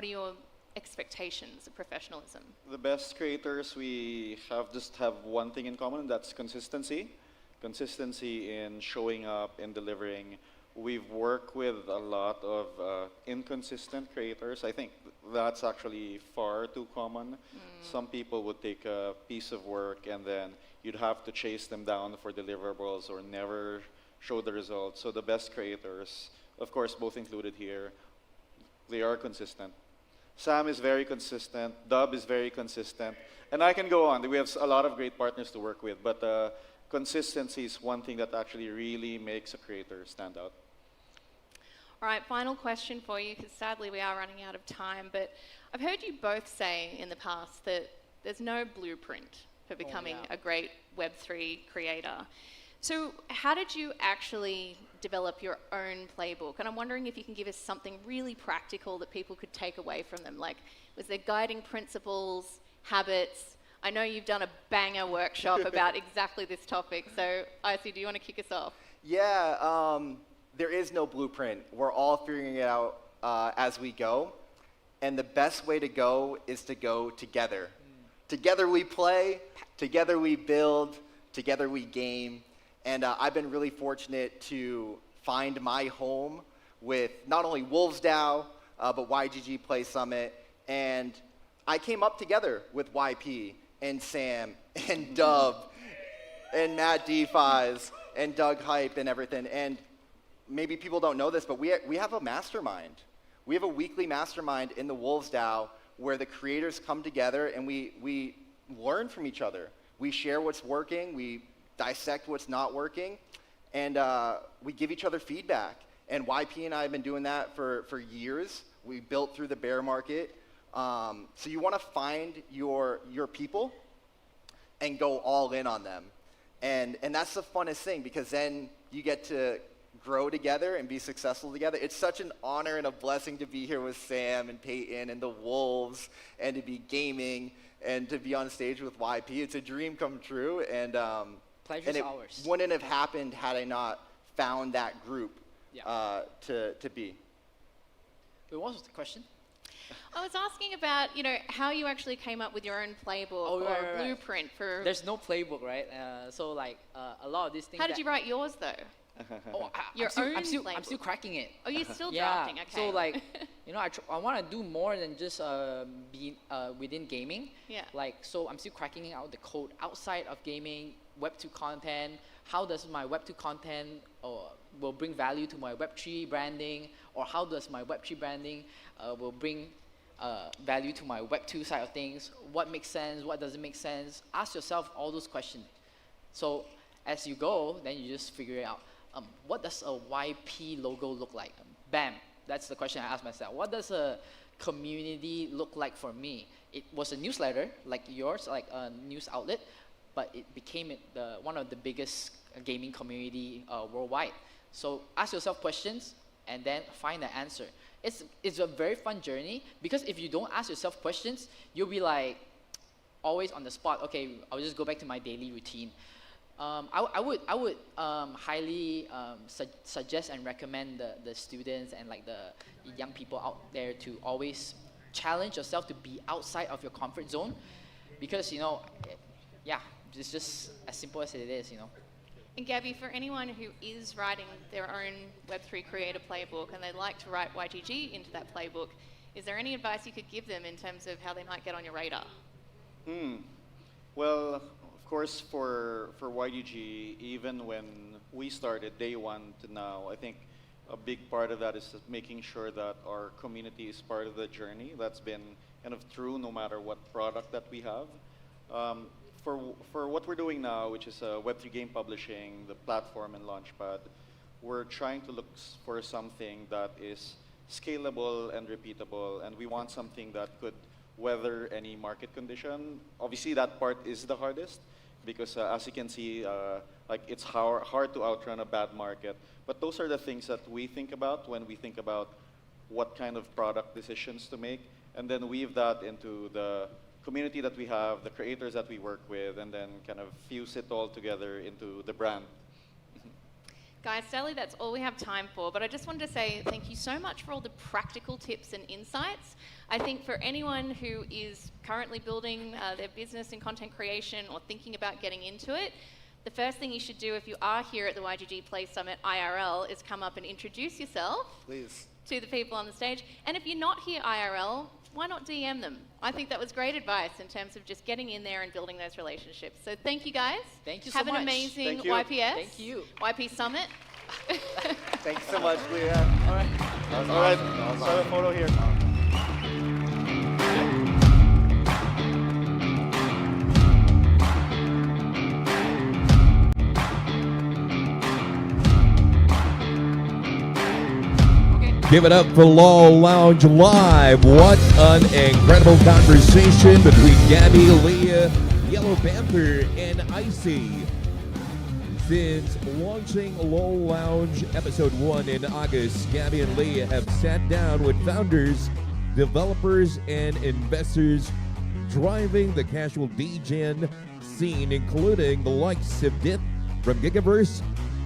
what are your expectations of professionalism? The best creators, we just have one thing in common, and that's consistency. Consistency in showing up, in delivering. We've worked with a lot of inconsistent creators. I think that's actually far too common. Some people would take a piece of work and then you'd have to chase them down for deliverables or never show the results. So the best creators, of course, both included here, they are consistent. Sam is very consistent, Dub is very consistent, and I can go on. We have a lot of great partners to work with, but consistency is one thing that actually really makes a creator stand out. All right, final question for you, because sadly we are running out of time, but I've heard you both say in the past that there's no blueprint for becoming a great Web3 creator. So how did you actually develop your own playbook? And I'm wondering if you can give us something really practical that people could take away from them. Like, was there guiding principles, habits? I know you've done a banger workshop about exactly this topic. So, IC, do you want to kick us off? Yeah, there is no blueprint. We're all figuring it out as we go. And the best way to go is to go together. Together we play, together we build, together we game. And I've been really fortunate to find my home with not only Wolves DAO, but YGG Play Summit. And I came up together with YP and Sam and Dub and Matt DeFi's and Doug Hype and everything. And maybe people don't know this, but we have a mastermind. We have a weekly mastermind in the Wolves DAO where the creators come together and we learn from each other. We share what's working, we dissect what's not working, and we give each other feedback. And YP and I have been doing that for years. We built through the bear market. So you want to find your people and go all in on them. And that's the funnest thing, because then you get to grow together and be successful together. It's such an honor and a blessing to be here with Sam and Peyton and the Wolves and to be gaming and to be on stage with YP. It's a dream come true. And Pleasure's it ours. wouldn't have happened had I not found that group to be. Wait, what was the question? I was asking about, how you actually came up with your own playbook or blueprint for... There's no playbook, right? So like a lot of these things. How did you write yours though? I'm still cracking it. Oh, you're still drafting, okay. So like, I want to do more than just be within gaming. Yeah. Like, so I'm still cracking out the code outside of gaming, Web2 content. How does my Web2 content will bring value to my Web3 branding, or how does my Web3 branding will bring value to my Web2 side of things? What makes sense? What doesn't make sense? Ask yourself all those questions. So as you go, then you just figure it out. What does a YP logo look like? Bam, that's the question I asked myself. What does a community look like for me? It was a newsletter like yours, like a news outlet, but it became one of the biggest gaming community worldwide. So ask yourself questions and then find the answer. It's a very fun journey, because if you don't ask yourself questions, you'll be like always on the spot. Okay, I'll just go back to my daily routine. I would highly suggest and recommend the students and like the young people out there to always challenge yourself to be outside of your comfort zone, because it's just as simple as it is. And Gabby, for anyone who is writing their own Web3 creator playbook and they'd like to write YGG into that playbook, is there any advice you could give them in terms of how they might get on your radar? Well, of course, for YGG, even when we started day one to now, I think a big part of that is making sure that our community is part of the journey. That's been kind of true no matter what product that we have. For what we're doing now, which is Web3 game publishing, the platform and Launchpad, we're trying to look for something that is scalable and repeatable, and we want something that could weather any market condition. Obviously, that part is the hardest, because as you can see, it's hard to outrun a bad market. But those are the things that we think about when we think about what kind of product decisions to make, and then weave that into the community that we have, the creators that we work with, and then kind of fuse it all together into the brand. Guys, sadly, that's all we have time for, but I just wanted to say thank you so much for all the practical tips and insights. I think for anyone who is currently building their business in content creation or thinking about getting into it, the first thing you should do if you are here at the YGG Play Summit IRL is come up and introduce yourself. Please. To the people on the stage. And if you're not here IRL, why not DM them? I think that was great advice in terms of just getting in there and building those relationships. So thank you guys. Thank you so Have much. an amazing Thank you. YPS. Thank you. YP Summit. Thanks so much, Leah. All right. All right, let's start a photo here. Give it up for Law Lounge Live. What an incredible conversation between Gabby, Leah, Yellow Panther, and Icy. Since launching Law Lounge Episode 1 in August, Gabby and Leah have sat down with founders, developers, and investors driving the casual DGen scene, including the likes of Dip from Gigaverse,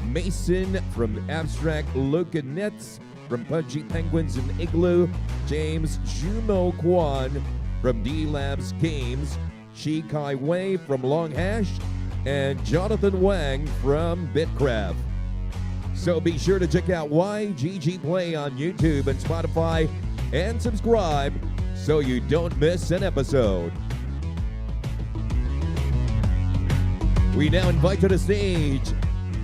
Mason from Abstract Loca Nets, from Pudgy Penguins and Igloo, James Jumo Kwan from D Labs Games, Chi Kai Wei from Long Hash, and Jonathan Wang from Bitcraft. So be sure to check out YGG Play on YouTube and Spotify and subscribe so you don't miss an episode. We now invite to the stage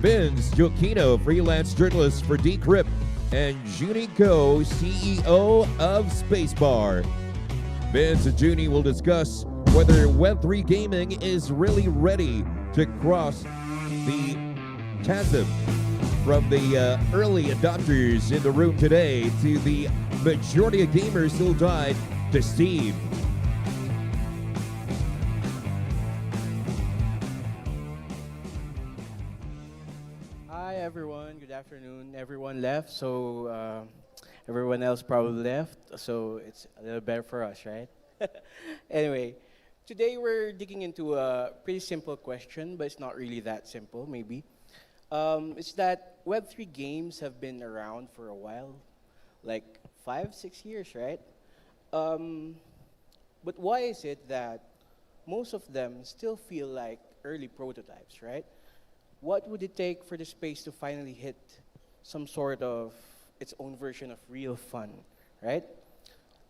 Vince Gioacchino, freelance journalist for Decrypt, and Junie Ko, CEO of Spacebar. Vince and Junie will discuss whether Web3 gaming is really ready to cross the chasm from the early adopters in the room today to the majority of gamers still died to Steam. Hi everyone, good afternoon. Everyone left, so everyone else probably left, so it's a little better for us, right? Anyway, today we're digging into a pretty simple question, but it's not really that simple, maybe. It's that Web3 games have been around for a while, like 5-6 years, right? But why is it that most of them still feel like early prototypes, right? What would it take for the space to finally hit some sort of its own version of real fun, right?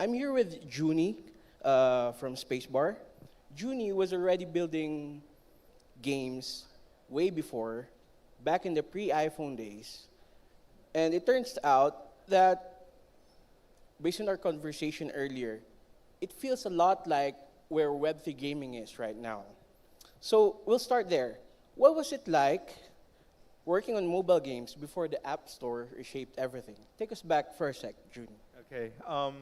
I'm here with Junie from Spacebar. Junie was already building games way before, back in the pre-iPhone days. And it turns out that, based on our conversation earlier, it feels a lot like where Web3 gaming is right now. So we'll start there. What was it like working on mobile games before the App Store reshaped everything? Take us back for a sec, Junie. Okay,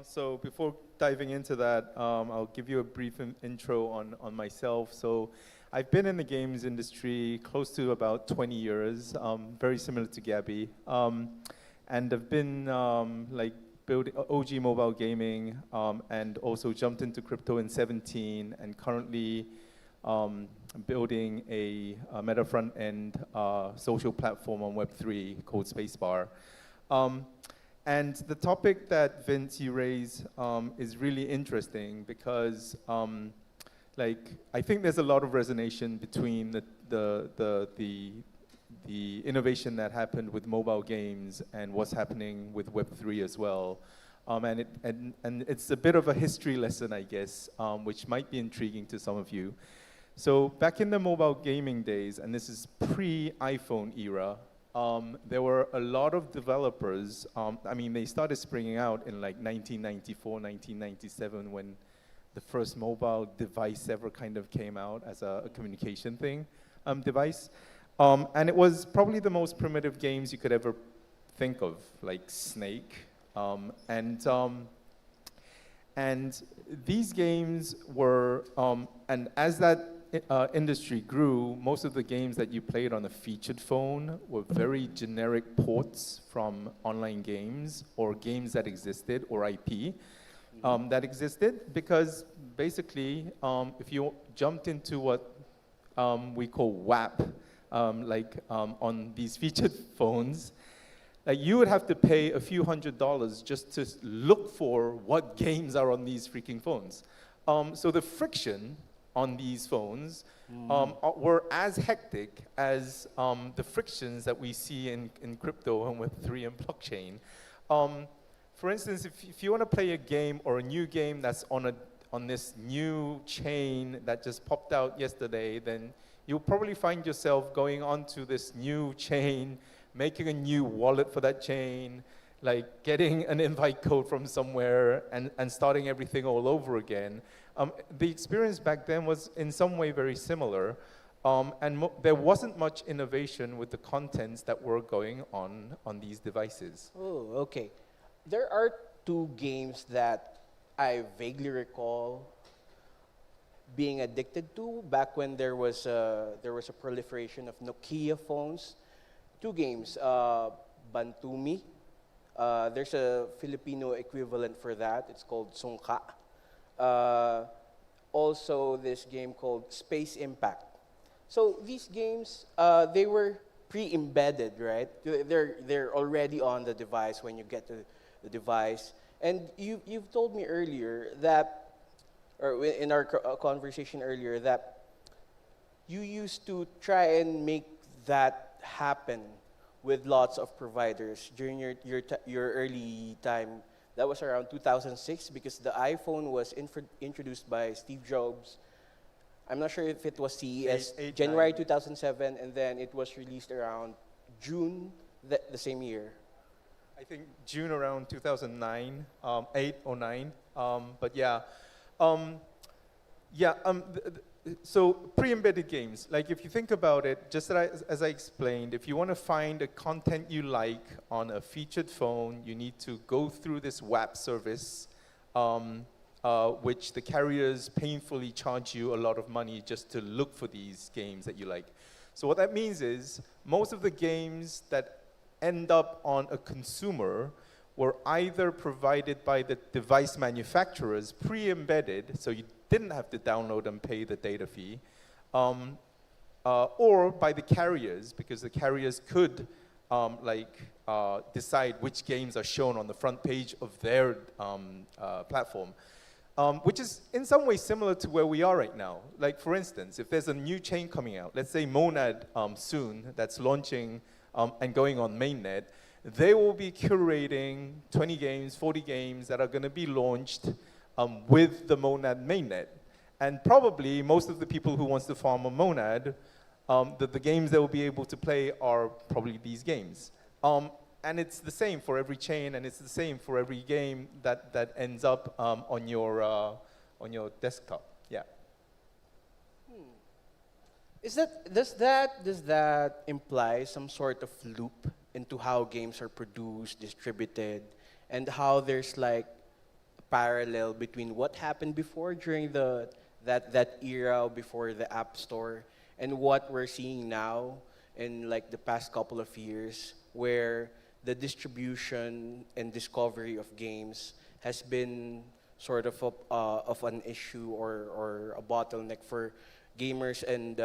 so before diving into that, I'll give you a brief intro on myself. So I've been in the games industry close to about 20 years, very similar to Gabby. And I've been like building OG mobile gaming and also jumped into crypto in 2017 and currently building a meta front-end social platform on Web3 called Spacebar. And the topic that Vince you raise is really interesting because like I think there's a lot of resonation between the innovation that happened with mobile games and what's happening with Web3 as well. And it's a bit of a history lesson, I guess, which might be intriguing to some of you. So back in the mobile gaming days, and this is pre-iPhone era, there were a lot of developers. I mean, they started springing out in like 1994, 1997 when the first mobile device ever kind of came out as a communication thing, device. And it was probably the most primitive games you could ever think of, like Snake. And these games were, and as that industry grew, most of the games that you played on a featured phone were very generic ports from online games or games that existed or IP that existed because basically if you jumped into what we call WAP, on these featured phones, like you would have to pay a few $100s just to look for what games are on these freaking phones. So the friction on these phones were as hectic as the frictions that we see in crypto and Web3 and blockchain. For instance, if you want to play a game or a new game that's on this new chain that just popped out yesterday, then you'll probably find yourself going onto this new chain, making a new wallet for that chain, like getting an invite code from somewhere and starting everything all over again. The experience back then was in some way very similar, and there wasn't much innovation with the contents that were going on these devices. Oh, okay. There are two games that I vaguely recall being addicted to back when there was a proliferation of Nokia phones. Two games, Bantumi. There's a Filipino equivalent for that. It's called Sungka. Also, this game called Space Impact. So these games, they were pre-embedded, right? They're already on the device when you get to the device. And you've told me earlier that, or in our conversation earlier, that you used to try and make that happen with lots of providers during your early time. That was around 2006 because the iPhone was introduced by Steve Jobs. I'm not sure if it was CES, January 2007, and then it was released around June the same year. I think June around 2009, 8 or 9. But yeah, so pre-embedded games, like if you think about it, just as I explained, if you want to find a content you like on a featured phone, you need to go through this WAP service, which the carriers painfully charge you a lot of money just to look for these games that you like. So what that means is most of the games that end up on a consumer were either provided by the device manufacturers pre-embedded, so you didn't have to download and pay the data fee, or by the carriers, because the carriers could decide which games are shown on the front page of their platform, which is in some ways similar to where we are right now. Like for instance, if there's a new chain coming out, let's say Monad soon, that's launching and going on mainnet, they will be curating 20 games, 40 games that are going to be launched with the Monad mainnet. And probably most of the people who wants to farm a Monad, the games they will be able to play are probably these games. And it's the same for every chain, and it's the same for every game that ends up on your desktop. Yeah. Does that imply some sort of loop into how games are produced, distributed, and how there's like a parallel between what happened before during that era before the App Store and what we're seeing now in like the past couple of years, where the distribution and discovery of games has been sort of an issue or a bottleneck for gamers and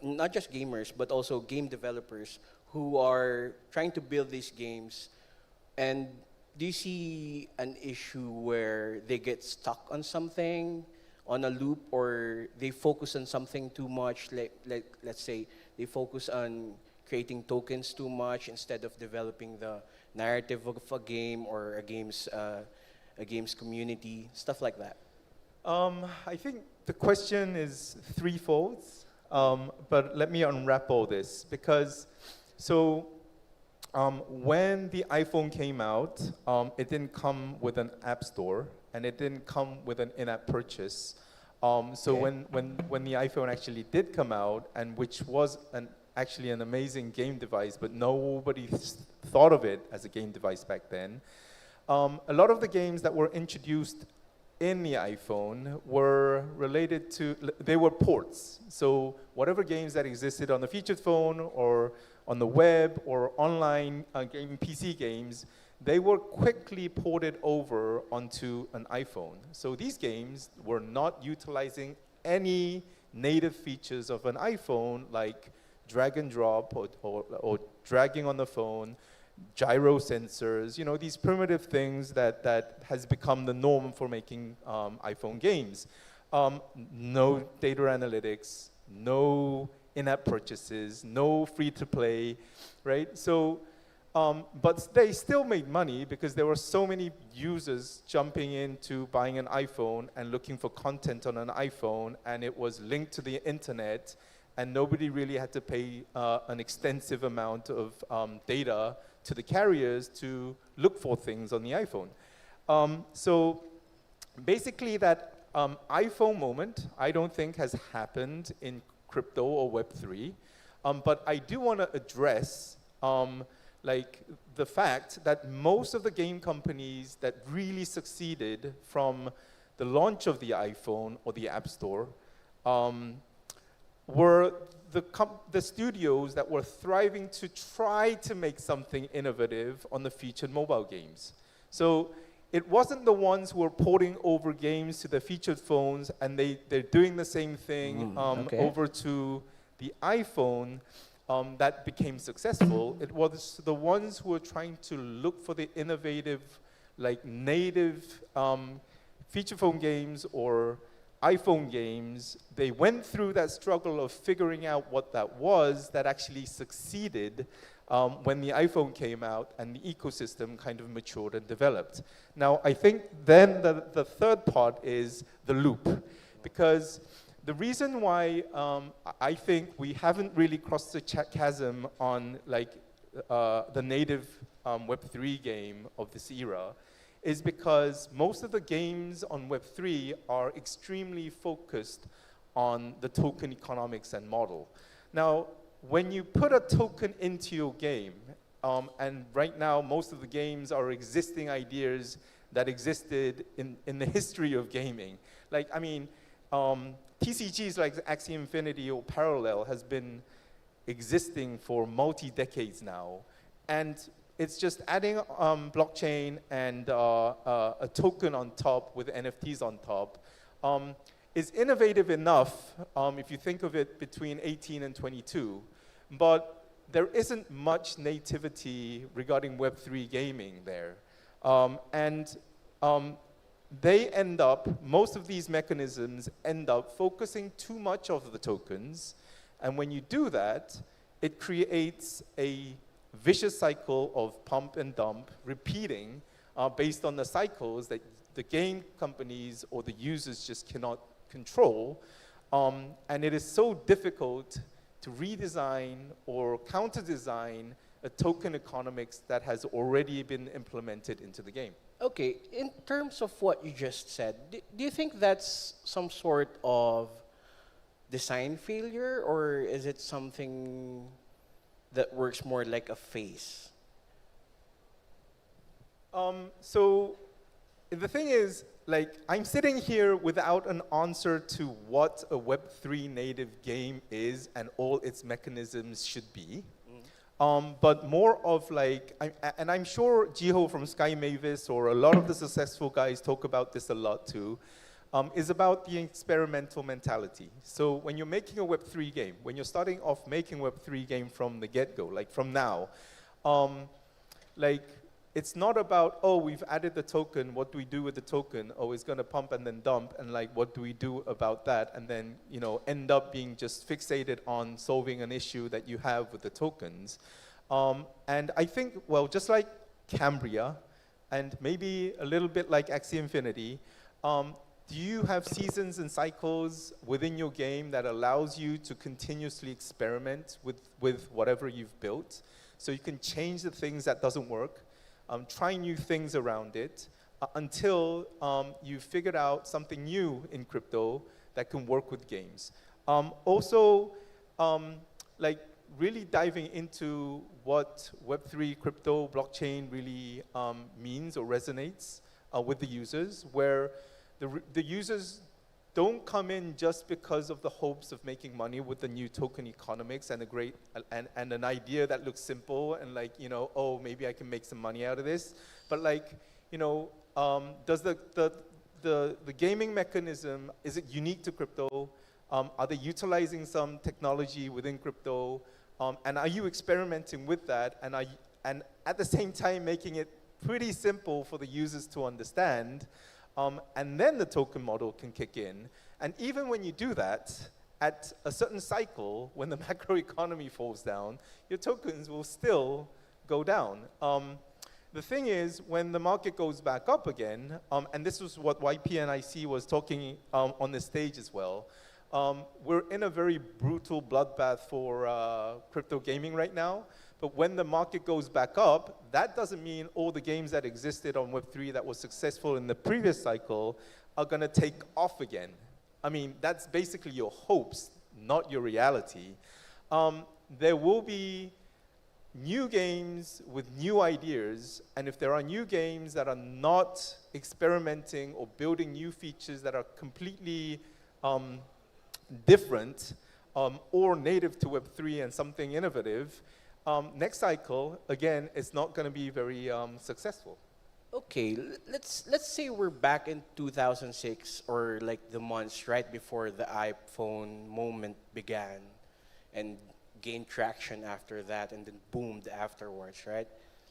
not just gamers but also game developers who are trying to build these games. And do you see an issue where they get stuck on something, on a loop, or they focus on something too much, like let's say they focus on creating tokens too much instead of developing the narrative of a game or a game's community, stuff like that? I think the question is threefold, but let me unwrap all this because when the iPhone came out, it didn't come with an app store and it didn't come with an in-app purchase. So when the iPhone actually did come out, and which was actually an amazing game device, but nobody thought of it as a game device back then. A lot of the games that were introduced in the iPhone were related to, they were ports. So whatever games that existed on the featured phone or on the web or online PC games, they were quickly ported over onto an iPhone. So these games were not utilizing any native features of an iPhone, like drag and drop or dragging on the phone, gyro sensors, these primitive things that has become the norm for making iPhone games. No data analytics, no in-app purchases, no free-to-play, right? So, but they still made money because there were so many users jumping into buying an iPhone and looking for content on an iPhone, and it was linked to the internet, and nobody really had to pay an extensive amount of data to the carriers to look for things on the iPhone. So basically that iPhone moment, I don't think has happened in crypto or Web3, but I do want to address like the fact that most of the game companies that really succeeded from the launch of the iPhone or the App Store were the studios that were thriving to try to make something innovative on the featured mobile games. So it wasn't the ones who were porting over games to the featured phones and they're doing the same thing over to the iPhone that became successful. It was the ones who were trying to look for the innovative, like native feature phone games or iPhone games. They went through that struggle of figuring out what that was that actually succeeded when the iPhone came out and the ecosystem kind of matured and developed. Now, I think then the third part is the loop, because the reason why I think we haven't really crossed the chasm on like the native Web3 game of this era is because most of the games on Web3 are extremely focused on the token economics and model. Now, when you put a token into your game, and right now most of the games are existing ideas that existed in the history of gaming. Like, I mean, TCGs like Axie Infinity or Parallel has been existing for multi-decades now. And it's just adding blockchain and a token on top with NFTs on top is innovative enough if you think of it between 18 and 22. But there isn't much nativity regarding Web3 gaming there. They end up, most of these mechanisms end up focusing too much of the tokens. And when you do that, it creates a vicious cycle of pump and dump, repeating based on the cycles that the game companies or the users just cannot control. And it is so difficult to redesign or counter-design a token economics that has already been implemented into the game. Okay, in terms of what you just said, do you think that's some sort of design failure, or is it something that works more like a phase? So the thing is, like, I'm sitting here without an answer to what a Web3 native game is and all its mechanisms should be. But more of like, and I'm sure Jiho from Sky Mavis or a lot of the successful guys talk about this a lot too, is about the experimental mentality. So when you're making a Web3 game, when you're starting off making a Web3 game from the get-go, like from now, like it's not about, oh, we've added the token, what do we do with the token? Oh, it's gonna pump and then dump, and like, what do we do about that? And then, you know, end up being just fixated on solving an issue that you have with the tokens. And I think, well, just like Cambria, and maybe a little bit like Axie Infinity, do you have seasons and cycles within your game that allows you to continuously experiment with whatever you've built? So you can change the things that doesn't work, try new things around it, until you've figured out something new in crypto that can work with games. Also, like really diving into what Web3 crypto blockchain really means or resonates with the users, where the users don't come in just because of the hopes of making money with the new token economics and a great and an idea that looks simple and like, you know, oh, maybe I can make some money out of this. But like, you know, does the gaming mechanism, is it unique to crypto? Are they utilizing some technology within crypto? And are you experimenting with that? And at the same time making it pretty simple for the users to understand? And then the token model can kick in. And even when you do that, at a certain cycle, when the macroeconomy falls down, your tokens will still go down. The thing is, when the market goes back up again, and this was what YPNIC was talking on the stage as well, we're in a very brutal bloodbath for crypto gaming right now. But when the market goes back up, that doesn't mean all the games that existed on Web3 that were successful in the previous cycle are going to take off again. I mean, that's basically your hopes, not your reality. There will be new games with new ideas, and if there are new games that are not experimenting or building new features that are completely different or native to Web3 and something innovative, next cycle, again, it's not going to be very successful. Okay, let's say we're back in 2006 or like the months right before the iPhone moment began and gained traction after that and then boomed afterwards, right?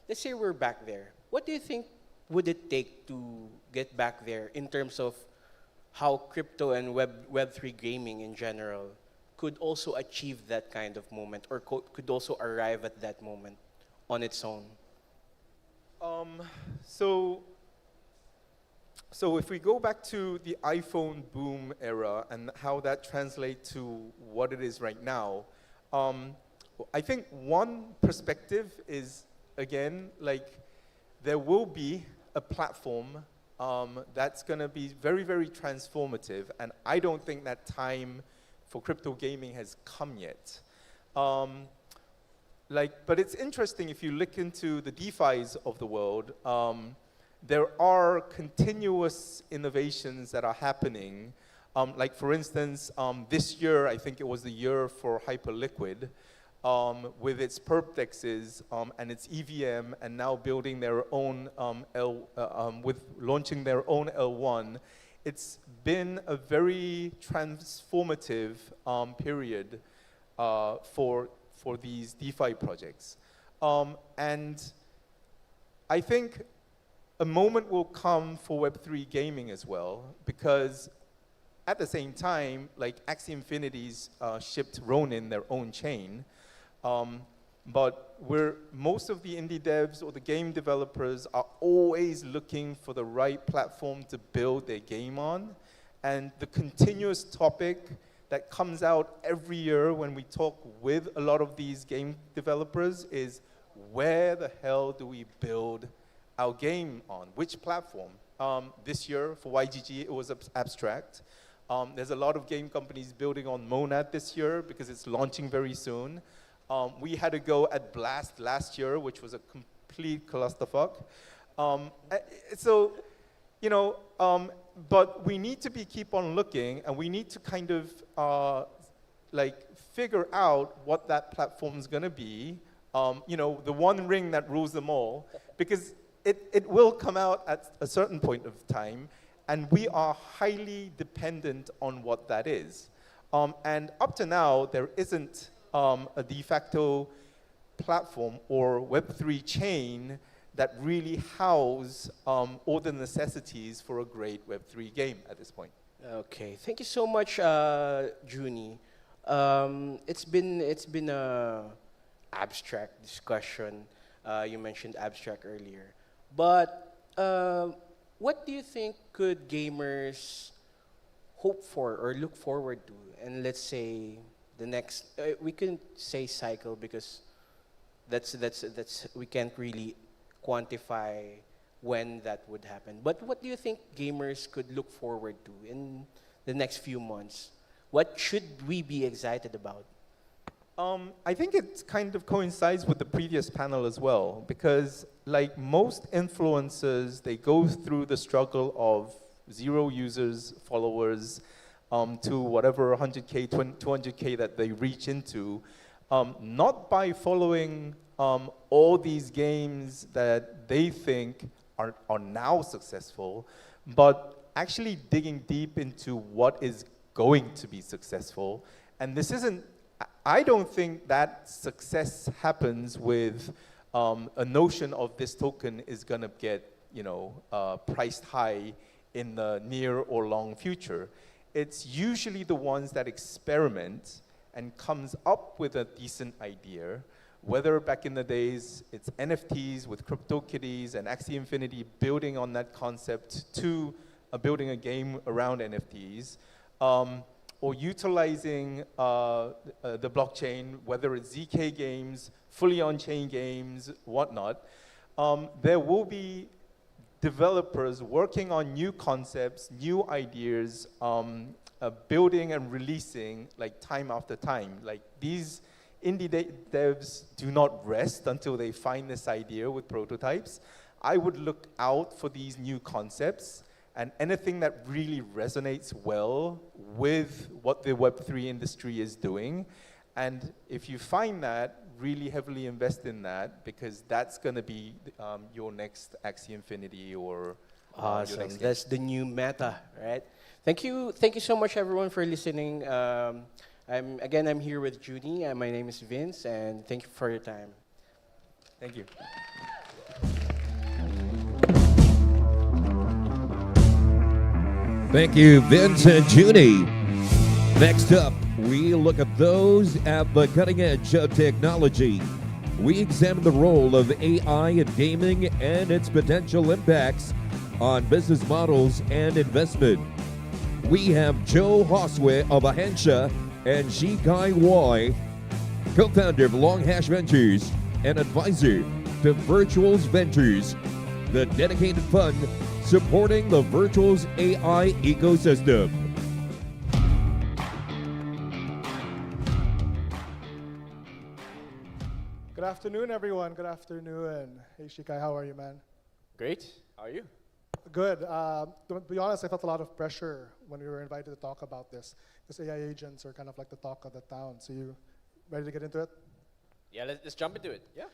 Let's say we're back there. What do you think would it take to get back there in terms of how crypto and Web3 gaming in general could also achieve that kind of moment or could also arrive at that moment on its own? So if we go back to the iPhone boom era and how that translates to what it is right now, I think one perspective is, again, like there will be a platform that's going to be very, very transformative, and I don't think that time for crypto gaming has come yet. But it's interesting if you look into the DeFis of the world, there are continuous innovations that are happening. Like for instance, this year, I think it was the year for Hyperliquid, with its perp dexes and its EVM, and now building their own with launching their own L1. It's been a very transformative period for these DeFi projects. And I think a moment will come for Web3 gaming as well, because at the same time, like Axie Infinity's shipped Ronin, their own chain, but most of the indie devs or the game developers are always looking for the right platform to build their game on. And the continuous topic that comes out every year when we talk with a lot of these game developers is, where the hell do we build our game on? Which platform? This year for YGG, it was Abstract. There's a lot of game companies building on Monad this year because it's launching very soon. We had a go at Blast last year, which was a complete clusterfuck. So, you know, but we need to keep on looking, and we need to kind of figure out what that platform is going to be. You know, the one ring that rules them all, because it will come out at a certain point of time, and we are highly dependent on what that is. And up to now, there isn't a de facto platform or Web3 chain that really house all the necessities for a great Web3 game at this point. Okay, thank you so much, Junie. It's been a abstract discussion. You mentioned abstract earlier, but what do you think could gamers hope for or look forward to? And let's say the next, we couldn't say cycle because that's we can't really quantify when that would happen. But what do you think gamers could look forward to in the next few months? What should we be excited about? I think it kind of coincides with the previous panel as well, because like most influencers, they go through the struggle of 0 users, followers, to whatever 100K, 200K that they reach into, not by following all these games that they think are now successful, but actually digging deep into what is going to be successful. And this isn't I don't think that success happens with a notion of this token is going to get, priced high in the near or long future. It's usually the ones that experiment and comes up with a decent idea, whether back in the days it's NFTs with CryptoKitties and Axie Infinity building on that concept to building a game around NFTs, or utilizing the blockchain, whether it's ZK games, fully on-chain games, whatnot. There will be developers working on new concepts, new ideas, building and releasing like time after time. Like these indie devs do not rest until they find this idea with prototypes. I would look out for these new concepts and anything that really resonates well with what the Web3 industry is doing. And if you find that, really heavily invest in that, because that's going to be your next Axie Infinity or your Awesome. next game. That's the new meta, right? Thank you so much, everyone, for listening. I'm here with Judy, and my name is Vince, and thank you for your time. Thank you. Thank you, Vince and Junie. Next up, we look at those at the cutting edge of technology. We examine the role of AI in gaming and its potential impacts on business models and investment. We have Joe Hoswe of Ahansha and Shikai Wai, co-founder of Long Hash Ventures and advisor to Virtuals Ventures, the dedicated fund supporting the Virtuals AI ecosystem. Good afternoon, everyone. Good afternoon. Hey, Shikai, how are you, man? Great. How are you? Good. To be honest, I felt a lot of pressure when we were invited to talk about this. Because AI agents are kind of like the talk of the town. So you ready to get into it? Yeah, let's jump into it. Yeah.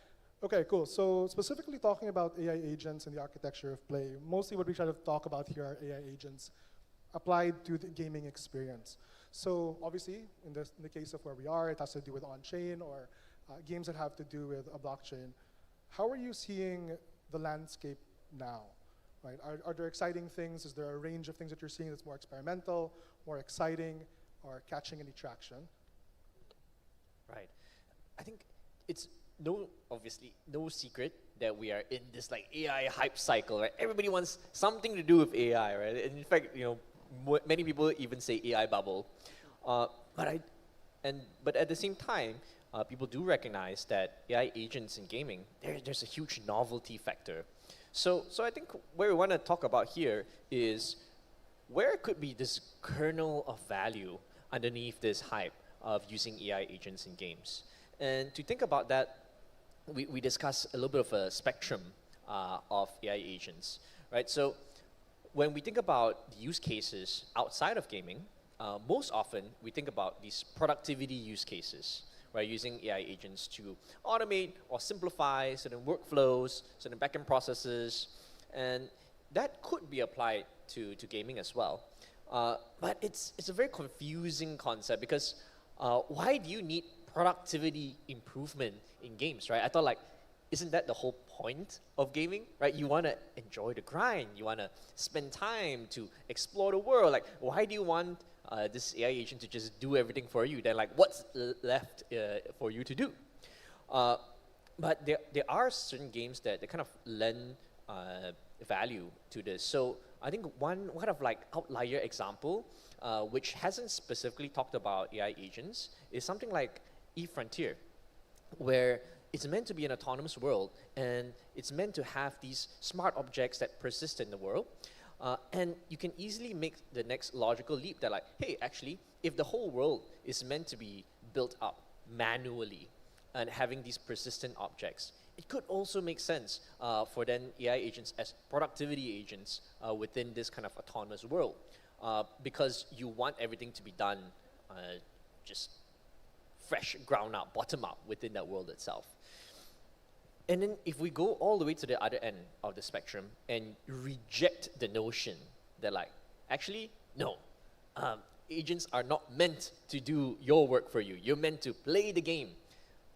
Okay, cool. So specifically talking about AI agents and the architecture of play, mostly what we try to talk about here are AI agents applied to the gaming experience. So obviously, in the case of where we are, it has to do with on-chain or games that have to do with a blockchain. How are you seeing the landscape now? Right? Are there exciting things? Is there a range of things that you're seeing that's more experimental, more exciting, or catching any traction? Right. I think it's obviously no secret that we are in this like AI hype cycle, right? Everybody wants something to do with AI, right? And in fact, many people even say AI bubble. But at the same time, people do recognize that AI agents in gaming, there's a huge novelty factor. So I think what we want to talk about here is where could be this kernel of value underneath this hype of using AI agents in games. And to think about that, we discuss a little bit of a spectrum of AI agents, right? So when we think about the use cases outside of gaming, most often we think about these productivity use cases, right? Using AI agents to automate or simplify certain workflows, certain backend processes, and that could be applied to gaming as well. But it's a very confusing concept because why do you need productivity improvement in games, right? I thought like, isn't that the whole point of gaming, right? You want to enjoy the grind. You want to spend time to explore the world. Like, why do you want this AI agent to just do everything for you? Then like, what's left for you to do? But there are certain games that kind of lend value to this. So I think one kind of like outlier example, which hasn't specifically talked about AI agents, is something like eFrontier, where it's meant to be an autonomous world, and it's meant to have these smart objects that persist in the world. And you can easily make the next logical leap that like, hey, actually, if the whole world is meant to be built up manually and having these persistent objects, it could also make sense for then AI agents as productivity agents within this kind of autonomous world. Because you want everything to be done just fresh, ground up, bottom up within that world itself. And then if we go all the way to the other end of the spectrum and reject the notion that like, actually, no, agents are not meant to do your work for you. You're meant to play the game.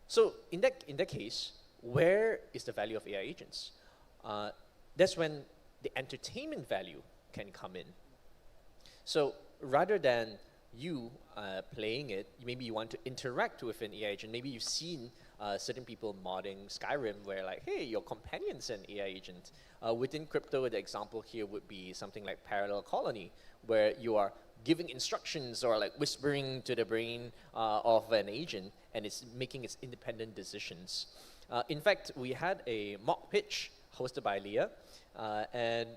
So in that case, where is the value of AI agents? That's when the entertainment value can come in. So rather than you playing it, maybe you want to interact with an AI agent. Maybe you've seen certain people modding Skyrim where like, hey, your companion's an AI agent. Within crypto, the example here would be something like Parallel Colony, where you are giving instructions or like whispering to the brain of an agent, and it's making its independent decisions. In fact, we had a mock pitch hosted by Leah, and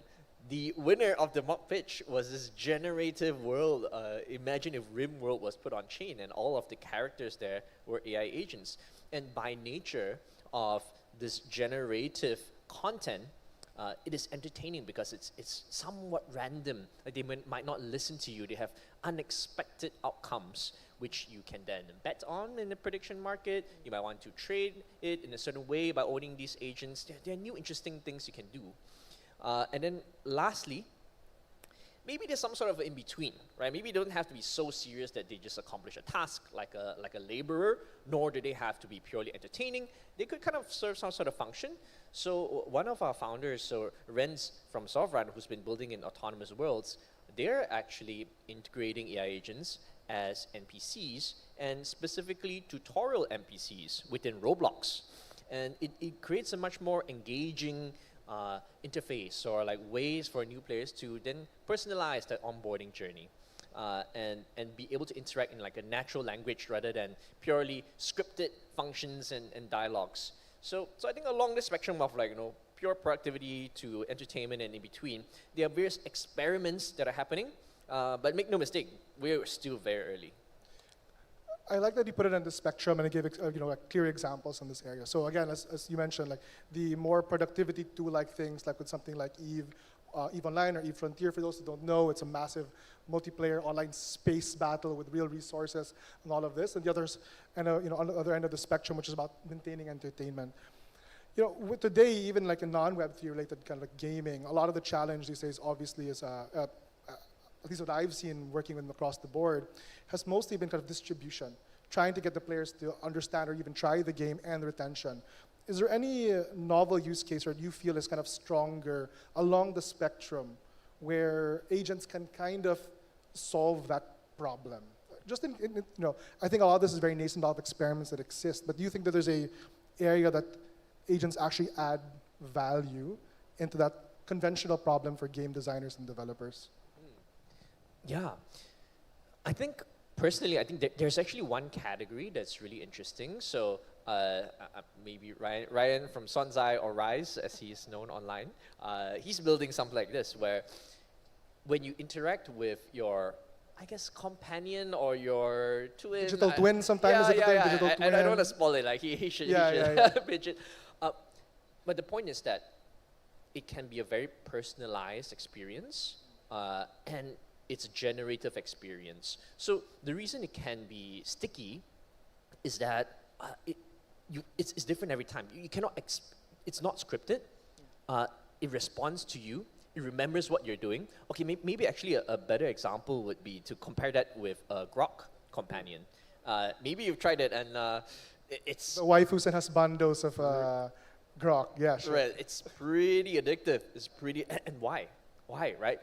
the winner of the mock pitch was this generative world. Imagine if RimWorld was put on chain and all of the characters there were AI agents. And by nature of this generative content, it is entertaining because it's somewhat random. Like they might not listen to you. They have unexpected outcomes, which you can then bet on in the prediction market. You might want to trade it in a certain way by owning these agents. There are new interesting things you can do. And then lastly, maybe there's some sort of in-between, right? Maybe they don't have to be so serious that they just accomplish a task like a laborer, nor do they have to be purely entertaining. They could kind of serve some sort of function. So one of our founders, so Renz from Sovereign, who's been building in autonomous worlds, they're actually integrating AI agents as NPCs, and specifically tutorial NPCs within Roblox. And it creates a much more engaging interface, or like ways for new players to then personalize that onboarding journey and be able to interact in like a natural language rather than purely scripted functions and dialogues. So I think along the spectrum of like, pure productivity to entertainment and in between, there are various experiments that are happening, but make no mistake, we're still very early. I like that you put it on the spectrum and it gave like clear examples in this area. So again, as you mentioned, like the more productivity tool-like things, like with something like Eve Online or Eve Frontier. For those who don't know, it's a massive multiplayer online space battle with real resources and all of this. And the others, and on the other end of the spectrum, which is about maintaining entertainment. With today, even like in non-Web3 related kind of like gaming, a lot of the challenge these days obviously is at least what I've seen working with them across the board, has mostly been kind of distribution, trying to get the players to understand or even try the game and retention. Is there any novel use case or do you feel is kind of stronger along the spectrum where agents can kind of solve that problem? Just I think a lot of this is very nascent, a lot of experiments that exist, but do you think that there's a area that agents actually add value into that conventional problem for game designers and developers? Yeah, I think personally, there's actually one category that's really interesting. So maybe Ryan from Sonzai, or Rise, as he's known online, he's building something like this, where when you interact with your, I guess, companion or your twin. Digital twin sometimes, is it the thing? Digital twin? I don't want to spoil it, like he should pitch it. But the point is that it can be a very personalized experience, and it's a generative experience. So the reason it can be sticky is that it's different every time. You cannot, it's not scripted. It responds to you. It remembers what you're doing. Okay, maybe actually a better example would be to compare that with a Grok companion. Maybe you've tried it and it's... The waifus and husbandos of Grok, yeah, sure. Right, it's pretty addictive. It's pretty, and why? Why, right?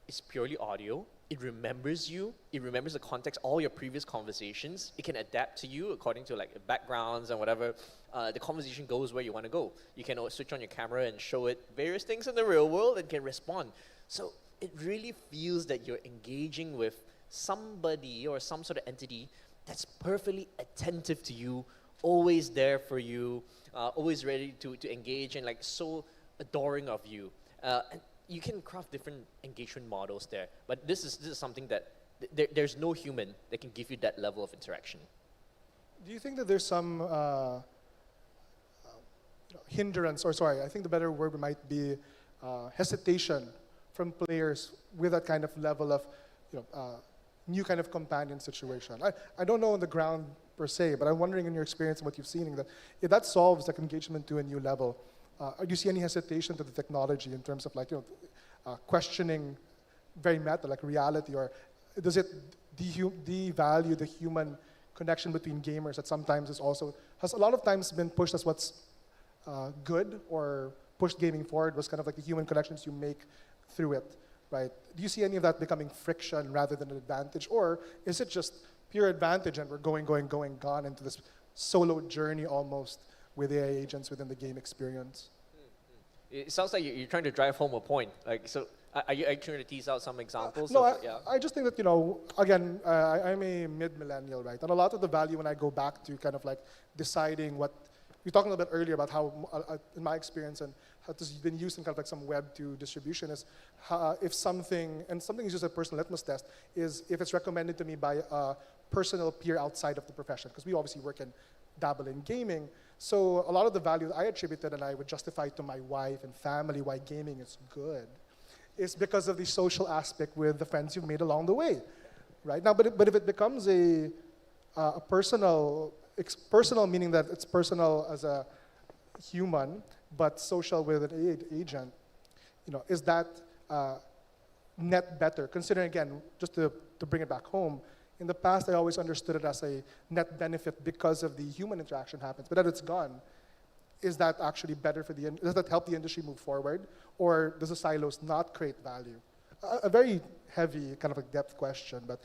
It's purely audio. It remembers you. It remembers the context, all your previous conversations. It can adapt to you according to like backgrounds and whatever. The conversation goes where you want to go. You can switch on your camera and show it various things in the real world and can respond. So it really feels that you're engaging with somebody or some sort of entity that's perfectly attentive to you, always there for you, always ready to engage and like so adoring of you. And you can craft different engagement models there, but this is something that there's no human that can give you that level of interaction. Do you think that there's some hindrance, or sorry, I think the better word might be hesitation from players with that kind of level of new kind of companion situation? I don't know on the ground per se, but I'm wondering in your experience and what you've seen, that if that solves like engagement to a new level, do you see any hesitation to the technology in terms of like questioning very meta, like reality, or does it devalue the human connection between gamers that sometimes has a lot of times been pushed as what's good or pushed gaming forward was kind of like the human connections you make through it, right? Do you see any of that becoming friction rather than an advantage, or is it just pure advantage and we're gone into this solo journey almost with AI agents within the game experience? It sounds like you're trying to drive home a point. Like, so are you trying to tease out some examples? No, of, I just think that, again, I'm a mid-millennial, right? And a lot of the value when I go back to kind of like deciding what, we talked a little bit earlier about how, in my experience, and how this has been used in kind of like some Web 2 distribution is if something, and something is just a personal litmus test, is if it's recommended to me by a personal peer outside of the profession, because we obviously work and dabble in gaming. So a lot of the value that I attributed and I would justify to my wife and family why gaming is good is because of the social aspect with the friends you've made along the way, right? Now, but if it becomes a personal meaning that it's personal as a human, but social with an agent, is that net better? Considering again, just to bring it back home, in the past I always understood it as a net benefit because of the human interaction happens, but that it's gone. Is that actually better for does that help the industry move forward? Or does the silos not create value? A very heavy kind of a depth question, but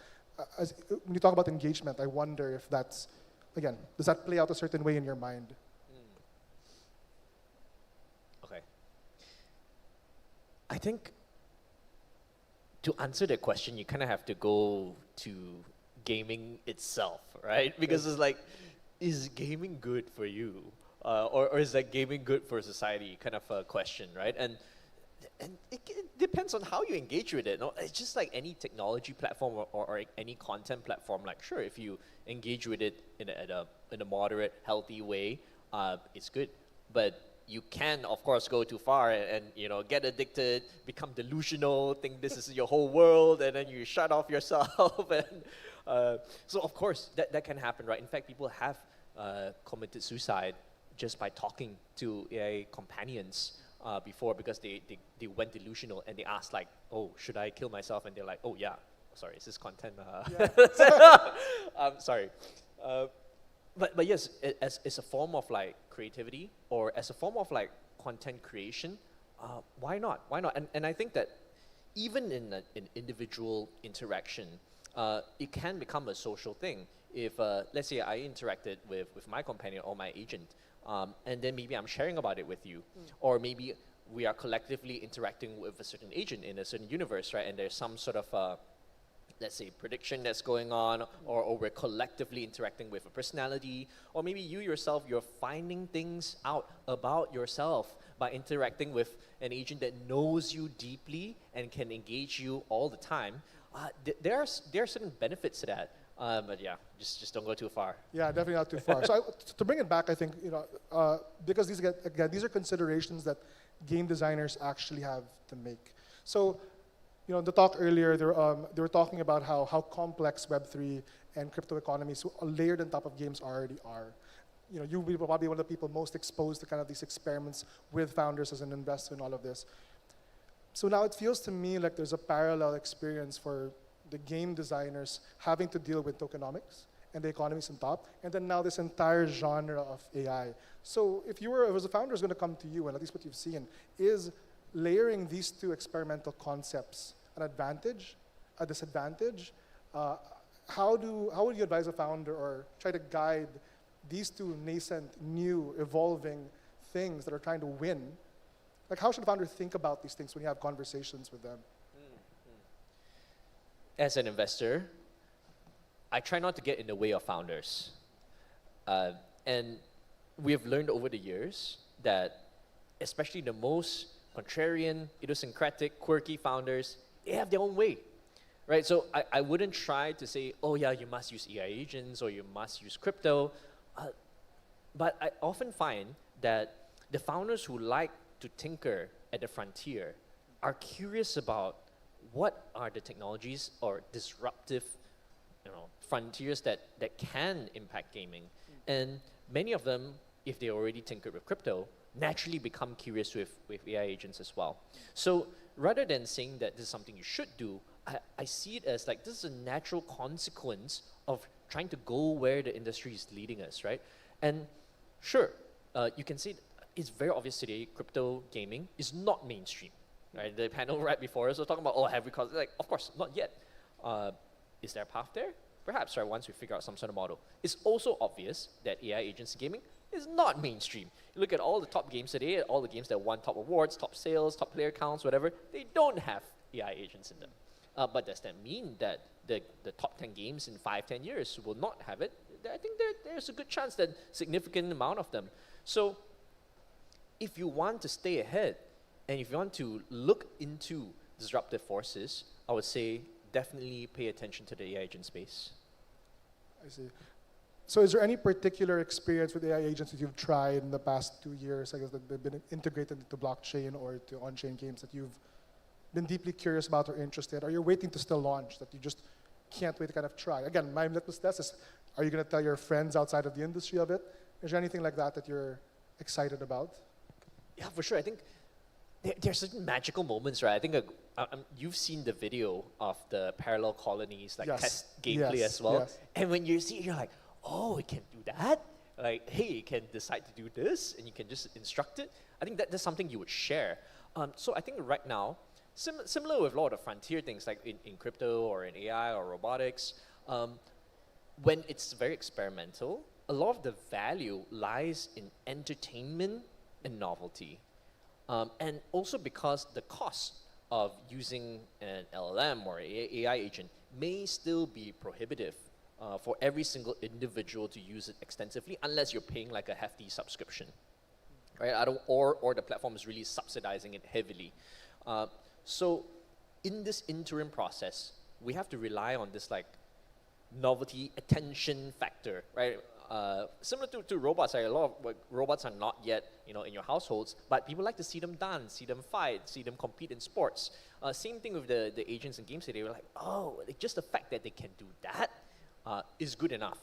when you talk about engagement, I wonder if that's, again, does that play out a certain way in your mind? Okay. I think to answer that question, you kind of have to go to gaming itself, right? Because it's like, is gaming good for you? Or is that gaming good for society kind of a question, right? And it depends on how you engage with it. No? It's just like any technology platform or any content platform. Like, sure, if you engage with it in a moderate, healthy way, it's good. But you can, of course, go too far and get addicted, become delusional, think this is your whole world, and then you shut off yourself. And so, of course, that can happen, right? In fact, people have committed suicide just by talking to AI companions before, because they went delusional and they asked like, oh, should I kill myself? And they're like, oh yeah, sorry, is this content? Sorry. But yes, as a form of like creativity or as a form of like content creation, why not? Why not? And I think that even in an individual interaction, it can become a social thing. If let's say I interacted with my companion or my agent, and then maybe I'm sharing about it with you, or maybe we are collectively interacting with a certain agent in a certain universe, right? And there's some sort of let's say prediction that's going on, or we're collectively interacting with a personality, or maybe you yourself, you're finding things out about yourself by interacting with an agent that knows you deeply and can engage you all the time. There are certain benefits to that. But yeah, just don't go too far. Yeah, definitely not too far. So to bring it back, I think, because these are considerations that game designers actually have to make. So, the talk earlier, they were talking about how complex Web3 and crypto economies layered on top of games already are. You'll be probably one of the people most exposed to kind of these experiments with founders as an investor in all of this. So now it feels to me like there's a parallel experience for the game designers having to deal with tokenomics and the economies on top, and then now this entire genre of AI. So if a founder is going to come to you, and at least what you've seen, is layering these two experimental concepts an advantage, a disadvantage? How would you advise a founder or try to guide these two nascent, new, evolving things that are trying to win? Like, how should a founder think about these things when you have conversations with them? As an investor, I try not to get in the way of founders. And we have learned over the years that especially the most contrarian, idiosyncratic, quirky founders, they have their own way, right? So I wouldn't try to say, oh yeah, you must use AI agents or you must use crypto. But I often find that the founders who like to tinker at the frontier are curious about what are the technologies or disruptive frontiers that can impact gaming. And many of them, if they already tinkered with crypto, naturally become curious with AI agents as well. So rather than saying that this is something you should do, I see it as like this is a natural consequence of trying to go where the industry is leading us, right? And sure, you can see it's very obvious today, crypto gaming is not mainstream, right? The panel right before us was talking about, oh, have we caused, like, of course, not yet. Is there a path there? Perhaps, right, once we figure out some sort of model. It's also obvious that AI agents in gaming is not mainstream. You look at all the top games today, all the games that won top awards, top sales, top player counts, whatever, they don't have AI agents in them. But does that mean that the top 10 games in 5-10 years will not have it? I think there's a good chance that significant amount of them. So if you want to stay ahead, and if you want to look into disruptive forces, I would say definitely pay attention to the AI agent space. I see. So is there any particular experience with AI agents that you've tried in the past 2 years, I guess, that they've been integrated into blockchain or to on-chain games that you've been deeply curious about or interested, or you're waiting to still launch, that you just can't wait to kind of try? Again, my litmus test is, are you going to tell your friends outside of the industry of it? Is there anything like that that you're excited about? Yeah, for sure. I think there's certain magical moments, right? I think you've seen the video of the parallel colonies, like Yes. test gameplay Yes. as well. Yes. And when you see it, you're like, oh, it can do that? Like, hey, it can decide to do this, and you can just instruct it. I think that's something you would share. So I think right now, similar with a lot of frontier things, like in crypto or in AI or robotics, when it's very experimental, a lot of the value lies in entertainment and novelty. And also because the cost of using an LLM or AI agent may still be prohibitive for every single individual to use it extensively, unless you're paying like a hefty subscription, right? Or the platform is really subsidizing it heavily. So in this interim process, we have to rely on this like novelty attention factor, right? Similar to robots, right? A lot of robots are not yet, in your households, but people like to see them dance, see them fight, see them compete in sports. Same thing with the agents in games today. We're like, oh, just the fact that they can do that is good enough.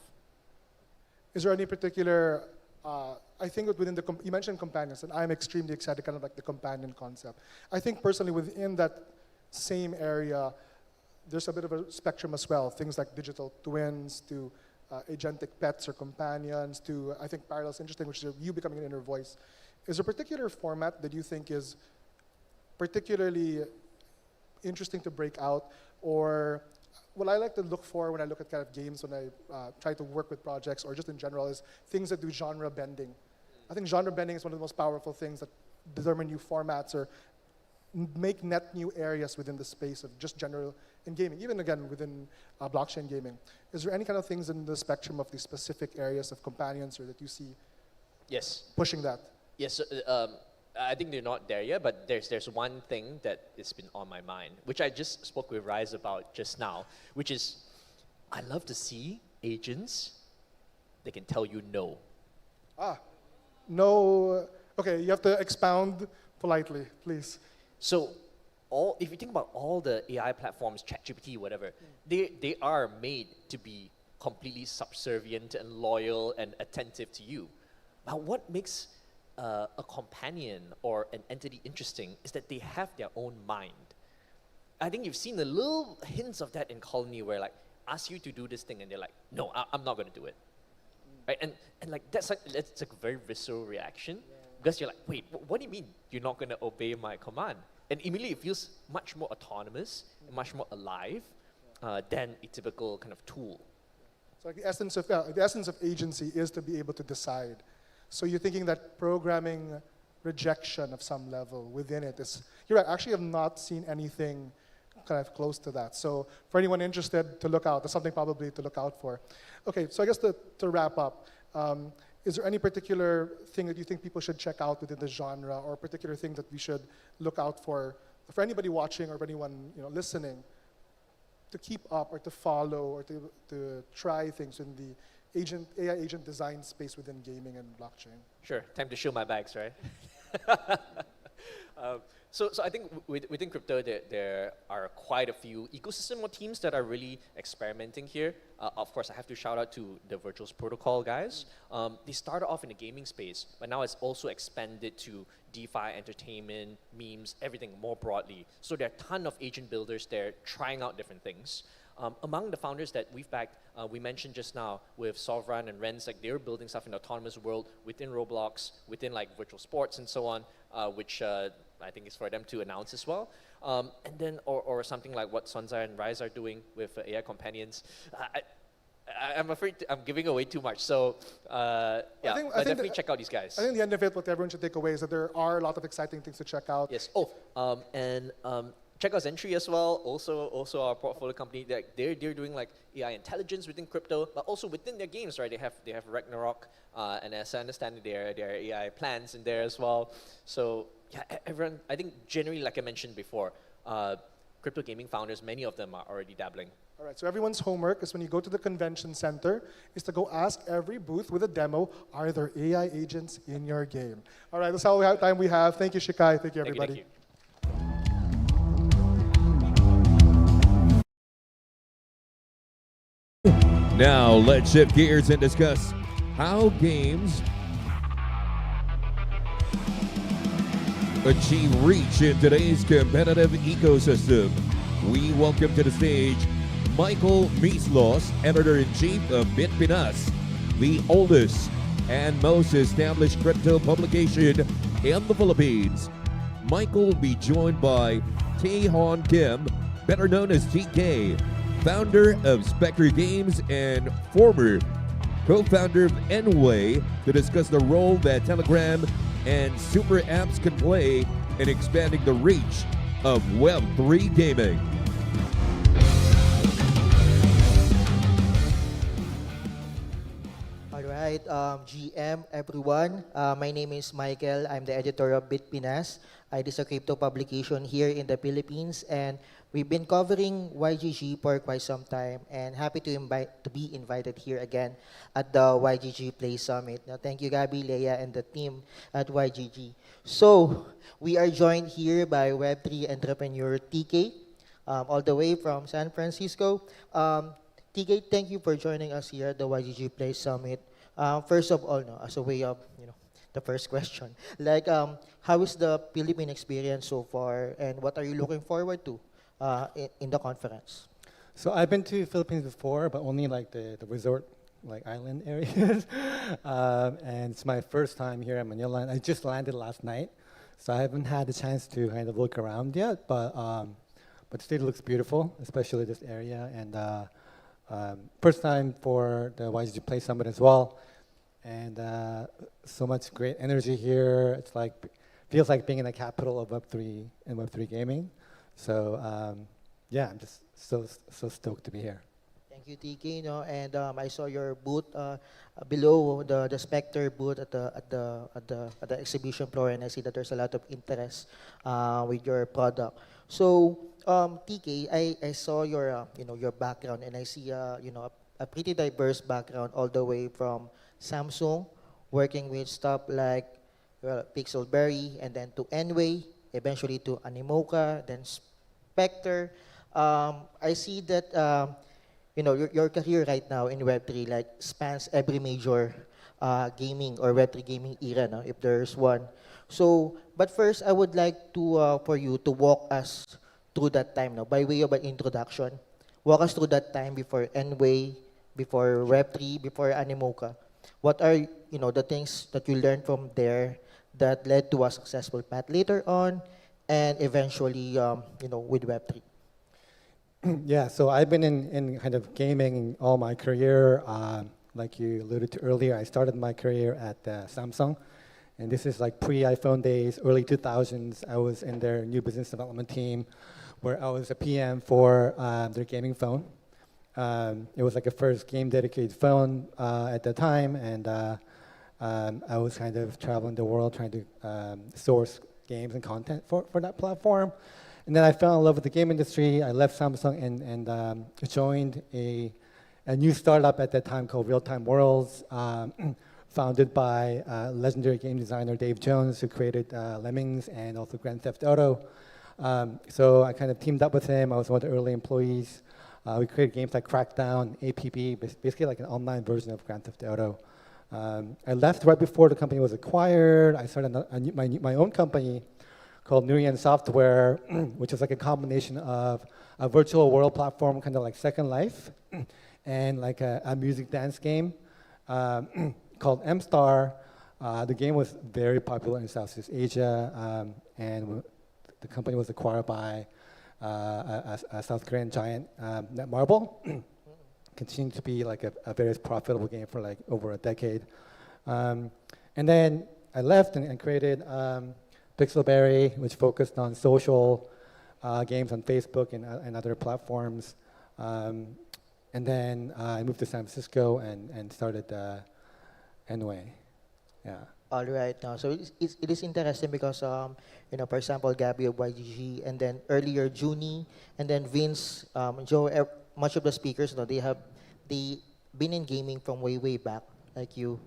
Is there any particular, I think within you mentioned companions, and I'm extremely excited, kind of like the companion concept. I think personally within that same area, there's a bit of a spectrum as well. Things like digital twins to agentic pets or companions to, I think, parallel is interesting, which is you becoming an inner voice. Is there a particular format that you think is particularly interesting to break out? Or what I like to look for when I look at kind of games, when I try to work with projects or just in general, is things that do genre bending. I think genre bending is one of the most powerful things that determine new formats or make net new areas within the space of just general in gaming, even again within blockchain gaming. Is there any kind of things in the spectrum of the specific areas of companions or that you see Yes. pushing that? Yes, I think they're not there yet, but there's one thing that has been on my mind, which I just spoke with Rise about just now, which is I love to see agents that can tell you no. No, okay, you have to expound politely, please. So if you think about all the AI platforms, ChatGPT, whatever, they are made to be completely subservient and loyal and attentive to you. But what makes a companion or an entity interesting is that they have their own mind. I think you've seen the little hints of that in Colony, where like ask you to do this thing and they're like, no, I'm not going to do it. Right? And like that's a very visceral reaction, because you're like, wait, what do you mean you're not going to obey my command? And immediately it feels much more autonomous and much more alive than a typical kind of tool. So like the essence of agency is to be able to decide. So you're thinking that programming rejection of some level within it is, you're right, actually have not seen anything kind of close to that. So for anyone interested, to look out, there's something probably to look out for. Okay, so I guess to wrap up, is there any particular thing that you think people should check out within the genre, or a particular thing that we should look out for anybody watching or for anyone listening, to keep up or to follow or to try things in the AI agent design space within gaming and blockchain? Sure, time to show my bags, right? So I think within crypto, there are quite a few ecosystem or teams that are really experimenting here. Of course, I have to shout out to the Virtuals Protocol guys. They started off in the gaming space, but now it's also expanded to DeFi, entertainment, memes, everything more broadly. So there are a ton of agent builders there trying out different things. Among the founders that we've backed, we mentioned just now with Sovran and Renz, like they're building stuff in the autonomous world within Roblox, within like virtual sports and so on, which I think is for them to announce as well. And then, or something like what Sonza and Rise are doing with AI companions. I'm afraid I'm giving away too much. So yeah, I think definitely check out these guys. I think the end of it, what everyone should take away is that there are a lot of exciting things to check out. Yes. Oh, and check out Zentry as well. Also our portfolio company. They're doing like AI intelligence within crypto, but also within their games, right? They have Ragnarok, and as I understand it, there are AI plans in there as well. So yeah, everyone. I think generally, like I mentioned before, crypto gaming founders, many of them are already dabbling. All right, so everyone's homework is when you go to the convention center is to go ask every booth with a demo, are there AI agents in your game? All right, that's all the time we have. Thank you, Shikai. Thank you, everybody. Thank you. Now let's shift gears and discuss how games achieve reach in today's competitive ecosystem. We welcome to the stage Michael Mislos, Editor-in-Chief of Bitpinas, the oldest and most established crypto publication in the Philippines. Michael will be joined by Tae-Hon Kim, better known as TK, founder of Spectre Games and former co-founder of Nway, to discuss the role that Telegram and super apps can play in expanding the reach of Web3 gaming. Alright, GM, everyone. My name is Michael. I'm the editor of Bitpinas. It is a crypto publication here in the Philippines, and we've been covering YGG for quite some time, and happy to be invited here again at the YGG Play Summit. Now, thank you, Gabby, Leia, and the team at YGG. So, we are joined here by Web3 entrepreneur TK, all the way from San Francisco. TK, thank you for joining us here at the YGG Play Summit. First of all, as a way of, the first question, like, how is the Philippine experience so far, and what are you looking forward to in the conference? So I've been to Philippines before, but only like the resort, like island areas. And it's my first time here in Manila. And I just landed last night, so I haven't had the chance to kind of look around yet. But still looks beautiful, especially this area. And first time for the YGG Play Summit as well. And so much great energy here. It's like feels like being in the capital of Web3 and Web3 gaming. So yeah, I'm just so stoked to be here. Thank you, TK. And I saw your booth below the Spectre booth at the exhibition floor, and I see that there's a lot of interest with your product. So TK, I saw your your background, and I see a pretty diverse background all the way from Samsung, working with stuff like Pixelberry, and then to Nway, eventually to Animoca, then Spectre. I see that your career right now in Web3 like spans every major gaming or Web3 gaming era, no, if there's one. So, but first, I would like to for you to walk us through that time, no, by way of an introduction. Walk us through that time before Nway, before Web3, before Animoca. What are the things that you learned from there that led to a successful path later on, and eventually, with Web3? Yeah, so I've been in kind of gaming all my career. Like you alluded to earlier, I started my career at Samsung, and this is like pre-iPhone days, early 2000s. I was in their new business development team, where I was a PM for their gaming phone. It was like a first game-dedicated phone at the time, and I was kind of traveling the world trying to source games and content for that platform. And then I fell in love with the game industry. I left Samsung and joined a new startup at that time called Real Time Worlds, founded by legendary game designer Dave Jones, who created Lemmings and also Grand Theft Auto. So I kind of teamed up with him. I was one of the early employees. We created games like Crackdown, APB, basically like an online version of Grand Theft Auto. I left right before the company was acquired. I started my own company called Nuyen Software, which is like a combination of a virtual world platform, kind of like Second Life, and like a music dance game called M-Star. The game was very popular in Southeast Asia, and the company was acquired by a South Korean giant, Netmarble. Continued to be like a very profitable game for like over a decade. And then I left and created Pixelberry, which focused on social games on Facebook and other platforms. And then I moved to San Francisco and started Enway. Yeah. All right, now so it is interesting because you know, for example, Gabby of YGG, and then earlier Junie, and then Vince, Joe. Much of the speakers, you know, they been in gaming from way back, like you.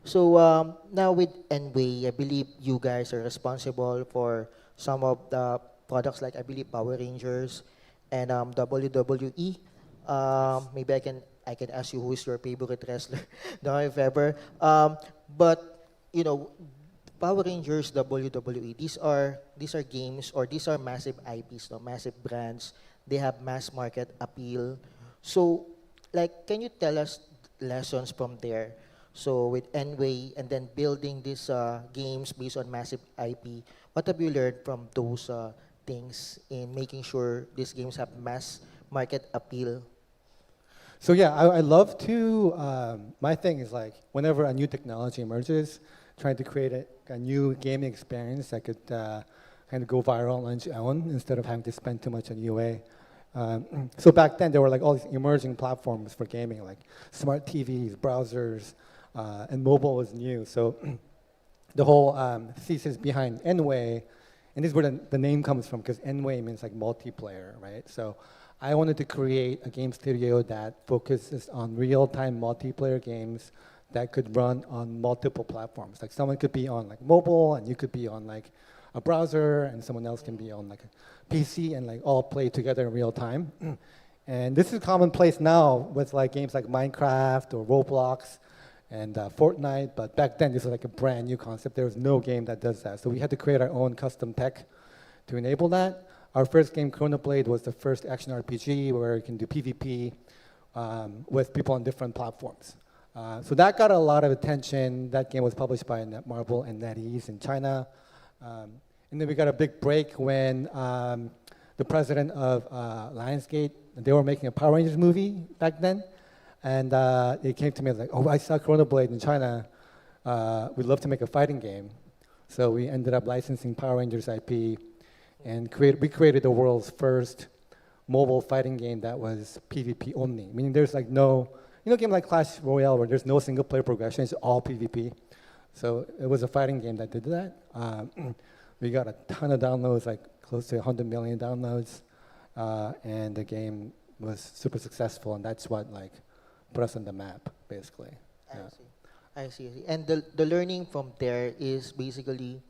So now with Enway, I believe you guys are responsible for some of the products, like I believe Power Rangers and WWE. Maybe I can ask you who is your favorite wrestler, no, if ever. But you know, Power Rangers, WWE, these are games, or these are massive IPs, no, massive brands. They have mass market appeal. So, like, can you tell us lessons from there? So with Enway and then building these games based on massive IP, what have you learned from those things in making sure these games have mass market appeal? So yeah, I love to, my thing is like, whenever a new technology emerges, trying to create a new gaming experience that could kind of go viral on its own instead of having to spend too much on UA. So back then, there were like all these emerging platforms for gaming, like smart TVs, browsers, and mobile was new. So the whole thesis behind Enway, and this is where the name comes from, because Enway means like multiplayer, right? So I wanted to create a game studio that focuses on real-time multiplayer games that could run on multiple platforms. Like someone could be on like mobile, and you could be on like a browser, and someone else can be on like a PC, and like all play together in real time. And this is commonplace now with like games like Minecraft or Roblox and Fortnite, but back then this was like a brand new concept. There was no game that does that. So we had to create our own custom tech to enable that. Our first game, Chronoblade, was the first action RPG where you can do PvP with people on different platforms. So that got a lot of attention. That game was published by Netmarble and NetEase in China. And then we got a big break when the president of Lionsgate, they were making a Power Rangers movie back then. And it came to me like, oh, I saw Chronoblade in China. We'd love to make a fighting game. So we ended up licensing Power Rangers IP, and we created the world's first mobile fighting game that was PvP only. Meaning there's like no, you know, game like Clash Royale where there's no single player progression, it's all PvP. So it was a fighting game that did that. We got a ton of downloads, like close to 100 million downloads, and the game was super successful, and that's what like put us on the map, basically. Yeah. I see. And the learning from there is basically,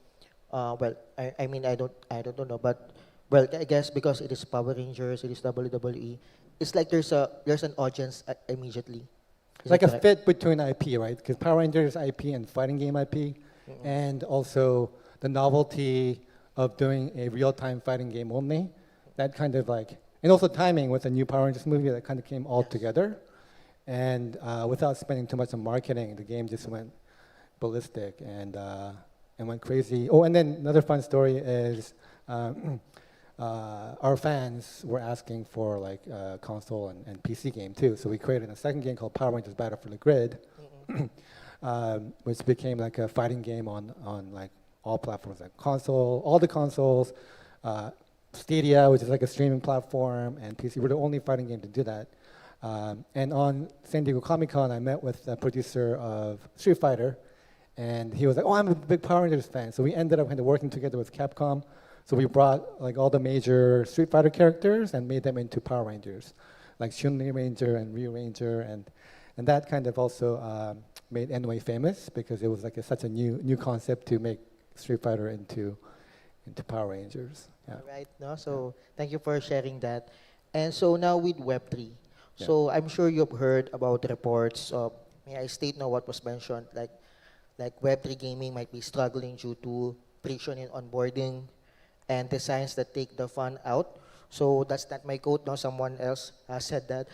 well, I mean, I don't know, but well, I guess because it is Power Rangers, it is WWE, it's like there's an audience immediately. It's like a fit between IP, right? Because Power Rangers IP and fighting game IP, and also the novelty of doing a real-time fighting game only. That kind of like, and also timing with the new Power Rangers movie, that kind of came all together. And without spending too much on marketing, the game just went ballistic and went crazy. Oh, and then another fun story is our fans were asking for like a console and PC game too. So we created a second game called Power Rangers Battle for the Grid, which became like a fighting game on like all platforms, like console, all the consoles, Stadia, which is like a streaming platform, and PC. We're the only fighting game to do that. And on San Diego Comic-Con, I met with the producer of Street Fighter, and he was like, oh, I'm a big Power Rangers fan. So we ended up kind of working together with Capcom. So we brought like all the major Street Fighter characters and made them into Power Rangers, like Chun-Li Ranger and Ryu Ranger. And And that kind of also made NY famous because it was like such a new concept to make Street Fighter into Power Rangers. Yeah. All right, no? So thank you for sharing that. And so now with Web3. So I'm sure you've heard about reports of, may I state now what was mentioned, like Web3 gaming might be struggling due to friction in onboarding and designs that take the fun out. So that's not my quote, no, someone else said that.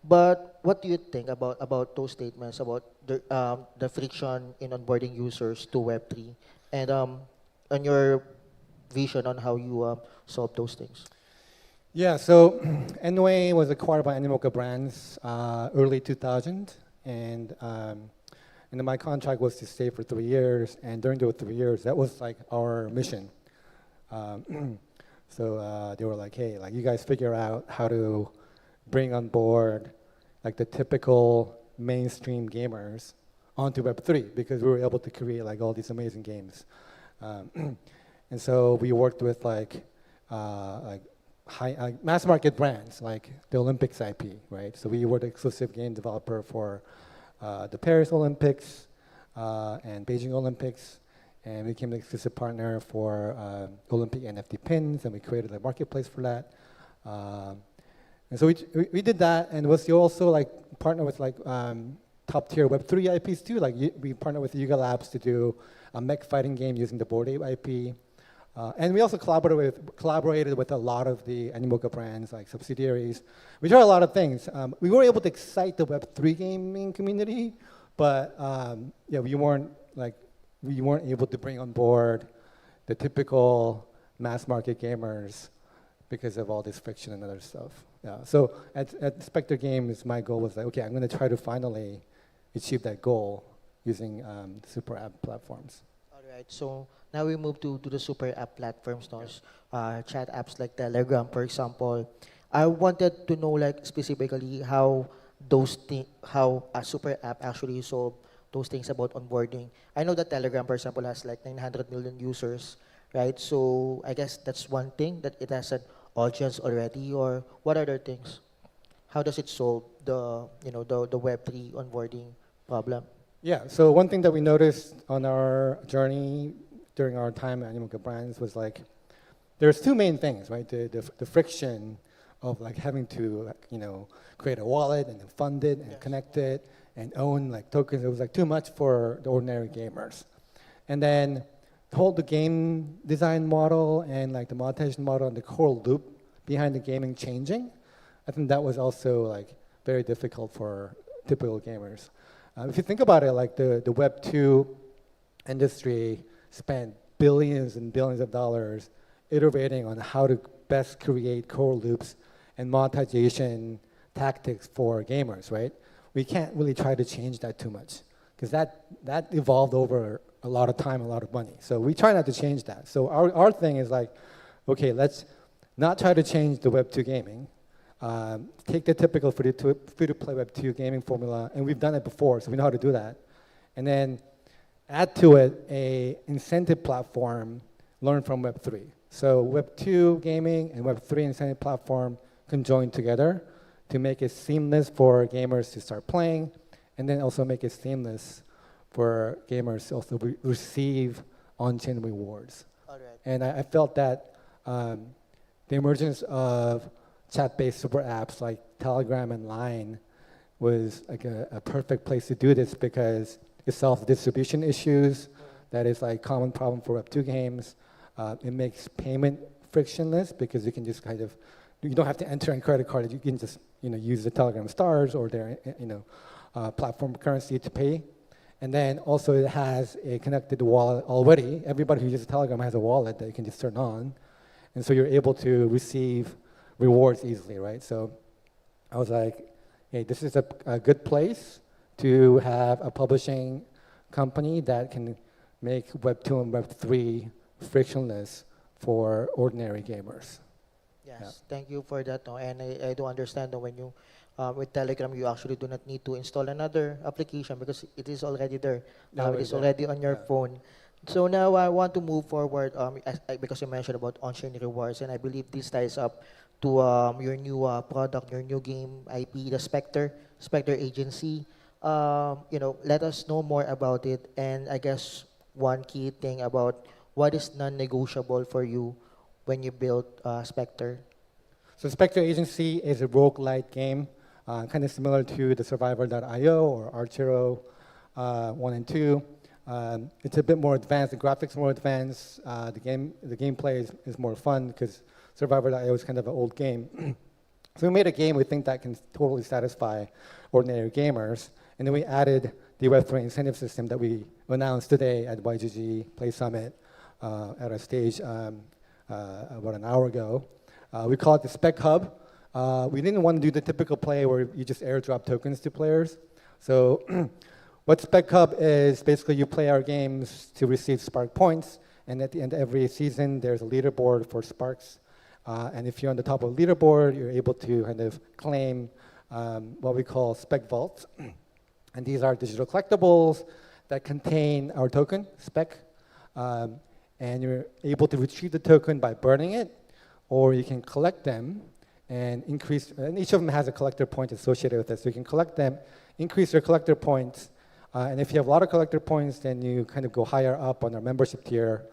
But what do you think about those statements about the friction in onboarding users to Web3 and on your vision on how you solve those things? Yeah, so NY was acquired by Animoca Brands early 2000, and then my contract was to stay for 3 years, and during those 3 years, that was like our mission. So they were like, hey, like you guys figure out how to bring on board like the typical mainstream gamers onto Web3 because we were able to create like all these amazing games. And so we worked with like mass market brands like the Olympics IP, right? So we were the exclusive game developer for the Paris Olympics and Beijing Olympics, and we became the exclusive partner for Olympic NFT pins, and we created a marketplace for that. And so we did that, and was also like partner with like top tier Web3 IPs too. Like we partnered with Yuga Labs to do a mech fighting game using the Bored Ape IP. And we also collaborated with a lot of the Animoca brands, like subsidiaries. We tried a lot of things. We were able to excite the Web3 gaming community, but yeah, we weren't able to bring on board the typical mass market gamers because of all this friction and other stuff. Yeah. So at Spectre Games, my goal was like, okay, I'm going to try to finally achieve that goal using super app platforms. All right, so now we move to the super app platforms, no? Chat apps like Telegram, for example. I wanted to know like specifically how how a super app actually solve those things about onboarding. I know that Telegram, for example, has like 900 million users, right? So I guess that's one thing, that it has an audience already, or what other things? How does it solve the the Web3 onboarding problem? Yeah, so one thing that we noticed on our journey during our time at Animoca Brands was like, there's two main things, right? The friction of like having to, create a wallet and then fund it and connect it and own like tokens. It was like too much for the ordinary gamers. And then the game design model and like the monetization model and the core loop behind the gaming changing. I think that was also like very difficult for typical gamers. If you think about it, like the Web 2 industry spent billions and billions of dollars iterating on how to best create core loops and monetization tactics for gamers, right? We can't really try to change that too much because that evolved over a lot of time, a lot of money. So we try not to change that. So our thing is like, okay, let's not try to change the Web 2 gaming. Take the typical free-to-play Web 2 gaming formula, and we've done it before, so we know how to do that. And then add to it a incentive platform learned from Web 3. So Web 2 gaming and Web 3 incentive platform conjoined together to make it seamless for gamers to start playing, and then also make it seamless for gamers to also receive on-chain rewards. All right. And I felt that the emergence of chat-based super apps like Telegram and Line was like a perfect place to do this because it solves distribution issues. That is like common problem for Web 2 games. It makes payment frictionless because you can just you don't have to enter in credit card. You can just use the Telegram stars or their platform currency to pay. And then also it has a connected wallet already. Everybody who uses Telegram has a wallet that you can just turn on. And so you're able to receive rewards easily, right? So I was like, hey, this is a good place to have a publishing company that can make Web 2 and Web 3 frictionless for ordinary gamers. Yes, Yeah. thank you for that. No? And I do understand that when you, with Telegram, you actually do not need to install another application because it is already there. It is already on your phone. So now I want to move forward because you mentioned about on-chain rewards, and I believe this ties up to your new product, your new game IP, the Spectre Agency. Let us know more about it. And I guess one key thing about what is non-negotiable for you when you build Spectre. So Spectre Agency is a roguelite game, kind of similar to the Survivor.io or Archero 1 and 2. It's a bit more advanced. The graphics are more advanced. The gameplay is more fun because Survivor.io is kind of an old game. So we made a game we think that can totally satisfy ordinary gamers. And then we added the Web3 incentive system that we announced today at YGG Play Summit at our stage about an hour ago. We call it the Spec Hub. We didn't want to do the typical play where you just airdrop tokens to players. So what Spec Hub is, basically you play our games to receive Spark points, and at the end of every season, there's a leaderboard for Sparks. And if you're on the top of the leaderboard, you're able to kind of claim what we call Spec Vaults. And these are digital collectibles that contain our token, Spec. And you're able to retrieve the token by burning it, or you can collect them and increase, and each of them has a collector point associated with it. So you can collect them, increase your collector points, and if you have a lot of collector points, then you kind of go higher up on our membership tier.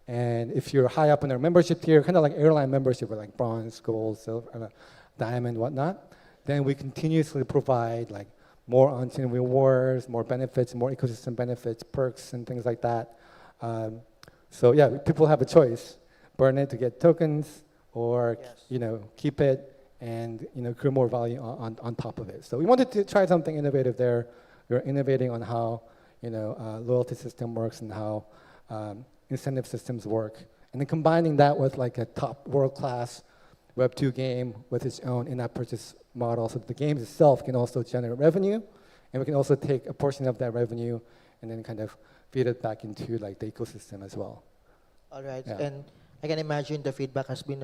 And if you're high up on our membership tier, kind of like airline membership, with like bronze, gold, silver, diamond, whatnot, then we continuously provide like more on-chain rewards, more benefits, more ecosystem benefits, perks, and things like that. So yeah, people have a choice: burn it to get tokens, or keep it and create more value on top of it. So we wanted to try something innovative there. We're innovating on how loyalty system works and how incentive systems work, and then combining that with like a top world-class Web2 game with its own in-app purchase model, so that the game itself can also generate revenue, and we can also take a portion of that revenue and then kind of feed it back into like the ecosystem as well. All right, Yeah. and I can imagine the feedback has been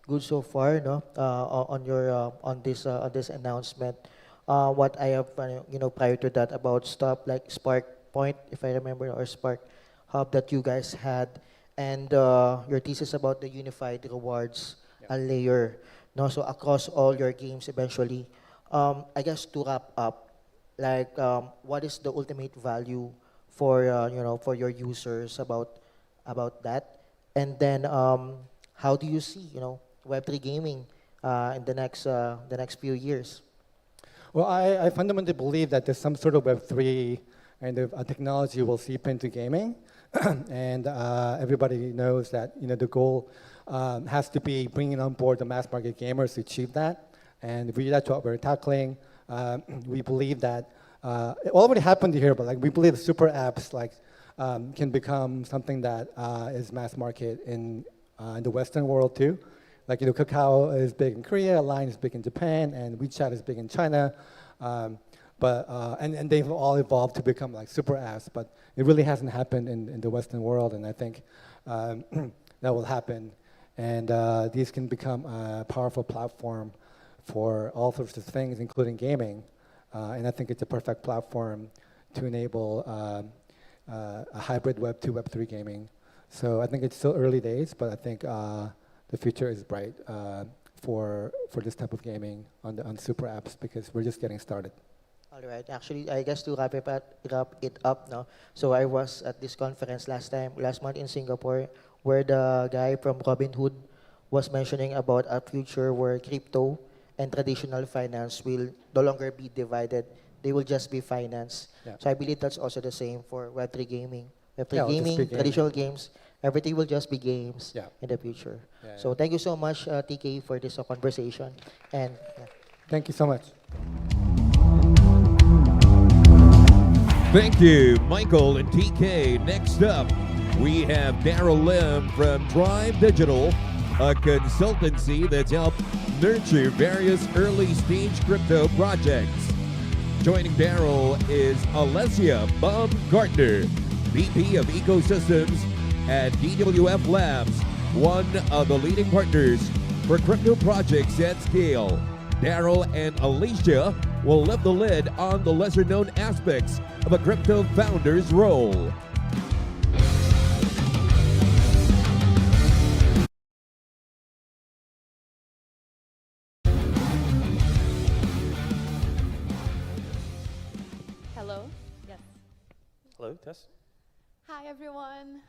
good so far, no? On this announcement. What I have, prior to that about stuff like Spark Point, if I remember, or Spark Hub that you guys had, and your thesis about the unified rewards layer, no? So across all your games, eventually, I guess to wrap up, like, what is the ultimate value for for your users about that? And then, how do you see, Web3 gaming in the next few years? Well, I fundamentally believe that there's some sort of Web3 kind of technology will seep into gaming, and everybody knows that the goal has to be bringing on board the mass market gamers to achieve that, and that's what we're tackling. We believe that it already happened here, but like we believe super apps like can become something that is mass market in the Western world too. Like Kakao is big in Korea, Line is big in Japan, and WeChat is big in China. And they've all evolved to become like super apps, but it really hasn't happened in the Western world, and I think that will happen. And these can become a powerful platform for all sorts of things, including gaming. And I think it's a perfect platform to enable a hybrid Web 2, Web 3 gaming. So I think it's still early days, but I think the future is bright for this type of gaming on super apps, because we're just getting started. All right. Actually, I guess to wrap it up now. So I was at this conference last month in Singapore, where the guy from Robinhood was mentioning about a future where crypto and traditional finance will no longer be divided. They will just be finance. Yeah. So I believe that's also the same for Web3 gaming. Web3 Yeah, it'll just gaming, be gaming. traditional games, everything will just be games Yeah. in the future. Yeah, So thank you so much, TK, for this conversation. And Thank you so much. Thank you, Michael and TK. Next up, we have Daryl Lim from Drive Digital, a consultancy that's helped nurture various early-stage crypto projects. Joining Daryl is Alessia Baumgartner, VP of Ecosystems at DWF Labs, one of the leading partners for crypto projects at scale. Daryl and Alicia will lift the lid on the lesser-known aspects of a crypto founder's role. Hello, Tess. Hi everyone.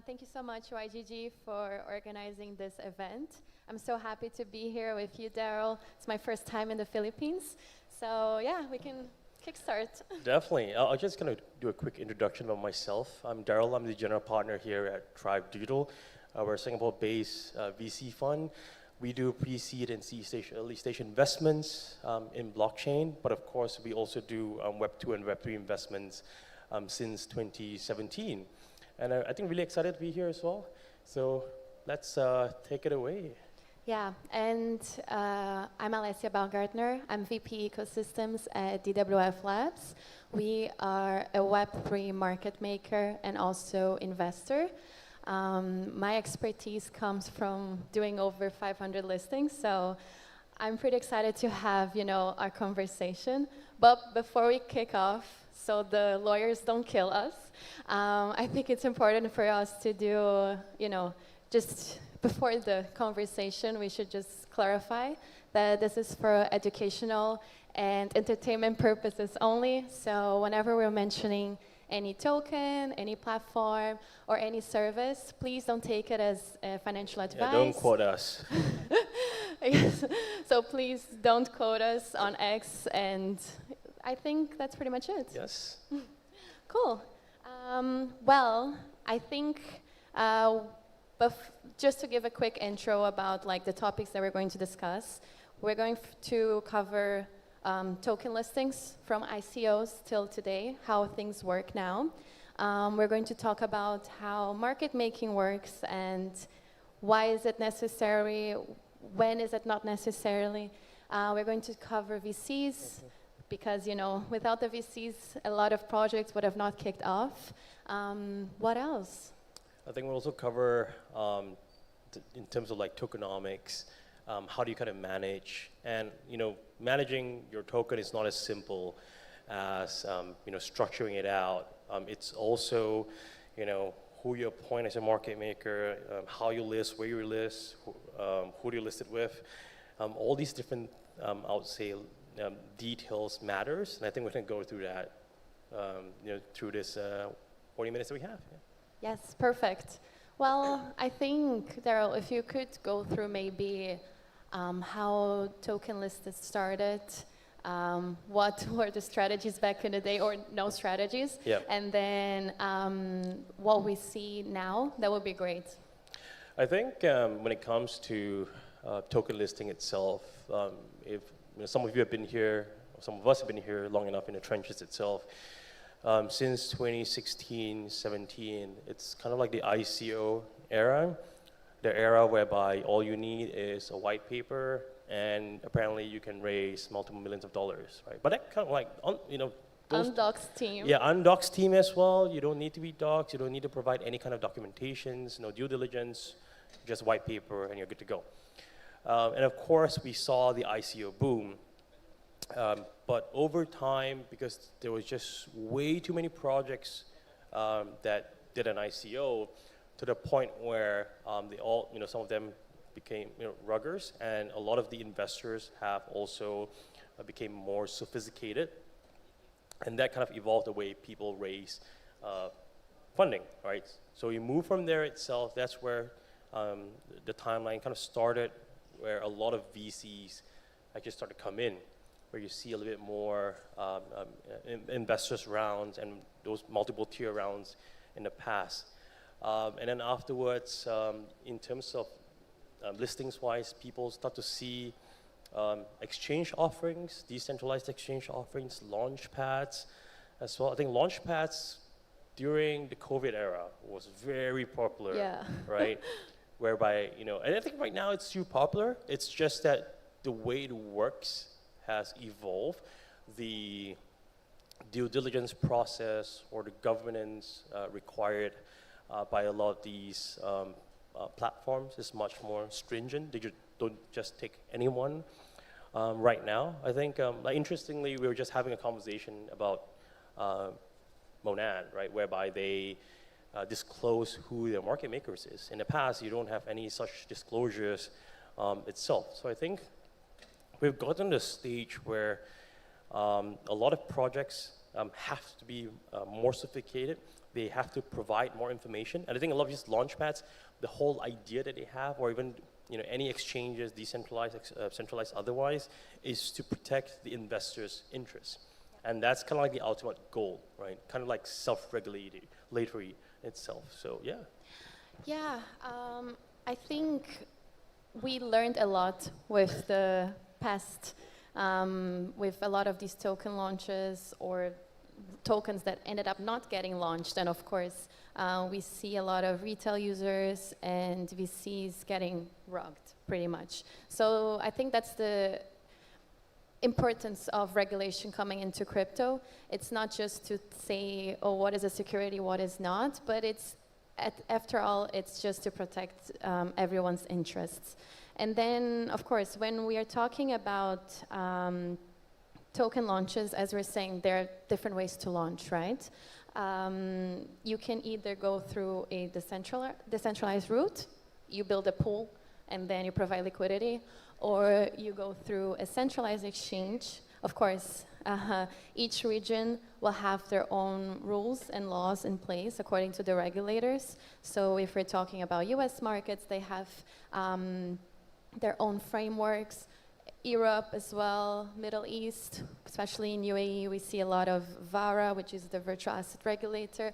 Thank you so much YGG for organizing this event. I'm so happy to be here with you, Daryl. It's my first time in the Philippines. So yeah, we can kickstart. Definitely. I'm just going to do a quick introduction of myself. I'm Daryl. I'm the general partner here at Tribe Digital. We're a Singapore-based VC fund. We do pre-seed and seed stage, early stage investments in blockchain, but of course we also do Web 2 and Web 3 investments since 2017. And I think really excited to be here as well. So let's take it away. Yeah, and I'm Alessia Baumgartner. I'm VP Ecosystems at DWF Labs. We are a Web3 market maker and also investor. My expertise comes from doing over 500 listings, so I'm pretty excited to have, our conversation. But before we kick off, so the lawyers don't kill us, I think it's important for us to do, just before the conversation, we should just clarify that this is for educational and entertainment purposes only. So whenever we're mentioning any token, any platform, or any service, please don't take it as financial advice. Yeah, don't quote us. Yes. So please don't quote us on X, and I think that's pretty much it. Yes. Cool. Well, I think just to give a quick intro about the topics that we're going to discuss, we're going to cover token listings from ICOs till today, how things work now. We're going to talk about how market making works and why is it necessary, when is it not necessarily. We're going to cover VCs because, without the VCs, a lot of projects would have not kicked off. What else? I think we'll also cover, in terms of tokenomics, how do you kind of manage? And managing your token is not as simple as structuring it out. It's also who you appoint as a market maker, how you list, where you list, who do you list it with. All these different, I would say, details matters, and I think we're going to go through that, through this 40 minutes that we have. Yeah. Yes, perfect. Well, I think, Daryl, if you could go through maybe how token listed started, what were the strategies back in the day, or no strategies, and then what we see now, that would be great. I think when it comes to token listing itself, if some of you have been here, or some of us have been here long enough in the trenches itself, since 2016, 17, it's kind of like the ICO era, the era whereby all you need is a white paper, and apparently you can raise multiple millions of dollars, right? But that kind of Undoxed team. Yeah, undoxed team as well. You don't need to be doxed. You don't need to provide any kind of documentations, no due diligence, just white paper, and you're good to go. And of course, we saw the ICO boom. But over time, because there was just way too many projects that did an ICO, to the point where they all, some of them became ruggers, and a lot of the investors have also became more sophisticated, and that kind of evolved the way people raise funding, right? So you move from there itself. That's where the timeline kind of started, where a lot of VCs actually started to come in, where you see a little bit more investors rounds and those multiple tier rounds in the past. And then afterwards, in terms of listings-wise, people start to see exchange offerings, decentralized exchange offerings, launch pads as well. I think launch pads during the COVID era was very popular, right? Whereby, and I think right now it's too popular. It's just that the way it works has evolved. The due diligence process or the governance required by a lot of these platforms is much more stringent. They don't just take anyone right now. I think, interestingly, we were just having a conversation about Monad, right, whereby they disclose who their market makers is. In the past, you don't have any such disclosures itself. So I think we've gotten to a stage where a lot of projects have to be more sophisticated. They have to provide more information. And I think a lot of these launchpads, the whole idea that they have, or even any exchanges, decentralized, centralized otherwise, is to protect the investor's interests. And that's kind of like the ultimate goal, right? Kind of like self-regulatory itself. So yeah. Yeah, I think we learned a lot with the past, with a lot of these token launches or tokens that ended up not getting launched. And of course, we see a lot of retail users and VCs getting rugged, pretty much. So I think that's the importance of regulation coming into crypto. It's not just to say, oh, what is a security, what is not, but it's, after all, it's just to protect everyone's interests. And then, of course, when we are talking about token launches, as we're saying, there are different ways to launch, right? You can either go through a decentralized route, you build a pool, and then you provide liquidity, or you go through a centralized exchange. Of course, each region will have their own rules and laws in place according to the regulators. So if we're talking about US markets, they have their own frameworks. Europe as well, Middle East, especially in UAE, we see a lot of VARA, which is the virtual asset regulator.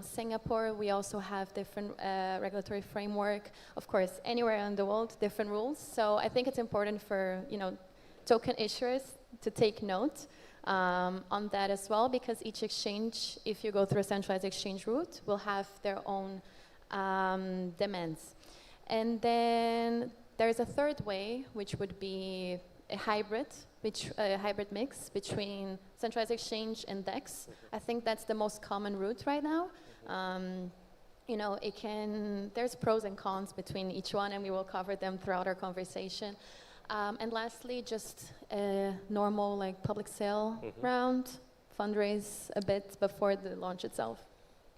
Singapore, we also have different regulatory framework. Of course, anywhere in the world, different rules. So I think it's important for token issuers to take note on that as well, because each exchange, if you go through a centralized exchange route, will have their own demands. And then there's a third way, which would be a hybrid mix between centralized exchange and DEX. I think that's the most common route right now. There's pros and cons between each one, and we will cover them throughout our conversation. And lastly, just a normal public sale round, fundraise a bit before the launch itself.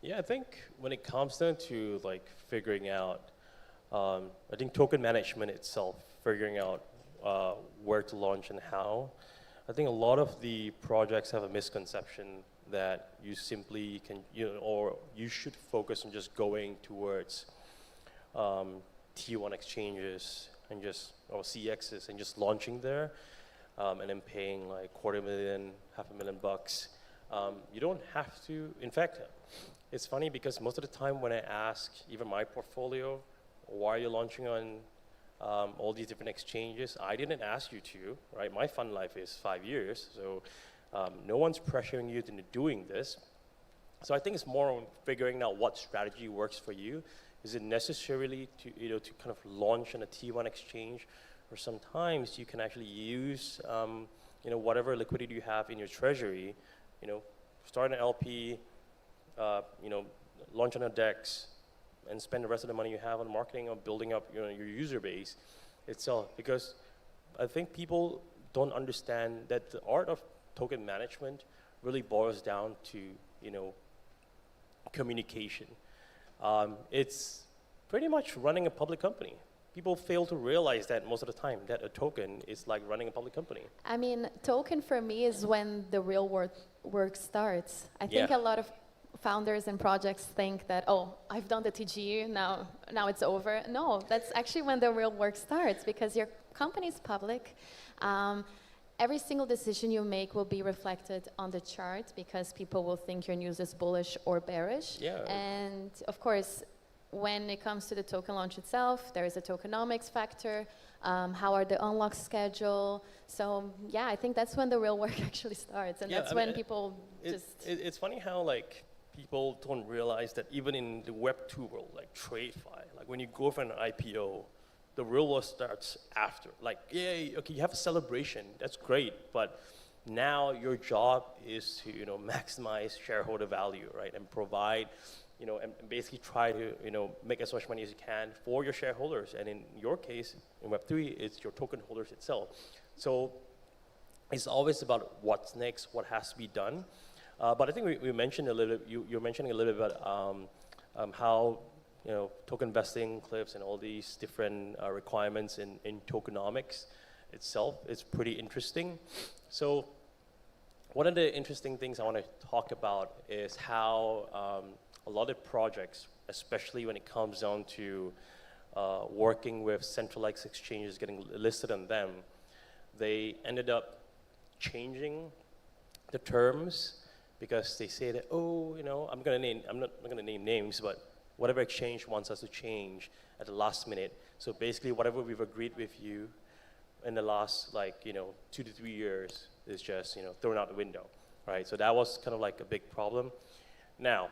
Yeah, I think when it comes down to figuring out, I think token management itself, figuring out where to launch and how. I think a lot of the projects have a misconception that you simply can, or you should focus on just going towards T1 exchanges and or CXs and just launching there, and then paying $250,000, $500,000. You don't have to. In fact, it's funny because most of the time when I ask even my portfolio, why are you launching on all these different exchanges? I didn't ask you to, right? My fund life is 5 years, so no one's pressuring you into doing this. So I think it's more on figuring out what strategy works for you. Is it necessarily to to kind of launch on a T1 exchange, or sometimes you can actually use whatever liquidity you have in your treasury, start an LP, launch on a DEX, and spend the rest of the money you have on marketing or building up your user base itself. Because I think people don't understand that the art of token management really boils down to communication. It's pretty much running a public company. People fail to realize that most of the time, that a token is like running a public company. I mean, token for me is when the real work starts. I think a lot of founders and projects think that, oh, I've done the TGE, now it's over. No, that's actually when the real work starts, because your company is public. Every single decision you make will be reflected on the chart, because people will think your news is bullish or bearish. Yeah. And of course, when it comes to the token launch itself, there is a tokenomics factor. How are the unlocks scheduled? So yeah, I think that's when the real work actually starts, and that's when people just. It's funny how people don't realize that even in the Web 2 world, like TradeFi, when you go for an IPO, the real work starts after. Yay, okay, you have a celebration, that's great, but now your job is to maximize shareholder value, right, and provide, and basically try to make as much money as you can for your shareholders. And in your case, in Web 3, it's your token holders itself. So it's always about what's next, what has to be done. But I think we mentioned a little. You're mentioning a little bit about how token investing, cliffs, and all these different requirements in tokenomics itself. It's pretty interesting. So one of the interesting things I want to talk about is how a lot of projects, especially when it comes down to working with centralized exchanges, getting listed on them, they ended up changing the terms because they say that, oh, you know, I'm not going to name names, but whatever exchange wants us to change at the last minute. So basically, whatever we've agreed with you in the last, like, you know, 2 to 3 years is just, you know, thrown out the window, right? So that was kind of like a big problem. Now,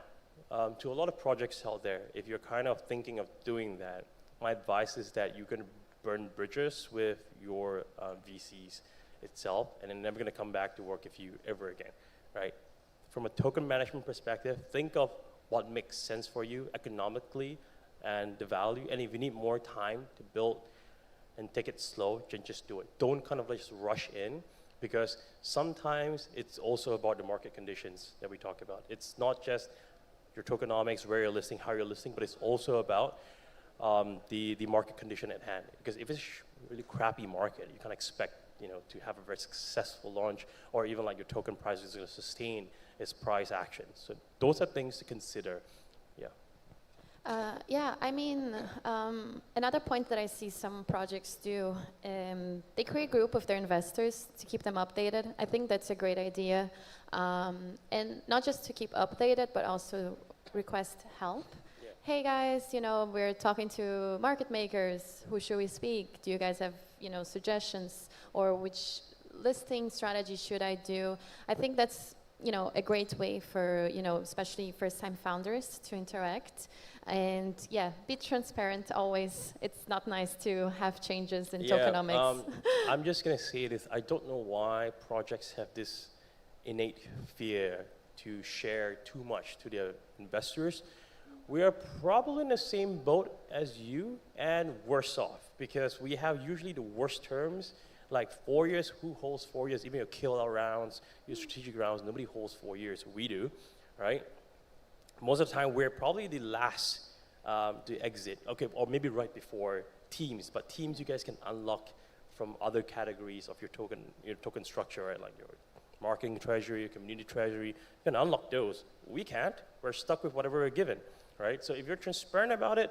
to a lot of projects out there, if you're kind of thinking of doing that, my advice is that you can burn bridges with your VCs itself, and they're never going to come back to work with you ever again, right? From a token management perspective, think of what makes sense for you economically and the value, and if you need more time to build and take it slow, just do it. Don't kind of just rush in, because sometimes it's also about the market conditions that we talk about. It's not just your tokenomics, where you're listing, how you're listing, but it's also about the market condition at hand. Because if it's a really crappy market, you can't expect, you know, to have a very successful launch, or even like your token price is going to sustain its price action. So those are things to consider. Yeah, I mean, another point that I see some projects do, they create a group of their investors to keep them updated. I think that's a great idea. And not just to keep updated, but also request help. Yeah. Hey guys, you know, we're talking to market makers. Who should we speak? Do you guys have, you know, suggestions? Or which listing strategy should I do? I think that's, you know, a great way for, you know, especially first-time founders to interact. And yeah, be transparent always. It's not nice to have changes in tokenomics. I'm just going to say this. I don't know why projects have this innate fear to share too much to their investors. We are probably in the same boat as you and worse off, because we have usually the worst terms. Like 4 years, who holds 4 years? Even your kill rounds, your strategic rounds, nobody holds 4 years. We do, right? Most of the time, we're probably the last to exit. Okay, or maybe right before teams. But teams, you guys can unlock from other categories of your token structure, right? Like your marketing treasury, your community treasury. You can unlock those. We can't. We're stuck with whatever we're given, right? So if you're transparent about it,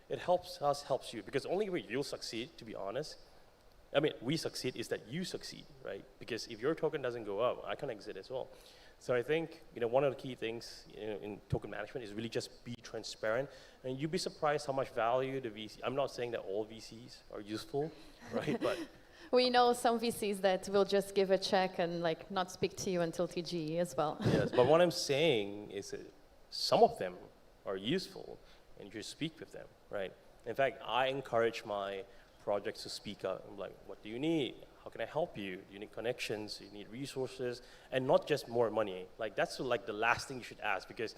it helps us, helps you. Because only way you'll succeed, to be honest, I mean, we succeed is that you succeed, right? Because if your token doesn't go up, I can exit as well. So I think, you know, one of the key things in token management is really just be transparent, and you'd be surprised how much value the VC. I'm not saying that all VCs are useful, right? But we know some VCs that will just give a check and like not speak to you until TGE as well. yes, but what I'm saying is that some of them are useful, and you should speak with them, right? In fact, I encourage my projects to speak up. I'm like, what do you need? How can I help you? Do you need connections? Do you need resources? And not just more money. Like that's like the last thing you should ask, because,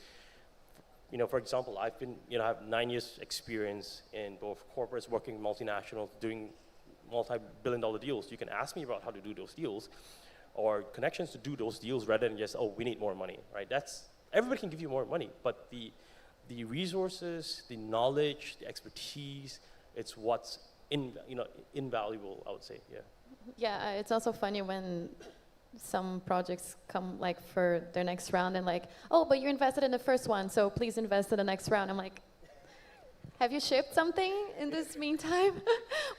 you know, for example, I've been, you know, I have 9 years experience in both corporates, working multinationals, doing multi-billion-dollar deals. You can ask me about how to do those deals, or connections to do those deals, rather than just, oh, we need more money, right? That's, everybody can give you more money, but the resources, the knowledge, the expertise, it's what's invaluable, I would say, yeah. Yeah, it's also funny when some projects come like for their next round and like, oh, but you invested in the first one, so please invest in the next round. I'm like, have you shipped something in this meantime?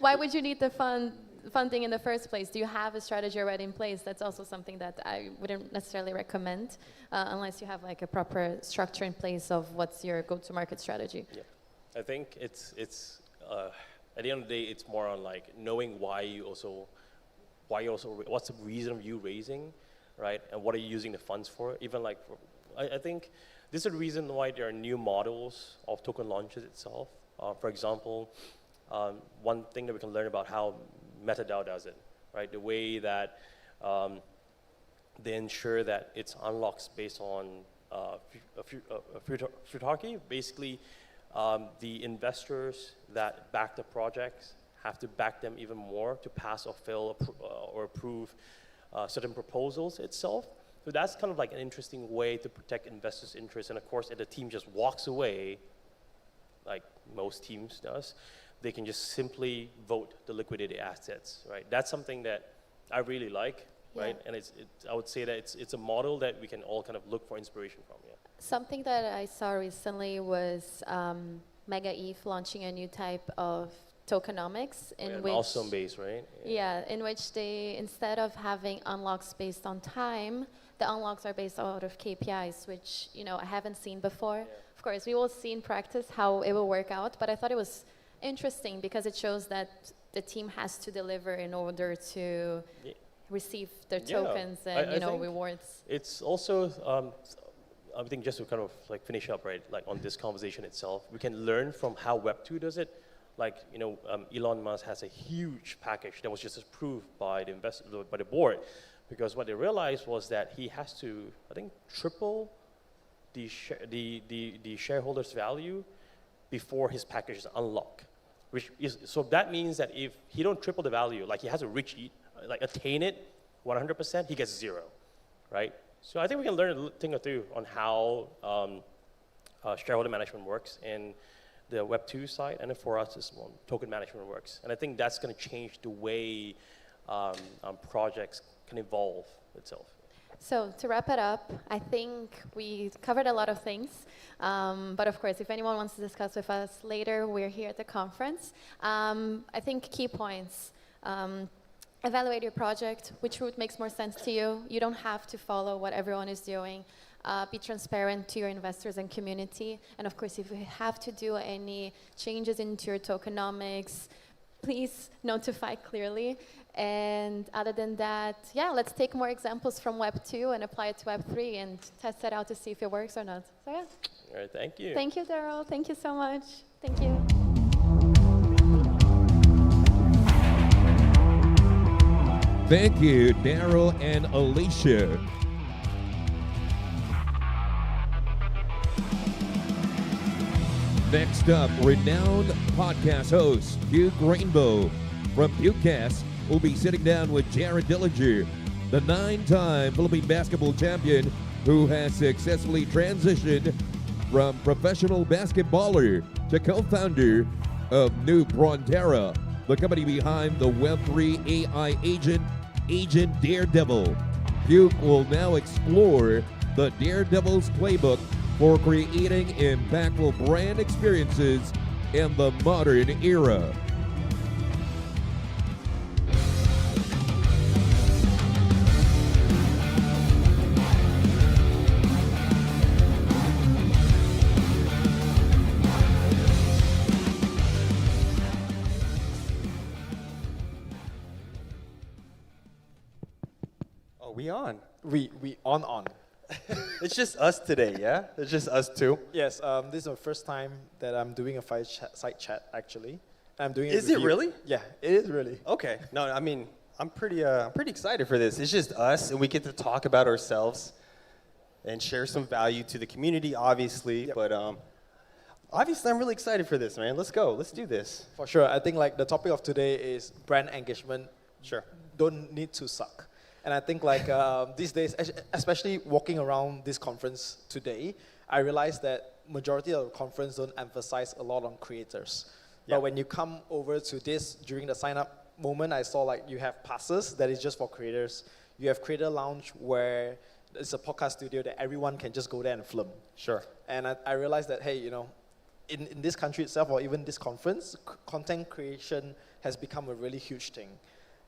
Why would you need the funding in the first place? Do you have a strategy already in place? That's also something that I wouldn't necessarily recommend unless you have like a proper structure in place of what's your go-to-market strategy. Yeah, I think it's at the end of the day, it's more on like knowing what's the reason of you raising, right? And what are you using the funds for? Even like, I think this is the reason why there are new models of token launches itself. For example, one thing that we can learn about how MetaDAO does it, right? The way that they ensure that it's unlocks based on futarchy. Basically, the investors that back the projects have to back them even more to pass or fail or approve certain proposals itself. So that's kind of like an interesting way to protect investors' interests. And of course, if the team just walks away, like most teams does, they can just simply vote the liquidated assets, right? That's something that I really like. right? And I would say that it's a model that we can all kind of look for inspiration from. Yeah. Something that I saw recently was Mega Eve launching a new type of tokenomics in which Milestone based, right? yeah, in which they, instead of having unlocks based on time, the unlocks are based out of KPIs, which, you know, I haven't seen before. Of course, we will see in practice how it will work out, but I thought it was interesting because it shows that the team has to deliver in order to receive their tokens and, you know, rewards. It's also, I think just to kind of like finish up, right, like on this conversation itself, we can learn from how Web2 does it. Like, you know, Elon Musk has a huge package that was just approved by the board, because what they realized was that he has to, I think, triple the shareholders' value before his package is unlocked. So that means that if he don't triple the value, like he has to reach, like attain it 100%, he gets 0, right? So I think we can learn a thing or two on how shareholder management works in the Web2 side, and then for us, is token management works. And I think that's going to change the way projects can evolve itself. So to wrap it up, I think we covered a lot of things. But of course, if anyone wants to discuss with us later, we're here at the conference. I think key points. Evaluate your project. Which route makes more sense to you? You don't have to follow what everyone is doing. Be transparent to your investors and community. And of course, if you have to do any changes into your tokenomics, please notify clearly. And other than that, yeah, let's take more examples from Web 2 and apply it to Web 3 and test it out to see if it works or not. So yeah. All right, thank you. Thank you, Daryl. Thank you so much. Thank you. Thank you, Daryl and Alicia. Next up, renowned podcast host Hugh Rainbow from Pewcast will be sitting down with Jared Dillinger, the 9-time Philippine basketball champion who has successfully transitioned from professional basketballer to co-founder of New Frontera, the company behind the Web3 AI agent Daredevil. Hugh will now explore the Daredevil's playbook for creating impactful brand experiences in the modern era. Oh, we on? We on. It's just us today, yeah? It's just us two? Yes, this is the first time that I'm doing a side chat, actually. I'm doing it Is with it you. really? Yeah, it is really. Okay. No, I mean, I'm pretty excited for this. It's just us, and we get to talk about ourselves and share some value to the community, obviously. Yep. But obviously, I'm really excited for this, man. Let's go. Let's do this. For sure. I think like the topic of today is brand engagement. Sure. Don't need to suck. And I think like these days, especially walking around this conference today, I realized that majority of the conference don't emphasize a lot on creators. But when you come over to this during the sign up moment, I saw like you have passes that is just for creators. You have creator lounge where it's a podcast studio that everyone can just go there and film. Sure. And I realized that, hey, you know, in this country itself or even this conference, content creation has become a really huge thing.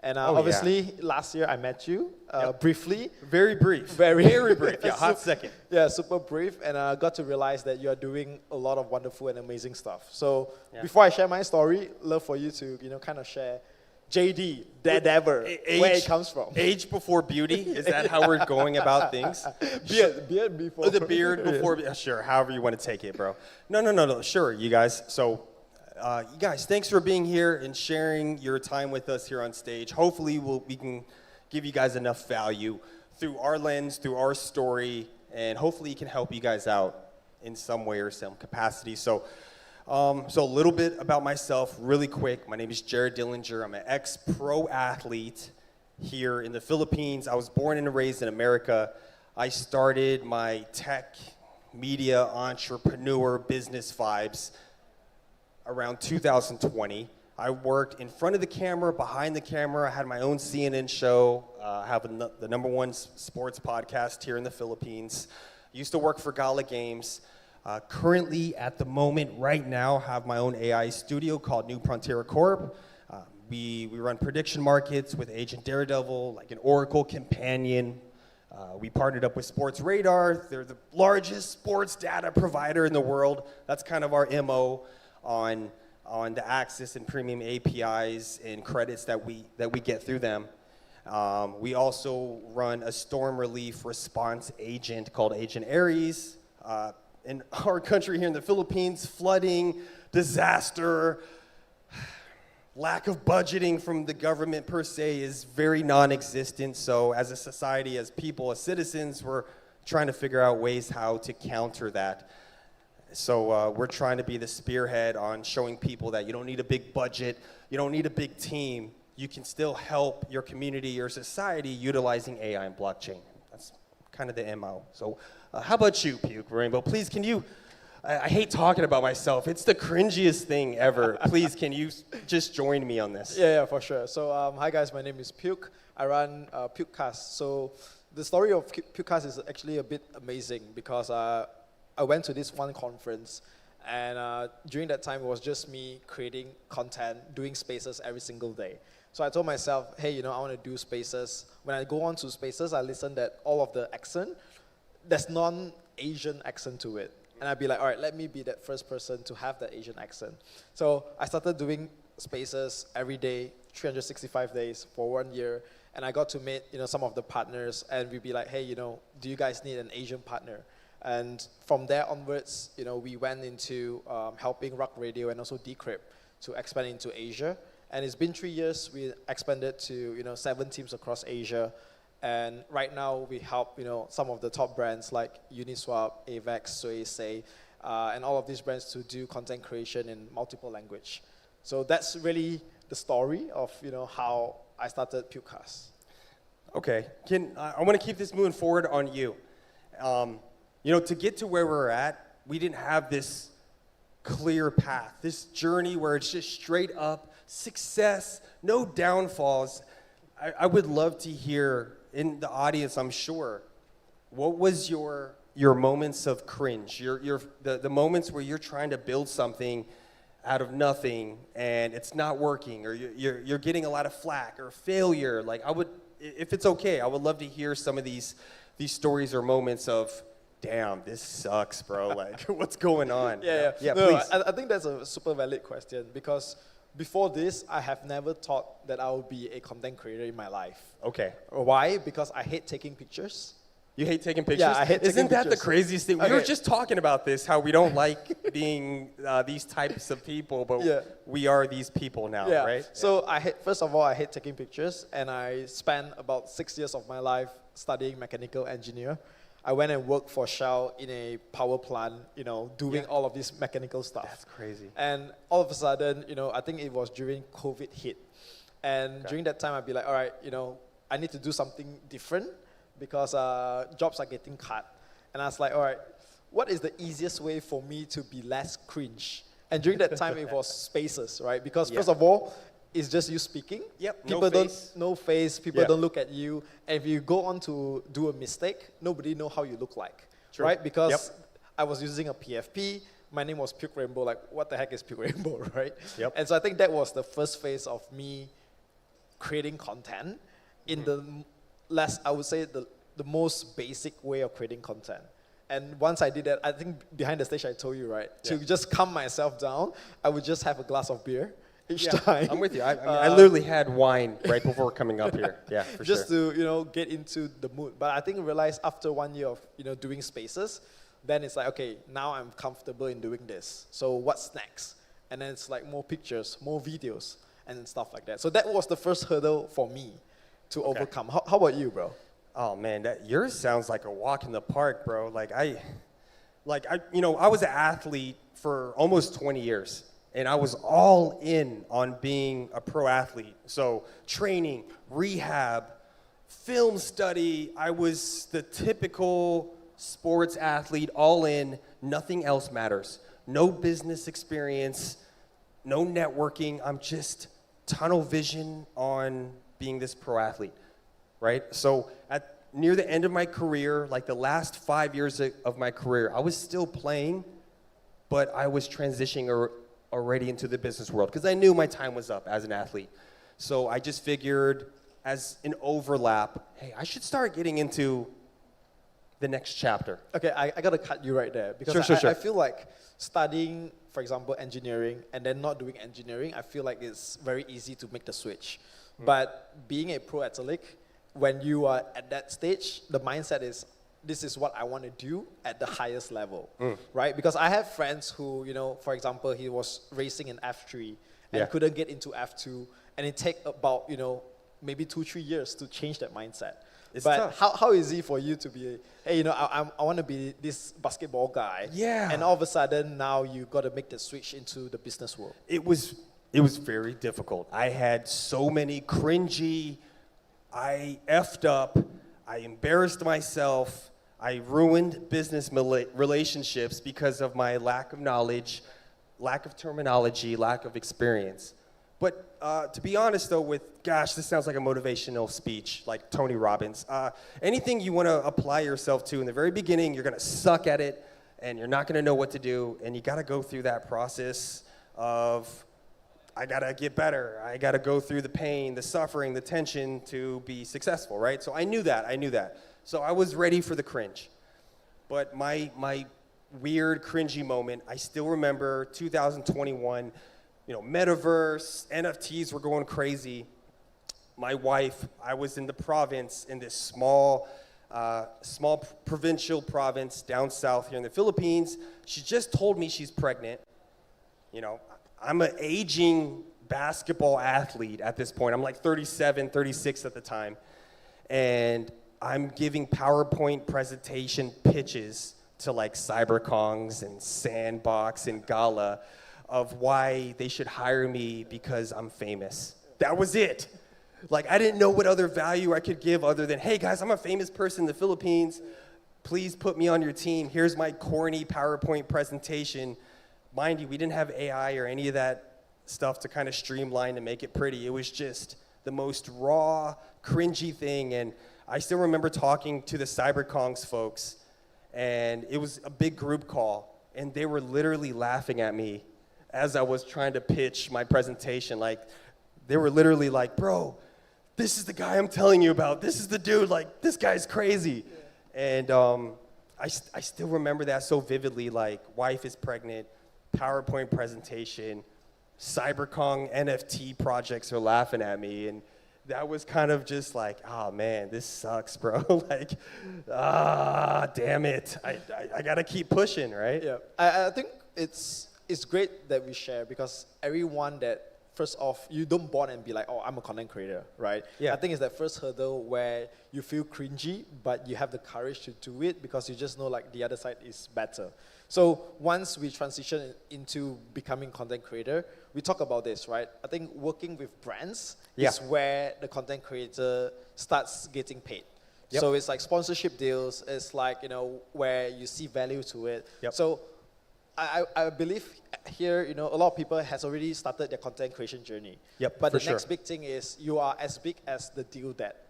And obviously, last year I met you briefly. Very brief. Very brief. Yeah, hot second. Yeah, super brief. And I got to realize that you are doing a lot of wonderful and amazing stuff. So before I share my story, love for you to, you know, kind of share JD, Daredevil, where it comes from. Age before beauty? Is that how we're going about things? Beard before. The beard before, sure, however you want to take it, bro. No, sure, you guys. So, you guys, thanks for being here and sharing your time with us here on stage. Hopefully, we can give you guys enough value through our lens, through our story, and hopefully it can help you guys out in some way or some capacity. So a little bit about myself, really quick. My name is Jared Dillinger. I'm an ex-pro athlete here in the Philippines. I was born and raised in America. I started my tech, media, entrepreneur, business vibes around 2020. I worked in front of the camera, behind the camera. I had my own CNN show. I have the #1 sports podcast here in the Philippines. Used to work for Gala Games. Currently, at the moment, right now, have my own AI studio called New Frontier Corp. We run prediction markets with Agent Daredevil, like an Oracle companion. We partnered up with Sports Radar. They're the largest sports data provider in the world. That's kind of our MO on the access and premium APIs and credits that we get through them. We also run a storm relief response agent called Agent Aries. In our country here in the Philippines, flooding, disaster, lack of budgeting from the government per se is very non-existent. So as a society, as people, as citizens, we're trying to figure out ways how to counter that. So we're trying to be the spearhead on showing people that you don't need a big budget, you don't need a big team. You can still help your community, your society, utilizing AI and blockchain. That's kind of the MO. So how about you, Puke Rainbow? Please, can you, I hate talking about myself. It's the cringiest thing ever. Please, can you just join me on this? Yeah, for sure. So hi guys, my name is Puke. I run Pukecast. So the story of Pukecast is actually a bit amazing because I went to this one conference, and during that time it was just me creating content, doing spaces every single day. So I told myself, hey, you know, I want to do spaces. When I go on to spaces, I listen that all of the accent, there's non-Asian accent to it. And I'd be like, all right, let me be that first person to have that Asian accent. So I started doing spaces every day, 365 days for 1 year. And I got to meet, you know, some of the partners, and we'd be like, hey, you know, do you guys need an Asian partner? And from there onwards, you know, we went into helping Rock Radio and also Decrypt to expand into Asia. And it's been 3 years. We expanded to, you know, 7 teams across Asia. And right now we help, you know, some of the top brands like Uniswap, Avex, Suisei, and all of these brands to do content creation in multiple language. So that's really the story of, you know, how I started Pukecast. Okay, I want to keep this moving forward on you. You know, to get to where we're at, we didn't have this clear path, this journey where it's just straight up success, no downfalls. I would love to hear in the audience, I'm sure, what was your moments of cringe, the moments where you're trying to build something out of nothing and it's not working, or you're getting a lot of flack or failure. Like, if it's okay, I would love to hear some of these stories or moments of, damn, this sucks, bro. Like, what's going on? Yeah, no, please. I think that's a super valid question because before this, I have never thought that I would be a content creator in my life. Okay. Why? Because I hate taking pictures. You hate taking pictures? Yeah, I hate taking Isn't that pictures. the craziest thing? We were just talking about this, how we don't like being these types of people, but we are these people now, right? So first of all, I hate taking pictures, and I spent about 6 years of my life studying mechanical engineer. I went and worked for Shell in a power plant, you know, doing all of this mechanical stuff. That's crazy. And all of a sudden, you know, I think it was during COVID hit. And during that time, I'd be like, all right, you know, I need to do something different because jobs are getting cut. And I was like, all right, what is the easiest way for me to be less cringe? And during that time, it was spaces, right? Because first of all, it's just you speaking. Yep, people no face. People don't look at you. And if you go on to do a mistake, nobody know how you look like, right? Because I was using a PFP. My name was Puke Rainbow. Like, what the heck is Puke Rainbow, right? Yep. And so I think that was the first phase of me creating content in the I would say the most basic way of creating content. And once I did that, I think behind the stage I told you, right? To just calm myself down, I would just have a glass of beer each time. I'm with you. I literally had wine right before coming up here. Yeah, for just to, you know, get into the mood. But I think I realized after 1 year of, you know, doing spaces, then it's like, okay, now I'm comfortable in doing this. So what's next? And then it's like more pictures, more videos, and stuff like that. So that was the first hurdle for me to overcome. How about you, bro? Oh man, yours sounds like a walk in the park, bro. You know, I was an athlete for almost 20 years. And I was all in on being a pro athlete. So training, rehab, film study. I was the typical sports athlete, all in, nothing else matters. No business experience, no networking. I'm just tunnel vision on being this pro athlete, right? So near the end of my career, like the last 5 years of my career, I was still playing, but I was transitioning already into the business world because I knew my time was up as an athlete. So I just figured as an overlap, hey, I should start getting into the next chapter. Okay, I got to cut you right there because Sure. I feel like studying, for example, engineering and then not doing engineering, I feel like it's very easy to make the switch. But being a pro athlete, when you are at that stage, the mindset is, this is what I want to do at the highest level, right? Because I have friends who, you know, for example, he was racing in F3 and couldn't get into F2, and it take about, you know, maybe 2-3 years to change that mindset. It's but tough. how easy for you to be, hey, you know, I want to be this basketball guy. Yeah. And all of a sudden now you got to make the switch into the business world. It was very difficult. I had so many cringy, I effed up, I embarrassed myself, I ruined business relationships because of my lack of knowledge, lack of terminology, lack of experience. But to be honest though, gosh, this sounds like a motivational speech, like Tony Robbins. Anything you want to apply yourself to in the very beginning, you're going to suck at it, and you're not going to know what to do, and you got to go through that process of, I got to get better. I got to go through the pain, the suffering, the tension to be successful, right? So I knew that. So I was ready for the cringe. But my weird, cringy moment, I still remember 2021, you know, metaverse, NFTs were going crazy. My wife, I was in the province, in this small provincial province down south here in the Philippines. She just told me she's pregnant. You know, I'm an aging basketball athlete at this point. I'm like 37, 36 at the time. And I'm giving PowerPoint presentation pitches to like CyberKongs and Sandbox and Gala of why they should hire me because I'm famous. That was it. Like, I didn't know what other value I could give other than, hey guys, I'm a famous person in the Philippines. Please put me on your team. Here's my corny PowerPoint presentation. Mind you, we didn't have AI or any of that stuff to kind of streamline and make it pretty. It was just the most raw, cringy thing. And I still remember talking to the CyberKongs folks, and it was a big group call, and they were literally laughing at me as I was trying to pitch my presentation. Like, they were literally like, bro, this is the guy I'm telling you about. This is the dude, like, this guy's crazy. And I still remember that so vividly, like, wife is pregnant, PowerPoint presentation, CyberKong NFT projects are laughing at me, and that was kind of just like, oh man, this sucks, bro. Like, damn it. I gotta keep pushing, right? Yeah, I think it's great that we share because everyone that, first off, you don't born and be like, oh, I'm a content creator, right? Yeah. I think it's that first hurdle where you feel cringy, but you have the courage to do it because you just know like the other side is better. So once we transition into becoming content creator, we talk about this, right? I think working with brands is where the content creator starts getting paid. Yep. So it's like sponsorship deals. It's like, you know, where you see value to it. Yep. So I believe here, you know, a lot of people has already started their content creation journey. Yep, But for the next sure. big thing is you are as big as the deal that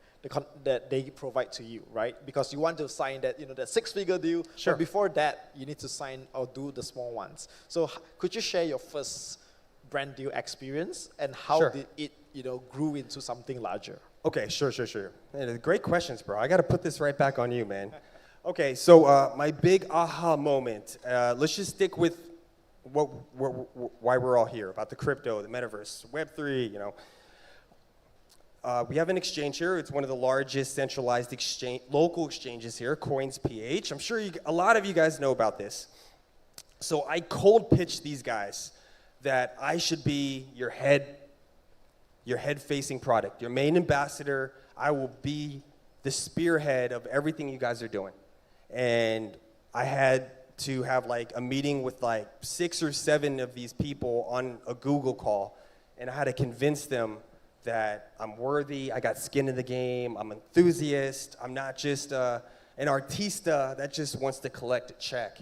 that they provide to you, right? Because you want to sign that, you know, that 6-figure deal. Sure. But before that, you need to sign or do the small ones. So could you share your first brand deal experience and how Sure. did it, you know, grew into something larger? Okay, sure. Man, great questions, bro. I got to put this right back on you, man. Okay, so my big aha moment. Let's just stick with why we're all here, about the crypto, the metaverse, Web3, you know. We have an exchange here. It's one of the largest centralized local exchanges here, CoinsPH. I'm sure a lot of you guys know about this. So I cold pitched these guys that I should be your head-facing product, your main ambassador. I will be the spearhead of everything you guys are doing. And I had to have like a meeting with like 6 or 7 of these people on a Google call, and I had to convince them that I'm worthy, I got skin in the game, I'm an enthusiast, I'm not just an artista that just wants to collect a check.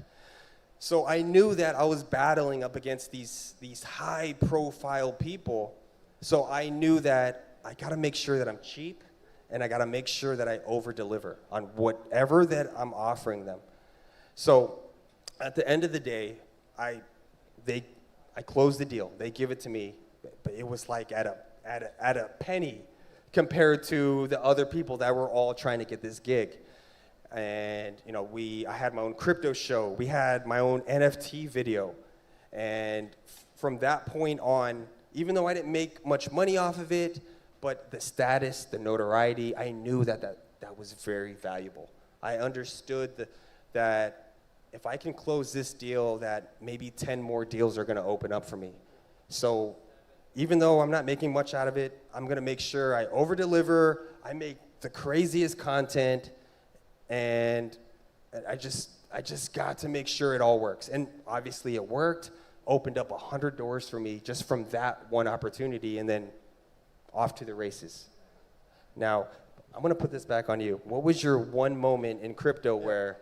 So I knew that I was battling up against these high-profile people. So I knew that I got to make sure that I'm cheap, and I got to make sure that I over-deliver on whatever that I'm offering them. So at the end of the day, I closed the deal. They give it to me, but it was like at a penny compared to the other people that were all trying to get this gig. And you know, I had my own crypto show. We had my own NFT video. And from that point on, even though I didn't make much money off of it, but the status, the notoriety, I knew that was very valuable. I understood that if I can close this deal, that maybe 10 more deals are gonna open up for me. So even though I'm not making much out of it, I'm gonna make sure I over-deliver, I make the craziest content, and I just got to make sure it all works. And obviously it worked, opened up 100 doors for me just from that one opportunity, and then off to the races. Now, I'm gonna put this back on you. What was your one moment in crypto where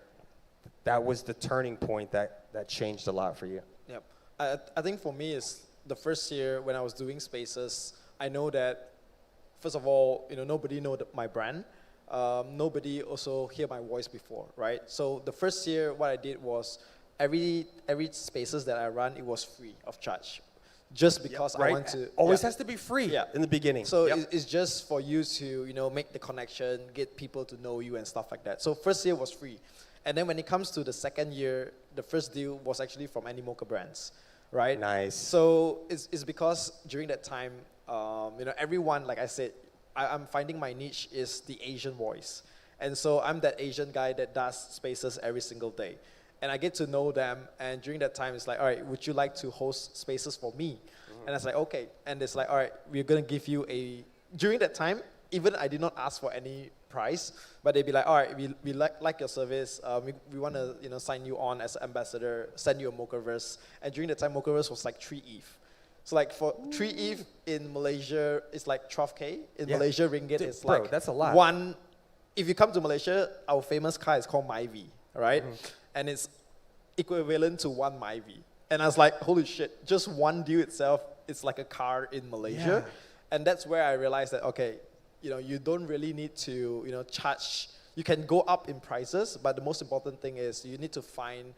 that was the turning point that changed a lot for you? Yep. I think for me is the first year when I was doing spaces, I know that, first of all, you know, nobody know my brand. Nobody also hear my voice before, right? So the first year, what I did was every spaces that I run, it was free of charge. Just because I want to. Always has to be free in the beginning. So it's just for you to, you know, make the connection, get people to know you and stuff like that. So first year was free. And then when it comes to the second year, the first deal was actually from Animoca brands, right? Nice. So it's because during that time, you know, everyone, like I said, I'm finding my niche is the Asian voice. And so I'm that Asian guy that does spaces every single day. And I get to know them, and during that time, it's like, all right, would you like to host spaces for me? And I was like, okay. And it's like, all right, we're gonna give you during that time, even I did not ask for any price, but they'd be like, all right, we like your service, we wanna, you know, sign you on as ambassador, send you a Mochaverse. And during that time, Mochaverse was like 3 ETH. So like for 3 ETH in Malaysia, it's like 12K. In Malaysia ringgit, Dude, it's bro, like that's a lot. If you come to Malaysia, our famous car is called Myvi, right? And it's equivalent to 1 Myvi. And I was like, holy shit, just one deal itself, it's like a car in Malaysia. And that's where I realized that, okay, you know, you don't really need to, you know, charge. You can go up in prices, but the most important thing is you need to find,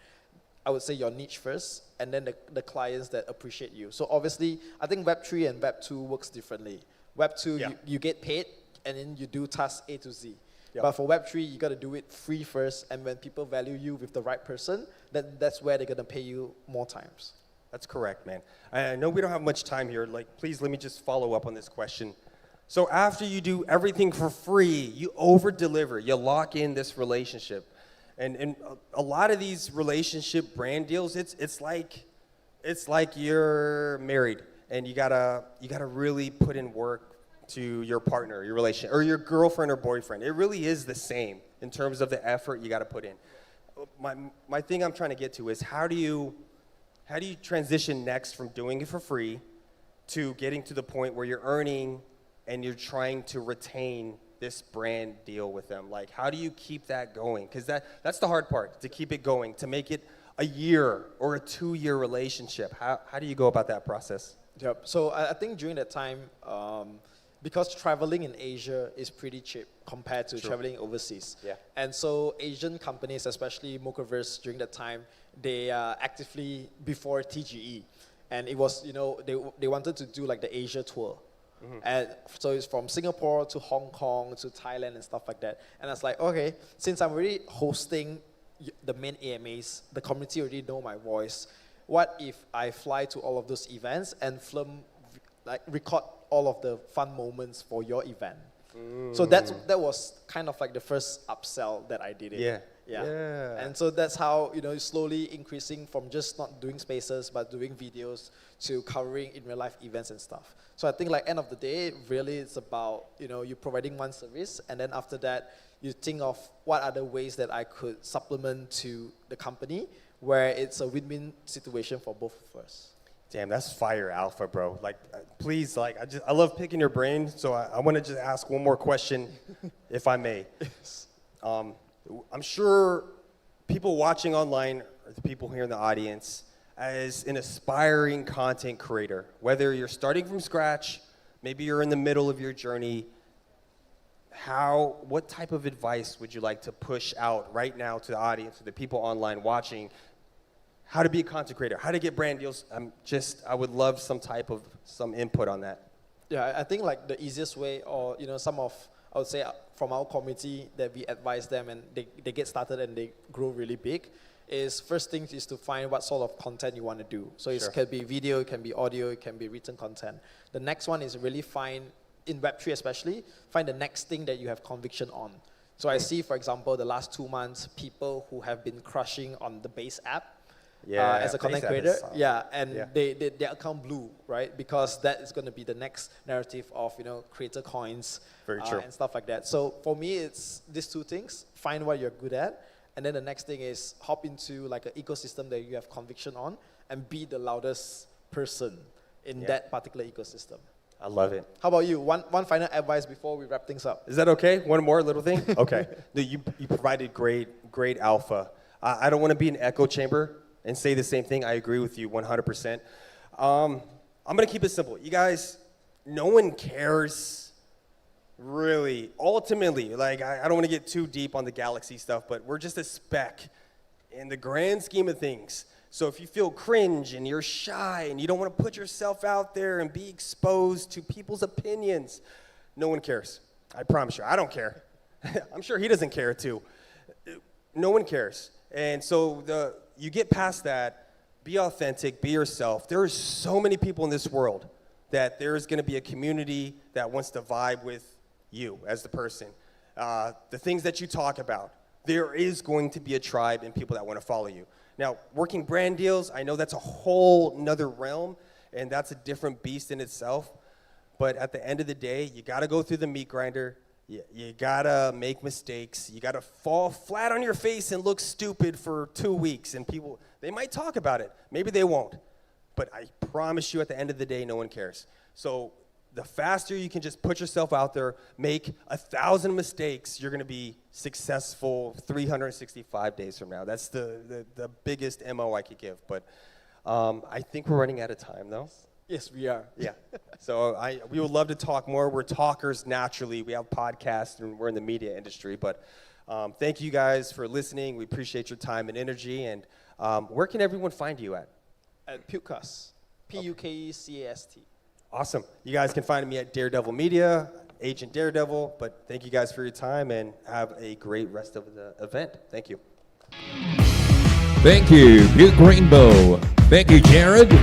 I would say, your niche first, and then the clients that appreciate you. So obviously, I think Web3 and Web2 works differently. Web2, you get paid, and then you do tasks A to Z. But for Web3, you got to do it free first, and when people value you with the right person, that's where they're going to pay you more times. That's correct, man. I know we don't have much time here. Like, please let me just follow up on this question. So after you do everything for free, you over-deliver, you lock in this relationship. And a lot of these relationship brand deals, it's like you're married, and you gotta really put in work to your partner, your relation, or your girlfriend or boyfriend. It really is the same in terms of the effort you gotta put in. My thing I'm trying to get to is how do you transition next from doing it for free to getting to the point where you're earning and you're trying to retain this brand deal with them? Like, how do you keep that going? Because that's the hard part, to keep it going, to make it a year or a 2-year relationship. How do you go about that process? Yep. So I think during that time, because traveling in Asia is pretty cheap compared to traveling overseas. And so Asian companies, especially Mochaverse during that time, they actively, before TGE, and it was, you know, they wanted to do like the Asia tour. And so it's from Singapore to Hong Kong to Thailand and stuff like that. And I was like, okay, since I'm already hosting the main AMAs, the community already know my voice. What if I fly to all of those events and record all of the fun moments for your event? So that was kind of like the first upsell that I did it. And so that's how, you know, slowly increasing from just not doing spaces but doing videos to covering in real life events and stuff. So I think like end of the day, really it's about, you know, you providing one service, and then after that you think of what other ways that I could supplement to the company where it's a win-win situation for both of us. Damn, that's fire alpha, bro. Like, please, like, I love picking your brain, so I want to just ask one more question, if I may. I'm sure people watching online, the people here in the audience, as an aspiring content creator, whether you're starting from scratch, maybe you're in the middle of your journey, what type of advice would you like to push out right now to the audience, to the people online watching, how to be a content creator, how to get brand deals? I would love some input on that. Yeah, I think like the easiest way, or some of, I would say from our community that we advise them and they get started and they grow really big, is first thing is to find what sort of content you want to do. So it can be video, it can be audio, it can be written content. The next one is really find, in Web3 especially, find the next thing that you have conviction on. So I see, for example, the last 2 months, people who have been crushing on the base app, as a content creator, their account blew, right? Because that is going to be the next narrative of creator coins and stuff like that. So for me, it's these two things: find what you're good at, and then the next thing is hop into like an ecosystem that you have conviction on, and be the loudest person in that particular ecosystem. I love it. How about you? One final advice before we wrap things up. Is that okay? One more little thing? Okay. You provided great alpha. I don't want to be an echo chamber and say the same thing. I agree with you 100%. I'm going to keep it simple. You guys, no one cares, really. Ultimately, like, I don't want to get too deep on the galaxy stuff, but we're just a speck in the grand scheme of things. So if you feel cringe and you're shy and you don't want to put yourself out there and be exposed to people's opinions, no one cares. I promise you, I don't care. I'm sure he doesn't care too. No one cares. And so you get past that, be authentic, be yourself. There are so many people in this world that there's going to be a community that wants to vibe with you as the person. The things that you talk about, there is going to be a tribe and people that want to follow you. Now, working brand deals, I know that's a whole nother realm, and that's a different beast in itself. But at the end of the day, you got to go through the meat grinder. You gotta make mistakes. You gotta fall flat on your face and look stupid for 2 weeks. And people, they might talk about it. Maybe they won't. But I promise you, at the end of the day, no one cares. So the faster you can just put yourself out there, make 1,000 mistakes, you're gonna be successful 365 days from now. That's the biggest MO I could give. But I think we're running out of time, though. Yes, we are. Yeah. So we would love to talk more. We're talkers naturally. We have podcasts and we're in the media industry. But thank you guys for listening. We appreciate your time and energy. And where can everyone find you at? At Pukecast. Pukecast. Awesome. You guys can find me at Daredevil Media, Agent Daredevil. But thank you guys for your time and have a great rest of the event. Thank you. Thank you, Puke Rainbow. Thank you, Jared.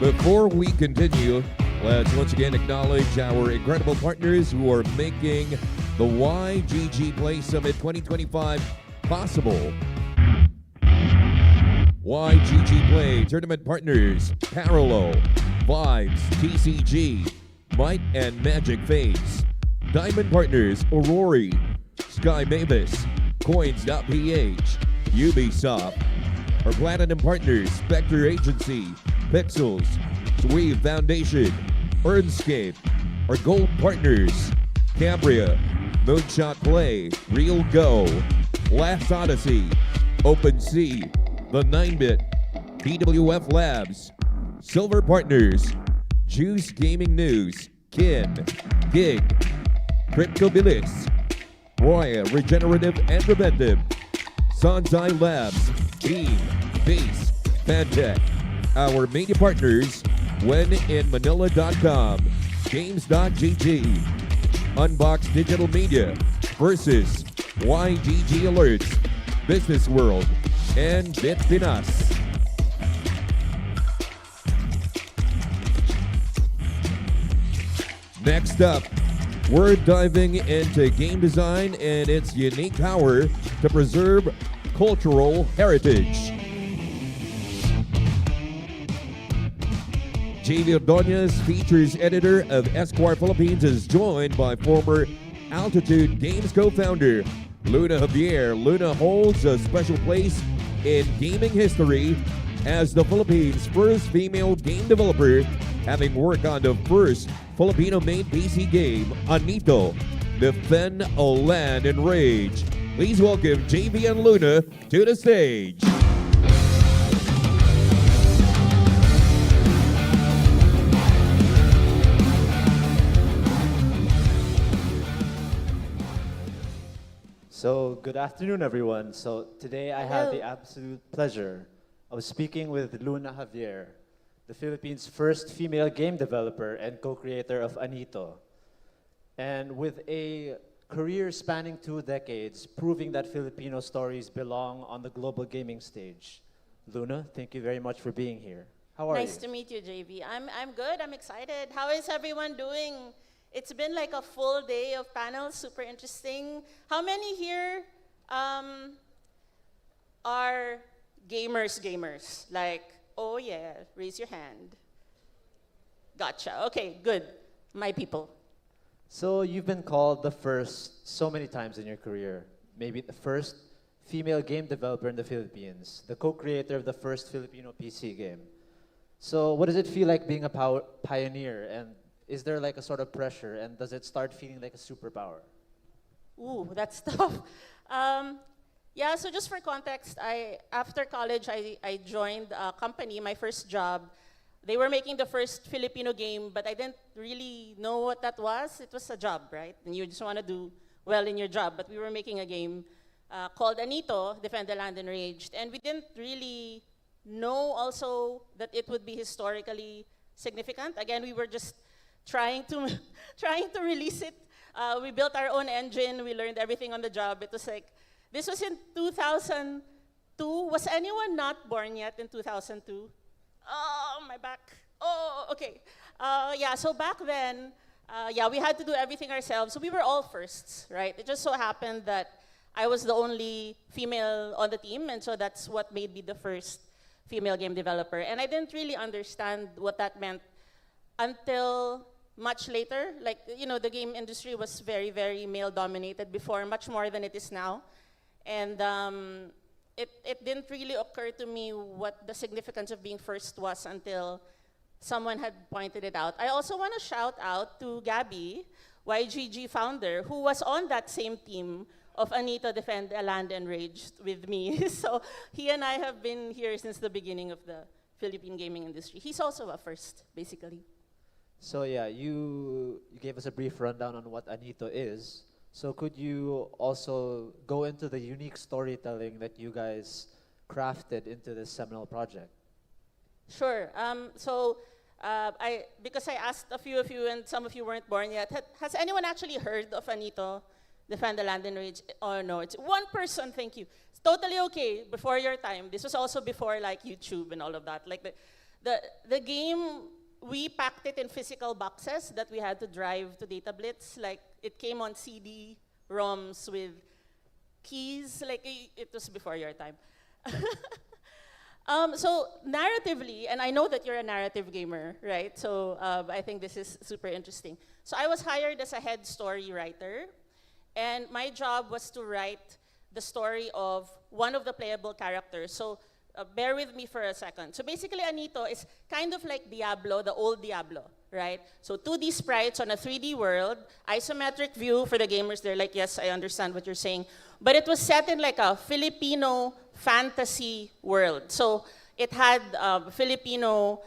Before we continue, let's once again acknowledge our incredible partners who are making the YGG Play Summit 2025 possible. YGG Play Tournament partners: Parallel, Vibes, TCG, Might and Magic Face. Diamond partners: Aurori, Sky Mavis, Coins.ph, Ubisoft. Our Platinum partners: Spectre Agency, Pixels, Sweave Foundation, Earnscape. Our Gold partners: Cambria, Moonshot Play, Real Go, Last Odyssey, OpenSea, The 9-Bit, BWF Labs. Silver partners: Juice Gaming News, Kin, Gig, CryptoBilis, Roya Regenerative and Preventive, Sanzai Labs, Beam, Base, Fantech. Our media partners: WhenInManila.com, Games.gg, Unbox Digital Media, Versus, YGG Alerts, Business World, and BitPinas. Next up, we're diving into game design and its unique power to preserve cultural heritage. JV Ordonez, features editor of Esquire Philippines, is joined by former Altitude Games co-founder Luna Javier. Luna holds a special place in gaming history as the Philippines' first female game developer, having worked on the first Filipino-made PC game, Anito, defend a land and rage. Please welcome JV and Luna to the stage. So, good afternoon, everyone. So, today I have the absolute pleasure of speaking with Luna Javier, the Philippines' first female game developer and co-creator of Anito. And with a career spanning 2 decades, proving that Filipino stories belong on the global gaming stage. Luna, thank you very much for being here. How are you? Nice to meet you, JV. I'm good. I'm excited. How is everyone doing? It's been like a full day of panels, super interesting. How many here are gamers? Like, oh yeah, raise your hand. Gotcha. Okay, good. My people. So you've been called the first so many times in your career, maybe the first female game developer in the Philippines, the co-creator of the first Filipino PC game. So what does it feel like being a pioneer, and is there like a sort of pressure, and does it start feeling like a superpower? Ooh, that's tough. Yeah, so just for context, after college, I joined a company, my first job. They were making the first Filipino game, but I didn't really know what that was. It was a job, right? And you just want to do well in your job. But we were making a game called Anito, Defend the Land and Raged. And we didn't really know also that it would be historically significant. Again, we were just trying to release it. We built our own engine. We learned everything on the job. It was like, this was in 2002. Was anyone not born yet in 2002? Oh, my back. Oh, okay. Yeah, so back then, we had to do everything ourselves. So we were all firsts, right? It just so happened that I was the only female on the team, and so that's what made me the first female game developer. And I didn't really understand what that meant until much later. Like, you know, the game industry was very, very male-dominated before, much more than it is now. And it didn't really occur to me what the significance of being first was until someone had pointed it out. I also want to shout out to Gabby, YGG founder, who was on that same team of Anito Defend a Land and Raged with me. So he and I have been here since the beginning of the Philippine gaming industry. He's also a first, basically. So yeah, you gave us a brief rundown on what Anito is. So could you also go into the unique storytelling that you guys crafted into this seminal project? Sure. Because I asked a few of you and some of you weren't born yet, has anyone actually heard of Anito, Defend the Land and Rage? Oh no, it's one person, thank you. It's totally okay, before your time. This was also before like YouTube and all of that. Like the game, we packed it in physical boxes that we had to drive to Data Blitz. Like, it came on CD-ROMs with keys. Like, it was before your time. So narratively, and I know that you're a narrative gamer, right? So I think this is super interesting. So I was hired as a head story writer, and my job was to write the story of one of the playable characters. So bear with me for a second. So basically, Anito is kind of like Diablo, the old Diablo, right? So 2D sprites on a 3D world, isometric view for the gamers. They're like, yes, I understand what you're saying. But it was set in like a Filipino fantasy world. So it had Filipino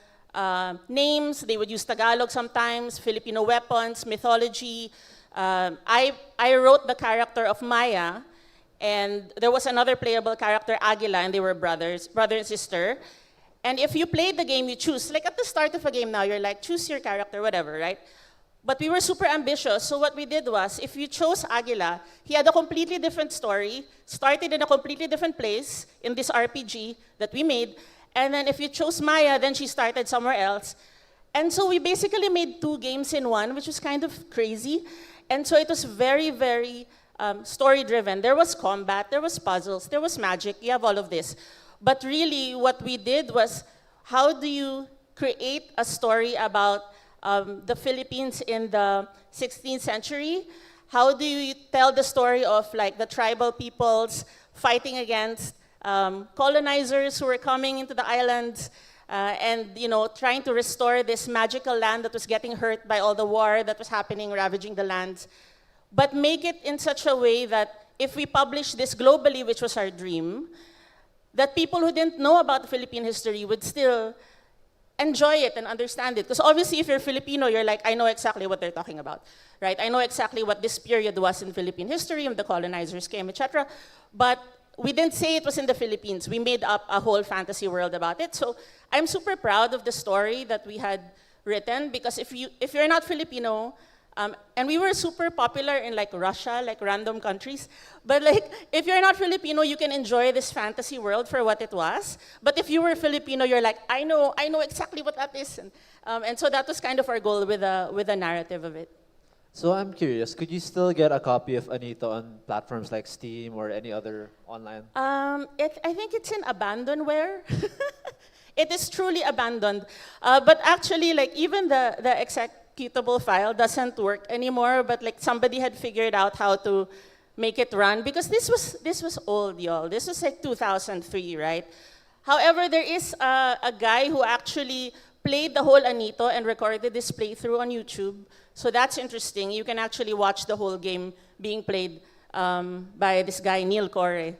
names. They would use Tagalog sometimes, Filipino weapons, mythology. I wrote the character of Maya, and there was another playable character, Aguila, and they were brother and sister. And if you played the game, you choose. Like at the start of a game now, you're like, choose your character, whatever, right? But we were super ambitious, so what we did was, if you chose Aguila, he had a completely different story, started in a completely different place in this RPG that we made, and then if you chose Maya, then she started somewhere else. And so we basically made 2 games in one, which was kind of crazy. And so it was very, very story-driven. There was combat, there was puzzles, there was magic, you have all of this. But really, what we did was, how do you create a story about the Philippines in the 16th century? How do you tell the story of like the tribal peoples fighting against colonizers who were coming into the islands and trying to restore this magical land that was getting hurt by all the war that was happening, ravaging the lands? but make it in such a way that if we publish this globally, which was our dream, that people who didn't know about the Philippine history would still enjoy it and understand it. Because obviously, if you're Filipino, you're like, I know exactly what they're talking about, right? I know exactly what this period was in Philippine history, when the colonizers came, etc. But we didn't say it was in the Philippines. We made up a whole fantasy world about it. So I'm super proud of the story that we had written, because if you're not Filipino, and we were super popular in like Russia, like random countries. But like, if you're not Filipino, you can enjoy this fantasy world for what it was. But if you were Filipino, you're like, I know exactly what that is. And so that was kind of our goal with the narrative of it. So I'm curious, could you still get a copy of Anito on platforms like Steam or any other online? I think it's in abandonware. It is truly abandoned. But actually, like even the executable file doesn't work anymore, but like somebody had figured out how to make it run, because this was old, y'all. This was like 2003, right? However, there is a guy who actually played the whole Anito and recorded this playthrough on YouTube. So that's interesting. You can actually watch the whole game being played by this guy, Neil Corey.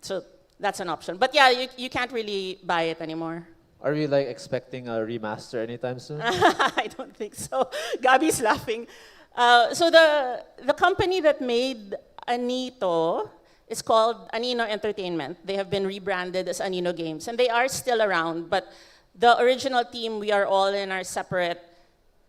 So that's an option. But yeah, you can't really buy it anymore. Are you like expecting a remaster anytime soon? I don't think so. Gabby's laughing. So the company that made Anito is called Anino Entertainment. They have been rebranded as Anino Games, and they are still around. But the original team, we are all in our separate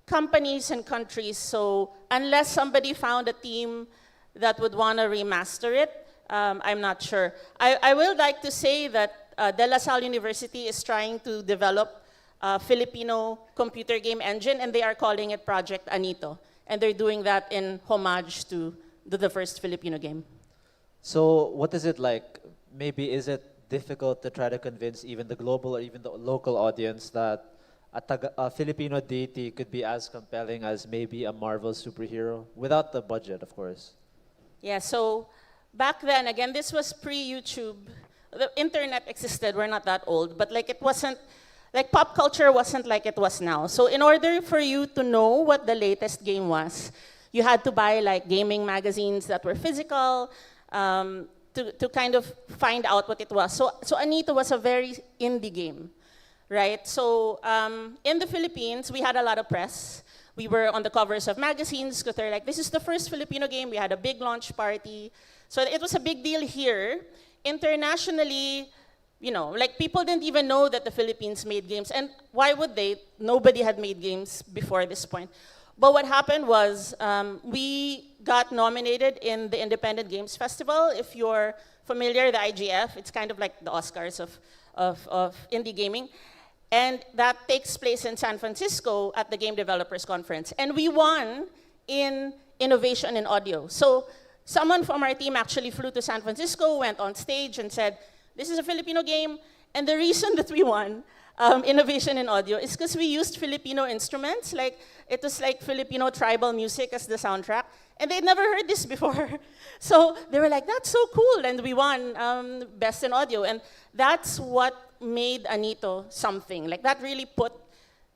companies and countries. So unless somebody found a team that would want to remaster it, I'm not sure. I will like to say that De La Salle University is trying to develop a Filipino computer game engine, and they are calling it Project Anito. And they're doing that in homage to the first Filipino game. So what is it like? Maybe is it difficult to try to convince even the global or even the local audience that a Filipino deity could be as compelling as maybe a Marvel superhero, without the budget, of course? Yeah, so back then, again, this was pre-YouTube. The internet existed, we're not that old, but like it wasn't, like pop culture wasn't like it was now. So in order for you to know what the latest game was, you had to buy like gaming magazines that were physical to kind of find out what it was. So Anito was a very indie game, right? So in the Philippines, we had a lot of press. We were on the covers of magazines because they're like, this is the first Filipino game. We had a big launch party. So it was a big deal here. Internationally, you know, like people didn't even know that the Philippines made games. And why would they? Nobody had made games before this point. But what happened was we got nominated in the Independent Games Festival. If you're familiar, the IGF, it's kind of like the Oscars of indie gaming. And that takes place in San Francisco at the Game Developers Conference. And we won in innovation in audio. So someone from our team actually flew to San Francisco, went on stage and said, this is a Filipino game. And the reason that we won innovation in audio is because we used Filipino instruments. Like, it was like Filipino tribal music as the soundtrack. And they'd never heard this before. So they were like, that's so cool. And we won Best in Audio. And that's what made Anito something. Like, that really put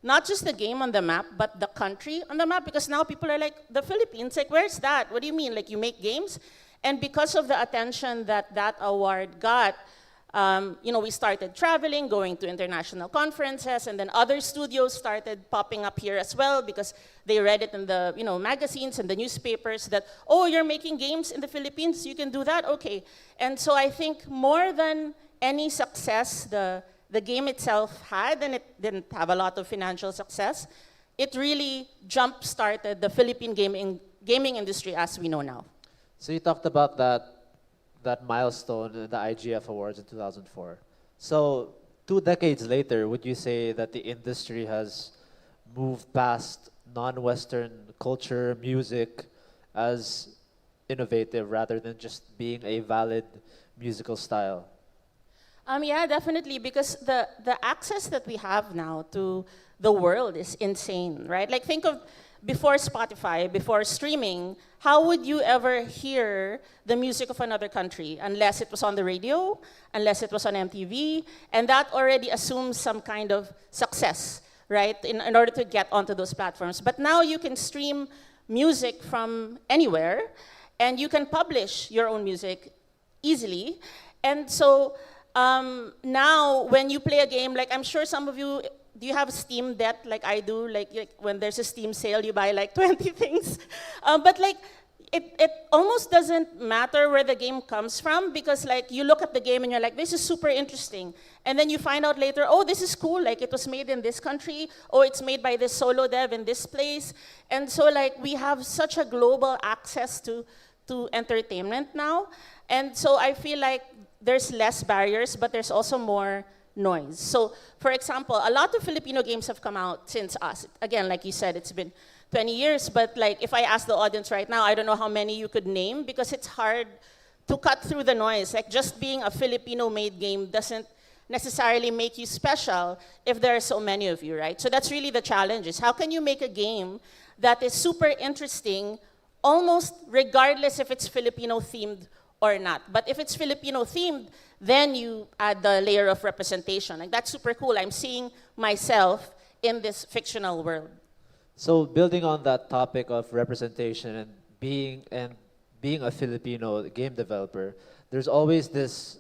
not just the game on the map, but the country on the map. Because now people are like, the Philippines, like, where's that? What do you mean? Like, you make games? And because of the attention that that award got, you know, we started traveling, going to international conferences, and then other studios started popping up here as well because they read it in the, you know, magazines and the newspapers that, oh, you're making games in the Philippines, you can do that? Okay. And so I think more than any success the game itself had, and it didn't have a lot of financial success, it really jump-started the Philippine gaming industry as we know now. So you talked about that milestone in the IGF Awards in 2004. So 2 decades later, would you say that the industry has moved past non-Western culture, music, as innovative rather than just being a valid musical style? Yeah, definitely, because the access that we have now to the world is insane, right? Like, think of before Spotify, before streaming, how would you ever hear the music of another country unless it was on the radio, unless it was on MTV? And that already assumes some kind of success, right, in order to get onto those platforms. But now you can stream music from anywhere, and you can publish your own music easily. And so now when you play a game, like I'm sure some of you, do you have Steam debt like I do? Like when there's a Steam sale, you buy like 20 things. But like, it almost doesn't matter where the game comes from, because like you look at the game and you're like, this is super interesting. And then you find out later, oh, this is cool, like it was made in this country, or it's made by this solo dev in this place. And so like we have such a global access to entertainment now. And so I feel like there's less barriers, but there's also more noise. So for example, a lot of Filipino games have come out since us. Again, like you said, it's been 20 years, but like if I ask the audience right now, I don't know how many you could name, because it's hard to cut through the noise. Like just being a Filipino-made game doesn't necessarily make you special if there are so many of you, right? So that's really the challenge, is how can you make a game that is super interesting, almost regardless if it's Filipino-themed or not. But if it's Filipino-themed, then you add the layer of representation. Like that's super cool. I'm seeing myself in this fictional world. So building on that topic of representation and being a Filipino game developer, there's always this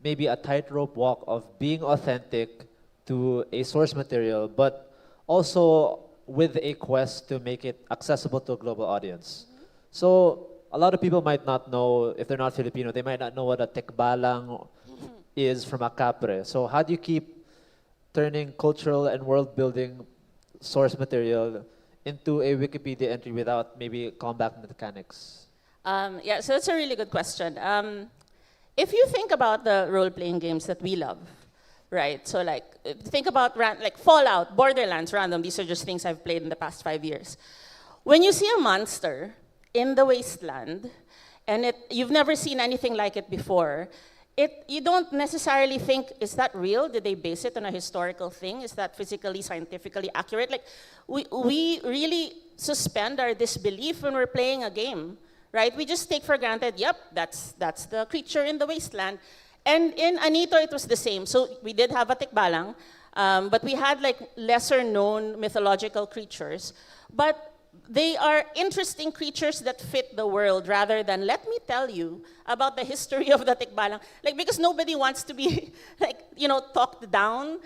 maybe a tightrope walk of being authentic to a source material, but also with a quest to make it accessible to a global audience. So a lot of people might not know, if they're not Filipino, they might not know what a tekbalang is from a capre. So how do you keep turning cultural and world-building source material into a Wikipedia entry without maybe combat mechanics? Yeah, so that's a really good question. If you think about the role-playing games that we love, right? So like, think about like Fallout, Borderlands, random. These are just things I've played in the past 5 years. When you see a monster in the wasteland, and you've never seen anything like it before, you don't necessarily think, is that real? Did they base it on a historical thing? Is that physically, scientifically accurate? Like, we really suspend our disbelief when we're playing a game, right? We just take for granted, yep, that's the creature in the wasteland. And in Anito, it was the same. So we did have a tikbalang, but we had like lesser known mythological creatures. But they are interesting creatures that fit the world, rather than let me tell you about the history of the tikbalang. Like, because nobody wants to be like, talked down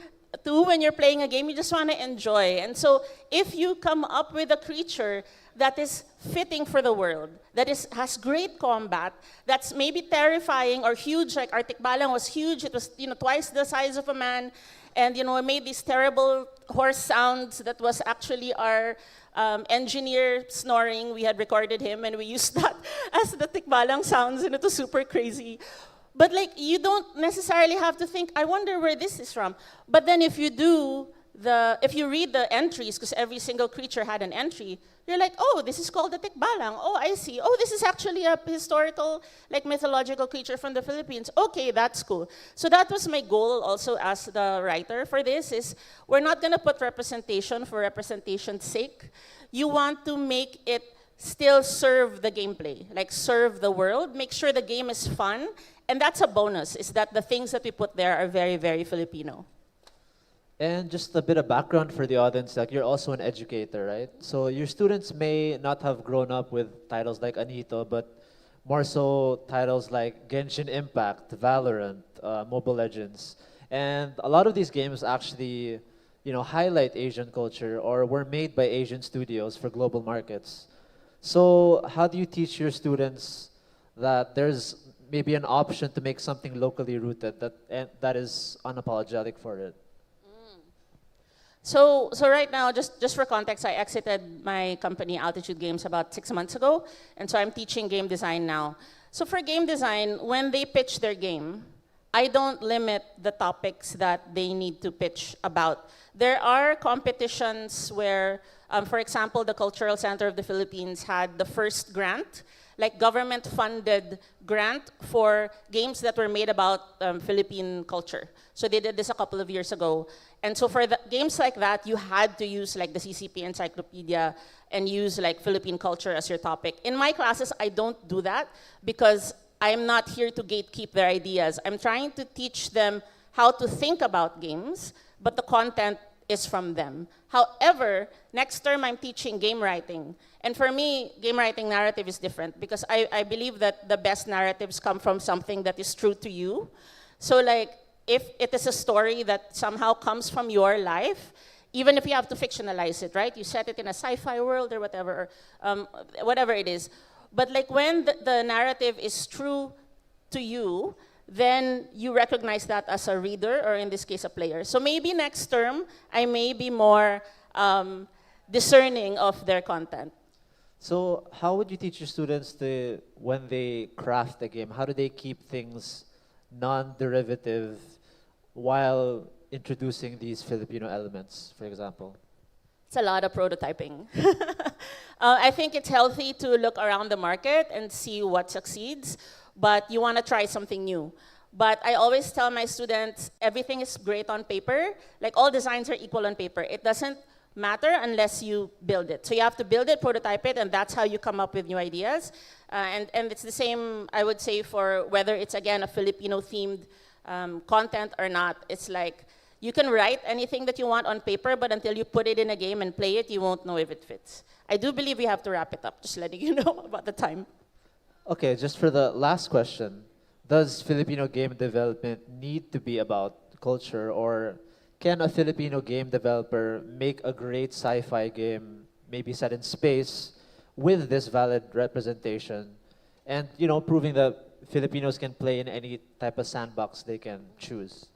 to when you're playing a game. You just want to enjoy. And so if you come up with a creature that is fitting for the world, that has great combat, that's maybe terrifying or huge, like our tikbalang was huge. It was twice the size of a man, and it made these terrible horse sounds that was actually our engineer snoring. We had recorded him and we used that as the tikbalang sounds, and it was super crazy. But like, you don't necessarily have to think, I wonder where this is from. But then if you read the entries, because every single creature had an entry, you're like, oh, this is called the tikbalang. Oh, I see. Oh, this is actually a historical, like mythological creature from the Philippines. Okay, that's cool. So that was my goal also as the writer for this, is we're not gonna put representation for representation's sake. You want to make it still serve the gameplay, like serve the world, make sure the game is fun. And that's a bonus, is that the things that we put there are very, very Filipino. And just a bit of background for the audience, like you're also an educator, right? So your students may not have grown up with titles like Anito, but more so titles like Genshin Impact, Valorant, Mobile Legends. And a lot of these games actually, highlight Asian culture or were made by Asian studios for global markets. So how do you teach your students that there's maybe an option to make something locally rooted that is unapologetic for it? So right now, just for context, I exited my company, Altitude Games, about 6 months ago, and so I'm teaching game design now. So for game design, when they pitch their game, I don't limit the topics that they need to pitch about. There are competitions where, for example, the Cultural Center of the Philippines had the first grant, like government-funded grant for games that were made about Philippine culture. So they did this a couple of years ago. And so for the games like that, you had to use like the CCP encyclopedia and use like Philippine culture as your topic. In my classes, I don't do that because I'm not here to gatekeep their ideas. I'm trying to teach them how to think about games, but the content is from them. However, next term I'm teaching game writing. And for me, game writing narrative is different because I believe that the best narratives come from something that is true to you. So like, if it is a story that somehow comes from your life, even if you have to fictionalize it, right? You set it in a sci-fi world or whatever, whatever it is. But like when the narrative is true to you, then you recognize that as a reader, or in this case, a player. So maybe next term, I may be more discerning of their content. So how would you teach your students to, when they craft a game, how do they keep things non-derivative while introducing these Filipino elements, for example? It's a lot of prototyping. I think it's healthy to look around the market and see what succeeds, but you want to try something new. But I always tell my students, everything is great on paper. Like all designs are equal on paper. It doesn't matter unless you build it. So you have to build it, prototype it, and that's how you come up with new ideas. And it's the same, I would say, for whether it's, again, a Filipino-themed content or not. It's like, you can write anything that you want on paper, but until you put it in a game and play it, you won't know if it fits. I do believe we have to wrap it up, just letting you know about the time. Okay, just for the last question, does Filipino game development need to be about culture, or can a Filipino game developer make a great sci-fi game, maybe set in space, with this valid representation, and proving that Filipinos can play in any type of sandbox they can choose?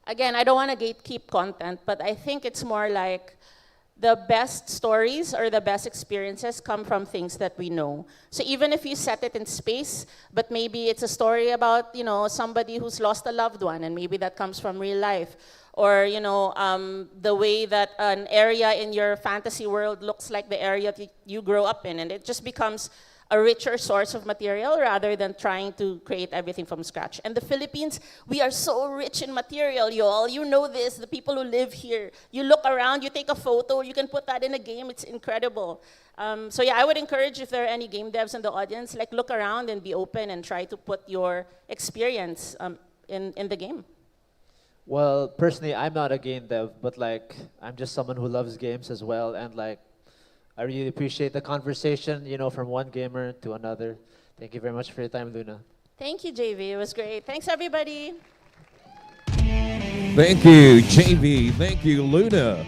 Again, I don't want to gatekeep content, but I think it's more like the best stories or the best experiences come from things that we know. So even if you set it in space, but maybe it's a story about, somebody who's lost a loved one, and maybe that comes from real life. Or, the way that an area in your fantasy world looks like the area that you grow up in, and it just becomes a richer source of material rather than trying to create everything from scratch. And the Philippines, we are so rich in material, y'all. You know this, the people who live here. You look around, you take a photo, you can put that in a game, it's incredible. So yeah, I would encourage, if there are any game devs in the audience, like look around and be open and try to put your experience in the game. Well, personally, I'm not a game dev, but I'm just someone who loves games as well, and I really appreciate the conversation, from one gamer to another. Thank you very much for your time, Luna. Thank you, JV. It was great. Thanks, everybody. Thank you, JV. Thank you, Luna.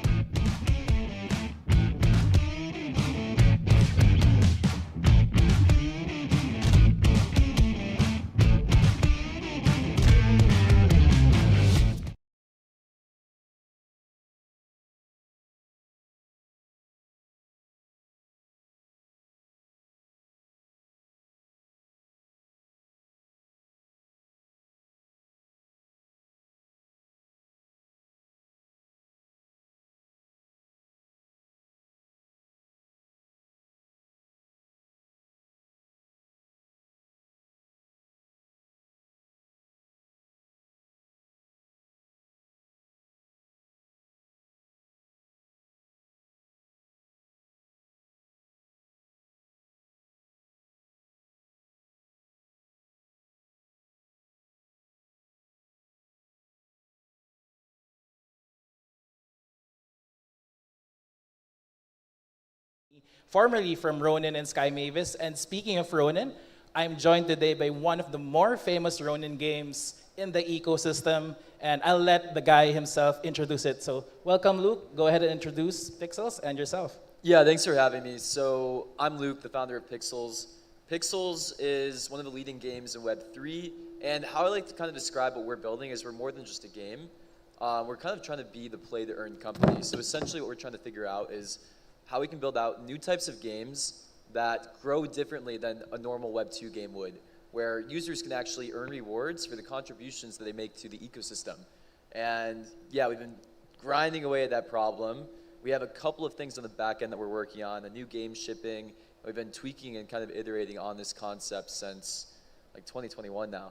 Formerly from Ronin and Sky Mavis. And speaking of Ronin, I'm joined today by one of the more famous Ronin games in the ecosystem, and I'll let the guy himself introduce it. So welcome, Luke. Go ahead and introduce Pixels and yourself. Yeah, thanks for having me. So I'm Luke, the founder of Pixels. Pixels is one of the leading games in Web3, and how I like to kind of describe what we're building is we're more than just a game. We're kind of trying to be the play-to-earn company. So essentially what we're trying to figure out is how we can build out new types of games that grow differently than a normal Web 2 game would, where users can actually earn rewards for the contributions that they make to the ecosystem. And yeah, we've been grinding away at that problem. We have a couple of things on the back end that we're working on, a new game shipping. We've been tweaking and kind of iterating on this concept since 2021 now.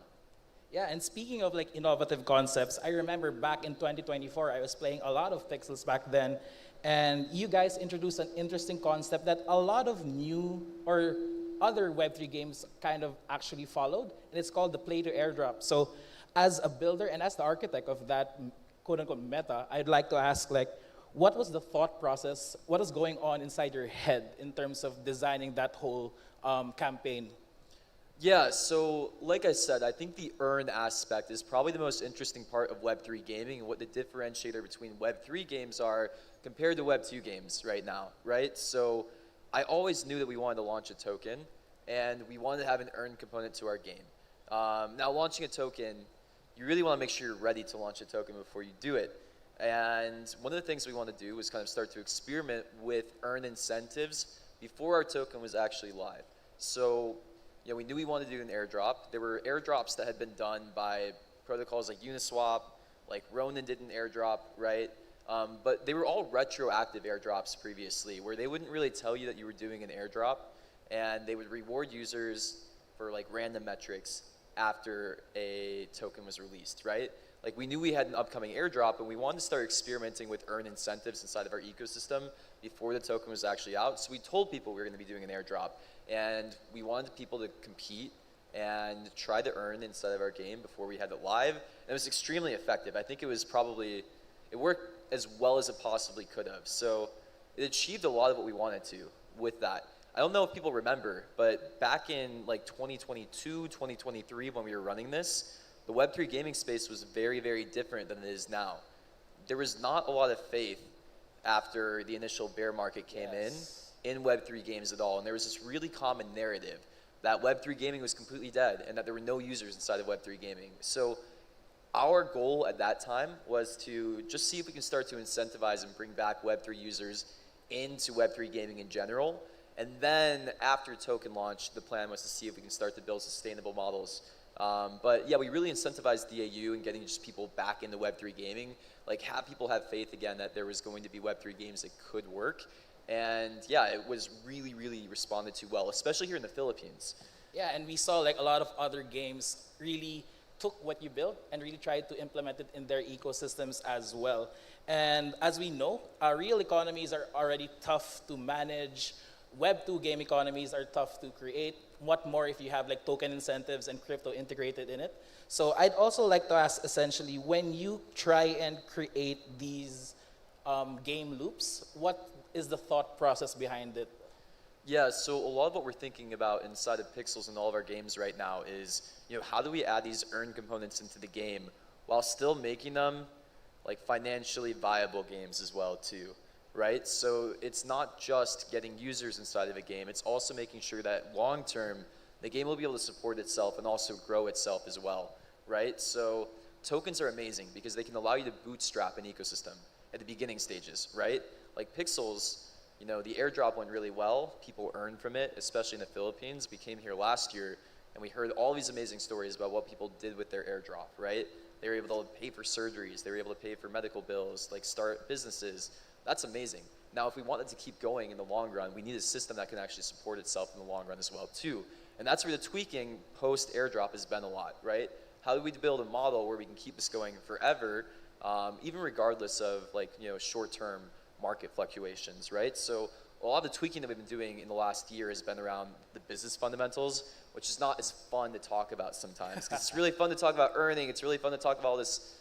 Yeah, and speaking of innovative concepts, I remember back in 2024, I was playing a lot of Pixels back then, and you guys introduced an interesting concept that a lot of new or other Web3 games kind of actually followed, and it's called the play to airdrop. So as a builder and as the architect of that quote-unquote meta, I'd like to ask, what was the thought process? What is going on inside your head in terms of designing that whole campaign? Yeah, so like I said, I think the earn aspect is probably the most interesting part of Web3 gaming and what the differentiator between Web3 games are compared to Web2 games right now, right? So I always knew that we wanted to launch a token and we wanted to have an earn component to our game. Now launching a token, you really want to make sure you're ready to launch a token before you do it. And one of the things we want to do was kind of start to experiment with earn incentives before our token was actually live. So we knew we wanted to do an airdrop. There were airdrops that had been done by protocols like Uniswap, like Ronin did an airdrop, right? But they were all retroactive airdrops previously, where they wouldn't really tell you that you were doing an airdrop, and they would reward users for like random metrics after a token was released, right? Like we knew we had an upcoming airdrop, and we wanted to start experimenting with earn incentives inside of our ecosystem before the token was actually out. So we told people we were going to be doing an airdrop, and we wanted people to compete and try to earn inside of our game before we had it live. And it was extremely effective. I think it worked as well as it possibly could have. So it achieved a lot of what we wanted to with that. I don't know if people remember, but back in like 2022, 2023, when we were running this, the Web3 gaming space was very, very different than it is now. There was not a lot of faith after the initial bear market came in Web3 games at all. And there was this really common narrative that Web3 gaming was completely dead and that there were no users inside of Web3 gaming. So our goal at that time was to just see if we can start to incentivize and bring back Web3 users into Web3 gaming in general. And then after token launch, the plan was to see if we can start to build sustainable models. But yeah, we really incentivized DAU and getting just people back into Web3 gaming, like have people have faith again that there was going to be Web3 games that could work. And yeah, it was really, really responded to well, especially here in the Philippines. Yeah, and we saw like a lot of other games really took what you built and really tried to implement it in their ecosystems as well. And as we know, our real economies are already tough to manage. Web2 game economies are tough to create. What more if you have like token incentives and crypto integrated in it? So I'd also like to ask essentially, when you try and create these game loops, what is the thought process behind it? Yeah, so a lot of what we're thinking about inside of Pixels and all of our games right now is, how do we add these earn components into the game while still making them like financially viable games as well too, right? So it's not just getting users inside of a game, it's also making sure that long term the game will be able to support itself and also grow itself as well, right? So tokens are amazing because they can allow you to bootstrap an ecosystem at the beginning stages, right? Like Pixels, the airdrop went really well. People earned from it, especially in the Philippines. We came here last year and we heard all these amazing stories about what people did with their airdrop, right? They were able to pay for surgeries. They were able to pay for medical bills, like start businesses. That's amazing. Now, if we wanted to keep going in the long run, we need a system that can actually support itself in the long run as well, too. And that's where the tweaking post-airdrop has been a lot, right? How do we build a model where we can keep this going forever, even regardless of short-term market fluctuations, right? So a lot of the tweaking that we've been doing in the last year has been around the business fundamentals, which is not as fun to talk about sometimes. Because it's really fun to talk about earning. It's really fun to talk about all this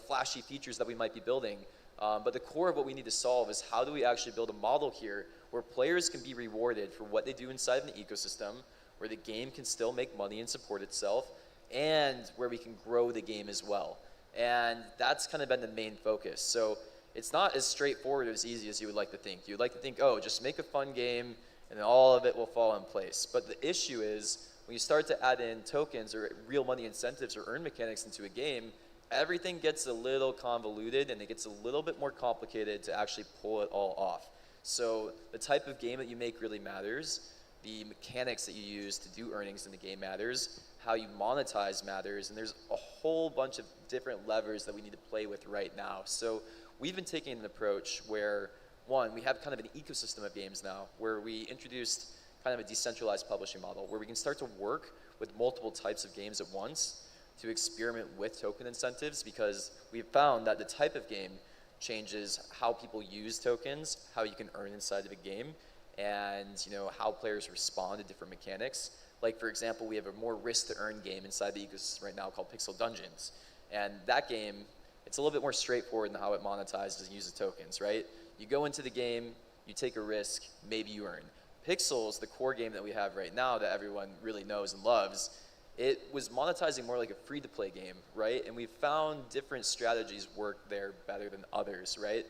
flashy features that we might be building. But the core of what we need to solve is how do we actually build a model here where players can be rewarded for what they do inside of an ecosystem, where the game can still make money and support itself, and where we can grow the game as well. And that's kind of been the main focus. So it's not as straightforward or as easy as you would like to think. You would like to think, oh, just make a fun game and then all of it will fall in place. But the issue is when you start to add in tokens or real money incentives or earn mechanics into a game, everything gets a little convoluted and it gets a little bit more complicated to actually pull it all off. So the type of game that you make really matters. The mechanics that you use to do earnings in the game matters. How you monetize matters. And there's a whole bunch of different levers that we need to play with right now. So we've been taking an approach where, one, we have kind of an ecosystem of games now where we introduced kind of a decentralized publishing model where we can start to work with multiple types of games at once to experiment with token incentives, because we've found that the type of game changes how people use tokens, how you can earn inside of a game, and how players respond to different mechanics. Like, for example, we have a more risk to earn game inside the ecosystem right now called Pixel Dungeons. And that game it's a little bit more straightforward in how it monetizes and uses tokens, right? You go into the game, you take a risk, maybe you earn. Pixels, the core game that we have right now that everyone really knows and loves, it was monetizing more like a free-to-play game, right? And we found different strategies work there better than others, right?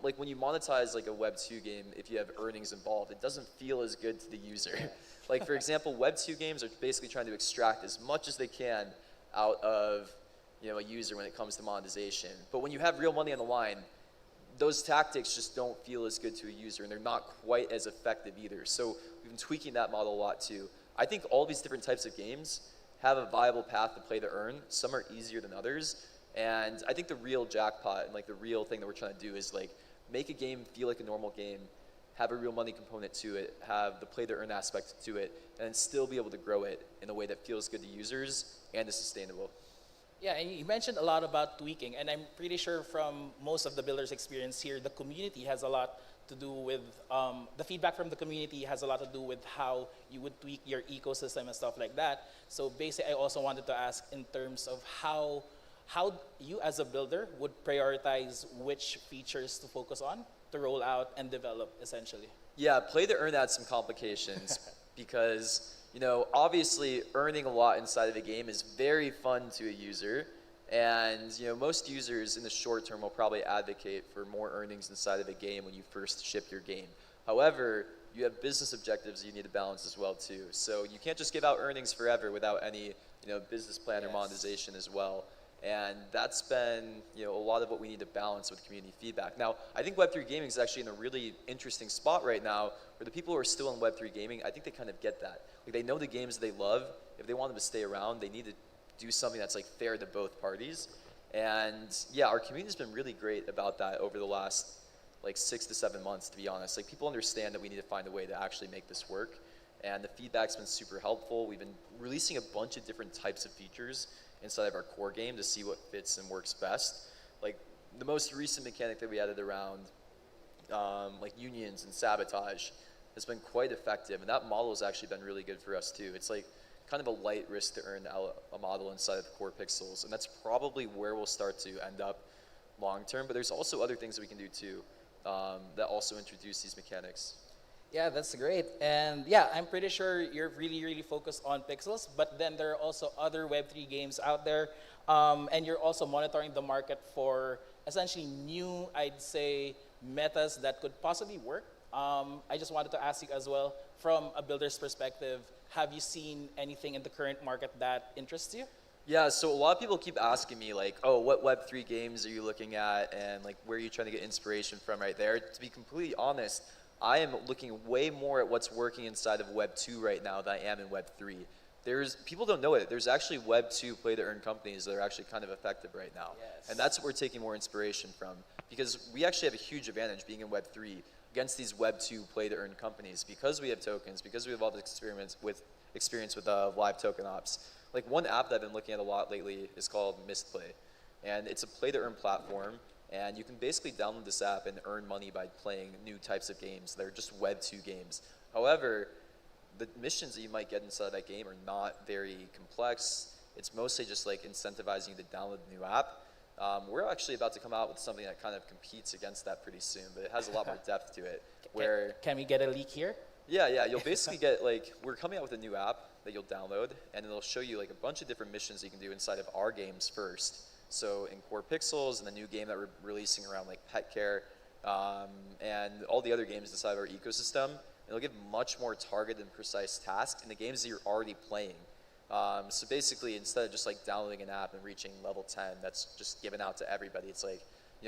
Like when you monetize like a Web 2 game, if you have earnings involved, it doesn't feel as good to the user. Like for example, Web 2 games are basically trying to extract as much as they can out of a user when it comes to monetization. But when you have real money on the line, those tactics just don't feel as good to a user, and they're not quite as effective either. So we've been tweaking that model a lot too. I think all these different types of games have a viable path to play to earn. Some are easier than others. And I think the real jackpot and like the real thing that we're trying to do is like make a game feel like a normal game, have a real money component to it, have the play to earn aspect to it, and still be able to grow it in a way that feels good to users and is sustainable. Yeah, and you mentioned a lot about tweaking, and I'm pretty sure from most of the builders' experience here, the community has a lot to do with, the feedback from the community has a lot to do with how you would tweak your ecosystem and stuff like that. So basically, I also wanted to ask in terms of how you as a builder would prioritize which features to focus on, to roll out and develop, essentially. Yeah, play to earn adds some complications because, obviously earning a lot inside of a game is very fun to a user. And, most users in the short term will probably advocate for more earnings inside of a game when you first ship your game. However, you have business objectives you need to balance as well too. So you can't just give out earnings forever without any, business plan or monetization as well. And that's been, a lot of what we need to balance with community feedback. Now, I think Web3 gaming is actually in a really interesting spot right now where the people who are still in Web3 gaming, I think they kind of get that. Like they know the games they love. If they want them to stay around, they need to do something that's like fair to both parties. And yeah, our community's been really great about that over the last like 6 to 7 months, to be honest. Like people understand that we need to find a way to actually make this work. And the feedback's been super helpful. We've been releasing a bunch of different types of features inside of our core game to see what fits and works best. Like the most recent mechanic that we added around like unions and sabotage has been quite effective, and that model has actually been really good for us too. It's like kind of a light risk to earn a model inside of core pixels, and that's probably where we'll start to end up long term, but there's also other things that we can do too that also introduce these mechanics. Yeah, that's great. And yeah, I'm pretty sure you're really, really focused on pixels, but then there are also other Web3 games out there. And you're also monitoring the market for essentially new, I'd say, metas that could possibly work. I just wanted to ask you as well, from a builder's perspective, have you seen anything in the current market that interests you? Yeah, so a lot of people keep asking me like, oh, what Web3 games are you looking at, and like where are you trying to get inspiration from right there? To be completely honest, I am looking way more at what's working inside of Web 2 right now than I am in Web 3. People don't know it. There's actually Web 2 play-to-earn companies that are actually kind of effective right now. Yes. And that's what we're taking more inspiration from, because we actually have a huge advantage being in Web 3 against these Web 2 play-to-earn companies because we have tokens, because we have all this experience with live token ops. Like one app that I've been looking at a lot lately is called Mistplay. And it's a play-to-earn platform. And you can basically download this app and earn money by playing new types of games. They're just Web 2 games. However, the missions that you might get inside that game are not very complex. It's mostly just like incentivizing you to download the new app. We're actually about to come out with something that kind of competes against that pretty soon, but it has a lot more depth to it. Can we get a leak here? Yeah, you'll basically get like, we're coming out with a new app that you'll download, and it'll show you like a bunch of different missions you can do inside of our games first. So in Core Pixels and the new game that we're releasing around like pet care and all the other games inside of our ecosystem, it'll give much more targeted and precise tasks in the games that you're already playing. So basically, instead of just like downloading an app and reaching level 10, that's just given out to everybody. It's like,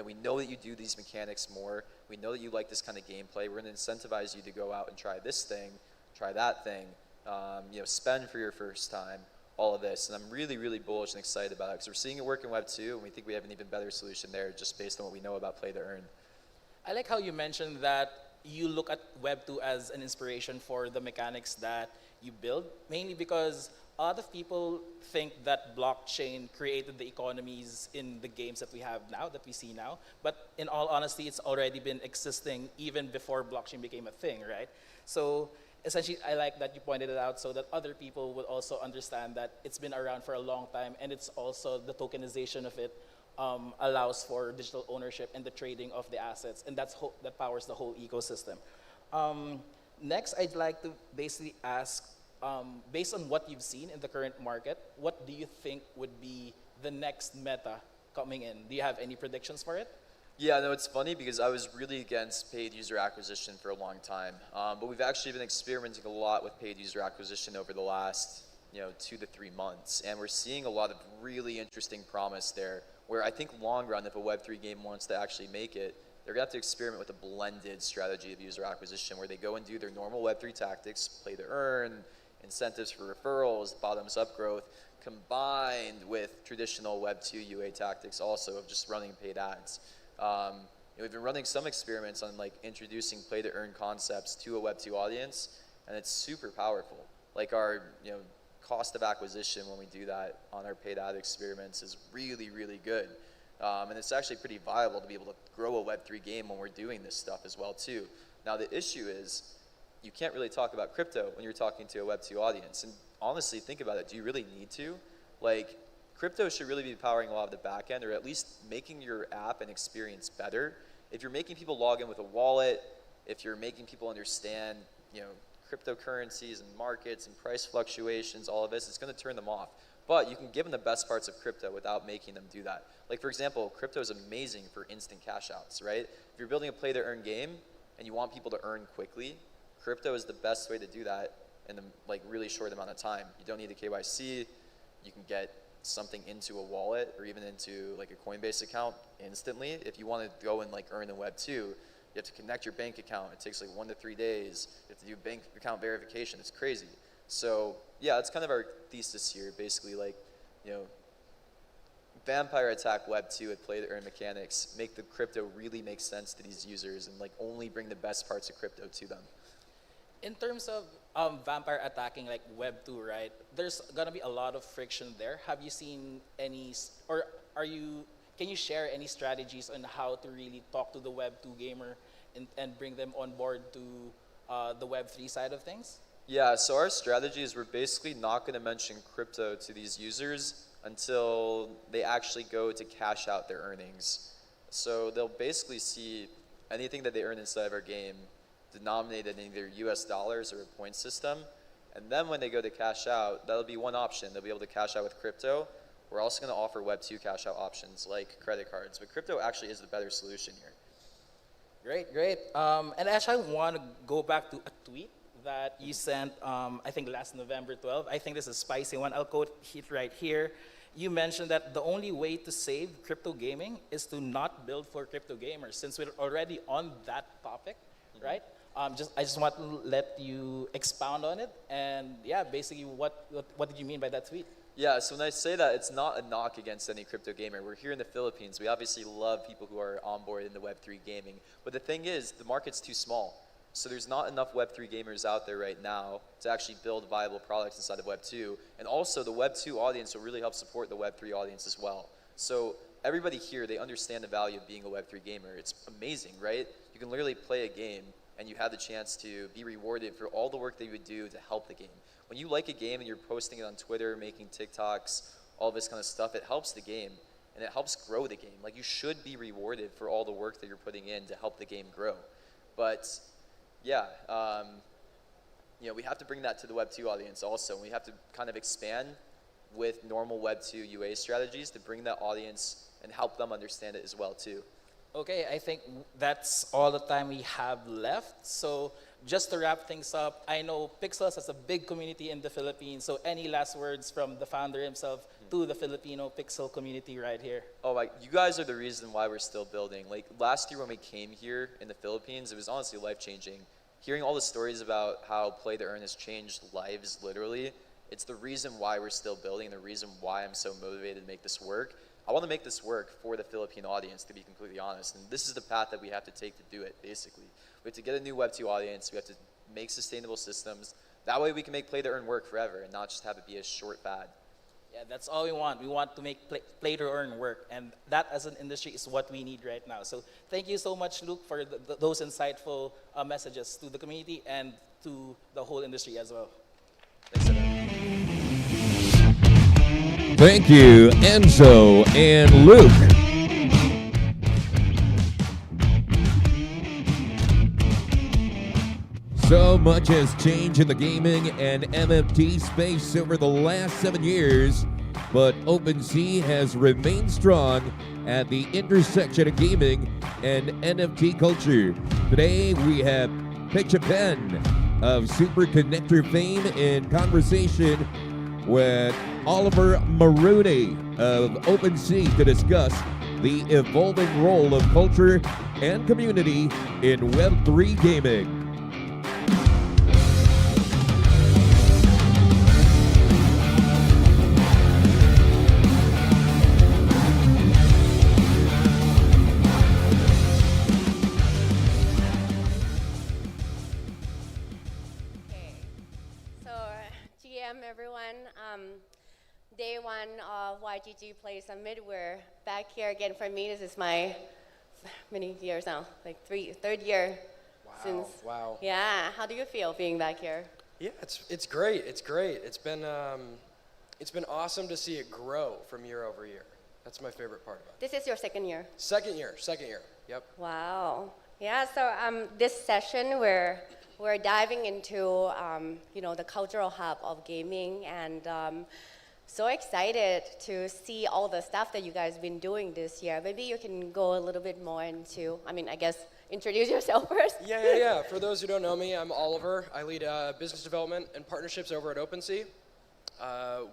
we know that you do these mechanics more. We know that you like this kind of gameplay. We're going to incentivize you to go out and try this thing, try that thing, spend for your first time. All of this, and I'm really, really bullish and excited about it because we're seeing it work in Web 2, and we think we have an even better solution there just based on what we know about play to earn. I like how you mentioned that you look at Web 2 as an inspiration for the mechanics that you build, mainly because a lot of people think that blockchain created the economies in the games that we have now, that we see now, but in all honesty, it's already been existing even before blockchain became a thing, right? So essentially, I like that you pointed it out so that other people would also understand that it's been around for a long time, and it's also the tokenization of it allows for digital ownership and the trading of the assets, and that powers the whole ecosystem. Next, I'd like to basically ask, based on what you've seen in the current market, what do you think would be the next meta coming in? Do you have any predictions for it? Yeah, no, it's funny because I was really against paid user acquisition for a long time, but we've actually been experimenting a lot with paid user acquisition over the last 2 to 3 months, and we're seeing a lot of really interesting promise there, where I think long run, if a Web3 game wants to actually make it, they're gonna have to experiment with a blended strategy of user acquisition where they go and do their normal Web3 tactics, play to earn, incentives for referrals, bottoms up growth, combined with traditional Web2 UA tactics also of just running paid ads. We've been running some experiments on like introducing play to earn concepts to a Web2 audience, and it's super powerful. Like our cost of acquisition when we do that on our paid ad experiments is really, really good. And it's actually pretty viable to be able to grow a Web3 game when we're doing this stuff as well too. Now the issue is you can't really talk about crypto when you're talking to a Web2 audience. And honestly, think about it. Do you really need to? Like, crypto should really be powering a lot of the back end, or at least making your app and experience better. If you're making people log in with a wallet, if you're making people understand, cryptocurrencies and markets and price fluctuations, all of this, it's going to turn them off. But you can give them the best parts of crypto without making them do that. Like, for example, crypto is amazing for instant cash outs, right? If you're building a play to earn game and you want people to earn quickly, crypto is the best way to do that in a really short amount of time. You don't need a KYC. You can get something into a wallet or even into like a Coinbase account instantly. If you want to go and earn in Web2, you have to connect your bank account. It takes 1 to 3 days. You have to do bank account verification. It's crazy. So yeah, it's kind of our thesis here. Basically, vampire attack Web2 at play to earn mechanics, make the crypto really make sense to these users, and only bring the best parts of crypto to them. In terms of vampire attacking like Web2, right? There's gonna be a lot of friction there. Have you seen any, or can you share any strategies on how to really talk to the Web2 gamer and bring them on board to the Web3 side of things? Yeah, so our strategy is we're basically not gonna mention crypto to these users until they actually go to cash out their earnings. So they'll basically see anything that they earn inside of our game denominated in either US dollars or a point system. And then when they go to cash out, that'll be one option. They'll be able to cash out with crypto. We're also going to offer Web2 cash out options like credit cards. But crypto actually is the better solution here. Great, great. And actually, I want to go back to a tweet that you sent, I think last November 12th. I think this is a spicy one. I'll quote it right here. You mentioned that the only way to save crypto gaming is to not build for crypto gamers. Since we're already on that topic, right? I just want to let you expound on it, and yeah, basically, what did you mean by that tweet? Yeah, so when I say that, it's not a knock against any crypto gamer. We're here in the Philippines. We obviously love people who are on board in the Web3 gaming, but the thing is, the market's too small. So there's not enough Web3 gamers out there right now to actually build viable products inside of Web2, and also the Web2 audience will really help support the Web3 audience as well. So everybody here, they understand the value of being a Web3 gamer. It's amazing, right? You can literally play a game and you have the chance to be rewarded for all the work that you would do to help the game. When you like a game and you're posting it on Twitter, making TikToks, all this kind of stuff, it helps the game and it helps grow the game. Like, you should be rewarded for all the work that you're putting in to help the game grow. But yeah, we have to bring that to the Web2 audience also. We have to kind of expand with normal Web2 UA strategies to bring that audience and help them understand it as well too. Okay, I think that's all the time we have left. So just to wrap things up, I know Pixels has a big community in the Philippines. So any last words from the founder himself to the Filipino Pixel community right here? Oh, you guys are the reason why we're still building. Like, last year when we came here in the Philippines, it was honestly life-changing. Hearing all the stories about how Play to Earn has changed lives, literally, it's the reason why we're still building and the reason why I'm so motivated to make this work. I want to make this work for the Philippine audience, to be completely honest. And this is the path that we have to take to do it, basically. We have to get a new Web2 audience. We have to make sustainable systems. That way we can make Play to Earn work forever and not just have it be a short fad. Yeah, that's all we want. We want to make play to earn work. And that, as an industry, is what we need right now. So thank you so much, Luke, for those insightful messages to the community and to the whole industry as well. Thanks, everyone. Thank you, Enzo and Luke. much has changed in the gaming and MMT space over the last 7 years, but OpenSea has remained strong at the intersection of gaming and NFT culture. Today, we have Picture Pen of Super Connector fame in conversation with Oliver Maroney of OpenSea to discuss the evolving role of culture and community in Web3 gaming. Everyone. Day one of YGG Play Summit. We're back here again. For me, this is my many years now, like third year since. Wow. Yeah. How do you feel being back here? Yeah, it's great. It's great. It's been awesome to see it grow from year over year. That's my favorite part about it. This is your second year. Second year. Yep. Wow. Yeah. So this session we're diving into, the cultural hub of gaming, and so excited to see all the stuff that you guys have been doing this year. Maybe you can go a little bit more into, I guess, introduce yourself first. Yeah. For those who don't know me, I'm Oliver. I lead business development and partnerships over at OpenSea.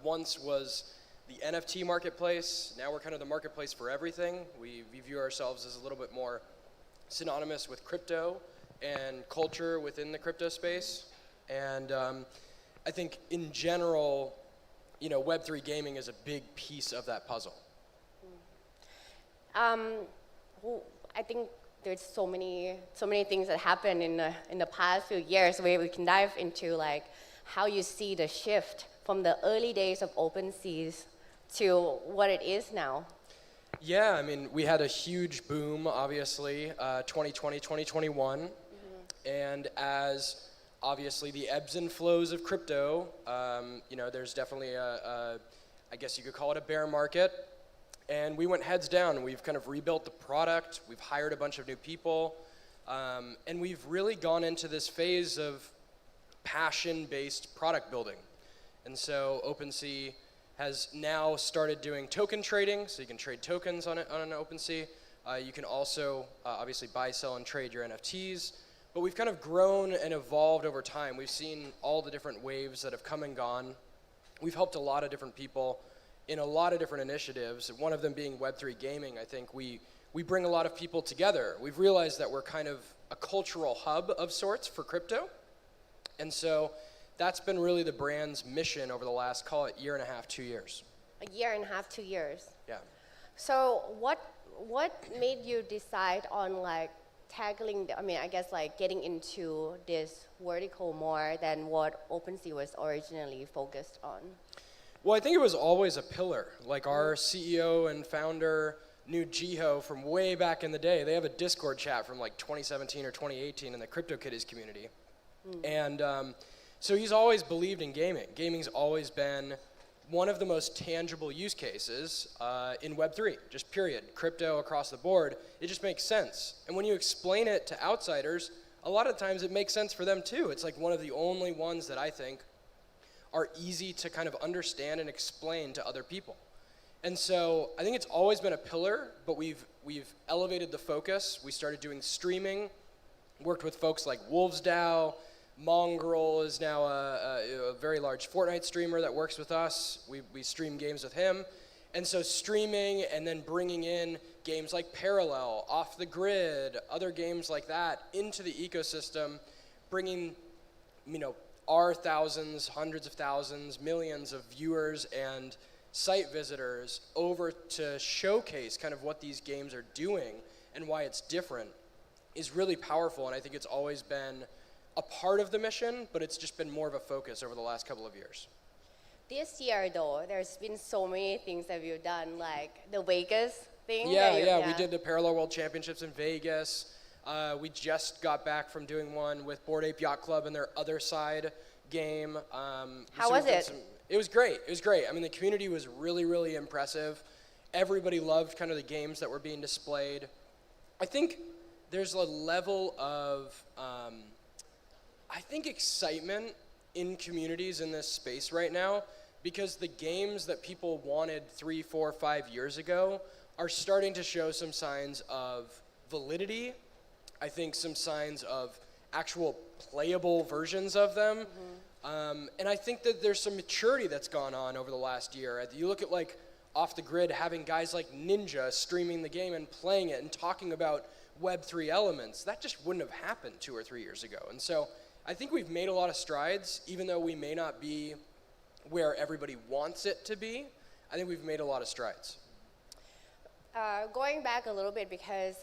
Once was the NFT marketplace. Now we're kind of the marketplace for everything. We view ourselves as a little bit more synonymous with crypto and culture within the crypto space. And I think in general, Web3 gaming is a big piece of that puzzle. I think there's so many things that happen in the past few years where we can dive into like how you see the shift from the early days of OpenSeas to what it is now. Yeah, we had a huge boom, obviously, 2020, 2021. And as obviously the ebbs and flows of crypto, there's definitely I guess you could call it a bear market. And we went heads down. We've kind of rebuilt the product. We've hired a bunch of new people. And we've really gone into this phase of passion-based product building. And so OpenSea has now started doing token trading, so you can trade tokens on an OpenSea. You can also obviously buy, sell, and trade your NFTs. But we've kind of grown and evolved over time. We've seen all the different waves that have come and gone. We've helped a lot of different people in a lot of different initiatives. One of them being Web3 gaming. I think we bring a lot of people together. We've realized that we're kind of a cultural hub of sorts for crypto. And so that's been really the brand's mission over the last, call it, year and a half, 2 years. A year and a half, 2 years. Yeah. So what made you decide on tackling, getting into this vertical more than what OpenSea was originally focused on? Well, I think it was always a pillar. Like our CEO and founder knew Jiho from way back in the day. They have a Discord chat from 2017 or 2018 in the CryptoKitties community. And so he's always believed in gaming. Gaming's always been one of the most tangible use cases in Web3, just period. Crypto across the board, it just makes sense. And when you explain it to outsiders, a lot of times it makes sense for them too. It's one of the only ones that I think are easy to kind of understand and explain to other people. And so I think it's always been a pillar, but we've elevated the focus. We started doing streaming, worked with folks like WolvesDAO. Mongrel is now a very large Fortnite streamer that works with us. We stream games with him. And so streaming and then bringing in games like Parallel, Off the Grid, other games like that into the ecosystem, bringing, our thousands, hundreds of thousands, millions of viewers and site visitors over to showcase kind of what these games are doing and why it's different is really powerful. And I think it's always been a part of the mission, but it's just been more of a focus over the last couple of years. This year, though, there's been so many things that we've done, like the Vegas thing. Yeah, we did the Parallel World Championships in Vegas. We just got back from doing one with Bored Ape Yacht Club and their Other Side game. How was it? It was great. The community was really, really impressive. Everybody loved kind of the games that were being displayed. I think there's a level of I think excitement in communities in this space right now, because the games that people wanted 3, 4, 5 years ago are starting to show some signs of validity. I think some signs of actual playable versions of them. And I think that there's some maturity that's gone on over the last year. You look at like Off the Grid having guys like Ninja streaming the game and playing it and talking about Web3 elements. That just wouldn't have happened 2 or 3 years ago. And so I think we've made a lot of strides, even though we may not be where everybody wants it to be. I think we've made a lot of strides. Going back a little bit, because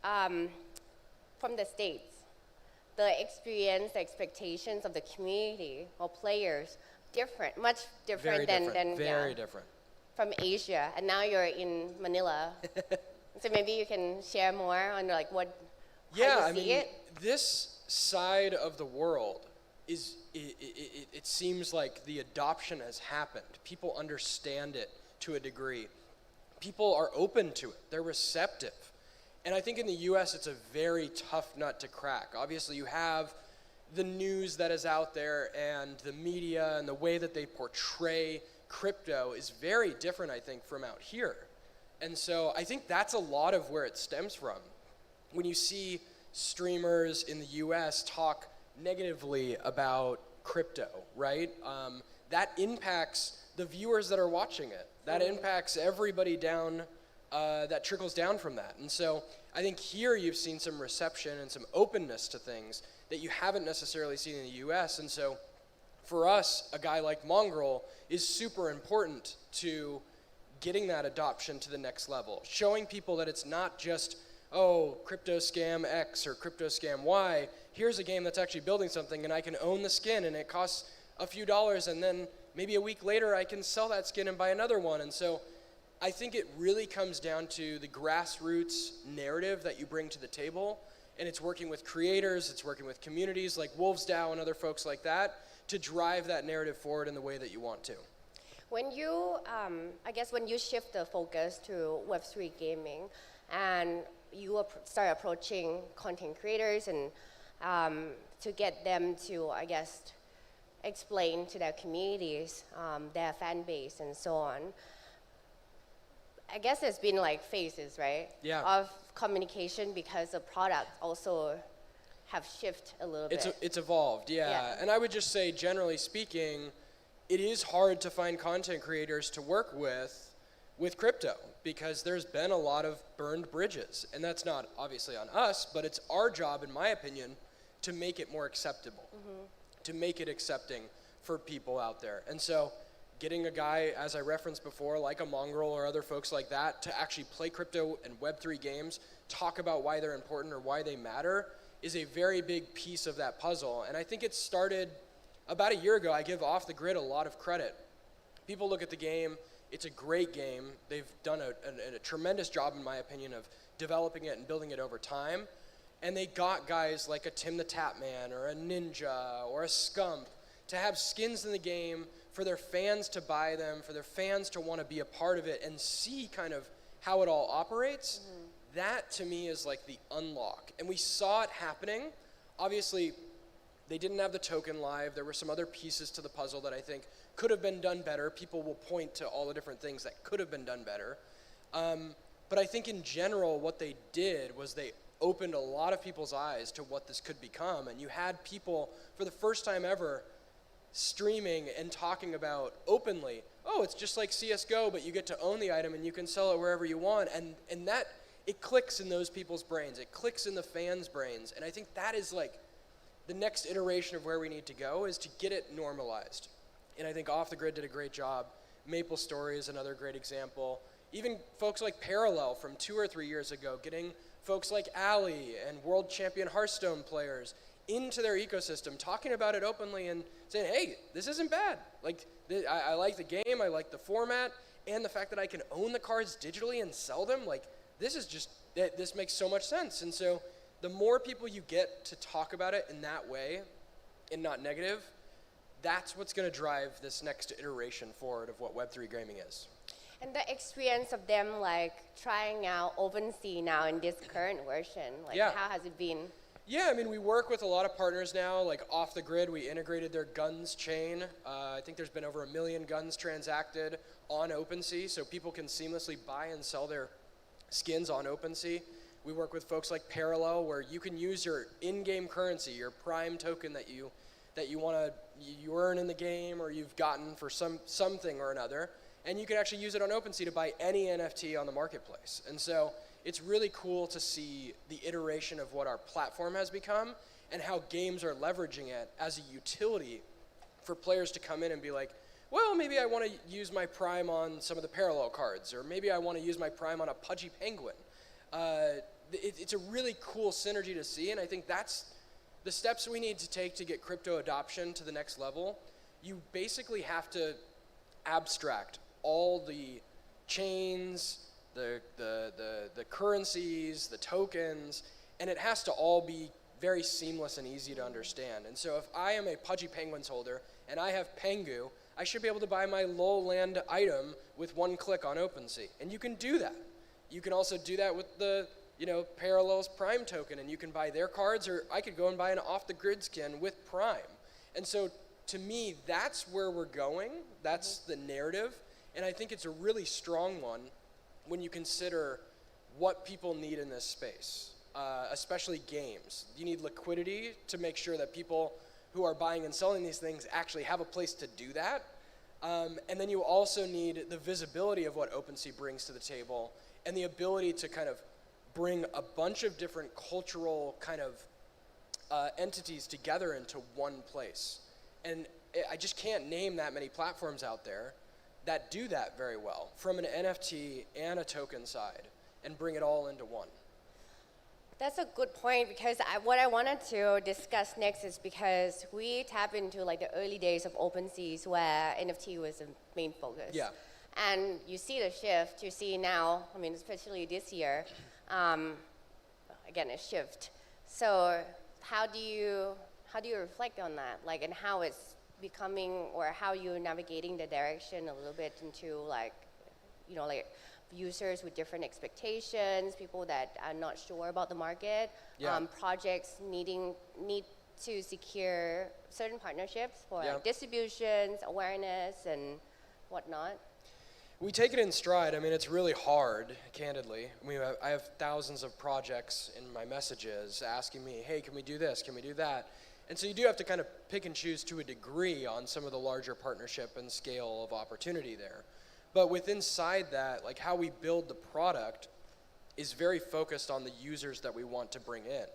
from the States, the experience, the expectations of the community or players, different, much different Very different. from Asia. And now you're in Manila. So maybe you can share more on like how you see it. This side of the world is, it seems like the adoption has happened. People understand it to a degree. People are open to it. They're receptive. And I think in the US, it's a very tough nut to crack. Obviously, you have the news that is out there, and the media and the way that they portray crypto is very different, I think, from out here. And so I think that's a lot of where it stems from. When you see streamers in the US talk negatively about crypto, right? That impacts the viewers that are watching it. That impacts everybody down, that trickles down from that. And so I think here you've seen some reception and some openness to things that you haven't necessarily seen in the US. And so for us, a guy like Mongrel is super important to getting that adoption to the next level, showing people that it's not just, oh, crypto scam X or crypto scam Y. Here's a game that's actually building something, and I can own the skin, and it costs a few dollars, and then maybe a week later I can sell that skin and buy another one. And so I think it really comes down to the grassroots narrative that you bring to the table, and it's working with creators, it's working with communities like Wolves DAO and other folks like that to drive that narrative forward in the way that you want to. When you, I guess when you shift the focus to Web3 gaming and you start approaching content creators and to get them to, I guess, explain to their communities, their fan base and so on, I guess there's been like phases, right? Yeah. Of communication, because the product also have shifted a little bit. It's evolved, yeah. And I would just say, generally speaking, it is hard to find content creators to work with crypto, because there's been a lot of burned bridges. And that's not obviously on us, but it's our job, in my opinion, to make it more acceptable, to make it accepting for people out there. And so getting a guy, as I referenced before, like a Mongrel or other folks like that, to actually play crypto and Web3 games, talk about why they're important or why they matter, is a very big piece of that puzzle. And I think it started about a year ago. I give Off the Grid a lot of credit. People look at the game, it's a great game. They've done a tremendous job, in my opinion, of developing it and building it over time. And they got guys like a Tim the Tatman or a Ninja or a Scump to have skins in the game for their fans to buy them, for their fans to want to be a part of it and see kind of how it all operates. That, to me, is like the unlock. And we saw it happening. Obviously, they didn't have the token live. There were some other pieces to the puzzle that I think could have been done better. People will point to all the different things that could have been done better. But I think in general, what they did was they opened a lot of people's eyes to what this could become. And you had people, for the first time ever, streaming and talking about openly, oh, it's just like CSGO, but you get to own the item and you can sell it wherever you want. And that, it clicks in those people's brains. It clicks in the fans' brains. And I think that is like the next iteration of where we need to go, is to get it normalized. And I think Off the Grid did a great job. Maple Story is another great example. Even folks like Parallel from 2 or 3 years ago, getting folks like Ali and world champion Hearthstone players into their ecosystem, talking about it openly and saying, hey, this isn't bad. Like, I like the game, I like the format, and the fact that I can own the cards digitally and sell them. Like, this is just, this makes so much sense. And so the more people you get to talk about it in that way and not negative, that's what's going to drive this next iteration forward of what Web3 gaming is. And the experience of them like trying out OpenSea now in this current version, like how has it been? Yeah, I mean, we work with a lot of partners now, like Off the Grid, we integrated their guns chain. I think there's been over 1 million guns transacted on OpenSea, so people can seamlessly buy and sell their skins on OpenSea. We work with folks like Parallel, where you can use your in-game currency, your Prime token that you you earn in the game or you've gotten for something or another, and you can actually use it on OpenSea to buy any NFT on the marketplace. And so it's really cool to see the iteration of what our platform has become and how games are leveraging it as a utility for players to come in and be like, well, maybe I want to use my Prime on some of the Parallel cards, or maybe I want to use my Prime on a Pudgy Penguin. It's a really cool synergy to see, and I think that's the steps we need to take to get crypto adoption to the next level. You basically have to abstract all the chains, the currencies, the tokens, and it has to all be very seamless and easy to understand. And so if I am a Pudgy Penguins holder and I have Pengu, I should be able to buy my Lowland item with one click on OpenSea. And you can do that. You can also do that with the Parallel's Prime token, and you can buy their cards, or I could go and buy an off-the-grid skin with Prime. And so to me, that's where we're going. That's the narrative. And I think it's a really strong one when you consider what people need in this space, especially games. You need liquidity to make sure that people who are buying and selling these things actually have a place to do that. And then you also need the visibility of what OpenSea brings to the table and the ability to kind of bring a bunch of different cultural kind of entities together into one place. And I just can't name that many platforms out there that do that very well, from an NFT and a token side, and bring it all into one. That's a good point, because what I wanted to discuss next is because we tap into like the early days of OpenSeas where NFT was the main focus. Yeah. And you see the shift. You see now, I mean, especially this year, again, a shift. So how do you reflect on that, like, and how it's becoming, or how you're navigating the direction a little bit into like users with different expectations, people that are not sure about the market, projects need to secure certain partnerships for like distributions, awareness, and whatnot. We take it in stride. I mean, it's really hard, candidly. I mean, I have thousands of projects in my messages asking me, hey, can we do this? Can we do that? And so you do have to kind of pick and choose to a degree on some of the larger partnership and scale of opportunity there. But inside that, like how we build the product is very focused on the users that we want to bring in.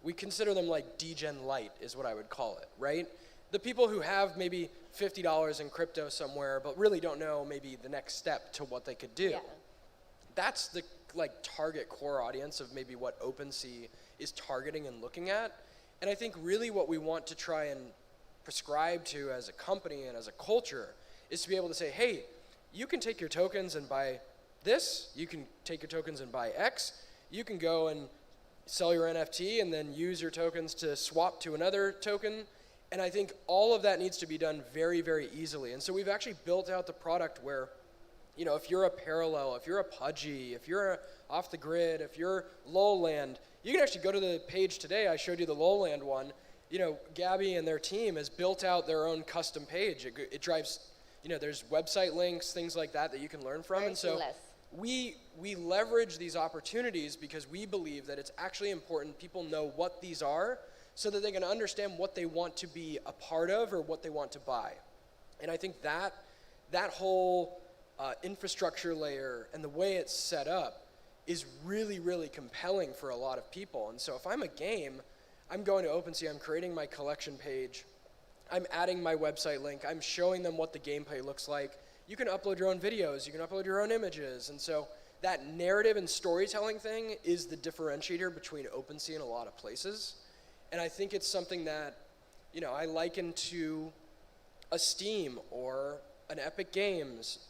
We consider them like DGen Lite is what I would call it, right? The people who have maybe $50 in crypto somewhere, but really don't know maybe the next step to what they could do. Yeah. That's the like target core audience of maybe what OpenSea is targeting and looking at. And I think really what we want to try and prescribe to as a company and as a culture is to be able to say, hey, you can take your tokens and buy this, you can take your tokens and buy X, you can go and sell your NFT and then use your tokens to swap to another token. And I think all of that needs to be done very, very easily. And so we've actually built out the product where, if you're a Parallel, if you're a Pudgy, if you're Off the Grid, if you're Lowland, you can actually go to the page today. I showed you the Lowland one. Gabby and their team has built out their own custom page. It drives, there's website links, things like that you can learn from. Very and so seamless. we leverage these opportunities because we believe that it's actually important people know what these are so that they can understand what they want to be a part of or what they want to buy. And I think that whole infrastructure layer and the way it's set up is really, really compelling for a lot of people. And so if I'm a game, I'm going to OpenSea, I'm creating my collection page, I'm adding my website link, I'm showing them what the gameplay looks like. You can upload your own videos, you can upload your own images. And so that narrative and storytelling thing is the differentiator between OpenSea and a lot of places. And I think it's something that, I liken to a Steam or an Epic Games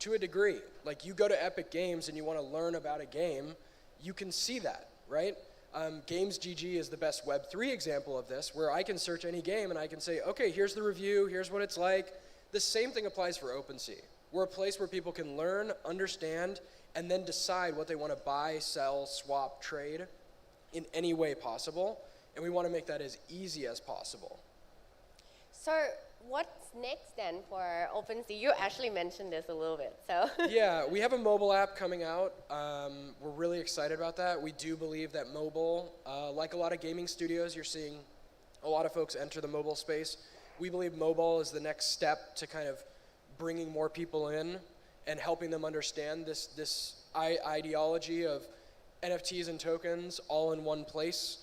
to a degree. Like you go to Epic Games and you want to learn about a game, you can see that, right? YGG is the best Web3 example of this, where I can search any game and I can say, okay, here's the review, here's what it's like. The same thing applies for OpenSea. We're a place where people can learn, understand, and then decide what they want to buy, sell, swap, trade. in any way possible, and we want to make that as easy as possible. So what's next then for OpenSea? You actually mentioned this a little bit, so. Yeah, we have a mobile app coming out. We're really excited about that. We do believe that mobile, like a lot of gaming studios, you're seeing a lot of folks enter the mobile space. We believe mobile is the next step to kind of bringing more people in and helping them understand this ideology of NFTs and tokens all in one place.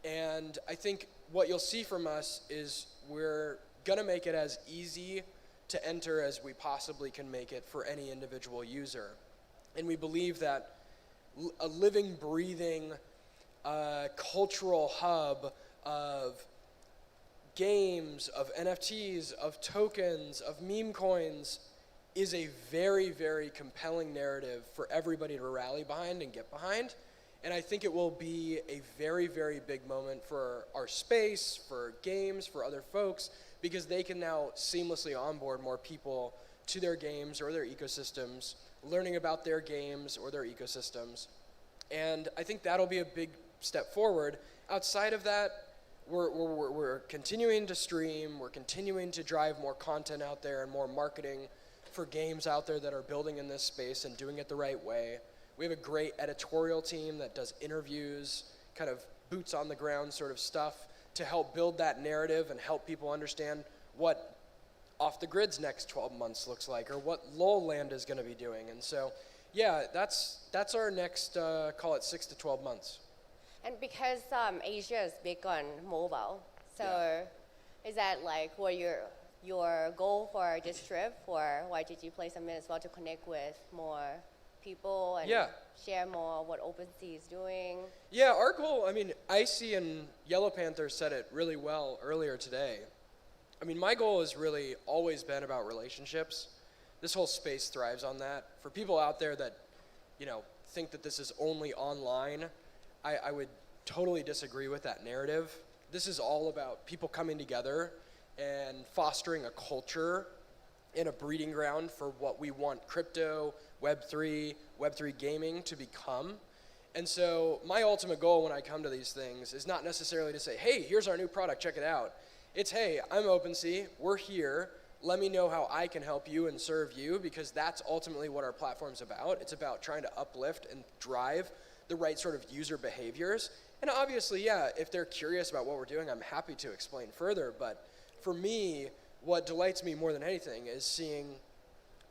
And I think what you'll see from us is we're gonna make it as easy to enter as we possibly can make it for any individual user. And we believe that a living, breathing, cultural hub of games, of NFTs, of tokens, of meme coins is a very, very compelling narrative for everybody to rally behind and get behind. And I think it will be a very, very big moment for our space, for games, for other folks, because they can now seamlessly onboard more people to their games or their ecosystems, learning about their games or their ecosystems. And I think that'll be a big step forward. Outside of that, we're continuing to stream, we're continuing to drive more content out there and more marketing for games out there that are building in this space and doing it the right way. We have a great editorial team that does interviews, kind of boots on the ground sort of stuff to help build that narrative and help people understand what Off the Grid's next 12 months looks like or what Lowland is going to be doing. And so, yeah, that's our next, call it 6 to 12 months. And because Asia is big on mobile, so is that like what your goal for this trip for YGG Play Summit as well, to connect with more people and share more what OpenSea is doing? Yeah, our goal, I mean, Icy and Yellow Panther said it really well earlier today. I mean, my goal has really always been about relationships. This whole space thrives on that. For people out there that, you know, think that this is only online, I would totally disagree with that narrative. This is all about people coming together and fostering a culture and a breeding ground for what we want crypto, Web3 gaming to become. And so my ultimate goal when I come to these things is not necessarily to say, hey, here's our new product, check it out. It's, hey, I'm OpenSea, we're here, let me know how I can help you and serve you, because that's ultimately what our platform's about. It's about trying to uplift and drive the right sort of user behaviors. And obviously, yeah, if they're curious about what we're doing, I'm happy to explain further. But for me, what delights me more than anything is seeing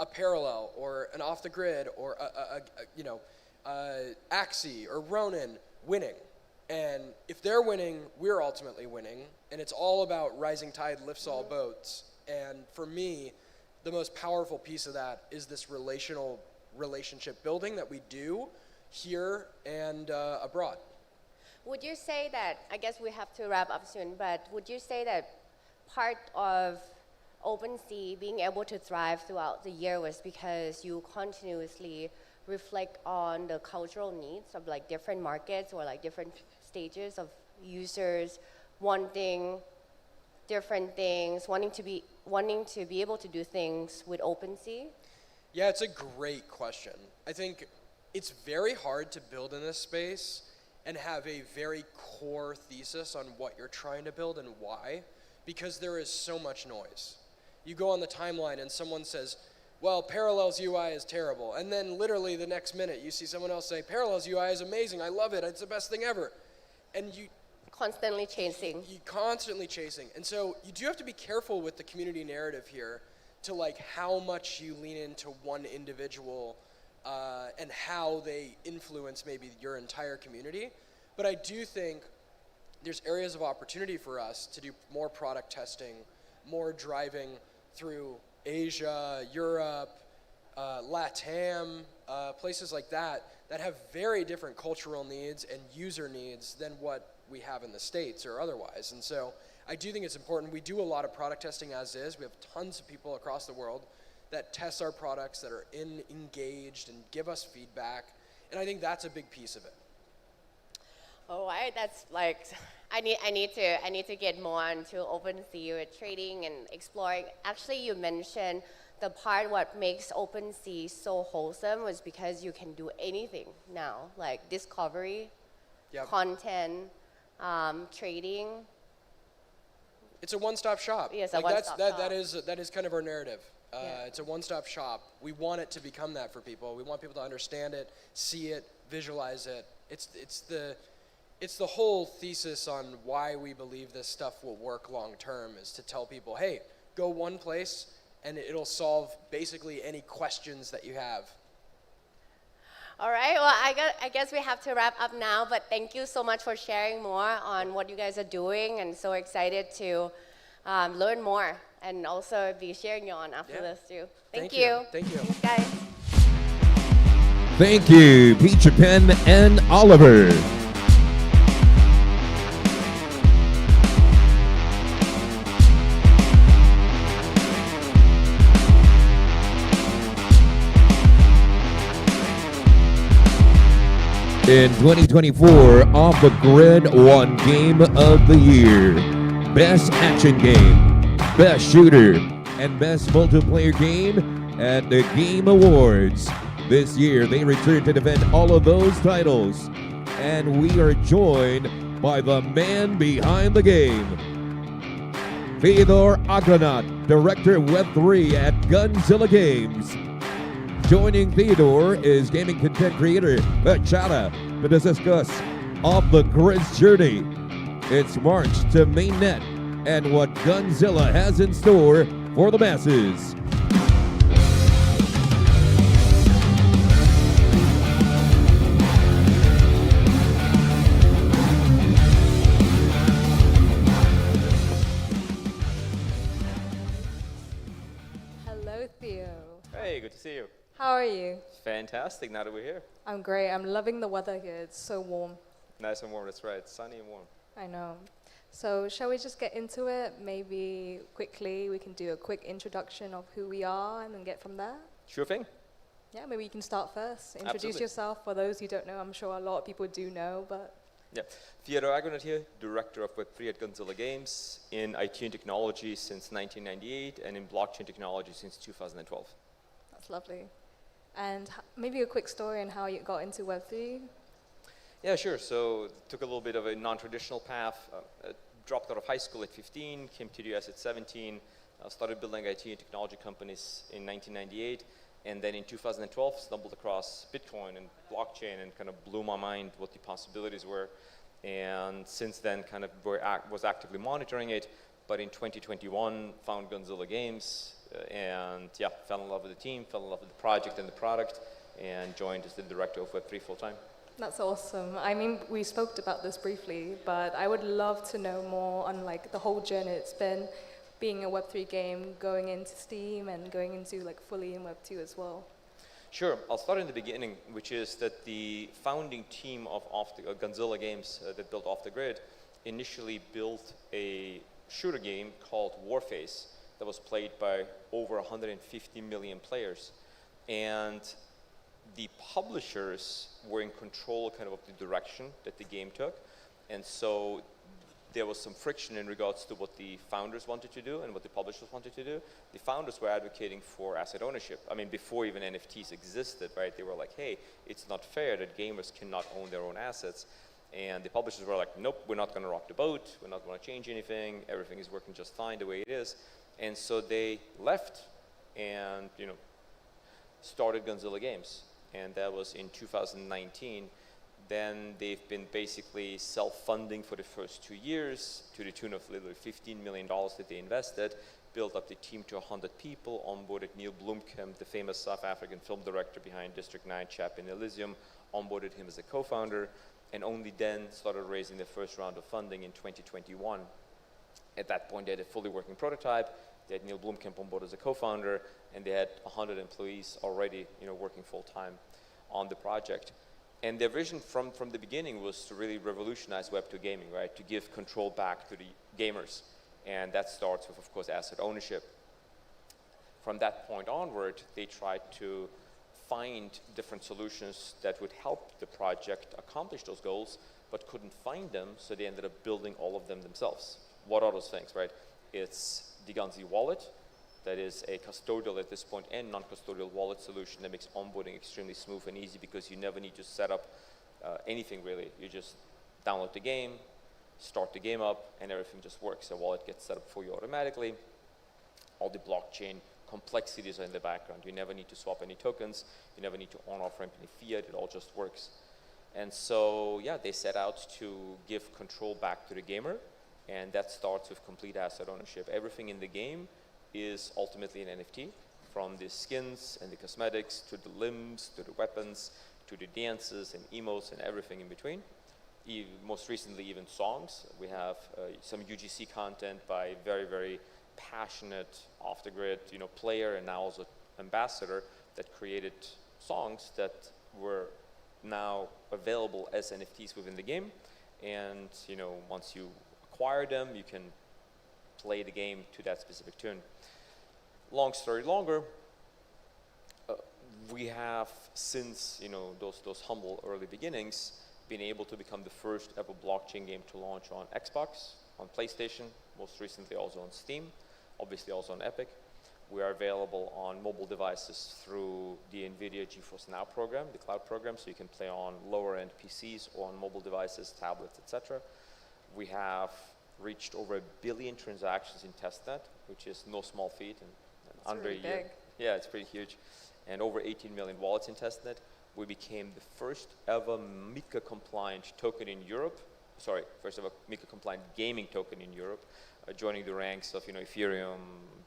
a Parallel or an Off the Grid or Axie or Ronin winning. And if they're winning, we're ultimately winning. And it's all about rising tide lifts all boats. And for me, the most powerful piece of that is this relationship building that we do here and abroad. Would you say that, I guess we have to wrap up soon, but would you say that part of OpenSea being able to thrive throughout the year was because you continuously reflect on the cultural needs of like different markets or like different stages of users wanting different things, wanting to be able to do things with OpenSea? Yeah, it's a great question. I think it's very hard to build in this space and have a very core thesis on what you're trying to build and why, because there is so much noise. You go on the timeline and someone says, well, Parallels UI is terrible. And then literally the next minute you see someone else say, Parallels UI is amazing, I love it, it's the best thing ever. And you constantly chasing. Constantly chasing. And so you do have to be careful with the community narrative here to like how much you lean into one individual and how they influence maybe your entire community. But I do think there's areas of opportunity for us to do more product testing, more driving through Asia, Europe, LATAM, places like that have very different cultural needs and user needs than what we have in the States or otherwise. And so I do think it's important. We do a lot of product testing as is. We have tons of people across the world that test our products, that are engaged and give us feedback. And I think that's a big piece of it. All right, that's like, I need to get more into OpenSea with trading and exploring. Actually, you mentioned the part what makes OpenSea so wholesome was because you can do anything now, like discovery, Yep. content, trading. It's a one-stop shop. Yes, like a one-stop shop. That is kind of our narrative. Yeah. It's a one-stop shop. We want it to become that for people. We want people to understand it, see it, visualize it. It's the whole thesis on why we believe this stuff will work long term, is to tell people, hey, go one place and it'll solve basically any questions that you have. All right, well, I guess we have to wrap up now, but thank you so much for sharing more on what you guys are doing, and so excited to learn more and also be sharing you on after this too. Thank you. Thank you. Thanks, guys. Thank you, Peter Pen and Oliver. In 2024, Off the Grid won Game of the Year, Best Action Game, Best Shooter, and Best Multiplayer Game at the Game Awards. This year, they returned to defend all of those titles, and we are joined by the man behind the game, Fyodor Agranat, Director of Web3 at Gunzilla Games. Joining Theodore is gaming content creator Chada to discuss Off the Grid's journey, its march to mainnet, and what Gunzilla has in store for the masses. Hello, Theo. Hey, good to see you. How are you? Fantastic, now that we're here. I'm great. I'm loving the weather here. It's so warm. Nice and warm, that's right. Sunny and warm. I know. So, shall we just get into it? Maybe quickly we can do a quick introduction of who we are and then get from there. Sure thing. Yeah, maybe you can start first. Introduce Absolutely. yourself for those who don't know. I'm sure a lot of people do know, but Yeah, Fyodor Agranat here, Director of Web3 at Gunzilla Games, in IT and technology since 1998 and in blockchain technology since 2012. that's lovely. And maybe a quick story on how you got into Web3. Yeah, sure. So took a little bit of a non-traditional path. Dropped out of high school at 15, came to the US at 17, started building IT and technology companies in 1998, and then in 2012 stumbled across Bitcoin and blockchain and kind of blew my mind what the possibilities were. And since then kind of was actively monitoring it, but in 2021 found Gunzilla Games, and yeah, fell in love with the team, fell in love with the project and the product, and joined as the Director of Web3 full-time. That's awesome. I mean, we spoke about this briefly, but I would love to know more on like the whole journey it's been being a Web3 game, going into Steam and going into like fully in Web2 as well. Sure, I'll start in the beginning, which is that the founding team of Gunzilla Games that built Off the Grid initially built a shooter game called Warface that was played by over 150 million players. And the publishers were in control kind of the direction that the game took. And so there was some friction in regards to what the founders wanted to do and what the publishers wanted to do. The founders were advocating for asset ownership. I mean, before even NFTs existed, right? They were like, hey, it's not fair that gamers cannot own their own assets. And the publishers were like, nope, we're not going to rock the boat. We're not going to change anything. Everything is working just fine the way it is. And so they left and, started Gunzilla Games. And that was in 2019. Then they've been basically self-funding for the first 2 years to the tune of literally $15 million that they invested, built up the team to 100 people, onboarded Neil Blomkamp, the famous South African film director behind District 9, Chap in Elysium, onboarded him as a co-founder, and only then started raising their first round of funding in 2021. At that point, they had a fully working prototype. They had Neil Blomkamp on board as a co-founder, and they had 100 employees already, working full-time on the project. And their vision from the beginning was to really revolutionize Web2 gaming, right? To give control back to the gamers. And that starts with, of course, asset ownership. From that point onward, they tried to find different solutions that would help the project accomplish those goals, but couldn't find them, so they ended up building all of them themselves. What are those things, right? It's the Gunzi wallet, that is a custodial at this point and non-custodial wallet solution that makes onboarding extremely smooth and easy because you never need to set up anything really. You just download the game, start the game up, and everything just works. The wallet gets set up for you automatically. All the blockchain complexities are in the background. You never need to swap any tokens. You never need to on off ramp any fiat. It all just works. And so, yeah, they set out to give control back to the gamer, and that starts with complete asset ownership. Everything in the game is ultimately an NFT, from the skins and the cosmetics to the limbs to the weapons to the dances and emotes and everything in between. Most recently, even songs. We have some UGC content by very, very passionate off-the-grid, player and now also ambassador that created songs that were now available as NFTs within the game. And once you acquire them, you can play the game to that specific tune. Long story longer, we have, since those humble early beginnings, been able to become the first ever blockchain game to launch on Xbox, on PlayStation, most recently also on Steam, obviously also on Epic. We are available on mobile devices through the NVIDIA GeForce Now program, the cloud program, so you can play on lower-end PCs or on mobile devices, tablets, etc. We have reached over 1 billion transactions in testnet, which is no small feat, and under really a year. big. Yeah, it's pretty huge. And over 18 million wallets in testnet. We became the first ever MiCA compliant token in Europe. Sorry, first ever MiCA compliant gaming token in Europe, joining the ranks of Ethereum,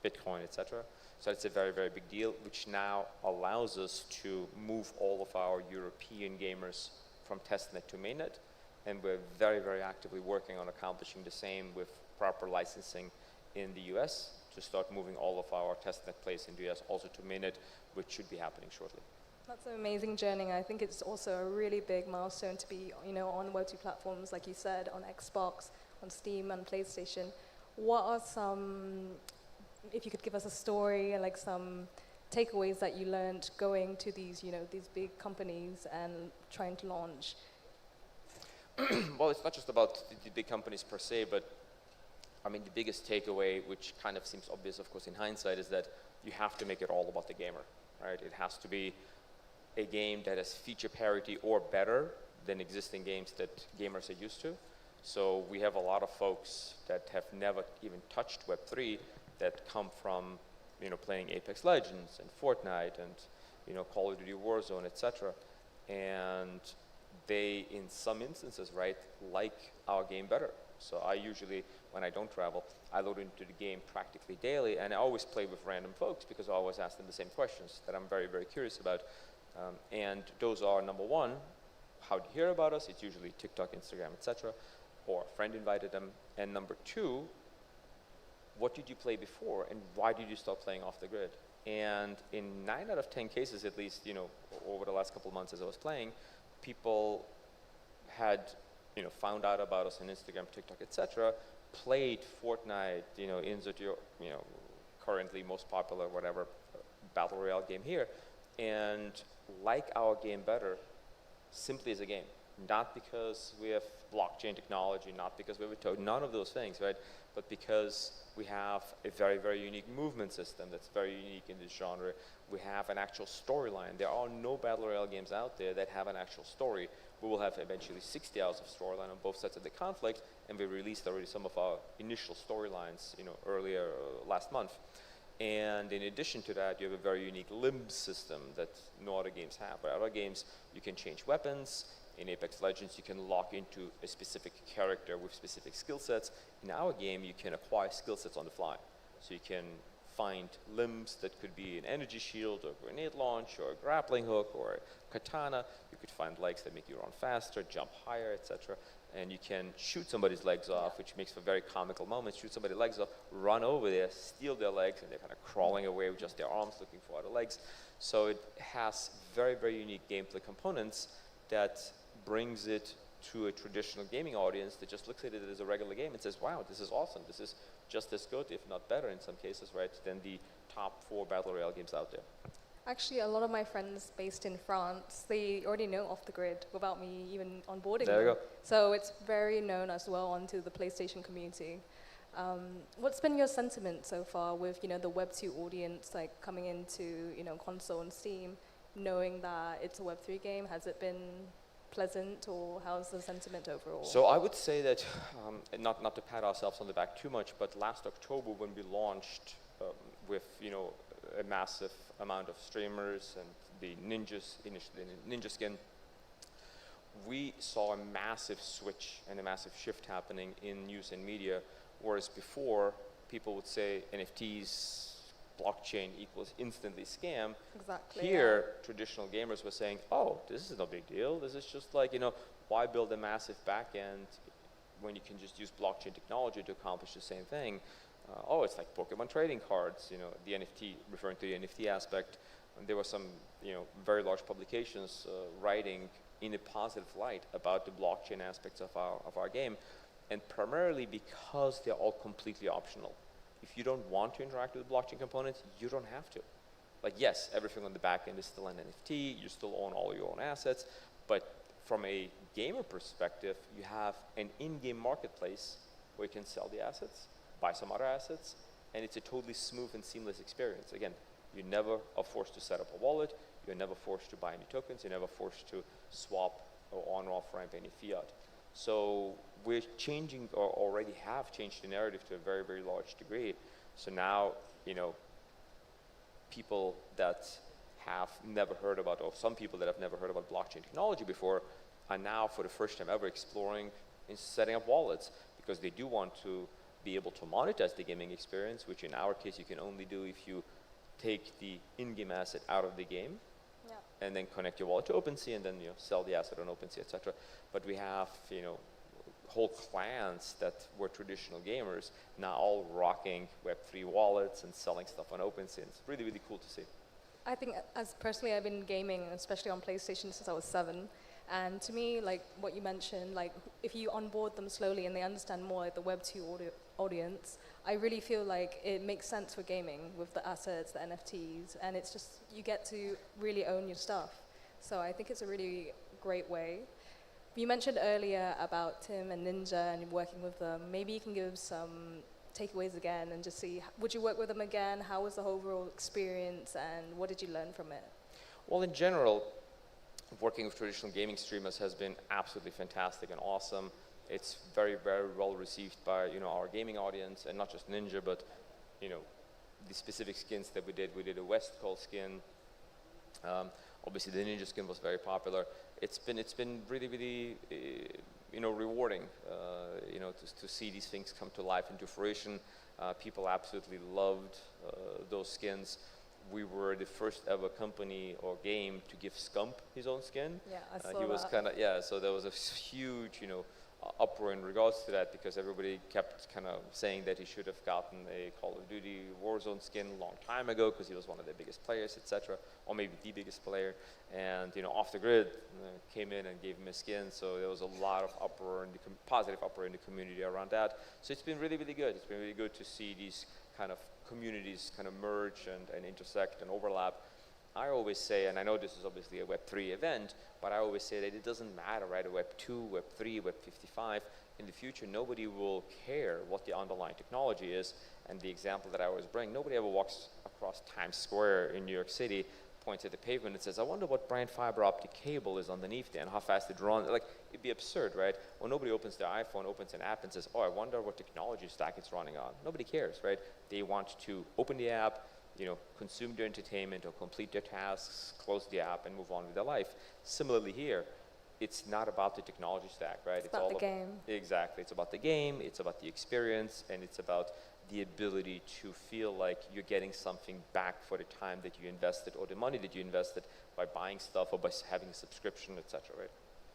Bitcoin, etc. So it's a very, very big deal, which now allows us to move all of our European gamers from testnet to mainnet. And we're very, very actively working on accomplishing the same with proper licensing in the US to start moving all of our testnet plays in the US also to mainnet, which should be happening shortly. That's an amazing journey. I think it's also a really big milestone to be, on Web2 platforms, like you said, on Xbox, on Steam, and PlayStation. What are some, if you could give us a story, like some takeaways that you learned going to these, these big companies and trying to launch? Well, it's not just about the big companies per se, but I mean, the biggest takeaway, which kind of seems obvious, of course, in hindsight, is that you have to make it all about the gamer, right? It has to be a game that has feature parity or better than existing games that gamers are used to. So we have a lot of folks that have never even touched Web3 that come from, playing Apex Legends and Fortnite and, Call of Duty Warzone, etc. And they, in some instances, right, like our game better. So I usually, when I don't travel, I load into the game practically daily, and I always play with random folks because I always ask them the same questions that I'm very, very curious about. And those are, number one, how do you hear about us? It's usually TikTok, Instagram, etc. Or a friend invited them. And number two, what did you play before, and why did you start playing off the grid? And in 9 out of 10 cases, at least, over the last couple of months as I was playing, people had, found out about us on Instagram, TikTok, etc., played Fortnite, insert your, currently most popular, whatever, battle royale game here, and like our game better simply as a game. Not because we have blockchain technology, not because we have a token, none of those things, right? But because we have a very, very unique movement system that's very unique in this genre. We have an actual storyline. There are no battle royale games out there that have an actual story. We will have eventually 60 hours of storyline on both sides of the conflict, and we released already some of our initial storylines, earlier last month. And in addition to that, you have a very unique limb system that no other games have. But other games, you can change weapons. In Apex Legends, you can lock into a specific character with specific skill sets. In our game, you can acquire skill sets on the fly. So you can find limbs that could be an energy shield, or a grenade launch, or a grappling hook, or a katana. You could find legs that make you run faster, jump higher, etc. And you can shoot somebody's legs off, which makes for very comical moments. Shoot somebody's legs off, run over there, steal their legs, and they're kind of crawling away with just their arms looking for other legs. So it has very, very unique gameplay components that brings it to a traditional gaming audience that just looks at it as a regular game and says, wow, this is awesome. This is just as good, if not better in some cases, right, than the top 4 battle royale games out there. Actually, a lot of my friends based in France, they already know Off the Grid without me even onboarding There you them. go. So it's very known as well onto the PlayStation community. What's been your sentiment so far with, the Web2 audience, like coming into, console and Steam, knowing that it's a Web3 game? Has it been pleasant, or how's the sentiment overall? So I would say that, not to pat ourselves on the back too much, but last October when we launched with a massive amount of streamers and the ninjas, initially the ninja skin, we saw a massive switch and a massive shift happening in news and media, whereas before people would say NFTs, blockchain equals instantly scam. Exactly. Here, traditional gamers were saying, oh, this is no big deal. This is just like, why build a massive backend when you can just use blockchain technology to accomplish the same thing? Oh, it's like Pokemon trading cards, the NFT, referring to the NFT aspect. And there were some, very large publications writing in a positive light about the blockchain aspects of our game, and primarily because they're all completely optional. If you don't want to interact with the blockchain components, you don't have to. Like, yes, everything on the back end is still an NFT, you still own all your own assets, but from a gamer perspective, you have an in-game marketplace where you can sell the assets, buy some other assets, and it's a totally smooth and seamless experience. Again, you never are forced to set up a wallet, you're never forced to buy any tokens, you're never forced to swap or on or off ramp any fiat. So we're changing, or already have changed the narrative to a very, very large degree. So now, people that have never heard about, or some people that have never heard about blockchain technology before, are now for the first time ever exploring in setting up wallets, because they do want to be able to monetize the gaming experience, which in our case you can only do if you take the in-game asset out of the game, and then connect your wallet to OpenSea, and then sell the asset on OpenSea, etc. But we have whole clans that were traditional gamers now all rocking Web3 wallets and selling stuff on OpenSea. It's really, really cool to see. I think, as personally, I've been gaming, especially on PlayStation, since I was 7. And to me, like what you mentioned, like if you onboard them slowly and they understand more like the Web2 audience, I really feel like it makes sense for gaming with the assets, the NFTs, and it's just, you get to really own your stuff. So I think it's a really great way. You mentioned earlier about Tim and Ninja and working with them. Maybe you can give some takeaways again and just see, would you work with them again? How was the overall experience and what did you learn from it? Well, in general, working with traditional gaming streamers has been absolutely fantastic and awesome. It's very, very well received by our gaming audience, and not just Ninja, but the specific skins that we did. We did a West Coast skin. Obviously, the Ninja skin was very popular. It's been really, really rewarding, to see these things come to life and to fruition. People absolutely loved those skins. We were the first ever company or game to give Scump his own skin. Yeah, I saw He was that. so there was a huge, uproar in regards to that, because everybody kept kind of saying that he should have gotten a Call of Duty Warzone skin a long time ago because he was one of the biggest players, etc., or maybe the biggest player. And Off the Grid came in and gave him a skin, so there was a lot of uproar, and positive uproar in the community around that. So it's been really, really good. It's been really good to see these kind of communities kind of merge and intersect and overlap. I always say, and I know this is obviously a Web3 event, but I always say that it doesn't matter, right? A Web2, Web3, Web55. In the future, nobody will care what the underlying technology is. And the example that I always bring, nobody ever walks across Times Square in New York City, points at the pavement and says, I wonder what brand fiber optic cable is underneath there and how fast it runs. Like, it'd be absurd, right? Or nobody opens their iPhone, opens an app and says, oh, I wonder what technology stack it's running on. Nobody cares, right? They want to open the app, consume their entertainment or complete their tasks, close the app, and move on with their life. Similarly here, it's not about the technology stack, right? It's about the game. Exactly. It's about the game, it's about the experience, and it's about the ability to feel like you're getting something back for the time that you invested or the money that you invested by buying stuff or by having a subscription, etc., right?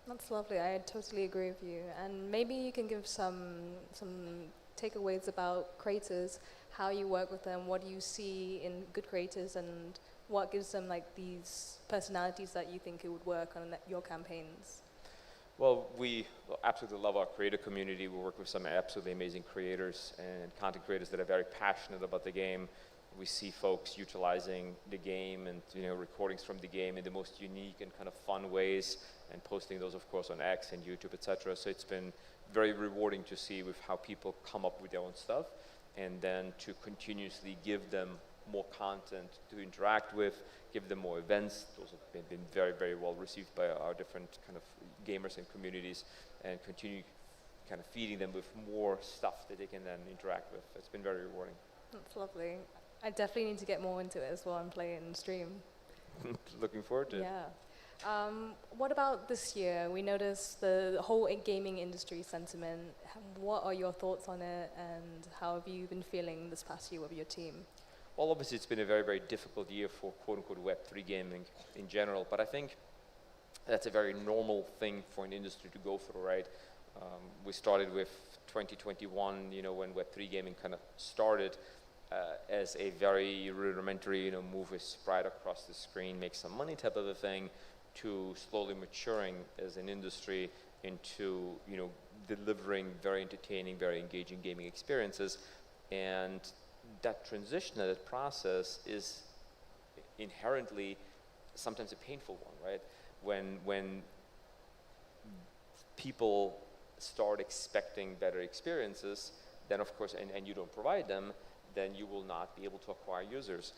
That's lovely. I totally agree with you. And maybe you can give some takeaways about creators, how you work with them, what do you see in good creators, and what gives them like these personalities that you think it would work on your campaigns? Well, we absolutely love our creator community. We work with some absolutely amazing creators and content creators that are very passionate about the game. We see folks utilizing the game and recordings from the game in the most unique and kind of fun ways, and posting those, of course, on X and YouTube, etc. So it's been very rewarding to see with how people come up with their own stuff, and then to continuously give them more content to interact with, give them more events. Those have been very, very well received by our different kind of gamers and communities, and continue kind of feeding them with more stuff that they can then interact with. It's been very rewarding. That's lovely. I definitely need to get more into it as well and play it and stream. Looking forward to it. Yeah. What about this year? We noticed the whole gaming industry sentiment. What are your thoughts on it, and how have you been feeling this past year with your team? Well, obviously, it's been a very, very difficult year for quote-unquote Web3 gaming in general, but I think that's a very normal thing for an industry to go through, right? We started with 2021, when Web3 gaming kind of started as a very rudimentary, move a sprite across the screen, make some money type of a thing, to slowly maturing as an industry into, delivering very entertaining, very engaging gaming experiences. And that transition, that process is inherently sometimes a painful one, right? When people start expecting better experiences, then of course, and you don't provide them, then you will not be able to acquire users.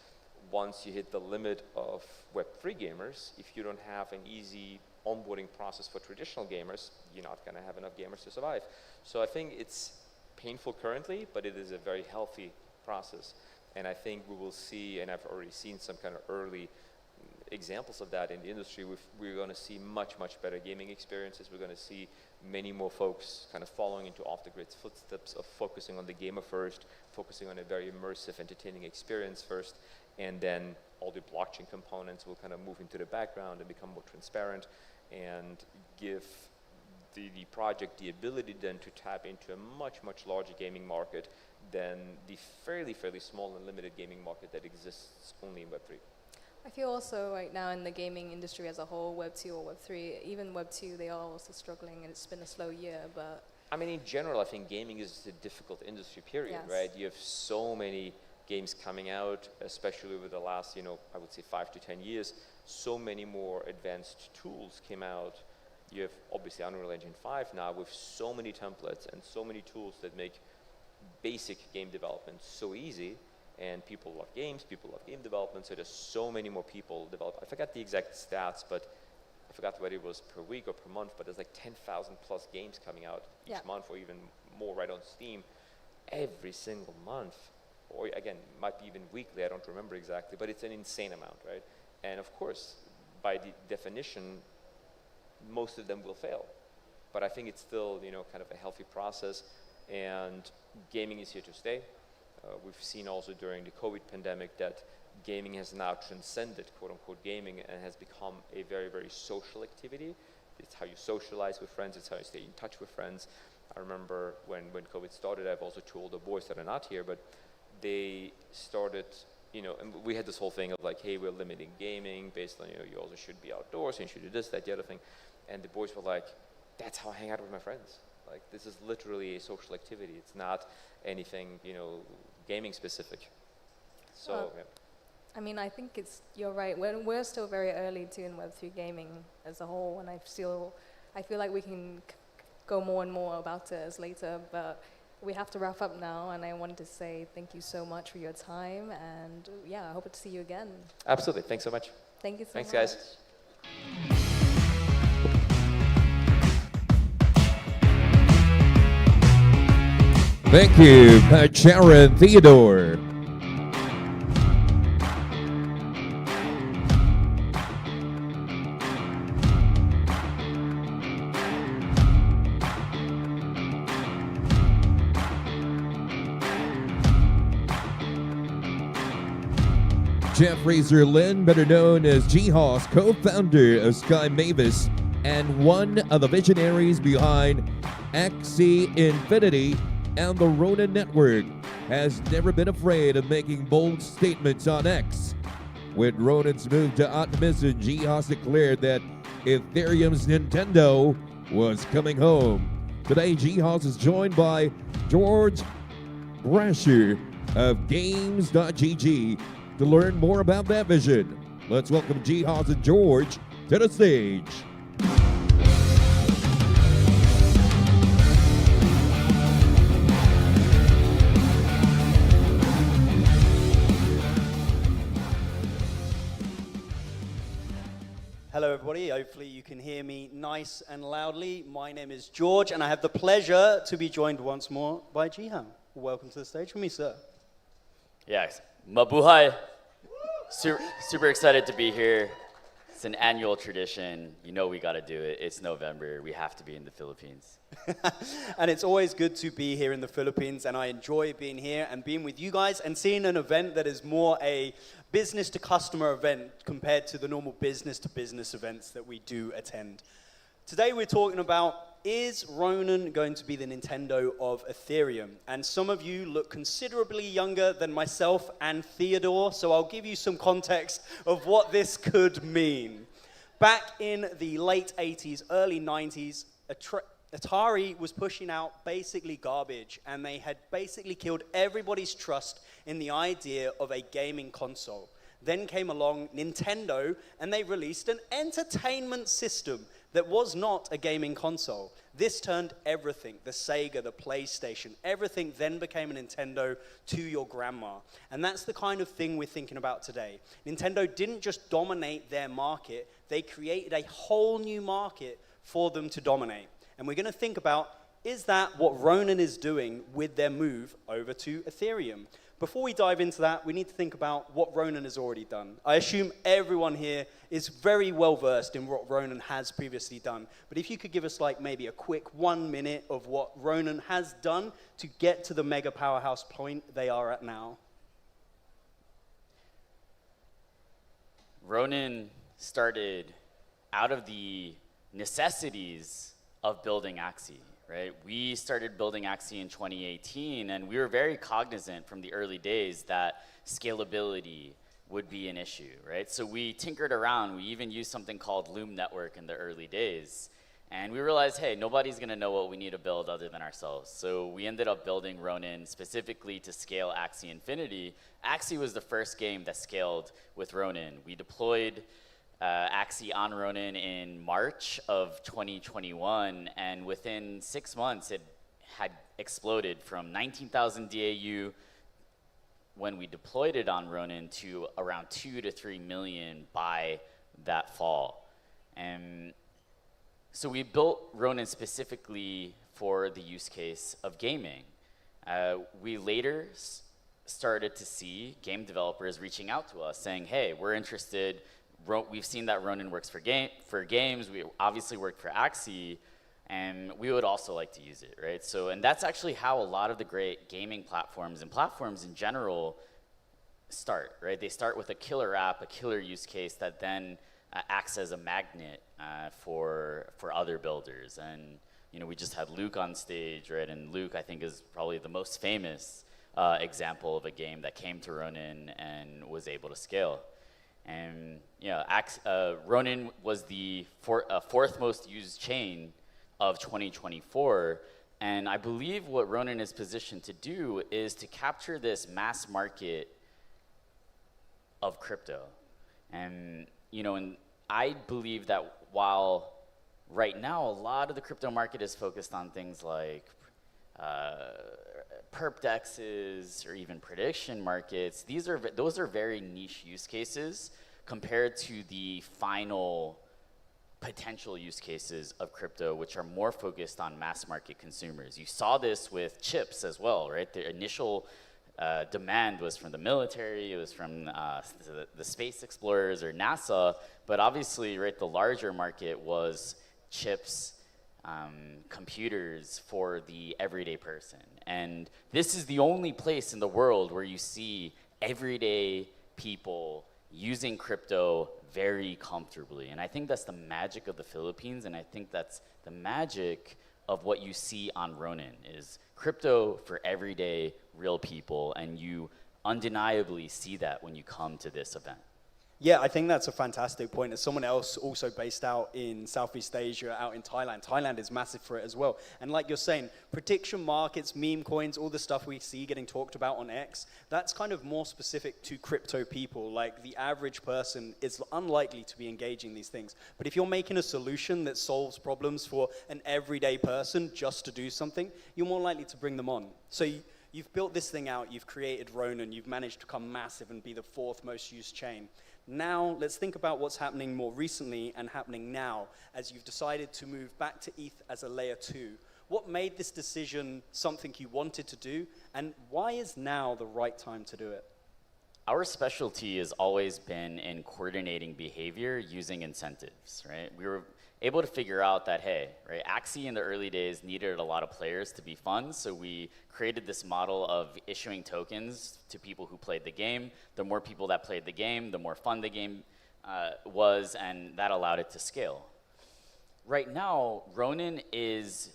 Once you hit the limit of Web3 gamers, if you don't have an easy onboarding process for traditional gamers, you're not going to have enough gamers to survive. So I think it's painful currently, but it is a very healthy process. And I think we will see, and I've already seen some kind of early examples of that in the industry. We're going to see much, much better gaming experiences. We're going to see many more folks kind of following into Off the Grid's footsteps of focusing on the gamer first, focusing on a very immersive, entertaining experience first, and then all the blockchain components will kind of move into the background and become more transparent and give the project the ability then to tap into a much, much larger gaming market than the fairly, fairly small and limited gaming market that exists only in Web3. I feel also right now in the gaming industry as a whole, Web 2 or Web 3, even Web 2, they are also struggling, and it's been a slow year, but... I mean, in general, I think gaming is a difficult industry, period, Yes. right? You have so many games coming out, especially over the last, I would say 5 to 10 years. So many more advanced tools came out. You have obviously Unreal Engine 5 now with so many templates and so many tools that make basic game development so easy. And people love games, people love game development, so there's so many more people develop. I forgot the exact stats, but I forgot whether it was per week or per month, but there's like 10,000 plus games coming out each month, or even more right on Steam every single month. Or again, might be even weekly, I don't remember exactly, but it's an insane amount, right? And of course, by the definition, most of them will fail. But I think it's still, kind of a healthy process, and gaming is here to stay. We've seen also during the COVID pandemic that gaming has now transcended quote-unquote gaming and has become a very, very social activity. It's how you socialize with friends, it's how you stay in touch with friends. I remember when COVID started, I have also two older boys that are not here, but they started, and we had this whole thing of like, hey, we're limiting gaming based on, you also should be outdoors, and you should do this, that, the other thing. And the boys were like, that's how I hang out with my friends. Like, this is literally a social activity. It's not anything, gaming specific. So, Well, yeah. I mean, I think you're right. We're still very early too in Web3 gaming as a whole, and I feel like we can go more and more about it as later, but we have to wrap up now, and I wanted to say thank you so much for your time, and yeah, I hope to see you again. Absolutely. Thanks so much. Thank you so Thanks, much. guys. Thank you, Sharon Theodore. Jeff Razor Lynn, better known as G-Hoss, co-founder of Sky Mavis and one of the visionaries behind XC Infinity and the Ronin Network, has never been afraid of making bold statements on X. With Ronin's move to Optimism, G-Hoss declared that Ethereum's Nintendo was coming home. Today, G-Hoss is joined by George Brasher of Games.gg to learn more about that vision. Let's welcome G-Hoss and George to the stage. Hello, everybody. Hopefully you can hear me nice and loudly. My name is George, and I have the pleasure to be joined once more by Jihan. Welcome to the stage for me, sir. Yes, mabuhay. Super excited to be here. It's an annual tradition. You know we got to do it. It's November. We have to be in the Philippines. And it's always good to be here in the Philippines, and I enjoy being here and being with you guys and seeing an event that is more a business to customer event compared to the normal business to business events that we do attend. Today we're talking about, is Ronan going to be the Nintendo of Ethereum? And some of you look considerably younger than myself and Theodore, so I'll give you some context of what this could mean. Back in the late 80s, early 90s, Atari was pushing out basically garbage, and they had basically killed everybody's trust in the idea of a gaming console. Then came along Nintendo, and they released an entertainment system that was not a gaming console. This turned everything, the Sega, the PlayStation, everything then became a Nintendo to your grandma. And that's the kind of thing we're thinking about today. Nintendo didn't just dominate their market, they created a whole new market for them to dominate. And we're going to think about, is that what Ronan is doing with their move over to Ethereum? Before we dive into that, we need to think about what Ronan has already done. I assume everyone here is very well versed in what Ronan has previously done. But if you could give us like maybe a quick 1 minute of what Ronan has done to get to the mega powerhouse point they are at now. Ronan started out of the necessities of building Axie, right? We started building Axie in 2018, and we were very cognizant from the early days that scalability would be an issue, right? So we tinkered around. We even used something called Loom Network in the early days. And we realized, hey, nobody's gonna know what we need to build other than ourselves. So we ended up building Ronan specifically to scale Axie Infinity. Axie was the first game that scaled with Ronan. We deployed Axie on Ronan in March of 2021, and within 6 months it had exploded from 19,000 DAU when we deployed it on Ronan to around 2 to 3 million by that fall. And so we built Ronan specifically for the use case of gaming. We later started to see game developers reaching out to us saying, hey, we're interested. We've seen that Ronan works for games. We obviously work for Axie, and we would also like to use it, right? So, and that's actually how a lot of the great gaming platforms and platforms in general start, right? They start with a killer app, a killer use case that then acts as a magnet for other builders. And you know, we just had Luke on stage, right? And Luke, I think, is probably the most famous example of a game that came to Ronan and was able to scale. And Ronan was the fourth most used chain of 2024. And I believe what Ronan is positioned to do is to capture this mass market of crypto. And, you know, and I believe that while right now a lot of the crypto market is focused on things like perp dexes or even prediction markets, those are very niche use cases compared to the final potential use cases of crypto, which are more focused on mass market consumers. You saw this with chips as well, right? The initial demand was from the military, it was from the space explorers or NASA, but obviously, right, the larger market was chips, computers for the everyday person. And this is the only place in the world where you see everyday people using crypto very comfortably. And I think that's the magic of the Philippines, and I think that's the magic of what you see on Ronan, is crypto for everyday real people, and you undeniably see that when you come to this event. Yeah, I think that's a fantastic point. As someone else also based out in Southeast Asia, out in Thailand, Thailand is massive for it as well. And like you're saying, prediction markets, meme coins, all the stuff we see getting talked about on X, that's kind of more specific to crypto people. Like the average person is unlikely to be engaging these things. But if you're making a solution that solves problems for an everyday person just to do something, you're more likely to bring them on. So you've built this thing out, you've created Ronin, you've managed to become massive and be the 4th most used chain. Now, let's think about what's happening more recently and happening now as you've decided to move back to ETH as a layer 2. What made this decision something you wanted to do, and why is now the right time to do it? Our specialty has always been in coordinating behavior using incentives, right? We were able to figure out that, hey, right, Axie in the early days needed a lot of players to be fun, so we created this model of issuing tokens to people who played the game. The more people that played the game, the more fun the game was, and that allowed it to scale. Right now, Ronin is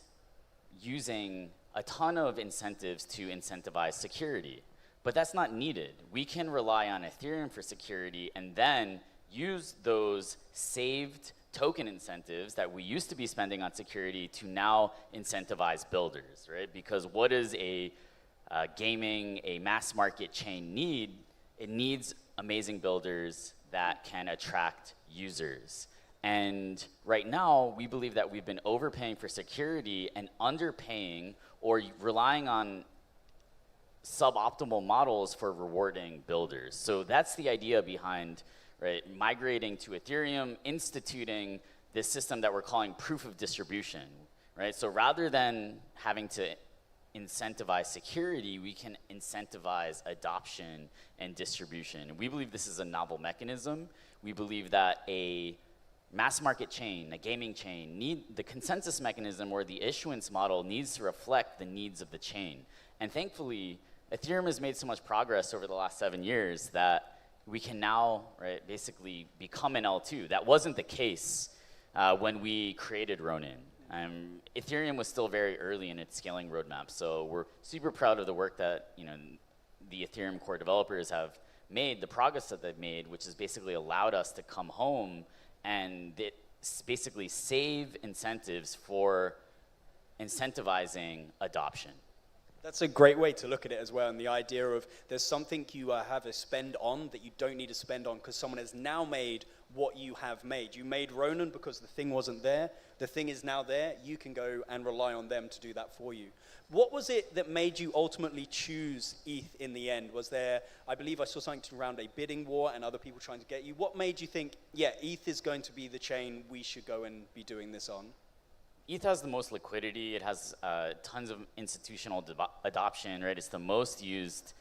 using a ton of incentives to incentivize security, but that's not needed. We can rely on Ethereum for security and then use those saved token incentives that we used to be spending on security to now incentivize builders, right? Because what does a gaming, a mass market chain need? It needs amazing builders that can attract users. And right now, we believe that we've been overpaying for security and underpaying or relying on suboptimal models for rewarding builders. So that's the idea behind, right, migrating to Ethereum, instituting this system that we're calling proof of distribution, right? So rather than having to incentivize security, we can incentivize adoption and distribution. We believe this is a novel mechanism. We believe that a mass market chain, a gaming chain, the consensus mechanism or the issuance model needs to reflect the needs of the chain. And thankfully, Ethereum has made so much progress over the last 7 years that we can now, right, basically become an L2. That wasn't the case when we created Ronin. Ethereum was still very early in its scaling roadmap, so we're super proud of the work that the Ethereum core developers have made, the progress that they've made, which has basically allowed us to come home and basically save incentives for incentivizing adoption. That's a great way to look at it as well, and the idea of there's something you have to spend on that you don't need to spend on because someone has now made what you have made. You made Ronin because the thing wasn't there. The thing is now there. You can go and rely on them to do that for you. What was it that made you ultimately choose ETH in the end? Was there, I believe I saw something around a bidding war and other people trying to get you. What made you think, yeah, ETH is going to be the chain we should go and be doing this on? ETH has the most liquidity. It has tons of institutional adoption, right? It's the most used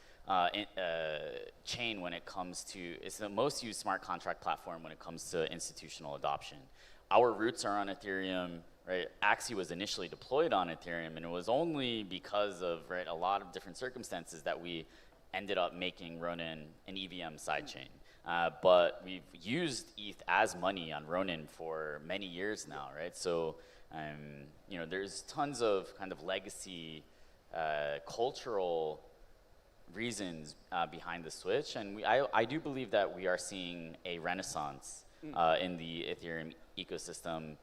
chain when it comes to, it's the most used smart contract platform when it comes to institutional adoption. Our roots are on Ethereum, right? Axie was initially deployed on Ethereum, and it was only because of, right, a lot of different circumstances that we ended up making Ronin an EVM sidechain. But we've used ETH as money on Ronin for many years now, right? So, there's tons of kind of legacy, cultural reasons behind the switch, and I do believe that we are seeing a renaissance in the Ethereum ecosystem.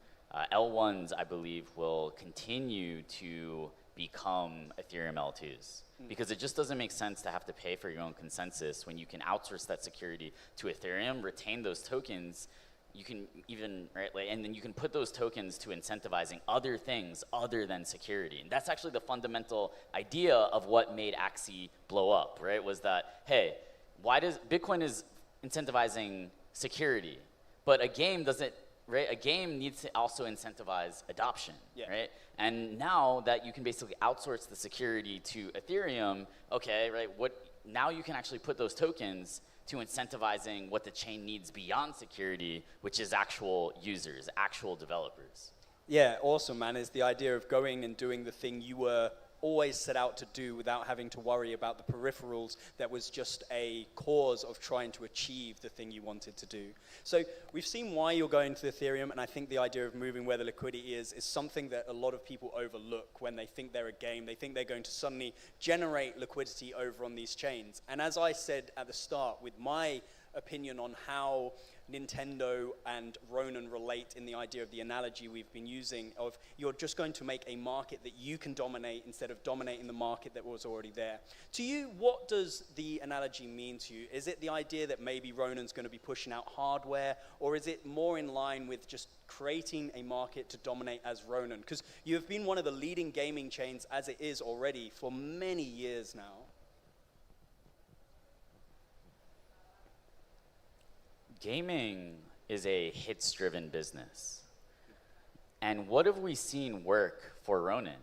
L1s, I believe, will continue to become Ethereum L2s because it just doesn't make sense to have to pay for your own consensus when you can outsource that security to Ethereum, retain those tokens. You can even, right, and then you can put those tokens to incentivizing other things other than security. And that's actually the fundamental idea of what made Axie blow up, right? Was that, hey, why does Bitcoin is incentivizing security, but a game doesn't, right? A game needs to also incentivize adoption, right? And now that you can basically outsource the security to Ethereum, okay, right? Now you can actually put those tokens to incentivizing what the chain needs beyond security, which is actual users, actual developers. Yeah, awesome, man. Is the idea of going and doing the thing you were always set out to do without having to worry about the peripherals that was just a cause of trying to achieve the thing you wanted to do. So we've seen why you're going to Ethereum, and I think the idea of moving where the liquidity is something that a lot of people overlook when they think they're a game. They think they're going to suddenly generate liquidity over on these chains. And as I said at the start, with my opinion on how Nintendo and Ronan relate in the idea of the analogy we've been using of you're just going to make a market that you can dominate instead of dominating the market that was already there. To you, what does the analogy mean to you? Is it the idea that maybe Ronan's going to be pushing out hardware, or is it more in line with just creating a market to dominate as Ronan? Because you have been one of the leading gaming chains as it is already for many years now. Gaming is a hits-driven business. And what have we seen work for Ronan?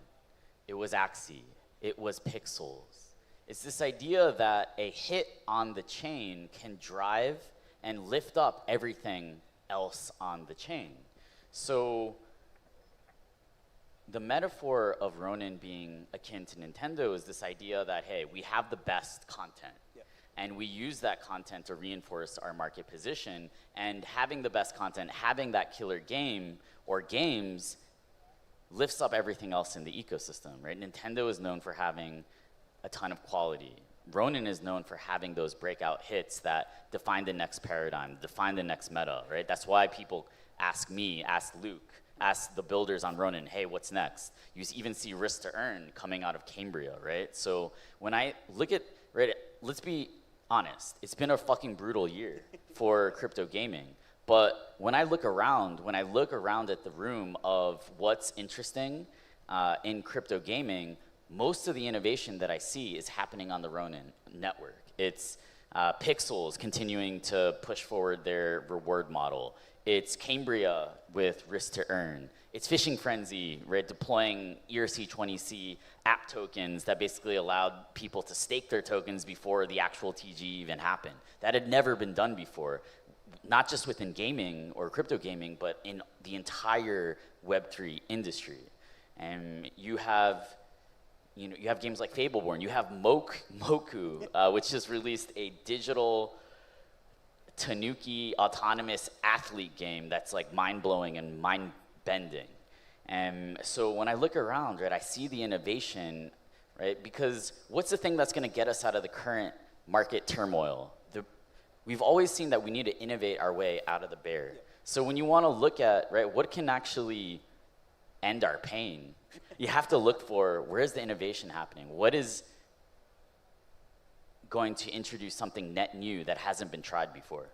It was Axie. It was Pixels. It's this idea that a hit on the chain can drive and lift up everything else on the chain. So the metaphor of Ronan being akin to Nintendo is this idea that, hey, we have the best content. And we use that content to reinforce our market position. And having the best content, having that killer game or games lifts up everything else in the ecosystem, right? Nintendo is known for having a ton of quality. Ronan is known for having those breakout hits that define the next paradigm, define the next meta, right? That's why people ask me, ask Luke, ask the builders on Ronan, hey, what's next? You even see Risk to Earn coming out of Cambria, right? So when I look at, right, let's be honest, it's been a fucking brutal year for crypto gaming. But when I look around at the room of what's interesting in crypto gaming, most of the innovation that I see is happening on the Ronin network. It's Pixels continuing to push forward their reward model. It's Cambria with Risk to Earn. It's Fishing Frenzy, right, deploying ERC20C app tokens that basically allowed people to stake their tokens before the actual TG even happened. That had never been done before, not just within gaming or crypto gaming, but in the entire Web3 industry. And you have games like Fableborn. You have Moku, which just released a digital Tanuki autonomous athlete game that's like mind-blowing and mind-bending. And so when I look around, right, I see the innovation, right? Because what's the thing that's going to get us out of the current market turmoil? We've always seen that we need to innovate our way out of the bear. So when you want to look at, right, what can actually end our pain, you have to look for where's the innovation happening? What is going to introduce something net new that hasn't been tried before?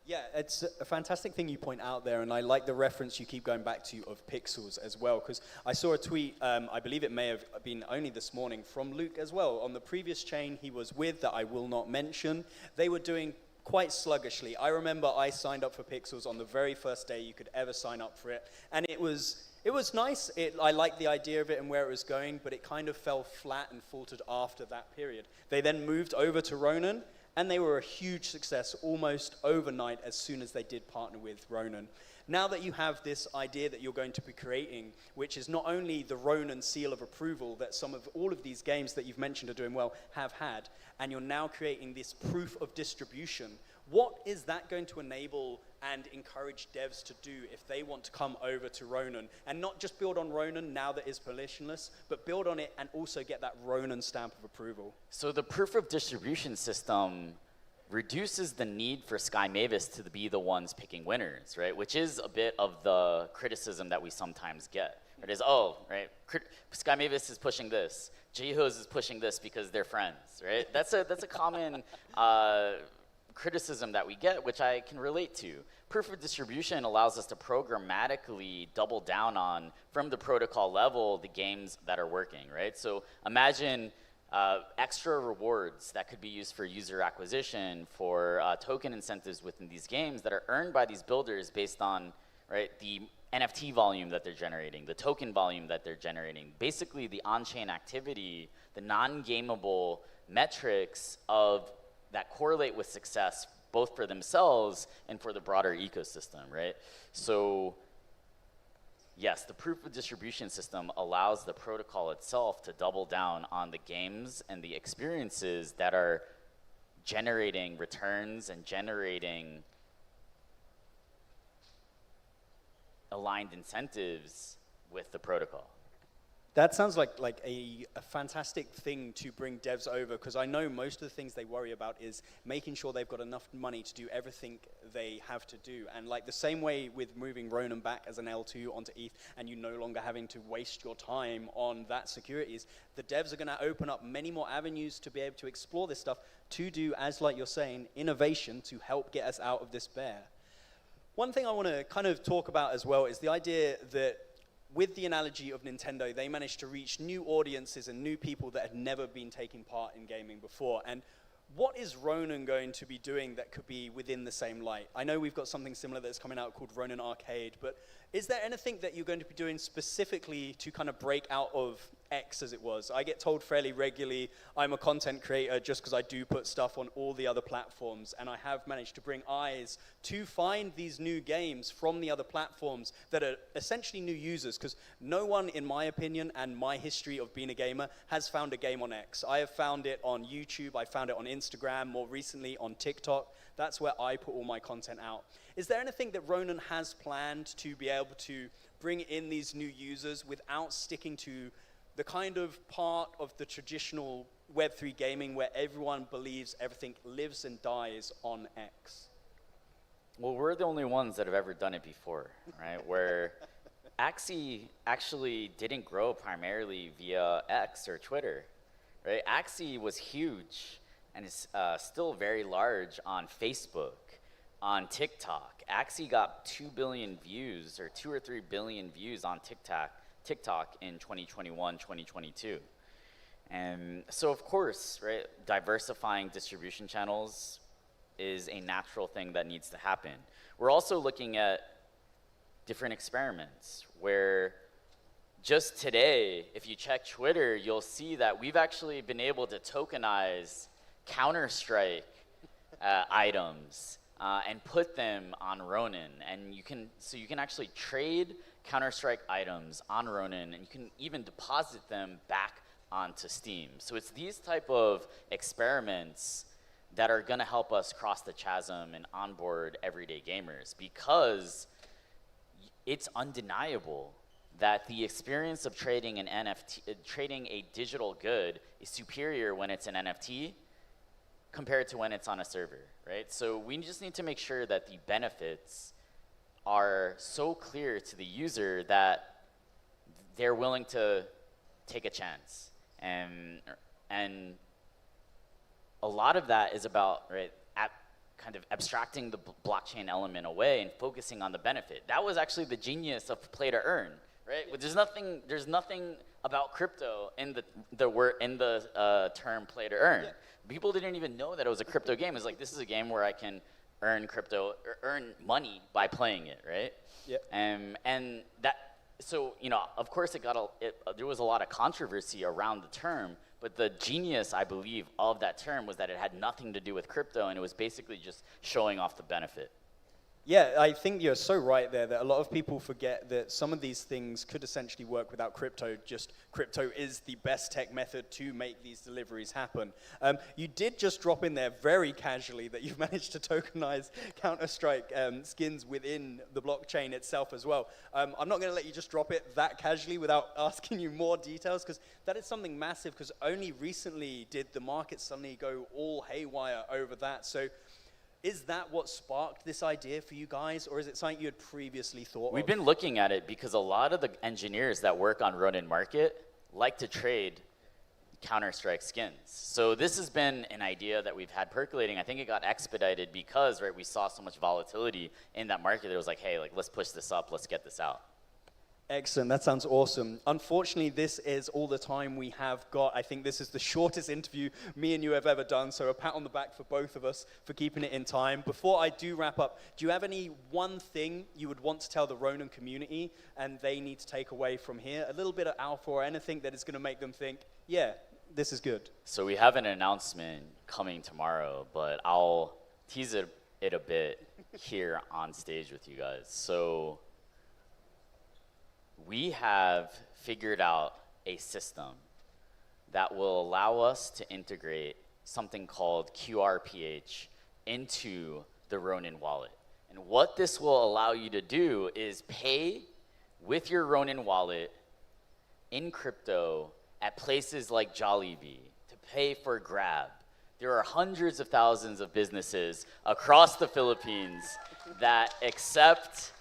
Yeah, it's a fantastic thing you point out there, and I like the reference you keep going back to of Pixels as well, because I saw a tweet, I believe it may have been only this morning, from Luke as well. On the previous chain he was with that I will not mention, they were doing quite sluggishly. I remember I signed up for Pixels on the very first day you could ever sign up for it, and it was nice. I liked the idea of it and where it was going, but it kind of fell flat and faltered after that period. They then moved over to Ronan, and they were a huge success almost overnight as soon as they did partner with Ronan. Now that you have this idea that you're going to be creating, which is not only the Ronan seal of approval that all of these games that you've mentioned are doing well have had, and you're now creating this proof of distribution, what is that going to enable and encourage devs to do if they want to come over to Ronan and not just build on Ronan now that it's permissionless, but build on it and also get that Ronan stamp of approval? So the proof of distribution system reduces the need for Sky Mavis to be the ones picking winners, right? Which is a bit of the criticism that we sometimes get. It is, Sky Mavis is pushing this, Jihos is pushing this because they're friends, right? That's a common criticism that we get, which I can relate to. Proof of distribution allows us to programmatically double down on, from the protocol level, the games that are working, right? So imagine extra rewards that could be used for user acquisition, for token incentives within these games that are earned by these builders based on, right, the NFT volume that they're generating, the token volume that they're generating, basically the on-chain activity, the non-gameable metrics of that correlate with success both for themselves and for the broader ecosystem, right? So yes, the proof of distribution system allows the protocol itself to double down on the games and the experiences that are generating returns and generating aligned incentives with the protocol. That sounds like a fantastic thing to bring devs over, because I know most of the things they worry about is making sure they've got enough money to do everything they have to do. And like the same way with moving Ronan back as an L2 onto ETH, and you no longer having to waste your time on that securities, the devs are going to open up many more avenues to be able to explore this stuff, to do, as like you're saying, innovation to help get us out of this bear. One thing I want to kind of talk about as well is the idea that with the analogy of Nintendo, they managed to reach new audiences and new people that had never been taking part in gaming before. And what is Ronan going to be doing that could be within the same light? I know we've got something similar that's coming out called Ronan Arcade, but is there anything that you're going to be doing specifically to kind of break out of X as it was? I get told fairly regularly I'm a content creator just because I do put stuff on all the other platforms, and I have managed to bring eyes to find these new games from the other platforms that are essentially new users, because no one, in my opinion and my history of being a gamer, has found a game on X. I have found it on YouTube, I found it on Instagram, more recently on TikTok. That's where I put all my content out. Is there anything that Ronan has planned to be able to bring in these new users without sticking to the kind of part of the traditional Web3 gaming where everyone believes everything lives and dies on X? Well, we're the only ones that have ever done it before, right? Where Axie actually didn't grow primarily via X or Twitter, right? Axie was huge and is still very large on Facebook, on TikTok. Axie got 2 billion views, or 2 or 3 billion views on TikTok in 2021, 2022. And so of course, right, diversifying distribution channels is a natural thing that needs to happen. We're also looking at different experiments where just today, if you check Twitter, you'll see that we've actually been able to tokenize Counter-Strike items and put them on Ronan. And you can actually trade Counter-Strike items on Ronan, and you can even deposit them back onto Steam. So it's these type of experiments that are gonna help us cross the chasm and onboard everyday gamers, because it's undeniable that the experience of trading an NFT, trading a digital good, is superior when it's an NFT compared to when it's on a server, right? So we just need to make sure that the benefits are so clear to the user that they're willing to take a chance. And a lot of that is about, right, kind of abstracting the blockchain element away and focusing on the benefit. That was actually the genius of play to earn, right? There's nothing about crypto in the term play to earn. Yeah. People didn't even know that it was a crypto game. It's like, this is a game where I can earn crypto or earn money by playing it, right? Yep. And that, so, you know, of course there was a lot of controversy around the term, but the genius, I believe, of that term was that it had nothing to do with crypto, and it was basically just showing off the benefit. Yeah, I think you're so right there that a lot of people forget that some of these things could essentially work without crypto. Just crypto is the best tech method to make these deliveries happen. You did just drop in there very casually that you've managed to tokenize Counter-Strike skins within the blockchain itself as well. I'm not going to let you just drop it that casually without asking you more details, because that is something massive, because only recently did the market suddenly go all haywire over that. So is that what sparked this idea for you guys, or is it something you had previously thought We've of? been looking at it because a lot of the engineers that work on Ronin Market like to trade Counter-Strike skins. So this has been an idea that we've had percolating. I think it got expedited because, right, we saw so much volatility in that market that it was like, hey, like, let's push this up, let's get this out. Excellent, that sounds awesome. Unfortunately, this is all the time we have got. I think this is the shortest interview me and you have ever done, so a pat on the back for both of us for keeping it in time. Before I do wrap up, do you have any one thing you would want to tell the Ronin community and they need to take away from here? A little bit of alpha or anything that is going to make them think, yeah, this is good. So we have an announcement coming tomorrow, but I'll tease it a bit here on stage with you guys. So we have figured out a system that will allow us to integrate something called QRPH into the Ronin wallet. And what this will allow you to do is pay with your Ronin wallet in crypto at places like Jollibee to pay for Grab. There are hundreds of thousands of businesses across the Philippines that accept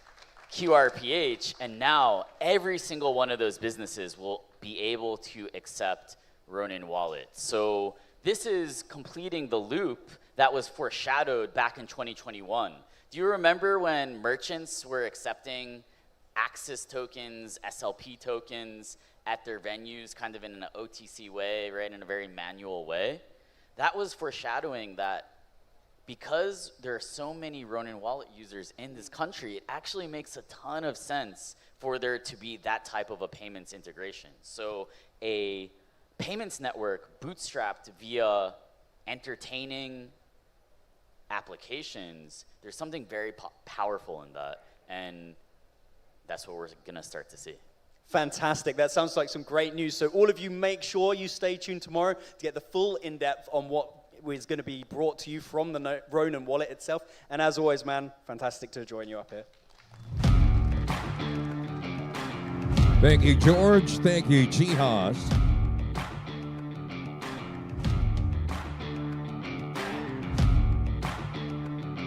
QRPH, and now every single one of those businesses will be able to accept Ronin Wallet. So this is completing the loop that was foreshadowed back in 2021. Do you remember when merchants were accepting Axis tokens, SLP tokens at their venues kind of in an OTC way, right, in a very manual way? That was foreshadowing that because there are so many Ronin Wallet users in this country, it actually makes a ton of sense for there to be that type of a payments integration. So a payments network bootstrapped via entertaining applications, there's something very powerful in that, and that's what we're gonna start to see. Fantastic. That sounds like some great news. So all of you, make sure you stay tuned tomorrow to get the full in-depth on what is going to be brought to you from the Ronin wallet itself. And as always, man, fantastic to join you up here. Thank you, George. Thank you, Jihas.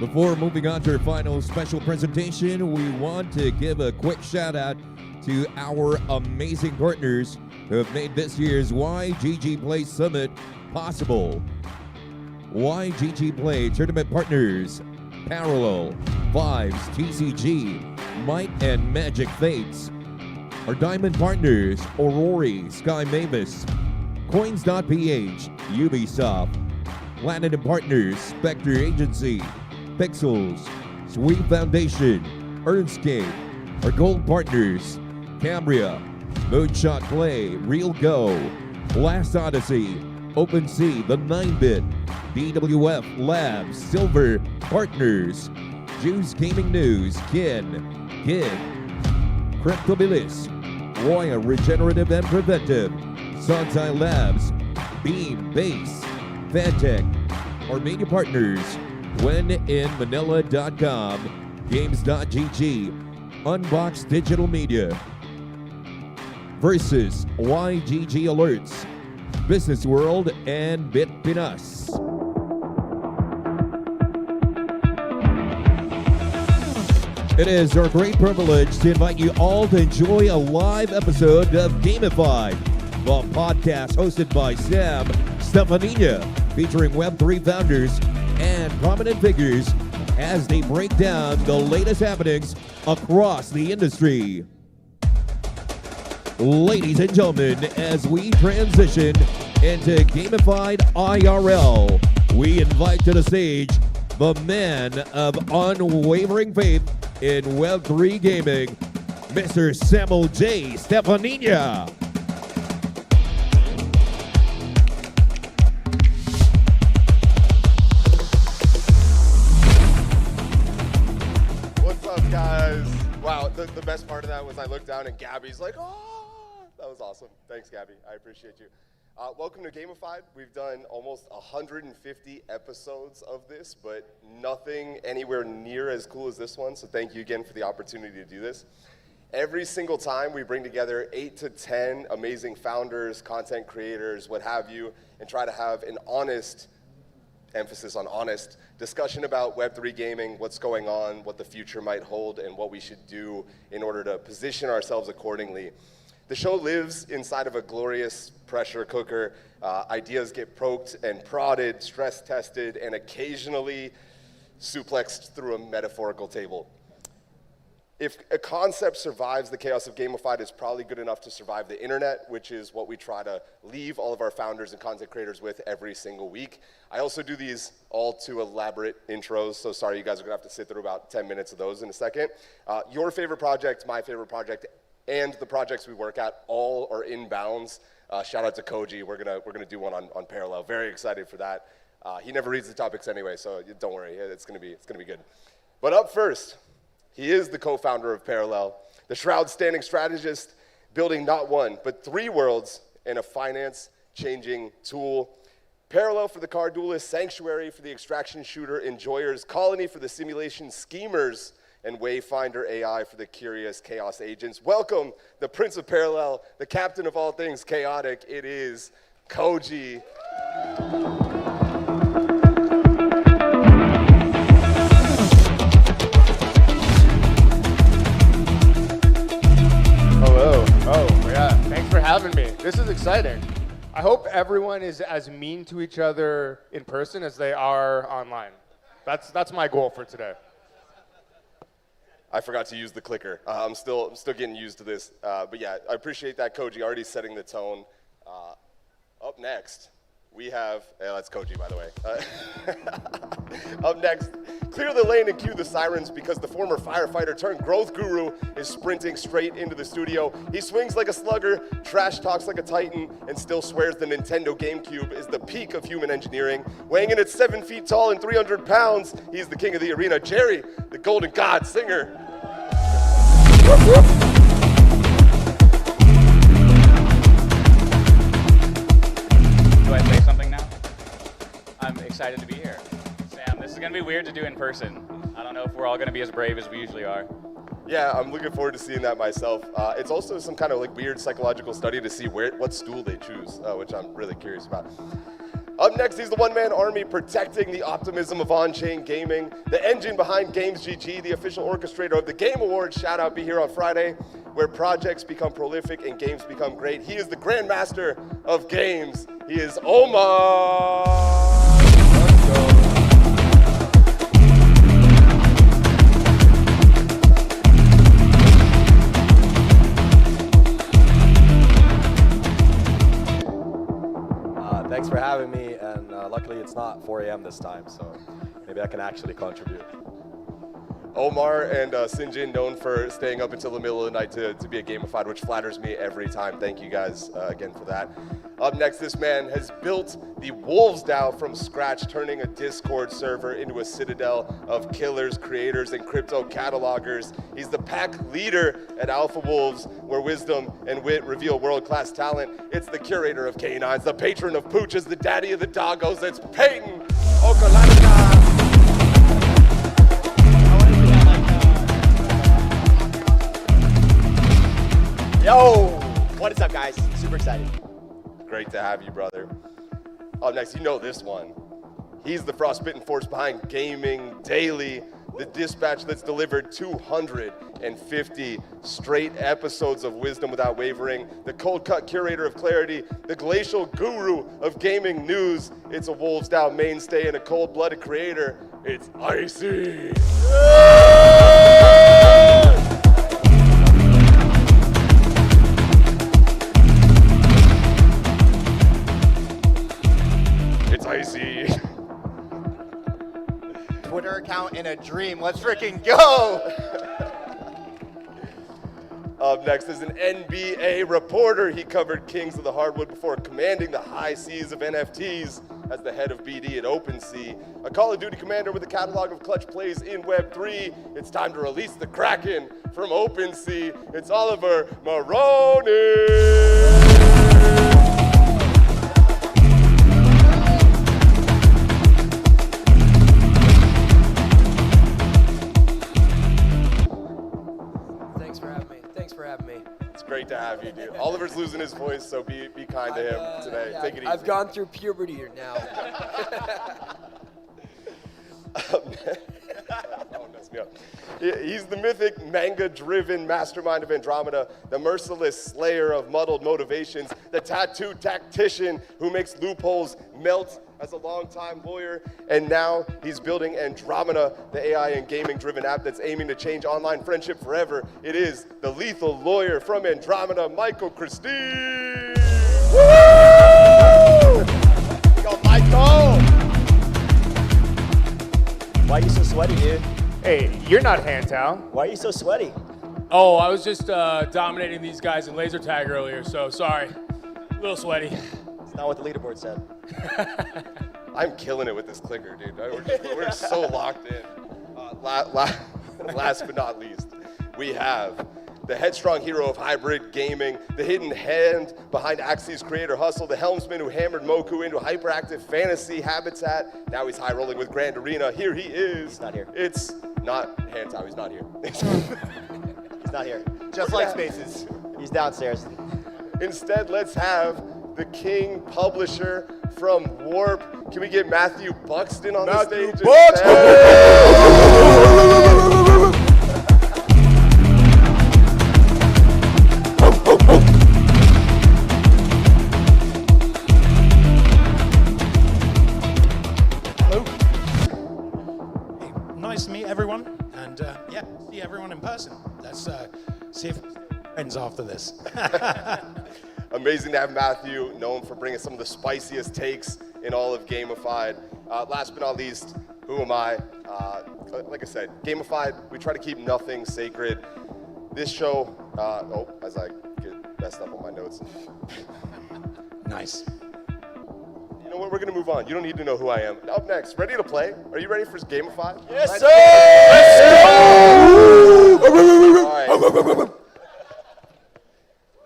Before moving on to our final special presentation, we want to give a quick shout out to our amazing partners who have made this year's YGG Play Summit possible. YGG Play Tournament Partners, Parallel, Vibes, TCG, Might and Magic Fates. Our Diamond Partners, Aurori, Sky Mavis, Coins.ph, Ubisoft, Platinum Partners, Spectre Agency, Pixels, Sweet Foundation, Earnscape. Our Gold Partners, Cambria, Moonshot Play, Real Go, Blast Odyssey, OpenSea, The 9-Bit, BWF Labs, Silver Partners, Juice Gaming News, Kin, Kid, Cryptobilis, Royal Regenerative and Preventive, Sansai Labs, Beam, Base, Fantech, our media partners, WhenInManila.com, Games.gg, Unbox Digital Media, versus YGG Alerts, Business World, and Bit Pinas. It is our great privilege to invite you all to enjoy a live episode of Gamified, the podcast hosted by Sam Stefanina, featuring Web3 founders and prominent figures as they break down the latest happenings across the industry. Ladies and gentlemen, as we transition into Gamified IRL, we invite to the stage the man of unwavering faith in Web3 gaming, Mr. Samuel J. Stefanina. What's up, guys? Wow, the best part of that was I looked down and Gabby's like, oh, that was awesome. Thanks, Gabby. I appreciate you. Welcome to Gamified. We've done almost 150 episodes of this, but nothing anywhere near as cool as this one, so thank you again for the opportunity to do this. Every single time we bring together 8 to 10 amazing founders, content creators, what have you, and try to have an honest, emphasis on honest, discussion about Web3 gaming, what's going on, what the future might hold, and what we should do in order to position ourselves accordingly. The show lives inside of a glorious pressure cooker. Ideas get poked and prodded, stress tested, and occasionally suplexed through a metaphorical table. If a concept survives the chaos of Gamified, it's probably good enough to survive the internet, which is what we try to leave all of our founders and content creators with every single week. I also do these all too elaborate intros, so sorry you guys are gonna have to sit through about 10 minutes of those in a second. Your favorite project, my favorite project, and the projects we work at all are inbounds. Shout out to Koji. We're gonna do one on Parallel. Very excited for that. He never reads the topics anyway, so don't worry. It's gonna be good. But up first, he is the co-founder of Parallel, the shroud-standing strategist, building not one but 3 worlds and a finance-changing tool. Parallel for the card duelist, Sanctuary for the extraction shooter enjoyers, Colony for the simulation schemers, and Wayfinder AI for the curious chaos agents. Welcome, the Prince of Parallel, the captain of all things chaotic. It is Koji. Hello. Oh, yeah. Thanks for having me. This is exciting. I hope everyone is as mean to each other in person as they are online. That's my goal for today. I forgot to use the clicker. I'm still getting used to this. But yeah, I appreciate that, Koji, already setting the tone. Up next, we have, that's Koji, by the way. Up next, clear the lane and cue the sirens because the former firefighter turned growth guru is sprinting straight into the studio. He swings like a slugger, trash talks like a titan, and still swears the Nintendo GameCube is the peak of human engineering. Weighing in at 7 feet tall and 300 pounds, he's the king of the arena, Jerry, the Golden God singer. Do I say something now? I'm excited to be here. Sam, this is going to be weird to do in person. I don't know if we're all going to be as brave as we usually are. Yeah, I'm looking forward to seeing that myself. It's also some kind of like weird psychological study to see what stool they choose, which I'm really curious about. Up next, he's the one-man army protecting the optimism of on-chain gaming, the engine behind YGG, the official orchestrator of the Game Awards. Shout out, be here on Friday, where projects become prolific and games become great. He is the grandmaster of games. He is Omar. Let's go. Thanks for having me, and luckily it's not 4 a.m. this time, so maybe I can actually contribute. Omar and Sinjin, known for staying up until the middle of the night to be a gamified, which flatters me every time. Thank you guys again for that. Up next, this man has built the Wolves DAO from scratch, turning a Discord server into a citadel of killers, creators, and crypto catalogers. He's the pack leader at Alpha Wolves, where wisdom and wit reveal world-class talent. It's the curator of canines, the patron of pooches, the daddy of the doggos. It's Peyton Okolana. Yo, what is up, guys? Super excited. Great to have you, brother. Up next, you know this one. He's the frostbitten force behind Gaming Daily, the dispatch that's delivered 250 straight episodes of wisdom without wavering, the cold-cut curator of clarity, the glacial guru of gaming news. It's a Wolves DAO mainstay and a cold-blooded creator. It's Icy. It's Icy. Twitter account in a dream. Let's freaking go! Up next is an NBA reporter. He covered Kings of the Hardwood before commanding the high seas of NFTs as the head of BD at OpenSea. A Call of Duty commander with a catalog of clutch plays in Web3. It's time to release the Kraken from OpenSea. It's Oliver Maroney. Thanks for having me. It's great to have you, dude. Oliver's losing his voice, so be kind to him today. Yeah, Take it easy. I've gone through puberty now. Don't mess me up. He's the mythic, manga-driven mastermind of Andromeda, the merciless slayer of muddled motivations, the tattoo tactician who makes loopholes melt as a longtime lawyer, and now he's building Andromeda, the AI and gaming-driven app that's aiming to change online friendship forever. It is the lethal lawyer from Andromeda, Michael Christine. Woo! Yo, Michael! Why are you so sweaty, dude? Hey, you're not Hantown. Why are you so sweaty? Oh, I was just dominating these guys in laser tag earlier, so sorry. A little sweaty. It's not what the leaderboard said. I'm killing it with this clicker, dude. We're so locked in. Last but not least, we have the headstrong hero of hybrid gaming, the hidden hand behind Axie's creator hustle, the helmsman who hammered Moku into hyperactive fantasy habitat. Now he's high rolling with Grand Arena. Here he is. He's not here. It's Not Hantow, he's not here. He's not here. Just like Spaces. He's downstairs. Instead, let's have the king publisher from Warp. Can we get Matthew Buxton on the stage? Nice to meet everyone, and yeah, see everyone in person. Let's see if we're friends after this. Amazing to have Matthew, known for bringing some of the spiciest takes in all of Gamified. Last but not least, who am I? Like I said, Gamified, we try to keep nothing sacred. This show, as I get messed up on my notes. Nice. You know what, we're gonna move on. You don't need to know who I am. Up next, ready to play? Are you ready for Gamified? Yes, sir! All right.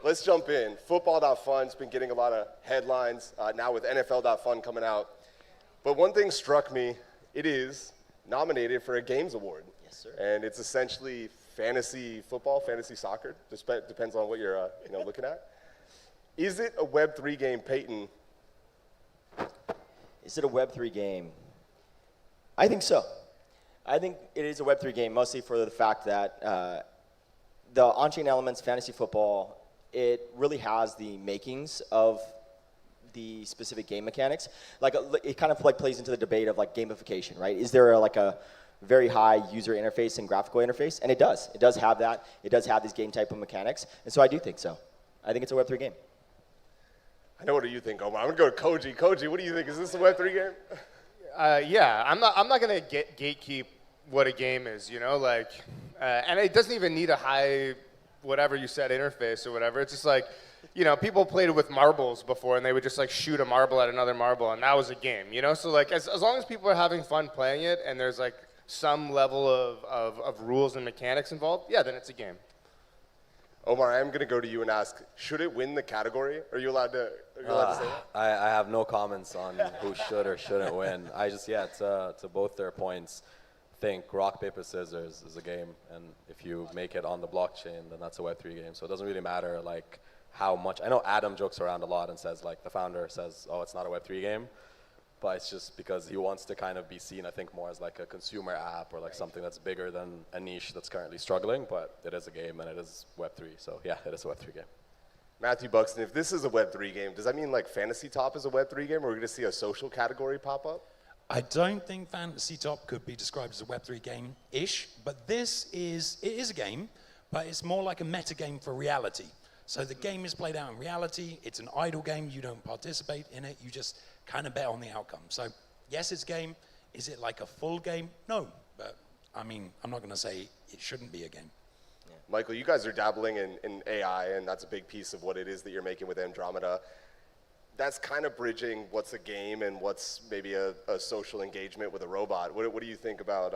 Let's jump in. Football.fun's been getting a lot of headlines, now with NFL.fun coming out. But one thing struck me, it is nominated for a Games Award. Yes, sir. And it's essentially fantasy football, fantasy soccer, depends on what you're looking at. Is it a Web3 game, Peyton? Is it a Web3 game? I think so. I think it is a Web3 game, mostly for the fact that the on-chain elements, fantasy football, it really has the makings of the specific game mechanics. Like it kind of like plays into the debate of like gamification, right? Is there like a very high user interface and graphical interface? And it does. It does have that. It does have these game type of mechanics. And so I do think so. I think it's a Web3 game. I know what do you think, Omar. I'm gonna go to Koji. Koji, what do you think? Is this a Web3 game? Yeah, I'm not gonna gatekeep what a game is, you know, like, and it doesn't even need a high, whatever you said, interface or whatever. It's just like, you know, people played with marbles before, and they would just like shoot a marble at another marble, and that was a game, you know. So like, as long as people are having fun playing it, and there's like some level of rules and mechanics involved, yeah, then it's a game. Omar, I am going to go to you and ask, should it win the category? Are you allowed to say that? I have no comments on who should or shouldn't win. I just, to both their points, think rock, paper, scissors is a game. And if you make it on the blockchain, then that's a Web3 game. So it doesn't really matter like how much. I know Adam jokes around a lot and says, like, the founder says, oh, it's not a Web3 game. But it's just because he wants to kind of be seen, I think, more as like a consumer app or like something that's bigger than a niche that's currently struggling. But it is a game and it is Web3. So yeah, it is a Web3 game. Matthew Buxton, if this is a Web3 game, does that mean like Fantasy Top is a Web3 game, or are we going to see a social category pop up? I don't think Fantasy Top could be described as a Web3 game-ish, but it is a game, but it's more like a meta game for reality. So the game is played out in reality. It's an idle game. You don't participate in it. You just kind of bet on the outcome. So yes, it's a game. Is it like a full game? No, but I mean, I'm not going to say it shouldn't be a game. Yeah. Michael, you guys are dabbling in AI, and that's a big piece of what it is that you're making with Andromeda. That's kind of bridging what's a game and what's maybe a social engagement with a robot. What do you think about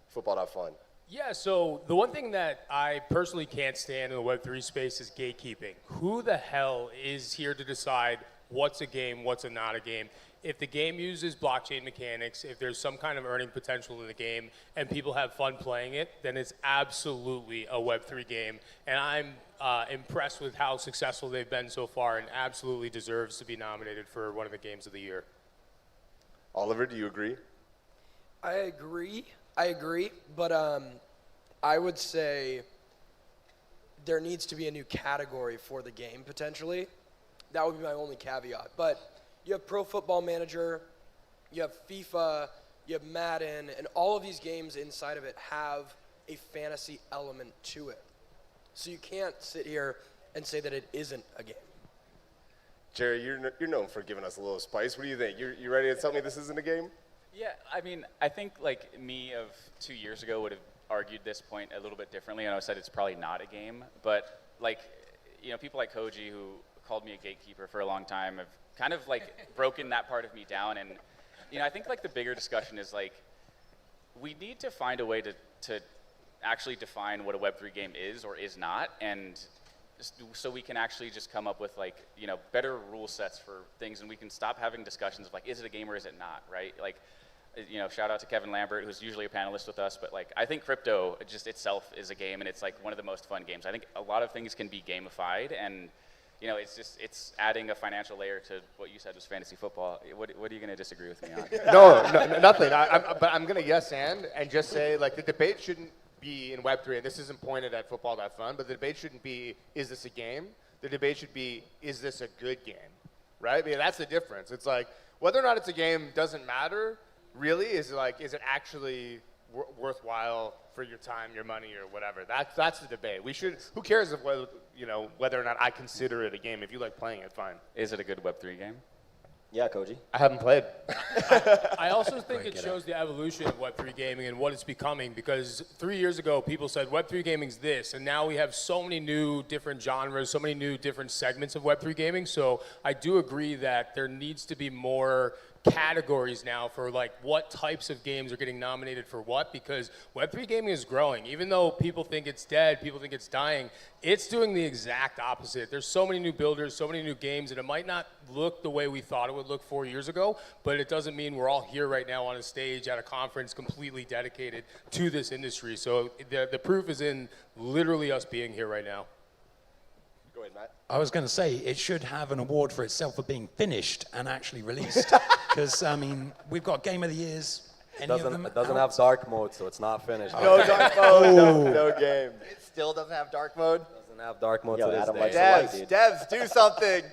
football.fun? Yeah, so the one thing that I personally can't stand in the Web3 space is gatekeeping. Who the hell is here to decide what's a game, what's not a game? If the game uses blockchain mechanics, if there's some kind of earning potential in the game, and people have fun playing it, then it's absolutely a Web3 game. And I'm impressed with how successful they've been so far, and absolutely deserves to be nominated for one of the games of the year. Oliver, do you agree? I agree, but I would say there needs to be a new category for the game, potentially. That would be my only caveat. But you have Pro Football Manager, you have FIFA, you have Madden, and all of these games inside of it have a fantasy element to it. So you can't sit here and say that it isn't a game. Jerry, you're known for giving us a little spice. What do you think? You ready to tell me this isn't a game? Yeah, I mean, I think like me of 2 years ago would have argued this point a little bit differently, and I said it's probably not a game. But like, you know, people like Koji, who called me a gatekeeper for a long time, have kind of like broken that part of me down. And you know, I think like the bigger discussion is like, we need to find a way to actually define what a Web3 game is or is not, and so we can actually just come up with like, you know, better rule sets for things, and we can stop having discussions of like, is it a game or is it not, right? Like, Shout out to Kevin Lambert, who's usually a panelist with us, but like I think crypto just itself is a game, and it's like one of the most fun games. I think a lot of things can be gamified, and it's adding a financial layer to what you said was fantasy football. What are you going to disagree with me on? No, nothing. But I'm going to yes and just say like the debate shouldn't be in Web3, and this isn't pointed at football.fun, but the debate shouldn't be, is this a game? The debate should be, is this a good game? Right? I mean, that's the difference. It's like, whether or not it's a game doesn't matter, really. Is it actually worthwhile for your time, your money, or whatever? That's the debate. Who cares if whether or not I consider it a game? If you like playing it, fine. Is it a good Web3 game? Yeah, Koji. I haven't played. I also think it shows the evolution of Web3 gaming and what it's becoming, because 3 years ago people said Web3 gaming's this, and now we have so many new different genres, so many new different segments of Web3 gaming. So I do agree that there needs to be more categories now for like what types of games are getting nominated for what, because Web3 gaming is growing. Even though people think it's dead, people think it's dying, it's doing the exact opposite. There's so many new builders, so many new games, and it might not look the way we thought it would look 4 years ago, but it doesn't mean we're all here right now on a stage at a conference completely dedicated to this industry. So the proof is in literally us being here right now. Go ahead, Matt. I was going to say it should have an award for itself for being finished and actually released. Because, I mean, we've got Game of the Years. It doesn't have dark mode, so it's not finished. No dark mode, no game. It still doesn't have dark mode? Doesn't have dark mode Yo, to this Adam day. likes the light, Devs, dude. devs, do something.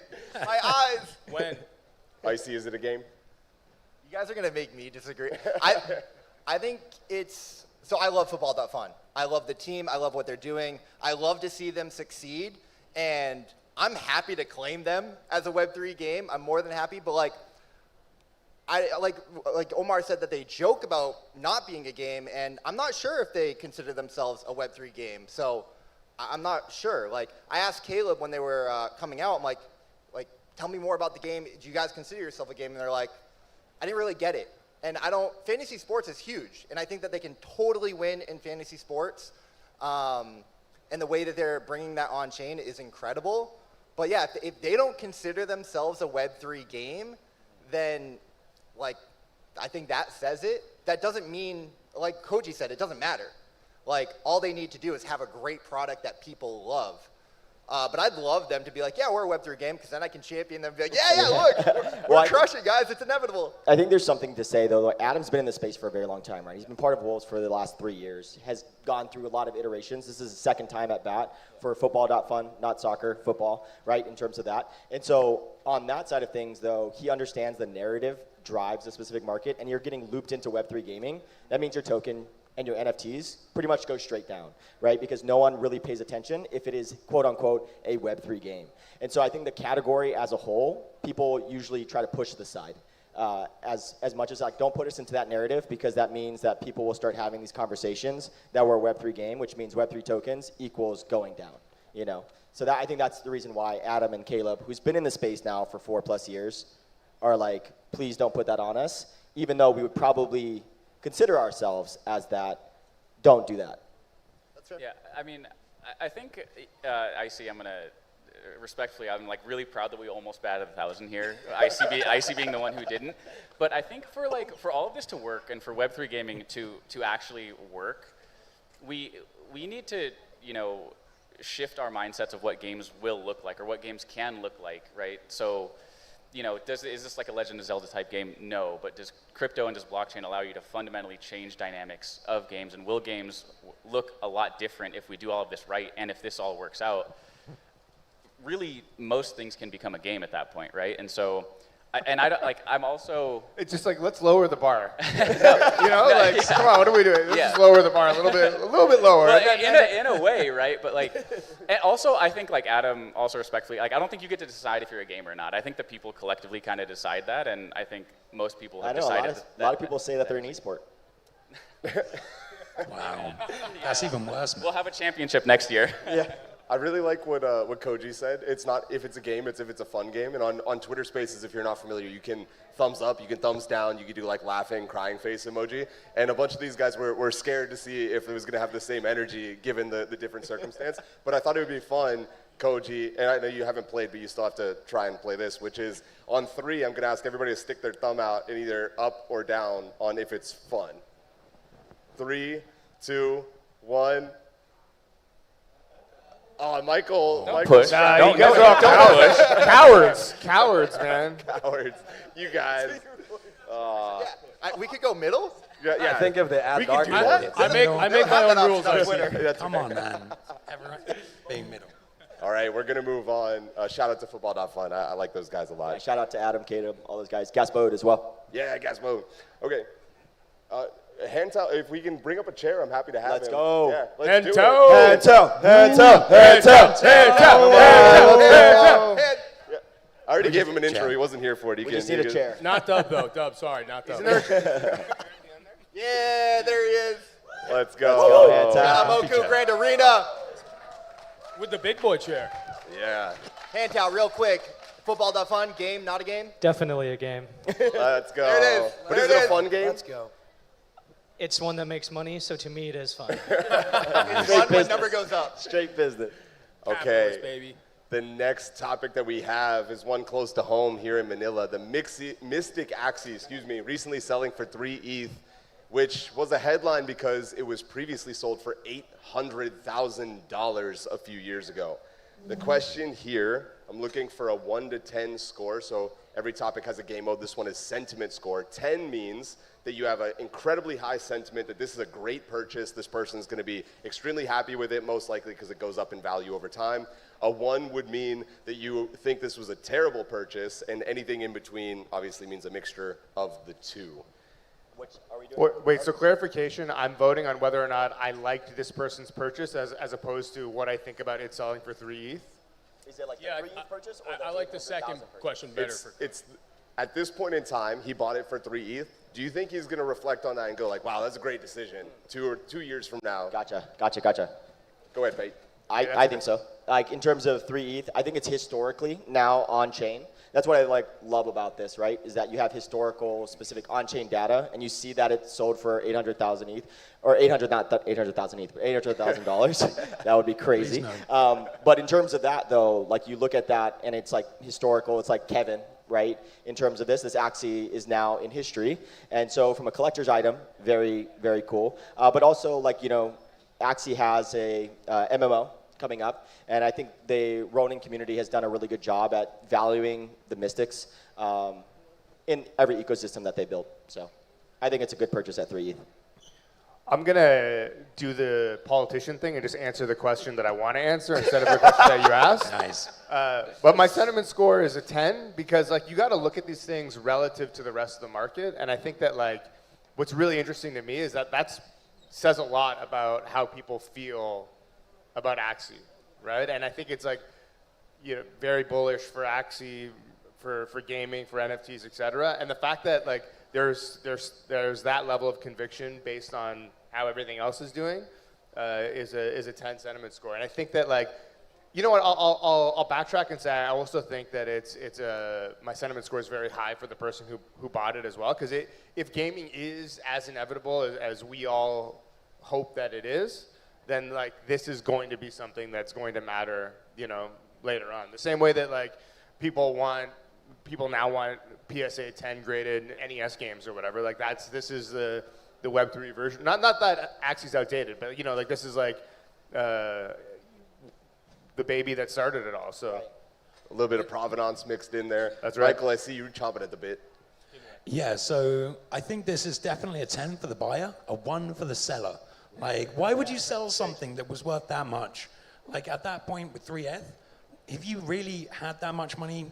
My eyes. When? Icy, is it a game? You guys are going to make me disagree. I think it's, so I love football.fun. I love the team. I love what they're doing. I love to see them succeed. And I'm happy to claim them as a Web3 game. I'm more than happy. But like Omar said that they joke about not being a game. And I'm not sure if they consider themselves a Web3 game. So I'm not sure. Like I asked Caleb when they were coming out, I'm like, tell me more about the game. Do you guys consider yourself a game? And they're like, I didn't really get it. And fantasy sports is huge. And I think that they can totally win in fantasy sports. And the way that they're bringing that on chain is incredible. But yeah, if they don't consider themselves a Web3 game, then like, I think that says it. That doesn't mean, like Koji said, it doesn't matter. Like all they need to do is have a great product that people love. But I'd love them to be like, yeah, we're a Web3 game, because then I can champion them and be like, yeah, look, we're crushing, guys. It's inevitable. I think there's something to say, though. Like, Adam's been in the space for a very long time, right? He's been part of Wolves for the last 3 years, has gone through a lot of iterations. This is his second time at bat for football.fun, not soccer, football, right, in terms of that. And so on that side of things, though, he understands the narrative drives a specific market, and you're getting looped into Web3 gaming. That means your token and your NFTs pretty much go straight down, right? Because no one really pays attention if it is, quote unquote, a Web3 game. And so I think the category as a whole, people usually try to push the side. As much as like, don't put us into that narrative, because that means that people will start having these conversations that we're a Web3 game, which means Web3 tokens equals going down, you know? So that, I think that's the reason why Adam and Caleb, who's been in the space now for 4+ years, are like, please don't put that on us, even though we would probably consider ourselves as that. Don't do that. That's right. Yeah, I mean, I think, IC, I'm going to, respectfully, I'm like really proud that we almost batted 1,000 here. IC being the one who didn't. But I think for all of this to work and for Web3 gaming to actually work, we need to, shift our mindsets of what games will look like or what games can look like, right? So, is this like a Legend of Zelda type game? No, but does crypto and does blockchain allow you to fundamentally change dynamics of games? And will games look a lot different if we do all of this right and if this all works out? Really, most things can become a game at that point, right? And so, I'm also... It's just like, let's lower the bar. Come on, what are we doing? Let's just lower the bar a little bit lower. Well, in a way, right? But and also I think Adam, also respectfully, I don't think you get to decide if you're a gamer or not. I think the people collectively kind of decide that, and I think most people have decided a lot of people say that they're an esport. Wow, that's even worse, man. We'll have a championship next year. Yeah. I really like what Koji said. It's not if it's a game, it's if it's a fun game. And on Twitter Spaces, if you're not familiar, you can thumbs up, you can thumbs down, you can do like laughing, crying face emoji. And a bunch of these guys were scared to see if it was going to have the same energy given the different circumstance. But I thought it would be fun Koji, and I know you haven't played, but you still have to try and play this, which is on 3, I'm going to ask everybody to stick their thumb out and either up or down on if it's fun. 3, 2, 1. Oh, Michael. Don't Michael push. Nah, you guys are all cowards. Cowards, man. Cowards. You guys. We could go middle? Yeah. I think if they add dark mode, I make my own rules on Twitter. That's Come okay. on, man. Everyone being middle. All right, we're going to move on. Shout out to Football.fun. I like those guys a lot. Yeah, shout out to Adam, Cato, all those guys. Gas Mode as well. Yeah, gas mode. Okay. Hands out. If we can bring up a chair, I'm happy to have Let's him. go. Yeah, let's Hand do toe. it. Hands up, hands up, hands up, hands up. I already gave him an intro. He wasn't here for it. We just need a chair. Not Dub, though. Dub, sorry, not Dub. Yeah, there he is. Let's go. Hands up. Moku Grand Arena. With the big boy chair. Yeah. Hand towel, real quick. Football.fun, game, not a game? Definitely a game. Let's go. There it is. But There is it it a is. fun game? Let's go. It's one that makes money, so to me it is fun. It's fun when number goes up. Straight business. Okay. Baby. The next topic that we have is one close to home here in Manila. The Mystic Axie, recently selling for 3 ETH, which was a headline because it was previously sold for $800,000 a few years ago. The question here, I'm looking for a 1 to 10 score. So every topic has a game mode. This one is sentiment score. 10 means that you have an incredibly high sentiment that this is a great purchase. This person is going to be extremely happy with it, most likely because it goes up in value over time. A 1 would mean that you think this was a terrible purchase, and anything in between obviously means a mixture of the two. Which are we doing? Wait, so clarification, I'm voting on whether or not I liked this person's purchase as opposed to what I think about it selling for 3 ETH. Is it like Yeah, the 3 ETH purchase? Or I like the second question better. It's at this point in time, he bought it for 3 ETH. Do you think he's going to reflect on that and go like, wow, that's a great decision 2 years from now? Gotcha. Go ahead, Pete. I think so. Like in terms of 3 ETH, I think it's historically now on chain. That's what I love about this, right? Is that you have historical specific on-chain data, and you see that it's sold for 800,000 ETH, or 800,000 ETH, but $800,000. That would be crazy. But in terms of that, though, like you look at that, and it's like historical. It's like Kevin, right? In terms of this Axie is now in history, and so from a collector's item, very, very cool. But also, like Axie has a MMO coming up, and I think the Ronin community has done a really good job at valuing the Mystics in every ecosystem that they build. So I think it's a good purchase at 3 ETH. I'm going to do the politician thing and just answer the question that I want to answer instead of the question that you asked. Nice. But my sentiment score is a 10 because you got to look at these things relative to the rest of the market, and I think that what's really interesting to me is that says a lot about how people feel about Axie, right? And I think it's very bullish for Axie, for gaming, for NFTs, et cetera. And the fact that there's that level of conviction based on how everything else is doing is a 10 sentiment score. And I think that you know what? I'll backtrack and say I also think that my sentiment score is very high for the person who bought it as well. Because if gaming is as inevitable as we all hope that it is, then this is going to be something that's going to matter, later on. The same way that people now want PSA 10 graded NES games or whatever. This is the Web3 version. Not that Axie's outdated, but this is the baby that started it all. So a little bit of provenance mixed in there. That's right. Michael, I see you chomping at the bit. Yeah, so I think this is definitely a 10 for the buyer, a 1 for the seller. Why would you sell something that was worth that much? At that point with 3 ETH, if you really had that much money,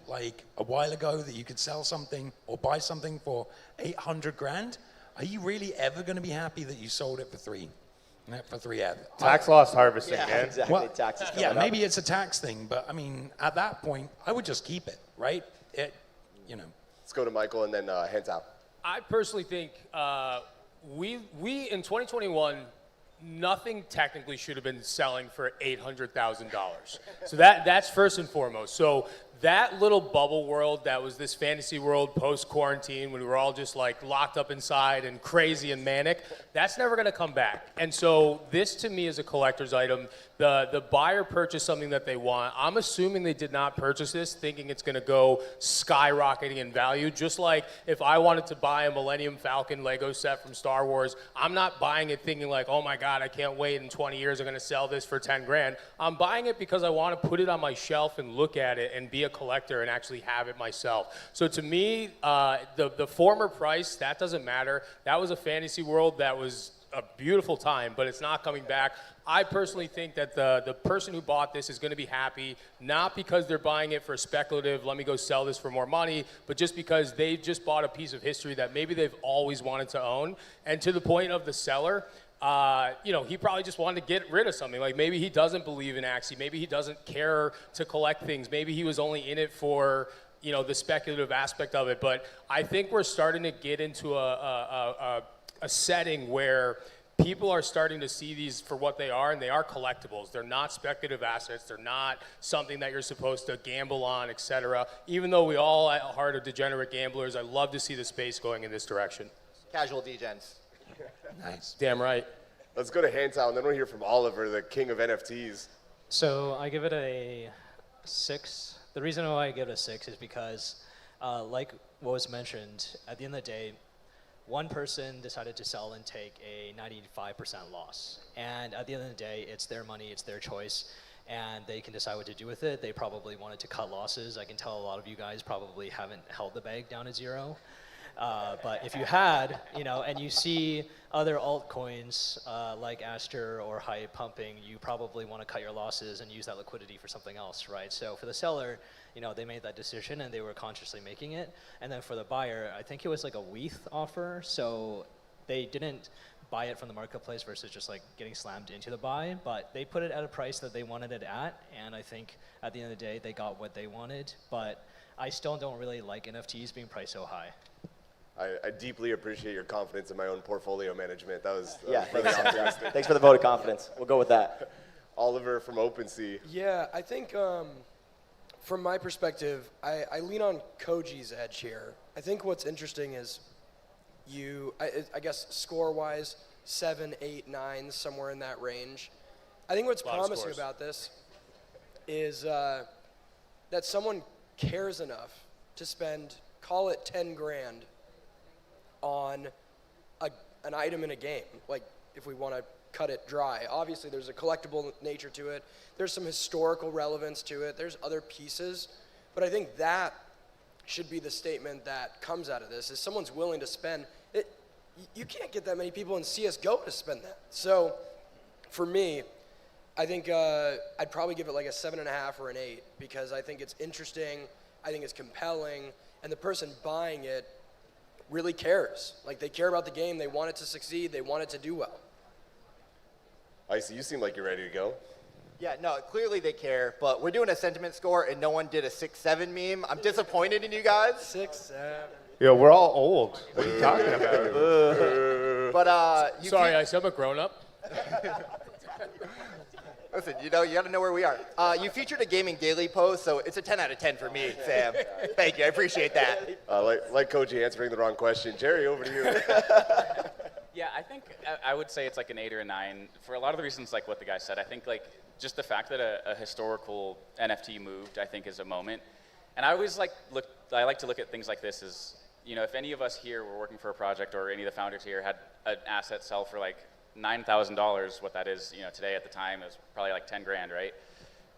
a while ago, that you could sell something or buy something for 800 grand, are you really ever going to be happy that you sold it for 3 ETH? Tax loss harvesting, Yeah, man. exactly. Well, Taxes coming yeah, up. maybe it's a tax thing, but I mean, at that point, I would just keep it, right? Let's go to Michael and then hands out. I personally think we in 2021, nothing technically should have been selling for $800,000. So that's first and foremost. So that little bubble world that was this fantasy world post-quarantine when we were all just like locked up inside and crazy and manic, that's never going to come back. And so this to me is a collector's item. The buyer purchased something that they want. I'm assuming they did not purchase this thinking it's going to go skyrocketing in value. Just like if I wanted to buy a Millennium Falcon Lego set from Star Wars, I'm not buying it thinking like, oh my God, I can't wait, in 20 years I'm going to sell this for 10 grand. I'm buying it because I want to put it on my shelf and look at it and be a collector and actually have it myself. So to me, the former price, that doesn't matter. That was a fantasy world that was a beautiful time, but it's not coming back. I personally think that the person who bought this is going to be happy, not because they're buying it for speculative, let me go sell this for more money, but just because they just bought a piece of history that maybe they've always wanted to own. And to the point of the seller, he probably just wanted to get rid of something. Like maybe he doesn't believe in Axie, maybe he doesn't care to collect things, maybe he was only in it for the speculative aspect of it. But I think we're starting to get into a setting where people are starting to see these for what they are, and they are collectibles. They're not speculative assets. They're not something that you're supposed to gamble on, etc. Even though we all at heart are degenerate gamblers, I love to see the space going in this direction. Casual degens. Nice. Damn right. Let's go to Hantown, then we'll hear from Oliver, the king of NFTs. So I give it a 6. The reason why I give it a 6 is because, like what was mentioned, at the end of the day, one person decided to sell and take a 95% loss. And at the end of the day, it's their money, it's their choice, and they can decide what to do with it. They probably wanted to cut losses. I can tell a lot of you guys probably haven't held the bag down to 0. But if you had, and you see other altcoins like Aster or Hype pumping, you probably want to cut your losses and use that liquidity for something else, right? So for the seller, they made that decision and they were consciously making it. And then for the buyer, I think it was like a WETH offer, so they didn't buy it from the marketplace versus just like getting slammed into the buy, but they put it at a price that they wanted it at, and I think at the end of the day, they got what they wanted. But I still don't really like NFTs being priced so high. I deeply appreciate your confidence in my own portfolio management. That was really optimistic. Thanks for the vote of confidence. We'll go with that. Oliver from OpenSea. Yeah, I think from my perspective, I lean on Koji's edge here. I think what's interesting is I guess score-wise, 7, 8, 9, somewhere in that range. I think what's promising about this is that someone cares enough to spend, call it 10 grand, on an item in a game, like if we want to cut it dry. Obviously, there's a collectible nature to it. There's some historical relevance to it. There's other pieces. But I think that should be the statement that comes out of this, is someone's willing to spend it. You can't get that many people in CSGO to spend that. So for me, I think I'd probably give it like a 7.5 or an 8, because I think it's interesting, I think it's compelling, and the person buying it really cares. Like, they care about the game, they want it to succeed, they want it to do well. Icy, you seem like you're ready to go. Yeah, no, clearly they care, but we're doing a sentiment score and no one did a 6-7 meme. I'm disappointed in you guys. 6-7. Yeah, we're all old. What are you talking about? But sorry, I'm a grown-up. Listen, you gotta know where we are. You featured a Gaming Daily post, so it's a 10 out of 10 for me, Sam. Thank you, I appreciate that. Like Koji answering the wrong question. Jerry, over to you. Yeah, I think I would say it's like an 8 or a 9 for a lot of the reasons like what the guy said. I think like just the fact that a historical NFT moved, I think, is a moment. And I always like to look at things like this as, if any of us here were working for a project, or any of the founders here had an asset sell for like $9,000, what that is, today at the time is probably like 10 grand, right?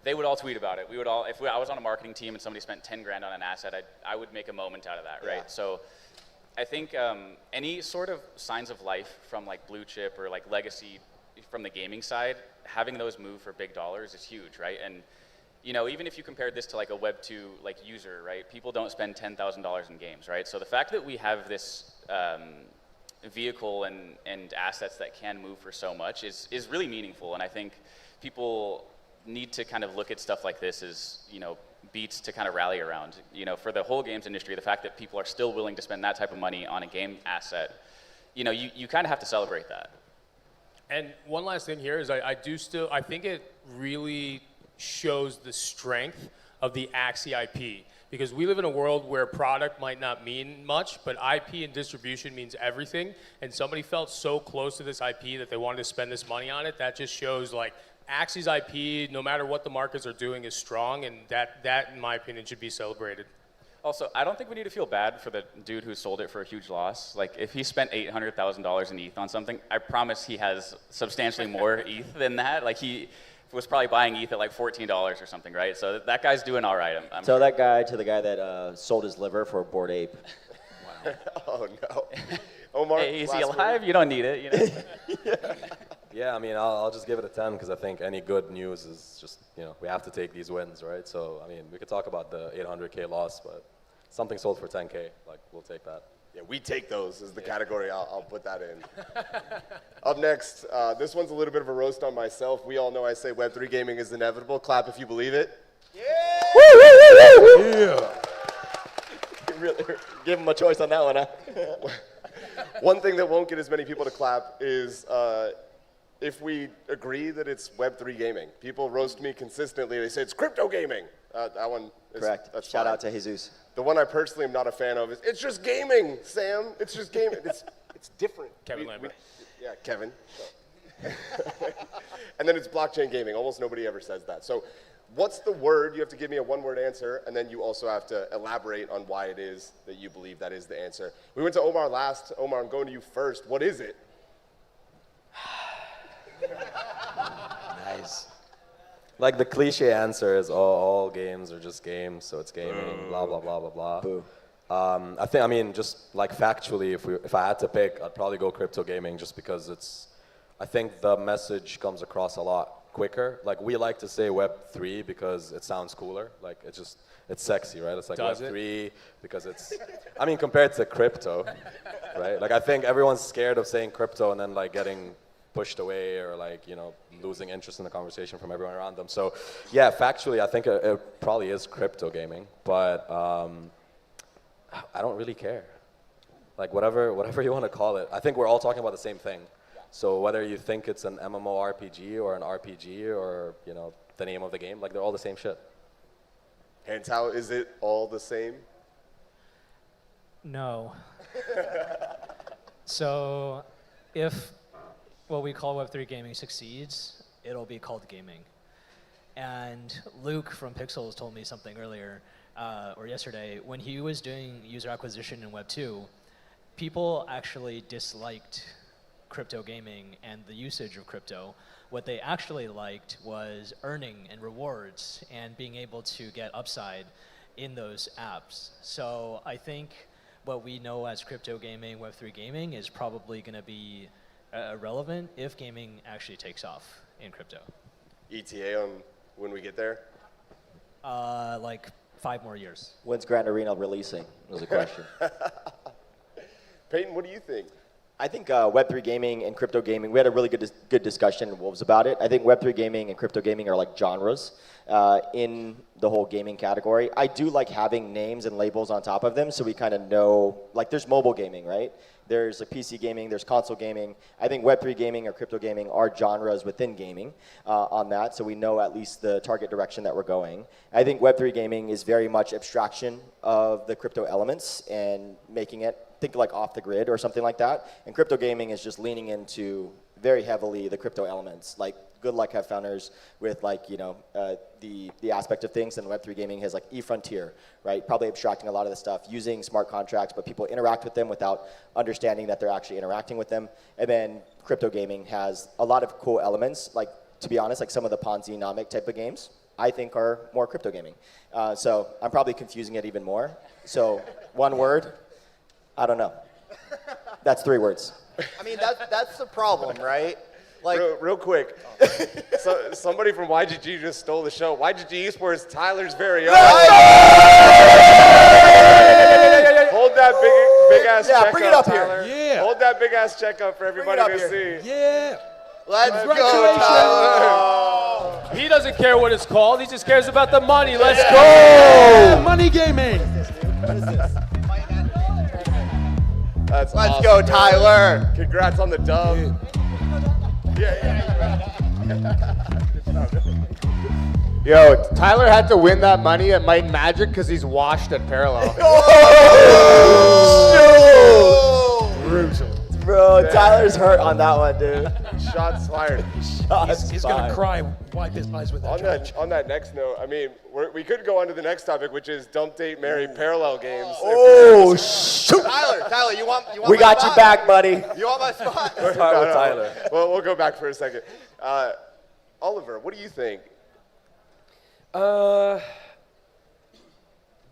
They would all tweet about it. We would all, if I was on a marketing team and somebody spent 10 grand on an asset, I would make a moment out of that, right? Yeah. So I think any sort of signs of life from like blue chip or like legacy from the gaming side, having those move for big dollars is huge, right? And even if you compared this to like a Web 2 like user, right? People don't spend $10,000 in games, right? So the fact that we have this vehicle and assets that can move for so much is really meaningful. And I think people need to kind of look at stuff like this as, beats to kind of rally around. For the whole games industry, the fact that people are still willing to spend that type of money on a game asset, you kind of have to celebrate that. And one last thing here is I think it really shows the strength of the Axie IP. Because we live in a world where product might not mean much, but IP and distribution means everything. And somebody felt so close to this IP that they wanted to spend this money on it. That just shows like Axie's IP, no matter what the markets are doing, is strong, and that in my opinion should be celebrated. Also, I don't think we need to feel bad for the dude who sold it for a huge loss. Like, if he spent $800,000 in ETH on something, I promise he has substantially more ETH than that. Like, he was probably buying ETH at like $14 or something, right? So that guy's doing all right. I'm Tell sure. that guy to the guy that sold his liver for a Bored Ape. Oh, no. Omar, Hey, is he last alive? word? You don't need it. You know? Yeah, I mean, I'll just give it a 10 because I think any good news is just, we have to take these wins, right? So, I mean, we could talk about the 800K loss, but something sold for 10K, like, we'll take that. Yeah, we take those is the category. I'll put that in. Up next, this one's a little bit of a roast on myself. We all know I say Web3 gaming is inevitable. Clap if you believe it. Yeah. Really, give him a choice on that one, huh? One thing that won't get as many people to clap is if we agree that it's Web3 gaming. People roast me consistently. They say it's crypto gaming. That one is Correct. That's Shout fine. out to Jesus. The one I personally am not a fan of is it's just gaming, Sam. It's just gaming. It's different. Kevin Lambert. Yeah, Kevin. And then it's blockchain gaming. Almost nobody ever says that. So what's the word? You have to give me a one-word answer, and then you also have to elaborate on why it is that you believe that is the answer. We went to Omar last. Omar, I'm going to you first. What is it? Nice. Like the cliche answer is all games are just games, so it's gaming, blah, blah, blah, blah, blah. Boo. I mean, just like factually, if I had to pick, I'd probably go crypto gaming just because I think the message comes across a lot quicker. Like we like to say Web3 because it sounds cooler. Like it's sexy, right? It's like Does Web3 because I mean, compared to crypto, right? Like I think everyone's scared of saying crypto and then like getting pushed away or like, losing interest in the conversation from everyone around them. So yeah, factually, I think it probably is crypto gaming, but I don't really care. Like whatever you want to call it. I think we're all talking about the same thing. So whether you think it's an MMORPG or an RPG or, the name of the game, like they're all the same shit. Hands, how is it all the same? No. So if what we call Web3 gaming succeeds, it'll be called gaming. And Luke from Pixels told me something earlier, or yesterday, when he was doing user acquisition in Web2, people actually disliked crypto gaming and the usage of crypto. What they actually liked was earning and rewards and being able to get upside in those apps. So I think what we know as crypto gaming, Web3 gaming, is probably going to be relevant if gaming actually takes off in crypto. ETA on when we get there? Like 5 more years. When's Grand Arena releasing was the question. Peyton, what do you think? I think Web3 gaming and crypto gaming, we had a really good discussion in Wolves about it. I think Web3 gaming and crypto gaming are like genres in the whole gaming category. I do like having names and labels on top of them so we kind of know, like there's mobile gaming, right? There's PC gaming, there's console gaming. I think Web3 gaming or crypto gaming are genres within gaming on that, so we know at least the target direction that we're going. I think Web3 gaming is very much abstraction of the crypto elements and making it, think like off the grid or something like that. And crypto gaming is just leaning into very heavily the crypto elements. Like good luck have founders with like, the aspect of things, and Web3 gaming has like eFrontier, right? Probably abstracting a lot of the stuff, using smart contracts, but people interact with them without understanding that they're actually interacting with them. And then crypto gaming has a lot of cool elements, like to be honest, like some of the Ponzi-nomic type of games, I think are more crypto gaming. So I'm probably confusing it even more. So one word, I don't know. That's 3 words. I mean, that's the problem, right? Like, real quick, so somebody from YGG just stole the show. YGG Esports, Tyler's very own. Hold that big ass check bring it up Tyler. here. Yeah. Hold that big ass check up for everybody to see. Yeah. Let's go, Tyler. He doesn't care what it's called. He just cares about the money. Let's go. Yeah, money gaming. Let's go, Tyler. Congrats on the dub. Yeah. Yo, Tyler had to win that money at Might and Magic because he's washed at Parallel. Brutal. Bro, Tyler's hurt on that one, dude. Shots fired. He's going to cry, wipe his eyes with that judge. On that next note, I mean, we could go on to the next topic, which is dump, date, marry, parallel games. Oh, shoot. Tyler, you want We my got spot? you back, buddy. You want my spot? Tyler. Well, we'll go back for a second. Oliver, what do you think?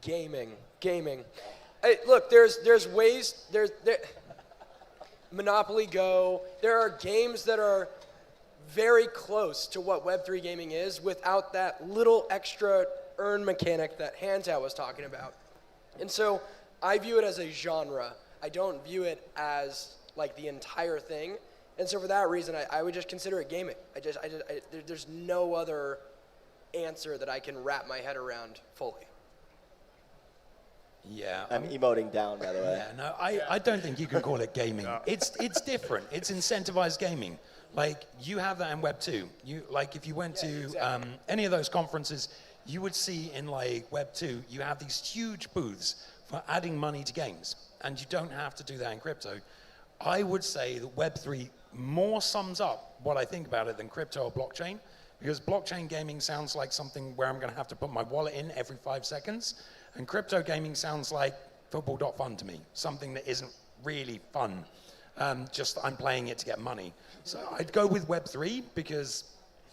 Gaming. Hey, look, there's ways. There, Monopoly Go. There are games that are very close to what Web3 gaming is without that little extra earn mechanic that Hantout was talking about. And so I view it as a genre. I don't view it as like the entire thing. And so for that reason, I would just consider it gaming. There's no other answer that I can wrap my head around fully. Yeah. I'm emoting down, by the way. Yeah, no, I don't think you can call it gaming. It's different. It's incentivized gaming. Like, you have that in Web 2. If you went to any of those conferences, you would see in like Web 2, you have these huge booths for adding money to games. And you don't have to do that in crypto. I would say that Web 3 more sums up what I think about it than crypto or blockchain. Because blockchain gaming sounds like something where I'm going to have to put my wallet in every 5 seconds. And crypto gaming sounds like football.fun to me, something that isn't really fun. Just I'm playing it to get money. So I'd go with Web3 because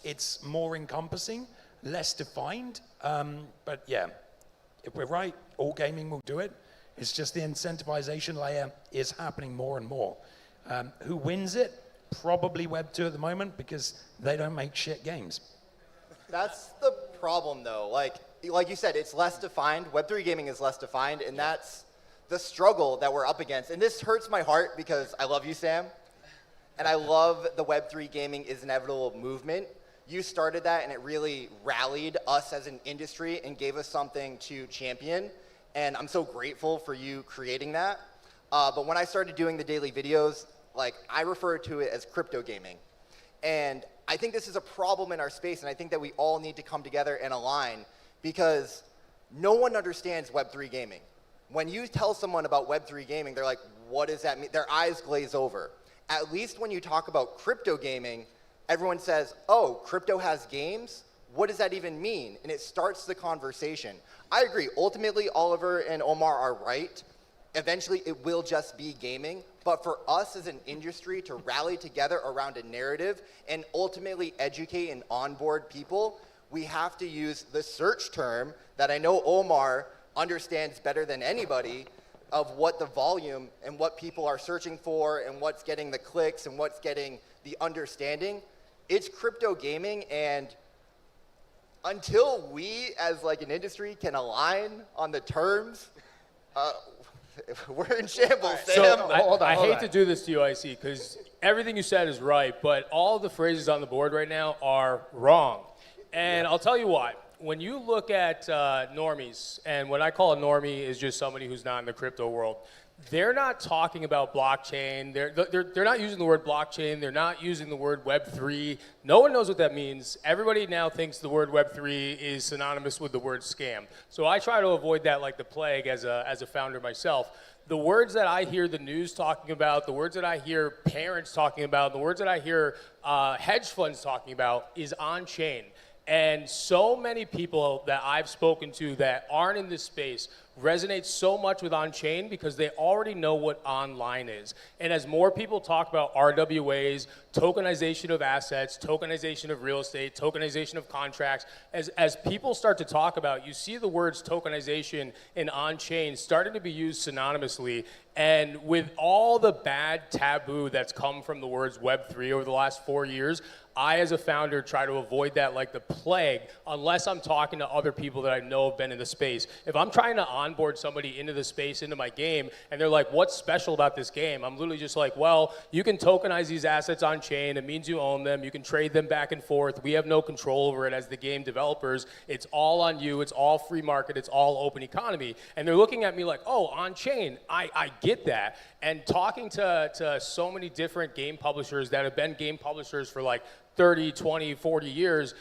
it's more encompassing, less defined. But yeah, if we're right, all gaming will do it. It's just the incentivization layer is happening more and more. Who wins it? Probably Web2 at the moment because they don't make shit games. That's the problem, though. Like you said, it's less defined. Web3 gaming is less defined, and that's the struggle that we're up against. And this hurts my heart because I love you, Sam, and I love the Web3 gaming is inevitable movement. You started that, and it really rallied us as an industry and gave us something to champion. And I'm so grateful for you creating that. But when I started doing the daily videos, I refer to it as crypto gaming. And I think this is a problem in our space, and I think that we all need to come together and align because no one understands Web3 gaming. When you tell someone about Web3 gaming, they're like, what does that mean? Their eyes glaze over. At least when you talk about crypto gaming, everyone says, oh, crypto has games? What does that even mean? And it starts the conversation. I agree. Ultimately, Oliver and Omar are right. Eventually, it will just be gaming. But for us as an industry to rally together around a narrative and ultimately educate and onboard people, we have to use the search term that I know Omar understands better than anybody of what the volume and what people are searching for and what's getting the clicks and what's getting the understanding. It's crypto gaming, and until we as an industry can align on the terms, we're in shambles, Sam. So I hate to do this to you, IC, because everything you said is right, but all the phrases on the board right now are wrong. And I'll tell you why. When you look at normies, and what I call a normie is just somebody who's not in the crypto world, they're not talking about blockchain. They're not using the word blockchain. They're not using the word Web3. No one knows what that means. Everybody now thinks the word Web3 is synonymous with the word scam. So I try to avoid that like the plague as a founder myself. The words that I hear the news talking about, the words that I hear parents talking about, the words that I hear hedge funds talking about is on-chain. And so many people that I've spoken to that aren't in this space resonate so much with on-chain because they already know what online is. And as more people talk about RWAs, tokenization of assets, tokenization of real estate, tokenization of contracts, as people start to talk about, you see the words tokenization and on-chain starting to be used synonymously. And with all the bad taboo that's come from the words Web3 over the last 4 years, I, as a founder, try to avoid that like the plague unless I'm talking to other people that I know have been in the space. If I'm trying to onboard somebody into the space, into my game, and they're like, what's special about this game? I'm literally just like, well, you can tokenize these assets on chain. It means you own them. You can trade them back and forth. We have no control over it as the game developers. It's all on you. It's all free market. It's all open economy. And they're looking at me like, oh, on chain. I get that. And talking to so many different game publishers that have been game publishers for like 30, 20, 40 years,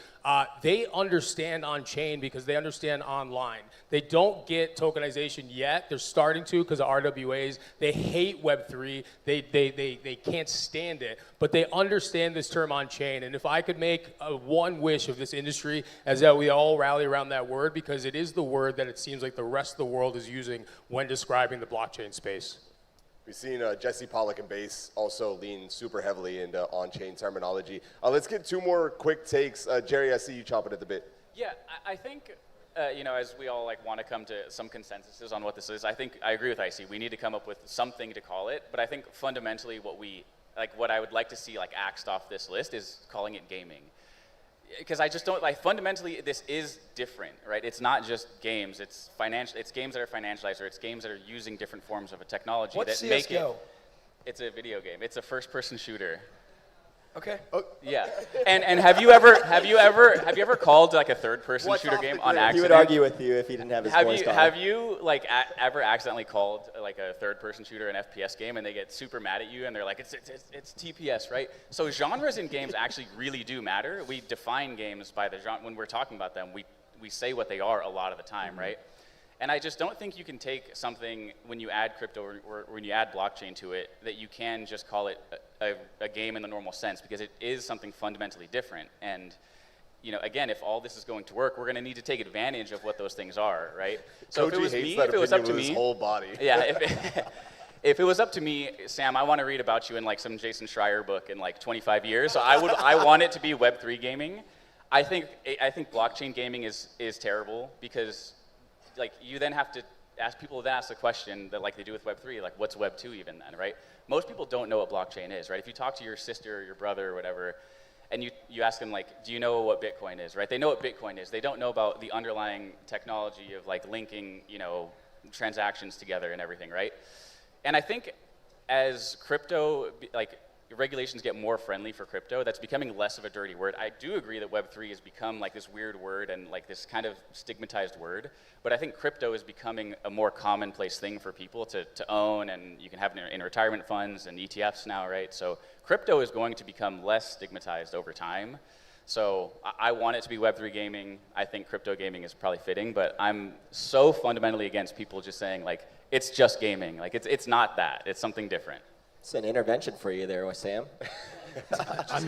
they understand on-chain because they understand online. They don't get tokenization yet. They're starting to because of RWAs. They hate Web3. They can't stand it. But they understand this term on-chain. And if I could make one wish of this industry, is that we all rally around that word, because it is the word that it seems like the rest of the world is using when describing the blockchain space. We've seen Jesse Pollock and Base also lean super heavily into on-chain terminology. Let's get 2 more quick takes. Jerry, I see you chomping at the bit. Yeah, I think, as we all want to come to some consensuses on what this is, I think I agree with IC. We need to come up with something to call it. But I think fundamentally what I would like to see axed off this list is calling it gaming. Because I just don't fundamentally this is different, right? It's not just games. It's games that are financialized, or it's games that are using different forms of a technology What's that make CS:GO? it. It's a video game. It's a first-person shooter. Okay. Yeah. And have you ever called a third-person shooter game on accident? He would argue with you if he didn't have his voice on. Have you ever accidentally called a third-person shooter an FPS game, and they get super mad at you and they're like, it's TPS, right? So genres in games actually really do matter. We define games by the genre. When we're talking about them, we say what they are a lot of the time, right? And I just don't think you can take something when you add crypto or when you add blockchain to it that you can just call it a game in the normal sense, because it is something fundamentally different. And again, if all this is going to work, we're going to need to take advantage of what those things are, right? So if it was me, if it was up to me, his whole body. Yeah. If it was up to me, Sam, I want to read about you in some Jason Schreier book in 25 years. So I want it to be Web3 gaming. I think blockchain gaming is terrible, because you then have to ask people to ask the question that they do with Web3, what's Web2 even then, right? Most people don't know what blockchain is, right? If you talk to your sister or your brother or whatever, and you ask them do you know what Bitcoin is, right? They know what Bitcoin is. They don't know about the underlying technology of linking, transactions together and everything, right? And I think as crypto, regulations get more friendly for crypto, that's becoming less of a dirty word. I do agree that Web3 has become this weird word and this kind of stigmatized word, but I think crypto is becoming a more commonplace thing for people to own, and you can have it in retirement funds and ETFs now, right? So crypto is going to become less stigmatized over time. So I want it to be Web3 gaming. I think crypto gaming is probably fitting, but I'm so fundamentally against people just saying it's just gaming. It's not that, it's something different. It's an intervention for you there, Sam. Do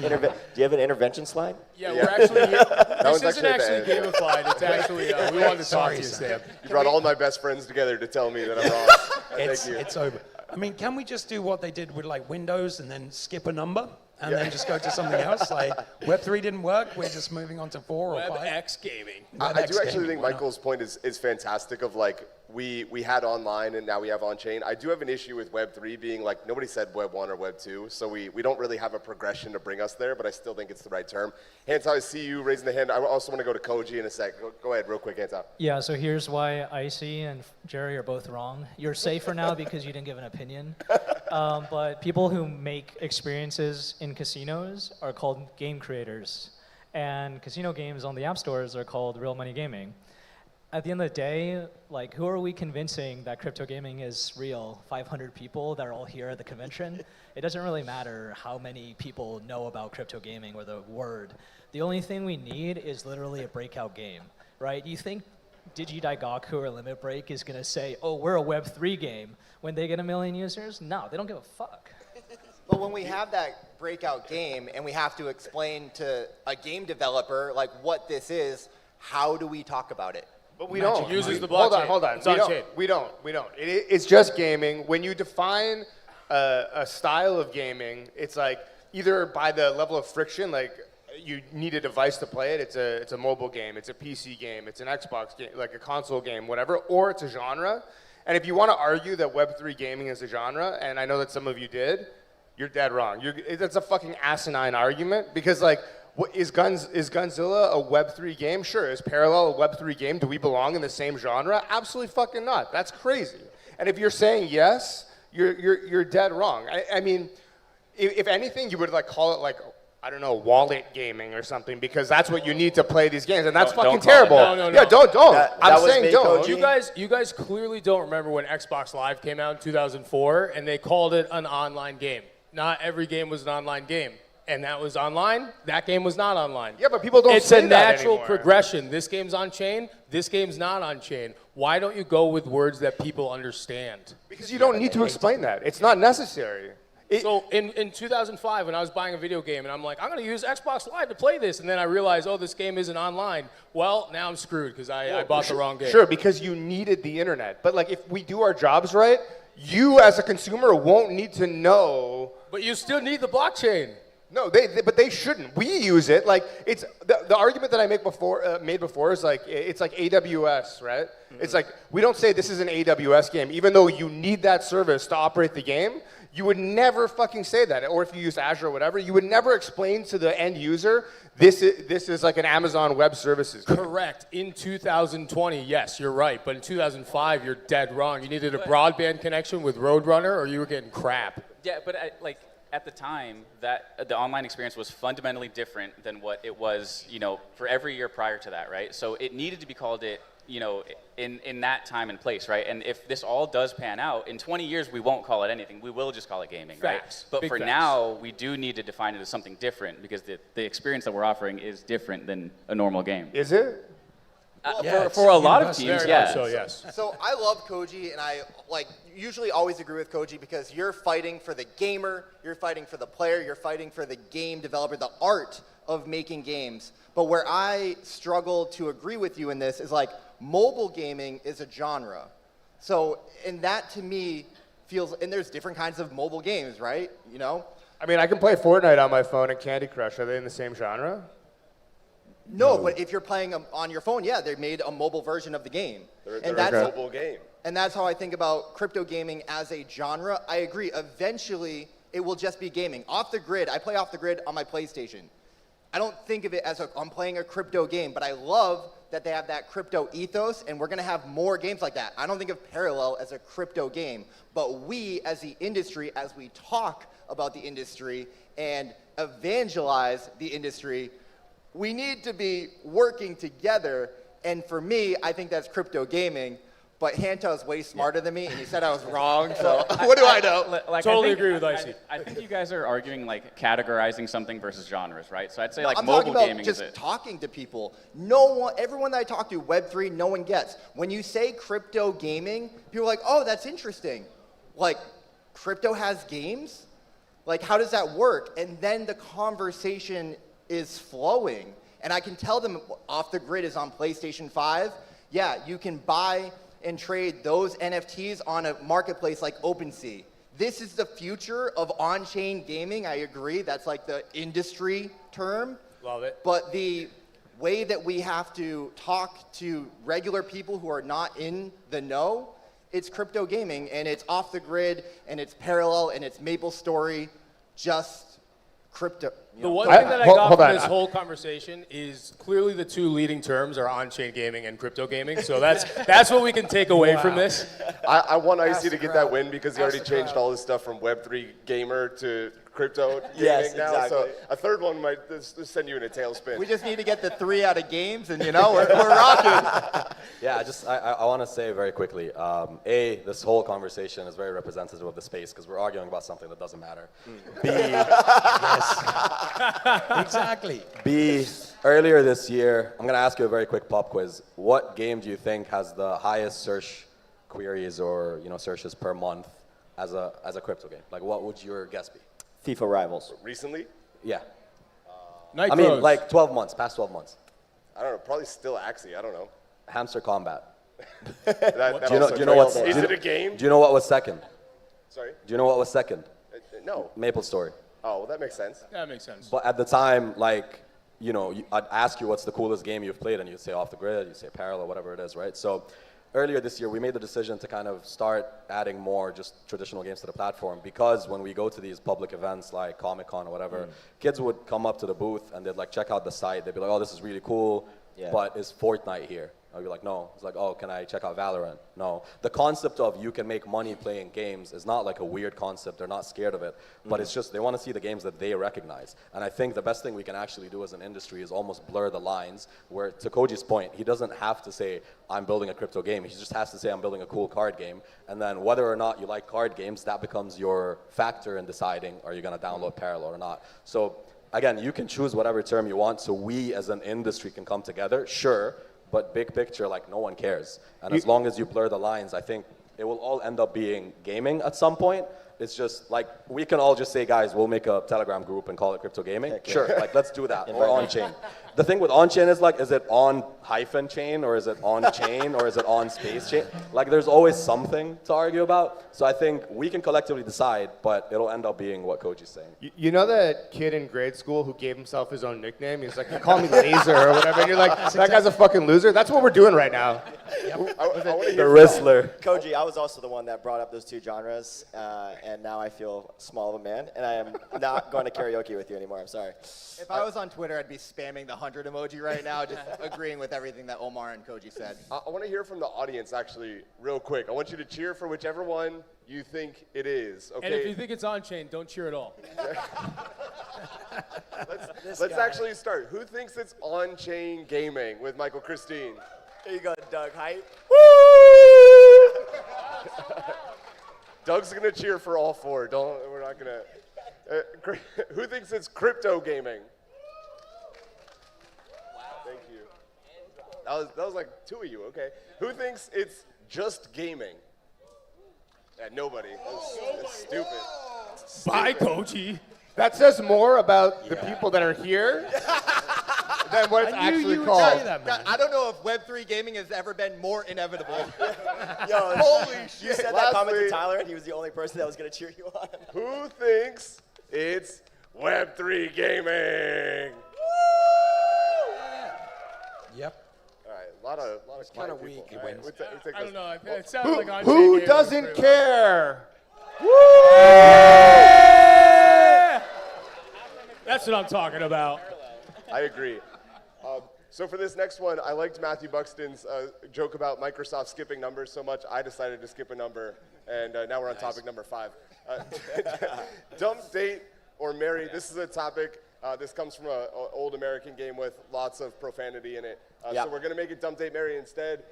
you have an intervention slide? Yeah, we're actually this isn't actually gamified. It's actually we wanted to talk to you, Sam. You brought all my best friends together to tell me that I'm wrong. Thank you. It's over. I mean, can we just do what they did with Windows and then skip a number and then just go to something else? Web3 didn't work. We're just moving on to 4 or 5. WebX gaming. I do actually think Michael's point is fantastic. Of we had online and now we have on-chain. I do have an issue with Web3 being nobody said Web 1 or Web 2, so we don't really have a progression to bring us there, but I still think it's the right term. Hands, I see you raising the hand. I also want to go to Koji in a sec. Go ahead, real quick, hands out. Yeah, so here's why IC and Jerry are both wrong. You're safer now because you didn't give an opinion. But people who make experiences in casinos are called game creators. And casino games on the app stores are called real money gaming. At the end of the day, who are we convincing that crypto gaming is real? 500 people that are all here at the convention? It doesn't really matter how many people know about crypto gaming or the word. The only thing we need is literally a breakout game, right? You think Digidaigaku or Limit Break is going to say, oh, we're a Web3 game when they get 1 million users? No, they don't give a fuck. But when we have that breakout game and we have to explain to a game developer what this is, how do we talk about it? But we don't. Uses the blockchain. Hold on. It's on-chain. We don't. It's just gaming. When you define a style of gaming, it's either by the level of friction, you need a device to play it. It's a mobile game. It's a PC game. It's an Xbox game, a console game, whatever. Or it's a genre. And if you want to argue that Web3 gaming is a genre, and I know that some of you did, you're dead wrong. That's a fucking asinine argument, because is Gunzilla a Web3 game? Sure. Is Parallel a Web3 game? Do we belong in the same genre? Absolutely fucking not. That's crazy. And if you're saying yes, you're dead wrong. I mean, if anything, you would call it I don't know, wallet gaming or something, because that's what you need to play these games, and that's fucking terrible. No. Yeah, don't. I'm saying don't. You guys clearly don't remember when Xbox Live came out in 2004, and they called it an online game. Not every game was an online game. and that was online. That game was not online. Yeah, but people don't It's say a that natural anymore. progression. This game's on chain. This game's not on chain. Why don't you go with words that people understand? Because you don't need to explain that. It's not necessary. So in 2005, when I was buying a video game, and I'm like, I'm going to use Xbox Live to play this, and then I realized, oh, this game isn't online. Well, now I'm screwed because I bought the wrong game. Sure, because you needed the internet. But like, if we do our jobs right, you as a consumer won't need to know. But you still need the blockchain. No, but they shouldn't. We use it. Like, it's the argument that I made before is like, it's like AWS, right? It's like, we don't say this is an AWS game, even though you need that service to operate the game. You would never fucking say that. Or if you use Azure or whatever, you would never explain to the end user, this is like an Amazon Web Services game. Correct. In 2020, yes, you're right. But in 2005, you're dead wrong. You needed a broadband connection with Roadrunner, or you were getting crap. Yeah, but at the time, that the online experience was fundamentally different than what it was, for every year prior to that, right? So it needed to be called it, in that time and place, right? And if this all does pan out, in 20 years, we won't call it anything. We will just call it gaming, Facts. right? But Big for facts. now, we do need to define it as something different because the experience that we're offering is different than a normal game. Is it? For a lot of teams, yeah. So, yes. So I love Koji, and I usually always agree with Koji because you're fighting for the gamer, you're fighting for the player, you're fighting for the game developer, the art of making games. But where I struggle to agree with you in this is like mobile gaming is a genre. So, and that to me feels, and there's different kinds of mobile games, right? I mean, I can play Fortnite on my phone and Candy Crush. Are they in the same genre? No, but if you're playing on your phone, yeah, they made a mobile version of the game. They're And a that's mobile game. And that's how I think about crypto gaming as a genre. I agree. Eventually, it will just be gaming. Off the grid, I play off the grid on my PlayStation. I don't think of it as I'm playing a crypto game, but I love that they have that crypto ethos, and we're going to have more games like that. I don't think of Parallel as a crypto game, but we as the industry, as we talk about the industry and evangelize the industry, we need to be working together. And for me, I think that's crypto gaming. But Hanto is way smarter than me, and he said I was wrong. So what do I know? Totally agree with Icy. I think you guys are arguing categorizing something versus genres, right? So I'd say I'm mobile talking about gaming just is it. talking to people. No one, everyone that I talk to, Web3, no one gets. When you say crypto gaming, people are like, oh, that's interesting. Like, crypto has games? Like, how does that work? And then the conversation is flowing. And I can tell them Off the Grid is on PlayStation 5. Yeah, you can buy and trade those NFTs on a marketplace like OpenSea. This is the future of on-chain gaming. I agree. That's like the industry term. Love it. But the way that we have to talk to regular people who are not in the know, it's crypto gaming, and it's Off the Grid, and it's Parallel, and it's MapleStory, just crypto. The one thing that I got from this whole conversation is clearly the two leading terms are on-chain gaming and crypto gaming. So that's what we can take away from this. I want Icy to get that win because he already changed all his stuff from Web3 gamer to crypto gaming now. Exactly. So a third one might send you in a tailspin. We just need to get the 3 out of games, and we're rocking. Yeah, I want to say very quickly, A, this whole conversation is very representative of the space because we're arguing about something that doesn't matter. B, Exactly. B, earlier this year, I'm going to ask you a very quick pop quiz. What game do you think has the highest search queries or searches per month as a crypto game? Like, what would your guess be? FIFA Rivals. Recently? Yeah. Night I mean, Crows. like 12 months, past 12 months. I don't know, probably still Axie, I don't know. Hamster Combat. That Do you know also what's? Is it a game? Do you know what was second? Sorry? Do you know what was second? No. MapleStory. Oh, well, that makes sense. That makes sense. But at the time, I'd ask you what's the coolest game you've played, and you'd say Off the Grid, you'd say Parallel, whatever it is, right? So earlier this year, we made the decision to kind of start adding more just traditional games to the platform because when we go to these public events like Comic-Con or whatever, kids would come up to the booth and they'd check out the site. They'd be like, oh, this is really cool, but is Fortnite here? I'd be like, no. It's like, oh, can I check out Valorant? No. The concept of you can make money playing games is not like a weird concept. They're not scared of it. But it's just they want to see the games that they recognize. And I think the best thing we can actually do as an industry is almost blur the lines where, to Koji's point, he doesn't have to say, I'm building a crypto game. He just has to say, I'm building a cool card game. And then whether or not you like card games, that becomes your factor in deciding, are you going to download Parallel or not. So again, you can choose whatever term you want so we as an industry can come together, sure, but big picture, like no one cares. And as long as you blur the lines, I think it will all end up being gaming at some point. It's just like, we can all just say, guys, we'll make a Telegram group and call it crypto gaming. Sure, like let's do that, or on-chain. The thing with on-chain is like, is it on hyphen chain, or is it on chain, or is it on space chain? Like there's always something to argue about. So I think we can collectively decide, but it'll end up being what Koji's saying. You know that kid in grade school who gave himself his own nickname? He's like, you call me Laser or whatever, and you're like, that guy's a fucking loser? That's what we're doing right now. The Rizzler. Koji, I was also the one that brought up those two genres, and now I feel small of a man, and I am not going to karaoke with you anymore. I'm sorry. If I was on Twitter, I'd be spamming the 100 emoji right now, just agreeing with everything that Omar and Koji said. I want to hear from the audience, actually, real quick. I want you to cheer for whichever one you think it is, okay? And if you think it's on-chain, don't cheer at all. Let's actually start. Who thinks it's on-chain gaming with Michael Christine? There you go, Doug. Hype. Doug's gonna cheer for all four. We're not gonna. Who thinks it's crypto gaming? Thank you. That was like two of you. Okay. Who thinks it's just gaming? Yeah, nobody. That's stupid. Bye, Koji. That says more about the people that are here than what it's actually called. I don't know if Web3 gaming has ever been more inevitable. Yo, Holy you shit. said that comment to Tyler, and he was the only person that was going to cheer you on. Who thinks it's Web3 gaming? Yep. All right, a lot of kind of quiet weak. people. All right, I don't know. It sounds like on-chain Who gaming doesn't pretty care? That's what I'm talking about. I agree. So for this next one, I liked Matthew Buxton's joke about Microsoft skipping numbers so much, I decided to skip a number, and now we're on topic number 5. Dump, date, or marry. This is a topic. This comes from an old American game with lots of profanity in it. So we're going to make it dump, date, marry instead.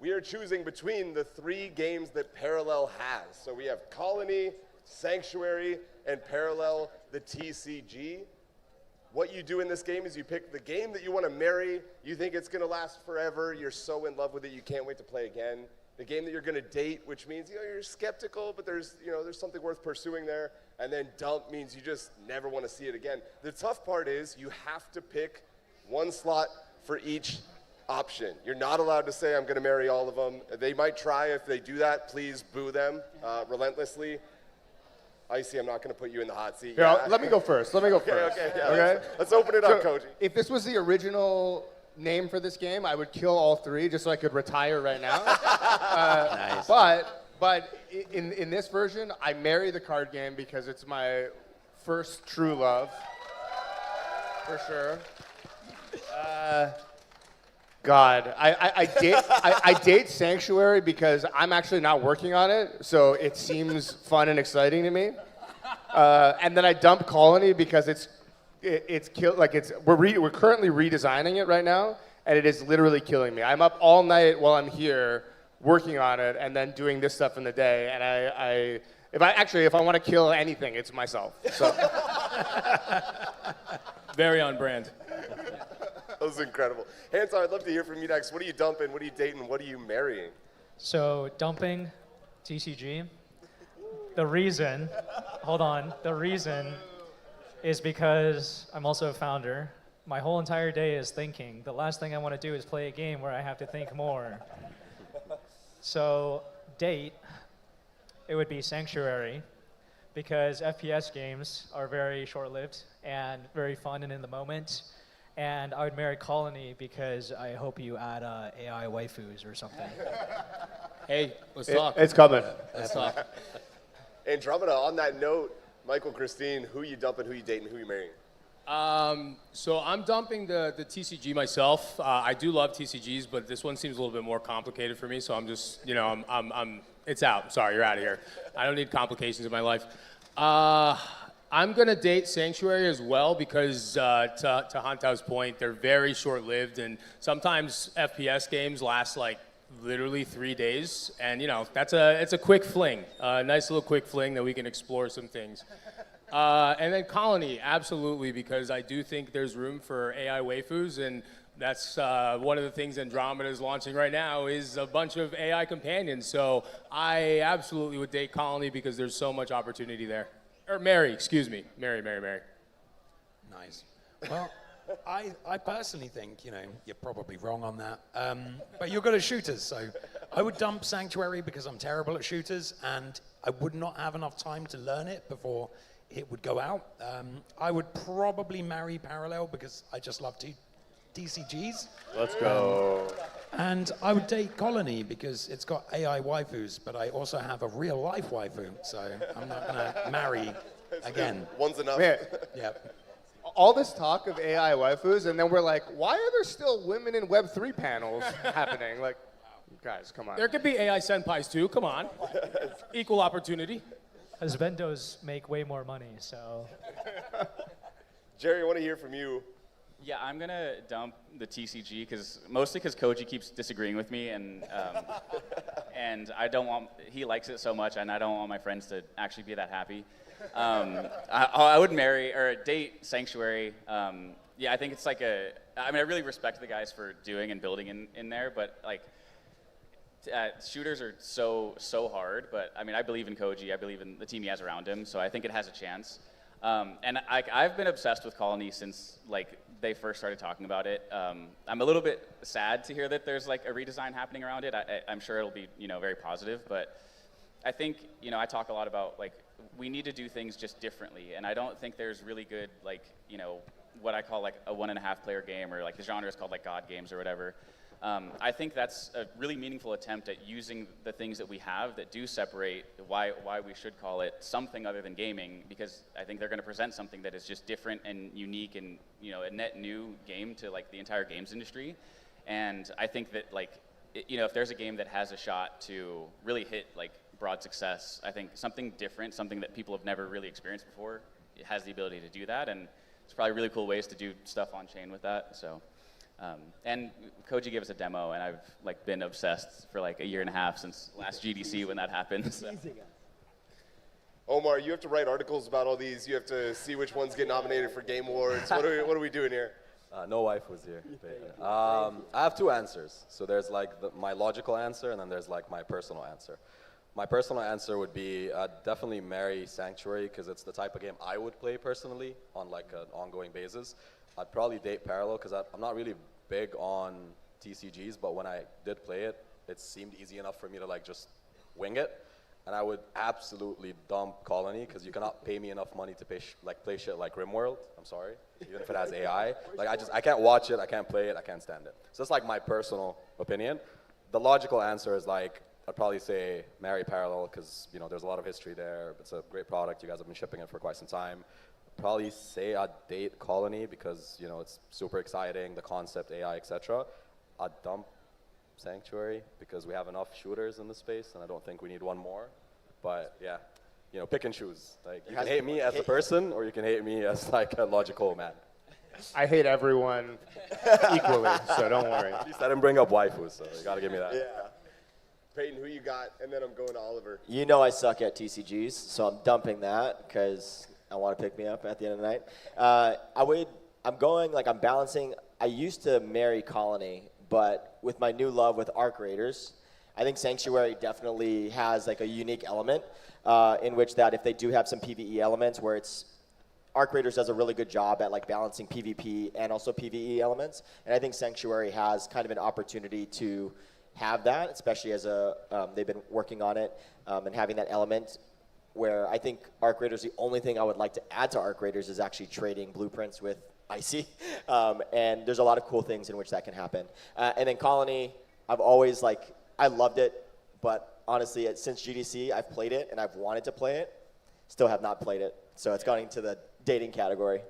We are choosing between the 3 games that Parallel has. So we have Colony, Sanctuary, and Parallel, the TCG. What you do in this game is you pick the game that you want to marry. You think it's going to last forever. You're so in love with it, you can't wait to play again. The game that you're going to date, which means you're skeptical, but there's something worth pursuing there. And then dump means you just never want to see it again. The tough part is you have to pick one slot for each option. You're not allowed to say, I'm going to marry all of them. They might try. If they do that, please boo them relentlessly. Icy, I'm not going to put you in the hot seat. Here, let me go first. Okay, yeah, let's open it up, Koji. If this was the original name for this game, I would kill all 3 just so I could retire right now. Nice. But in this version, I marry the card game because it's my first true love, for sure. God, I date Sanctuary because I'm actually not working on it, so it seems fun and exciting to me. And then I dump Colony because we're currently redesigning it right now, and it is literally killing me. I'm up all night while I'm here working on it, and then doing this stuff in the day. And if I want to kill anything, it's myself. So. Very on brand. That was incredible. Hanson, I'd love to hear from you next. What are you dumping? What are you dating? What are you marrying? So dumping TCG. The reason is because I'm also a founder. My whole entire day is thinking. The last thing I want to do is play a game where I have to think more. So date, it would be Sanctuary, because FPS games are very short-lived and very fun and in the moment. And I would marry Colony because I hope you add AI waifus or something. Hey, let's talk. It's coming. Let's talk. Andromeda, on that note, Michael, Christine, who you dumping, who you dating, who you marrying? So I'm dumping the TCG myself. I do love TCGs, but this one seems a little bit more complicated for me. So I'm just, it's out. Sorry, you're out of here. I don't need complications in my life. I'm gonna date Sanctuary as well because to Hantao's point, they're very short-lived, and sometimes FPS games last like literally 3 days, and it's a quick fling, a nice little quick fling that we can explore some things. And then Colony, absolutely, because I do think there's room for AI waifus, and that's one of the things Andromeda is launching right now is a bunch of AI companions. So I absolutely would date Colony because there's so much opportunity there. Or Mary, excuse me. Mary. Nice. Well, I personally think, you're probably wrong on that. But you're good at shooters, so I would dump Sanctuary because I'm terrible at shooters, and I would not have enough time to learn it before it would go out. I would probably marry Parallel because I just love TCGs. Let's go. And I would date Colony because it's got AI waifus, but I also have a real life waifu, so I'm not gonna marry again. One's enough. Yeah. All this talk of AI waifus, and then we're like, why are there still women in Web3 panels happening? Like, guys, come on. There could be AI senpais too, come on. Equal opportunity. As vendors make way more money, so. Jerry, I want to hear from you. Yeah, I'm gonna dump the TCG mostly because Koji keeps disagreeing with me, and I don't want. He likes it so much, and I don't want my friends to actually be that happy. I would marry or date Sanctuary. Yeah, I think it's like I really respect the guys for doing and building in there, but like. Shooters are so hard, but I believe in Koji. I believe in the team he has around him, so I think it has a chance. And I've been obsessed with Colony since they first started talking about it. I'm a little bit sad to hear that there's a redesign happening around it. I'm sure it'll be very positive, but I think I talk a lot about we need to do things just differently, and I don't think there's really good what I call a 1.5 player game, or the genre is called God games or whatever. I think that's a really meaningful attempt at using the things that we have that do separate why we should call it something other than gaming, because I think they're going to present something that is just different and unique and a net new game to the entire games industry. And I think that if there's a game that has a shot to really hit broad success, I think something different, something that people have never really experienced before, it has the ability to do that, and it's probably really cool ways to do stuff on chain with that. So. And Koji gave us a demo, and I've been obsessed for a year and a half since last GDC when that happened. So. Omar, you have to write articles about all these. You have to see which ones get nominated for Game Awards. What are we doing here? No wife was here. I have two answers. So there's my logical answer, and then there's my personal answer. My personal answer would be definitely marry Sanctuary because it's the type of game I would play personally on an ongoing basis. I'd probably date Parallel because I'm not really big on TCGs, but when I did play it, it seemed easy enough for me to just wing it. And I would absolutely dump Colony because you cannot pay me enough money to play shit like RimWorld. I'm sorry, even if it has AI. I can't watch it, I can't play it, I can't stand it. So that's my personal opinion. The logical answer is I'd probably say marry Parallel because there's a lot of history there. It's a great product. You guys have been shipping it for quite some time. Probably say I'd date Colony because it's super exciting, the concept, AI, etc. I'd dump Sanctuary because we have enough shooters in the space, and I don't think we need one more. But yeah, pick and choose. You can hate me as a person, or you can hate me as a logical man. I hate everyone equally, so don't worry. At least I didn't bring up waifus, so you gotta give me that. Yeah. Peyton, who you got? And then I'm going to Oliver. I suck at TCGs, so I'm dumping that because I want to pick me up at the end of the night. I'm balancing. I used to marry Colony, but with my new love with Arc Raiders, I think Sanctuary definitely has a unique element in which that if they do have some PvE elements where Arc Raiders does a really good job at balancing PvP and also PvE elements, and I think Sanctuary has kind of an opportunity to have that, especially as they've been working on it and having that element. Where I think Arc Raiders, the only thing I would like to add to Arc Raiders is actually trading blueprints with Icy. And there's a lot of cool things in which that can happen. And then Colony, I've always I loved it, but honestly, since GDC, I've played it and I've wanted to play it, still have not played it. So it's gone into the dating category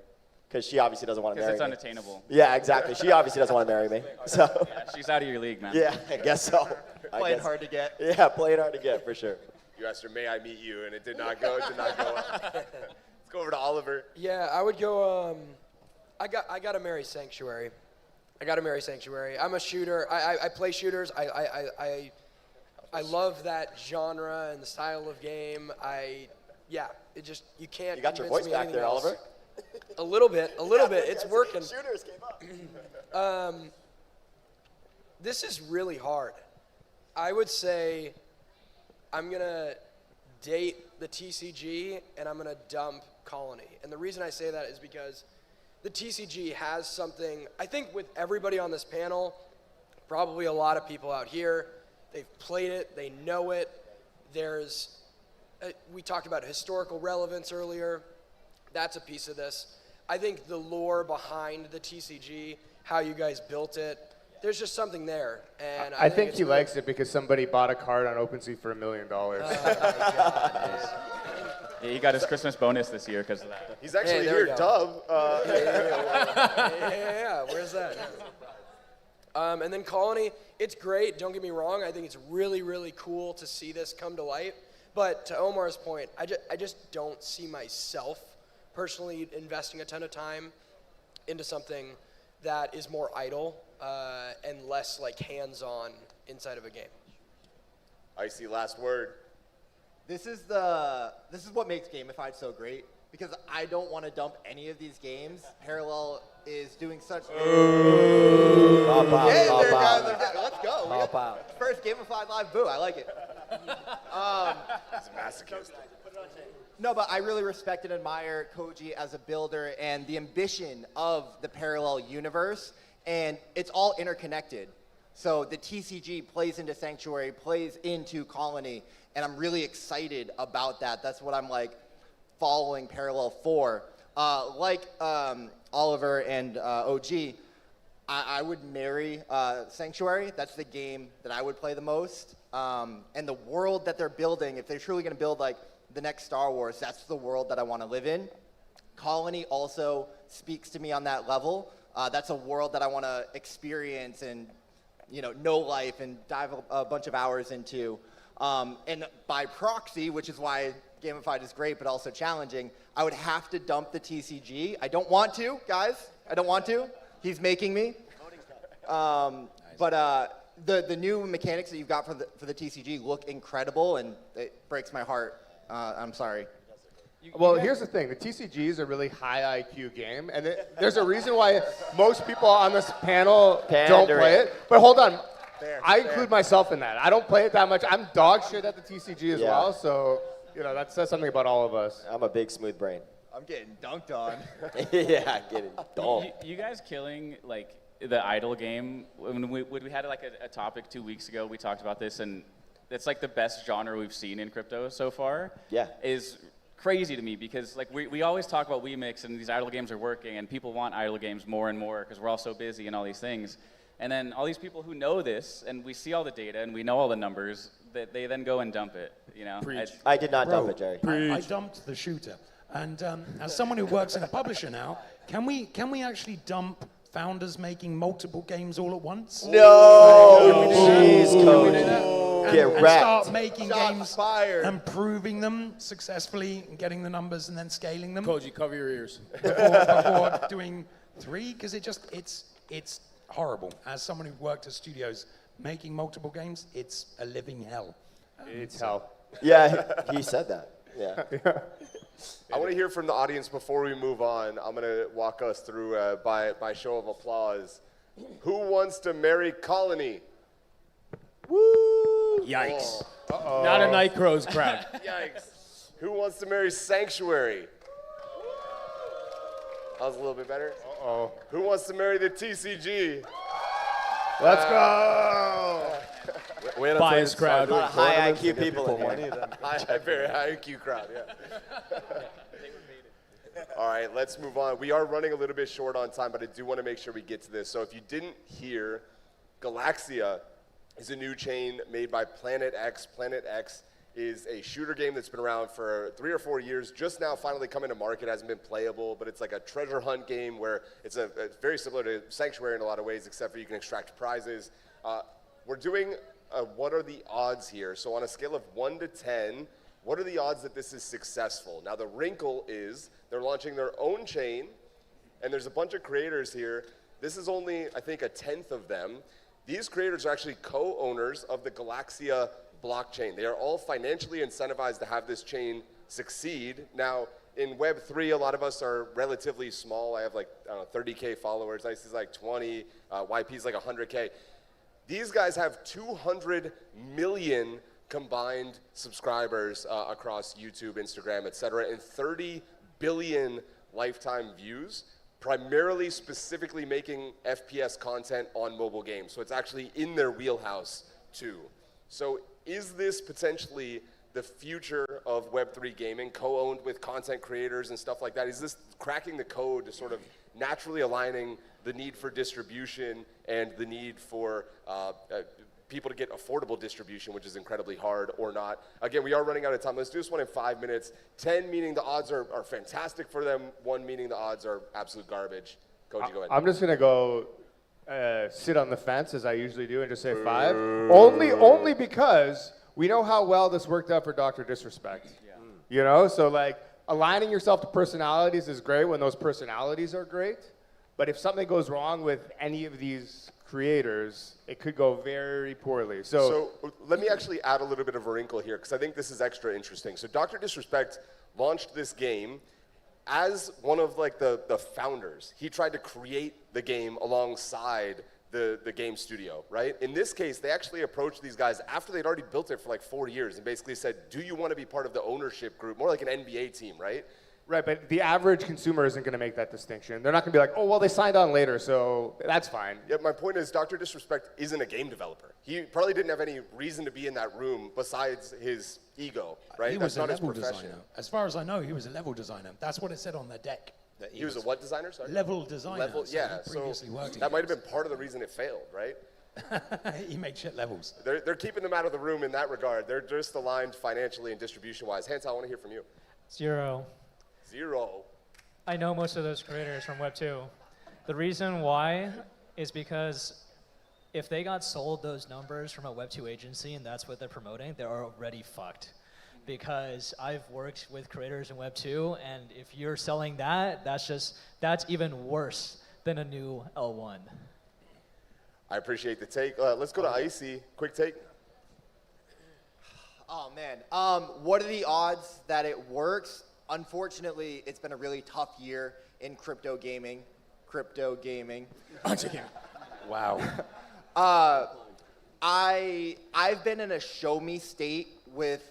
because she obviously doesn't want to marry me. Because it's unattainable. Yeah, exactly. She obviously doesn't want to marry me. So. Yeah, she's out of your league, man. Yeah, I guess so. Playing hard to get. Yeah, playing hard to get for sure. You asked her, may I meet you? And it did not go. Let's go over to Oliver. Yeah, I would go. I got to marry Sanctuary. I'm a shooter. I play shooters. I love that genre and the style of game. It just, you can't. You got your convince voice me back anything there, else. Oliver. A little bit. It's working. Shooters came up. This is really hard. I would say I'm going to date the TCG and I'm going to dump Colony. And the reason I say that is because the TCG has something, I think with everybody on this panel, probably a lot of people out here, they've played it, they know it. We talked about historical relevance earlier. That's a piece of this. I think the lore behind the TCG, how you guys built it, there's just something there. And I think he likes it because somebody bought a card on OpenSea for $1 million. Yeah, he got his Christmas bonus this year because of that. He's actually there we here, go. Dub. Yeah, where's that? And then Colony, it's great, don't get me wrong. I think it's really, really cool to see this come to light. But to Omar's point, I just don't see myself personally investing a ton of time into something that is more idle and less like hands-on inside of a game. Icy, last word. This is what makes Gamified so great, because I don't want to dump any of these games. Parallel is doing such. Pop out, Yeah, pop there, guys, out. let's go. Pop out. First Gamified live boo. I like it. He's a masochist. No, but I really respect and admire Koji as a builder and the ambition of the Parallel universe, and it's all interconnected. So the TCG plays into Sanctuary, plays into Colony, and I'm really excited about that. That's what I'm like following Parallel for. Like Oliver and OG, I would marry Sanctuary. That's the game that I would play the most. And the world that they're building, if they're truly going to build like the next Star Wars, that's the world that I want to live in. Colony also speaks to me on that level. That's a world that I want to experience and know life and dive a bunch of hours into. And by proxy, which is why Gamified is great but also challenging, I would have to dump the TCG. I don't want to, guys. I don't want to. He's making me. But the new mechanics that you've got for the TCG look incredible, and it breaks my heart. I'm sorry. Well, here's the thing. The TCG is a really high IQ game, and there's a reason why most people on this panel don't play it. But hold on. I include myself in that. I don't play it that much. I'm dog shit at the TCG as well, so that says something about all of us. I'm a big smooth brain. I'm getting dunked on. Yeah, getting dunked. You guys killing like the idle game. When we had like a topic 2 weeks ago, we talked about this, and it's like the best genre we've seen in crypto so far. Yeah. Is crazy to me because like we always talk about WeMix and these idle games are working and people want idle games more and more because we're all so busy and all these things. And then all these people who know this and we see all the data and we know all the numbers, that they then go and dump it. I did not dump it, Jerry. I dumped the shooter. And as someone who works in a publisher now, can we actually dump founders making multiple games all at once? No! Jeez, Coach. Get and wrecked. start making Shots games fired. and proving them successfully and getting the numbers and then scaling them Koji, cover your ears. before doing 3, because it's horrible. As someone who worked at studios making multiple games, it's a living hell. It's hell. Yeah, he said that. Yeah. I want to hear from the audience before we move on. I'm going to walk us through by show of applause. Who wants to marry Colony? Woo! Yikes. Uh-oh. Not a Nightcrows crowd. Yikes. Who wants to marry Sanctuary? That was a little bit better. Uh-oh. Who wants to marry the TCG? Let's go! Wait until Bias you start crowd. doing A lot of high tournaments IQ and get people in money, here. then- Very high IQ crowd, yeah. All right, let's move on. We are running a little bit short on time, but I do want to make sure we get to this. So if you didn't hear, Galaxia is a new chain made by Planet X. Planet X is a shooter game that's been around for 3 or 4 years, just now finally coming to market, hasn't been playable, but it's like a treasure hunt game where it's very similar to Sanctuary in a lot of ways, except for you can extract prizes. We're doing what are the odds here? So on a scale of 1 to 10, what are the odds that this is successful? Now the wrinkle is they're launching their own chain, and there's a bunch of creators here. This is only, I think, a 10th of them. These creators are actually co-owners of the Galaxia blockchain. They are all financially incentivized to have this chain succeed. Now, in Web3, a lot of us are relatively small. I have like, I don't know, 30K followers. Ice is like 20. YP's like 100K. These guys have 200 million combined subscribers across YouTube, Instagram, et cetera, and 30 billion lifetime views, primarily specifically making FPS content on mobile games. So it's actually in their wheelhouse too. So is this potentially the future of Web3 gaming, co-owned with content creators and stuff like that? Is this cracking the code to sort of naturally aligning the need for distribution and the need for people to get affordable distribution, which is incredibly hard, or not? Again, we are running out of time. Let's do this one in 5 minutes. 10 meaning the odds are fantastic for them. 1 meaning the odds are absolute garbage. Koji, go ahead. I'm just going to go sit on the fence, as I usually do, and just say 5. Only because we know how well this worked out for Dr. Disrespect. Yeah. You know, so like aligning yourself to personalities is great when those personalities are great. But if something goes wrong with any of these creators, it could go very poorly. So let me actually add a little bit of a wrinkle here, because I think this is extra interesting. So Dr. Disrespect launched this game as one of like the founders. He tried to create the game alongside the game studio, right? In this case, they actually approached these guys after they'd already built it for like 4 years and basically said, do you want to be part of the ownership group? More like an NBA team, right? Right, but the average consumer isn't going to make that distinction. They're not going to be like, oh, well, they signed on later, so that's fine. Yeah, my point is Dr. Disrespect isn't a game developer. He probably didn't have any reason to be in that room besides his ego, right? He That's was a not his level profession. designer. As far as I know, he was a level designer. That's what it said on the deck. That He was a what designer, sorry? Level designer. Level, so yeah, he previously worked in that might have been part of the reason it failed, right? He made shit levels. They're keeping them out of the room in that regard. They're just aligned financially and distribution-wise. Hans, I want to hear from you. 0. 0. I know most of those creators from Web 2. The reason why is because if they got sold those numbers from a Web 2 agency and that's what they're promoting, they're already fucked. Because I've worked with creators in Web 2, and if you're selling that, that's even worse than a new L1. I appreciate the take. Let's go to Icy. Quick take. Oh, man. What are the odds that it works? Unfortunately, it's been a really tough year in crypto gaming. Wow. I've been in a show me state with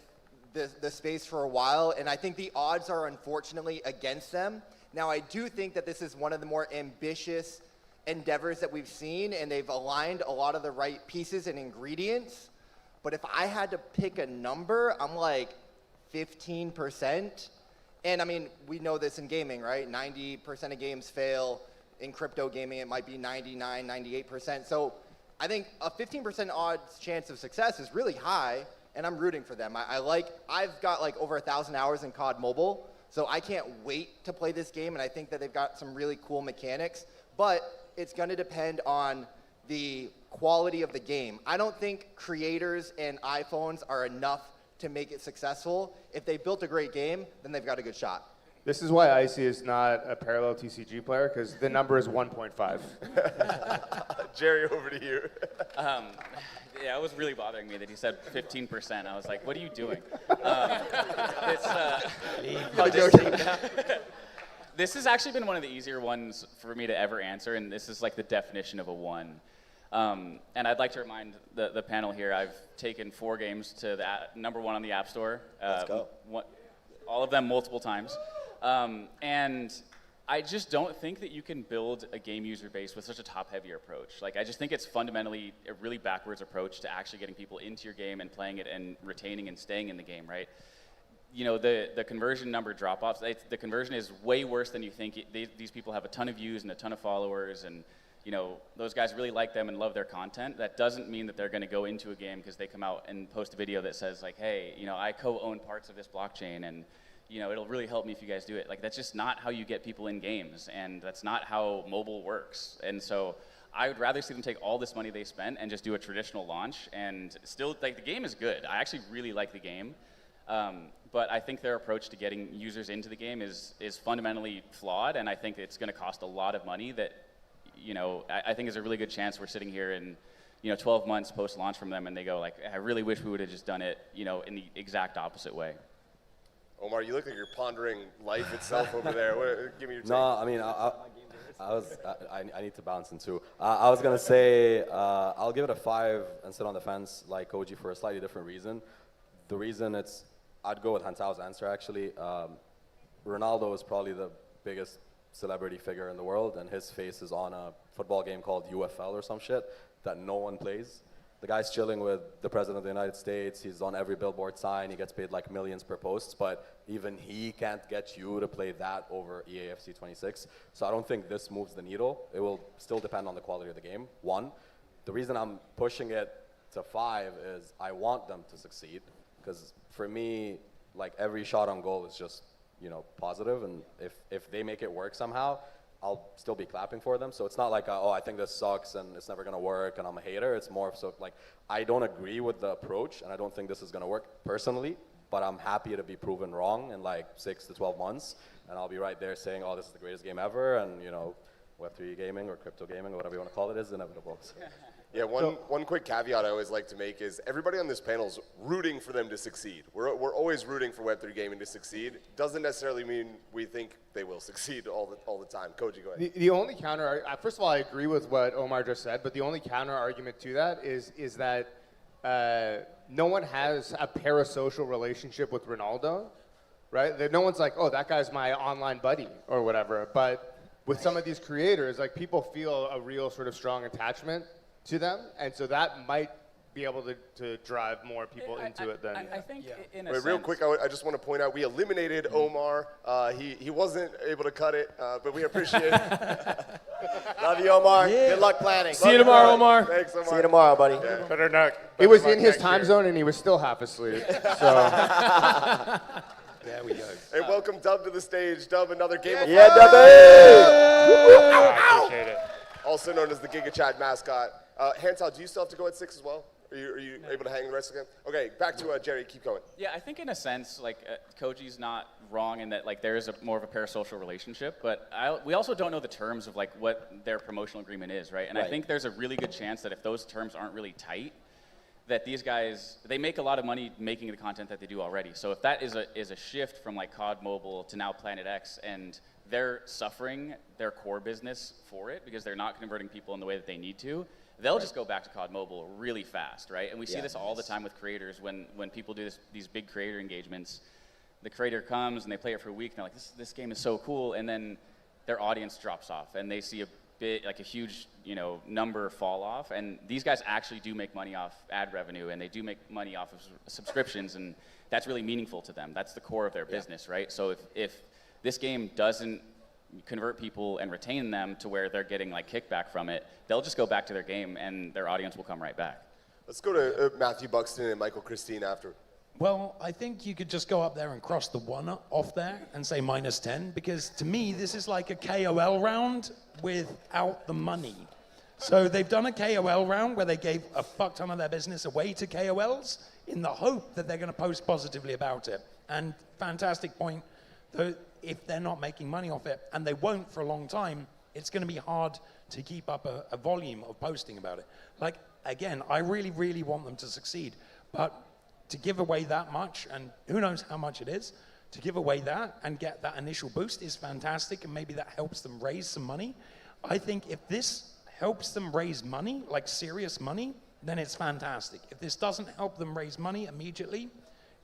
the space for a while, and I think the odds are unfortunately against them. Now, I do think that this is one of the more ambitious endeavors that we've seen, and they've aligned a lot of the right pieces and ingredients. But if I had to pick a number, I'm like 15%. And I mean, we know this in gaming, right? 90% of games fail. In crypto gaming, it might be 99, 98%. So I think a 15% odds chance of success is really high, and I'm rooting for them. I've got like over 1,000 hours in COD Mobile, so I can't wait to play this game, and I think that they've got some really cool mechanics. But it's going to depend on the quality of the game. I don't think creators and iPhones are enough to make it successful. If they built a great game, then they've got a good shot. This is why Icy is not a parallel TCG player, because the number is 1.5. Jerry, over to you. Yeah, it was really bothering me that he said 15%. I was like, what are you doing? This has actually been one of the easier ones for me to ever answer, and this is like the definition of a 1. And I'd like to remind the panel here, I've taken 4 games to the number 1 on the App Store. Let's go. All of them multiple times. And I just don't think that you can build a game user base with such a top-heavy approach. Like, I just think it's fundamentally a really backwards approach to actually getting people into your game and playing it and retaining and staying in the game, right? You know, the conversion number drop-offs, the conversion is way worse than you think. These people have a ton of views and a ton of followers, and you know, those guys really like them and love their content. That doesn't mean that they're going to go into a game because they come out and post a video that says like, hey, you know, I co-own parts of this blockchain, and you know, it'll really help me if you guys do it. Like, that's just not how you get people in games, and that's not how mobile works. And so I would rather see them take all this money they spent and just do a traditional launch, and still, like, the game is good. I actually really like the game, but I think their approach to getting users into the game is fundamentally flawed, and I think it's going to cost a lot of money that, you know, I think is a really good chance we're sitting here in, you know, 12 months post-launch from them, and they go like, I really wish we would have just done it, you know, in the exact opposite way. Omar, you look like you're pondering life itself over there. Give me your take. No, I mean, I need to bounce in too. I was gonna say I'll give it a 5 and sit on the fence like Koji for a slightly different reason. The reason I'd go with Hantao's answer actually. Ronaldo is probably the biggest celebrity figure in the world, and his face is on a football game called UFL or some shit that no one plays. The guy's chilling with the president of the United States. He's on every billboard sign. He gets paid like millions per post, but even he can't get you to play that over EAFC 26. So I don't think this moves the needle. It will still depend on the quality of the game, one. The reason I'm pushing it to 5 is I want them to succeed, because for me, like every shot on goal is just, positive, and if they make it work somehow, I'll still be clapping for them. So it's not like, I think this sucks and it's never gonna work and I'm a hater. It's more so like, I don't agree with the approach and I don't think this is gonna work personally, but I'm happy to be proven wrong in like 6 to 12 months. And I'll be right there saying, oh, this is the greatest game ever, and Web3 gaming or crypto gaming or whatever you wanna call it is inevitable. So. Yeah, one quick caveat I always like to make is everybody on this panel is rooting for them to succeed. We're always rooting for Web3 gaming to succeed. Doesn't necessarily mean we think they will succeed all the time. Koji, go ahead. The only counter, first of all, I agree with what Omar just said, but the only counter argument to that is that no one has a parasocial relationship with Ronaldo, right? That no one's like, oh, that guy's my online buddy or whatever. But with some of these creators, like people feel a real sort of strong attachment to them, and so that might be able to drive more people into it than. I think in a Wait, sense. real quick, I just want to point out we eliminated Omar. He wasn't able to cut it, but we appreciate it. Love you, Omar. Good luck planning. See you tomorrow, Omar. Thanks, Omar. See you tomorrow, buddy. Yeah. Better not. It was in his time zone, and he was still half asleep. So. There we go. Hey, welcome Dub to the stage. Dub, another game of Yeah, fun. Dubby! I appreciate it. Also known as the GigaChat mascot. Hantao, do you still have to go at 6 as well? Are you able to hang the rest of the game? Okay, back to Jerry. Keep going. Yeah, I think in a sense, like Koji's not wrong in that like there is more of a parasocial relationship, but we also don't know the terms of like what their promotional agreement is, right? And I think there's a really good chance that if those terms aren't really tight, that these guys, they make a lot of money making the content that they do already. So if that is a shift from like COD Mobile to now Planet X, and they're suffering their core business for it because they're not converting people in the way that they need to, they'll just go back to COD Mobile really fast, right? And we see this all the time with creators when people do these big creator engagements. The creator comes and they play it for a week and they're like, this game is so cool, and then their audience drops off and they see a huge number fall off, and these guys actually do make money off ad revenue, and they do make money off of subscriptions, and that's really meaningful to them. That's the core of their business, right? So if this game doesn't convert people and retain them to where they're getting like kickback from it, they'll just go back to their game and their audience will come right back. Let's go to Matthew Buxton and Michael Christine after. Well, I think you could just go up there and cross the 1 off there and say -10, because to me, this is like a KOL round without the money. So they've done a KOL round where they gave a fuck ton of their business away to KOLs in the hope that they're going to post positively about it. And fantastic point, though, if they're not making money off it, and they won't for a long time, it's going to be hard to keep up a volume of posting about it. Like, again, I really, really want them to succeed, but to give away that much, and who knows how much it is, to give away that and get that initial boost is fantastic, and maybe that helps them raise some money. I think if this helps them raise money, like serious money, then it's fantastic. If this doesn't help them raise money immediately,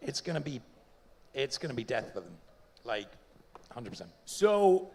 it's gonna be death for them, like 100%. So,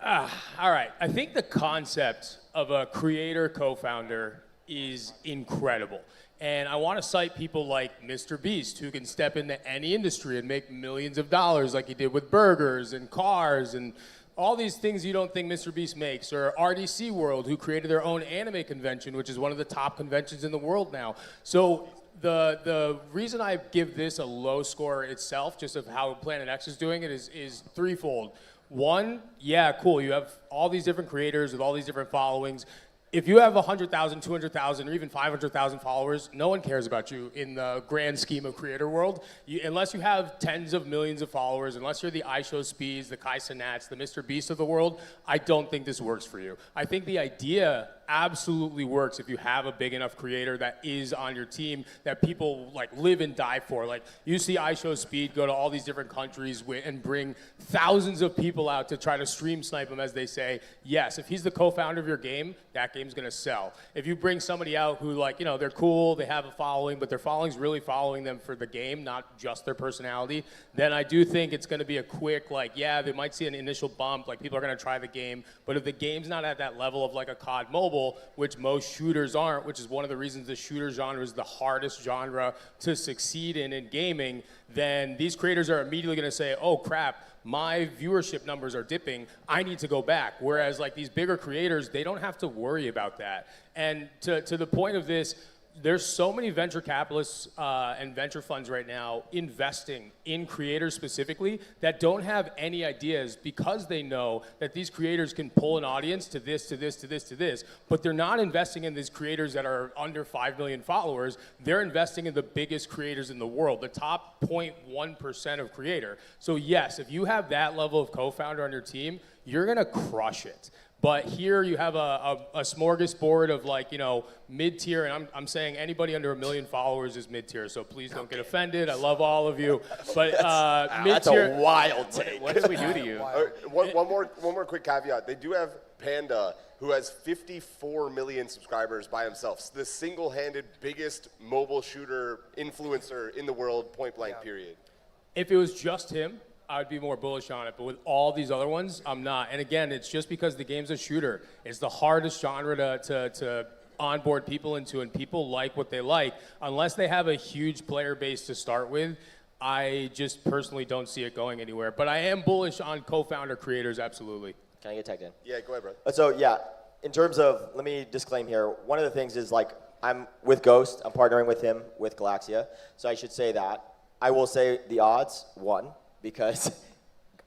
all right. I think the concept of a creator co-founder is incredible. And I want to cite people like Mr. Beast, who can step into any industry and make millions of dollars like he did with burgers and cars and all these things you don't think Mr. Beast makes. Or RDC World, who created their own anime convention, which is one of the top conventions in the world now. So the reason I give this a low score itself, just of how Planet X is doing it, is threefold. One, yeah, cool. You have all these different creators with all these different followings. If you have 100,000, 200,000, or even 500,000 followers, no one cares about you in the grand scheme of creator world. Unless you have tens of millions of followers, unless you're the iShowSpeeds, the Kai Cenats, the Mr. Beast of the world, I don't think this works for you. I think the idea absolutely works if you have a big enough creator that is on your team that people like live and die for. Like you see iShowSpeed go to all these different countries and bring thousands of people out to try to stream snipe him, as they say. Yes, if he's the co-founder of your game, that game's gonna sell. If you bring somebody out who like, you know, they're cool, they have a following, but their following's really following them for the game, not just their personality, then I do think it's gonna be a quick, like, yeah, they might see an initial bump, like people are gonna try the game, but if the game's not at that level of like a COD Mobile, which most shooters aren't, which is one of the reasons the shooter genre is the hardest genre to succeed in gaming, then these creators are immediately gonna say, oh crap, my viewership numbers are dipping, I need to go back. Whereas like these bigger creators, they don't have to worry about that. And to the point of this, there's so many venture capitalists and venture funds right now investing in creators specifically that don't have any ideas because they know that these creators can pull an audience to this, to this, to this, to this, but they're not investing in these creators that are under 5 million followers. They're investing in the biggest creators in the world, the top 0.1% of creator. So yes, if you have that level of co-founder on your team, you're gonna crush it. But here you have a smorgasbord of like, you know, mid-tier, and I'm saying anybody under 1 million followers is mid-tier, so please don't get offended. I love all of you. But mid-tier. That's a wild take. What did we do to you? One more quick caveat. They do have Panda, who has 54 million subscribers by himself. The single-handed biggest mobile shooter influencer in the world, point blank, period. If it was just him, I would be more bullish on it, but with all these other ones, I'm not. And again, it's just because the game's a shooter. It's the hardest genre to onboard people into, and people like what they like. Unless they have a huge player base to start with, I just personally don't see it going anywhere. But I am bullish on co-founder creators, absolutely. Can I get tagged in? Yeah, go ahead, bro. So yeah, in terms of, let me disclaim here, one of the things is like, I'm with Ghost, I'm partnering with him, with Galaxia, so I should say that. I will say the odds, 1, because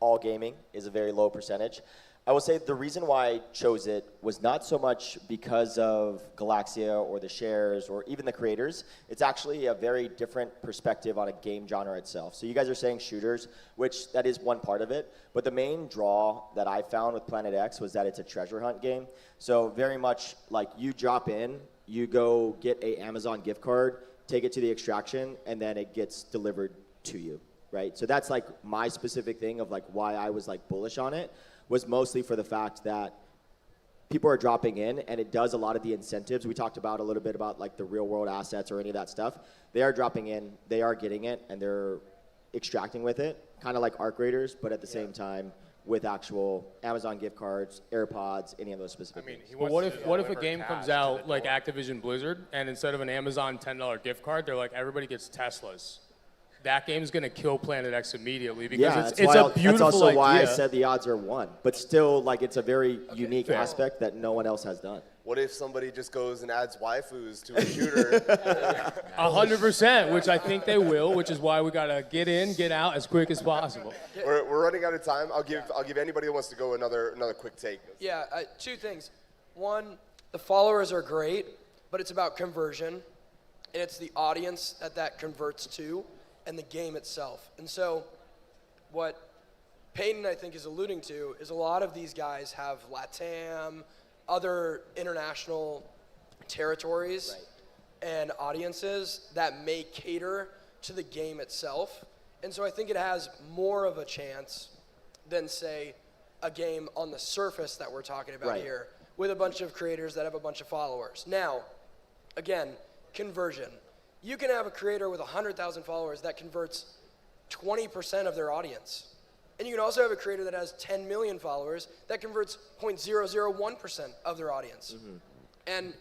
all gaming is a very low percentage. I will say the reason why I chose it was not so much because of Galaxia or the shares or even the creators. It's actually a very different perspective on a game genre itself. So you guys are saying shooters, which that is one part of it, but the main draw that I found with Planet X was that it's a treasure hunt game. So very much like you drop in, you go get a Amazon gift card, take it to the extraction, and then it gets delivered to you. Right? So that's like my specific thing of like why I was like bullish on it, was mostly for the fact that people are dropping in and it does a lot of the incentives. We talked about a little bit about like the real world assets or any of that stuff. They are dropping in, they are getting it, and they're extracting with it, kind of like Arc Raiders, but at the same time with actual Amazon gift cards, AirPods, any of those specific things. But what if a game comes out like Activision Blizzard, and instead of an Amazon $10 gift card, they're like, everybody gets Teslas? That game's gonna kill Planet X immediately because it's a beautiful That's also idea. why I said the odds are 1, but still, like, it's a very unique aspect that no one else has done. What if somebody just goes and adds waifus to a shooter? 100%, which I think they will, which is why we gotta get in, get out as quick as possible. We're running out of time. I'll give anybody that wants to go another quick take. Yeah, 2 things. 1, the followers are great, but it's about conversion, and it's the audience that converts to, and the game itself. And so what Peyton, I think, is alluding to is a lot of these guys have LATAM, other international territories and audiences that may cater to the game itself. And so I think it has more of a chance than, say, a game on the surface that we're talking about here with a bunch of creators that have a bunch of followers. Now, again, conversion. You can have a creator with 100,000 followers that converts 20% of their audience. And you can also have a creator that has 10 million followers that converts 0.001% of their audience. Mm-hmm. And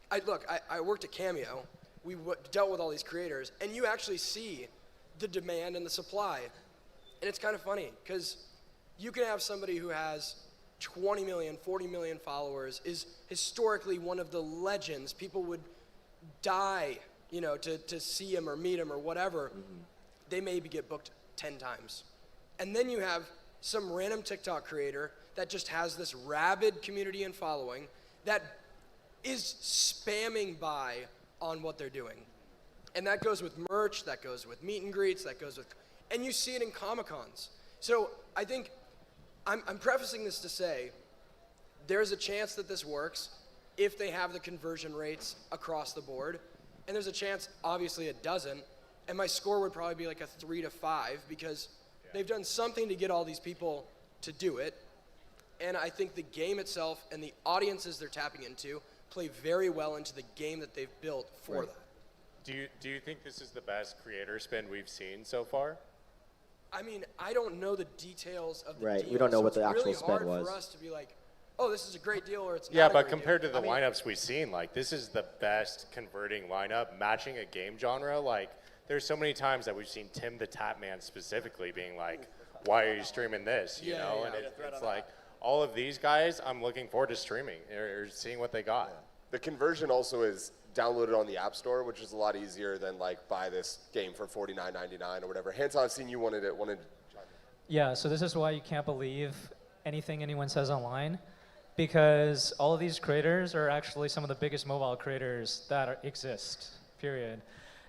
I worked at Cameo. We dealt with all these creators, and you actually see the demand and the supply. And it's kind of funny, because you can have somebody who has 20 million, 40 million followers, is historically one of the legends. People would die, you know, to see him or meet him or whatever. Mm-hmm. They maybe get booked 10 times. And then you have some random TikTok creator that just has this rabid community and following that is spamming by on what they're doing. And that goes with merch, that goes with meet and greets, that goes with, and you see it in Comic-Cons. So I think I'm prefacing this to say there's a chance that this works, if they have the conversion rates across the board. And there's a chance, obviously, it doesn't. And my score would probably be like a 3 to 5 because they've done something to get all these people to do it. And I think the game itself and the audiences they're tapping into play very well into the game that they've built for that. Do you think this is the best creator spin we've seen so far? I mean, I don't know the details of the Right, deal, we don't know so what the it's actual really spend hard was. for us to be like, oh, this is a great deal or it's Yeah, not a but great compared deal. to the I mean, lineups we've seen, like this is the best converting lineup, matching a game genre. Like there's so many times that we've seen Tim the Tap Man specifically being like, why are you streaming this? You know, and it's like all of these guys, I'm looking forward to streaming or seeing what they got. The conversion also is downloaded on the App Store, which is a lot easier than like buy this game for $49.99 or whatever. Hansa, I've seen you wanted to Yeah, so this is why you can't believe anything anyone says online, because all of these creators are actually some of the biggest mobile creators that exist, period.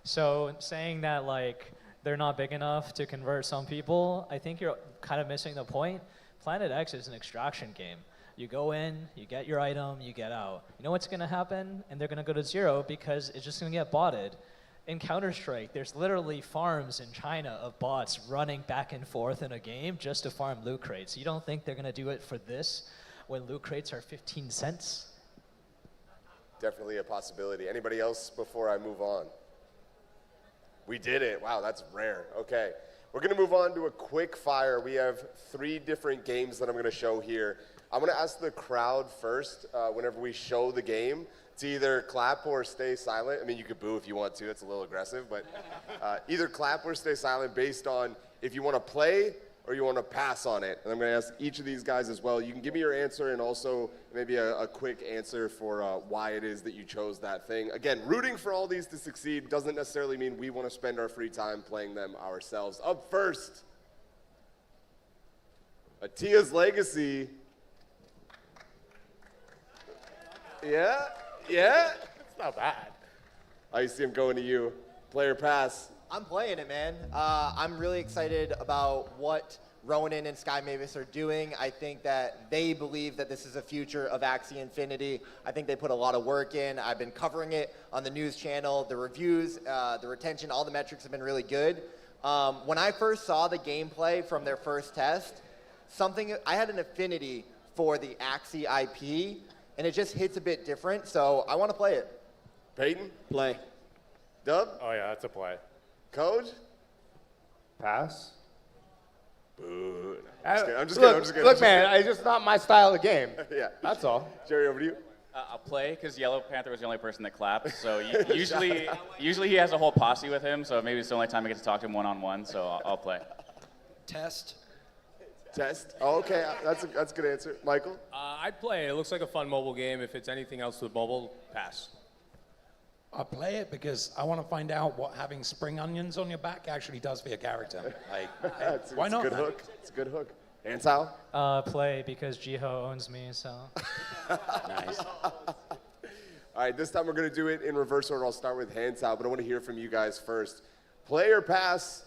So saying that like they're not big enough to convert some people, I think you're kind of missing the point. Planet X is an extraction game. You go in, you get your item, you get out. You know what's gonna happen? And they're gonna go to zero because it's just gonna get botted. In Counter-Strike, there's literally farms in China of bots running back and forth in a game just to farm loot crates. You don't think they're gonna do it for this when loot crates are 15 cents? Definitely a possibility. Anybody else before I move on? We did it. Wow, that's rare. Okay. We're going to move on to a quick fire. We have 3 different games that I'm going to show here. I'm going to ask the crowd first, whenever we show the game, to either clap or stay silent. I mean, you could boo if you want to. That's a little aggressive. But either clap or stay silent based on if you want to play or you want to pass on it. And I'm going to ask each of these guys as well. You can give me your answer and also maybe a quick answer for why it is that you chose that thing. Again, rooting for all these to succeed doesn't necessarily mean we want to spend our free time playing them ourselves. Up first, Atia's Legacy. Yeah? It's not bad. I see him going to you. Player pass. I'm playing it, man. I'm really excited about what Ronan and Sky Mavis are doing. I think that they believe that this is a future of Axie Infinity. I think they put a lot of work in. I've been covering it on the news channel. The reviews, the retention, all the metrics have been really good. When I first saw the gameplay from their first test, I had an affinity for the Axie IP, and it just hits a bit different, so I want to play it. Peyton? Play. Dub? Oh yeah, that's a play. Code? Pass. Boo. I'm just kidding. Look, man, it's just not my style of game. Yeah. That's all. Jerry, over to you. I'll play because Yellow Panther was the only person that clapped. So usually he has a whole posse with him. So maybe it's the only time I get to talk to him one-on-one. So I'll play. Test. Oh, okay, that's a good answer. Michael? I'd play. It looks like a fun mobile game. If it's anything else with mobile, pass. I play it because I want to find out what having spring onions on your back actually does for your character. Like, hey, why not? It's a good hook. It's a good hook. Ansal? Play because Jiho owns me, so. Nice. All right, this time we're going to do it in reverse order. I'll start with Hansal, but I want to hear from you guys first. Play or pass?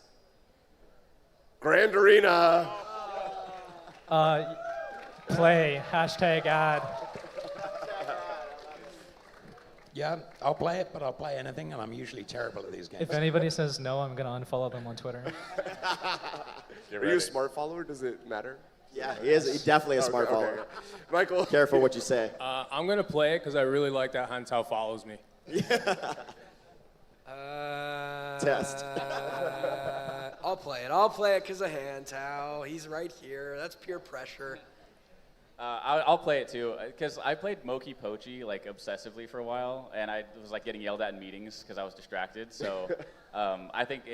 Grand Arena. Play. #ad. Yeah, I'll play it, but I'll play anything, and I'm usually terrible at these games. If anybody says no, I'm gonna unfollow them on Twitter. Are you a smart follower? Does it matter? Yeah, he is. He's definitely a smart follower. Okay. Michael? Careful what you say. I'm going to play it because I really like that Hantao follows me. Test. I'll play it. I'll play it because of Hantao. He's right here. That's peer pressure. I'll play it too because I played Moki Pochi like obsessively for a while, and I was like getting yelled at in meetings because I was distracted. So I think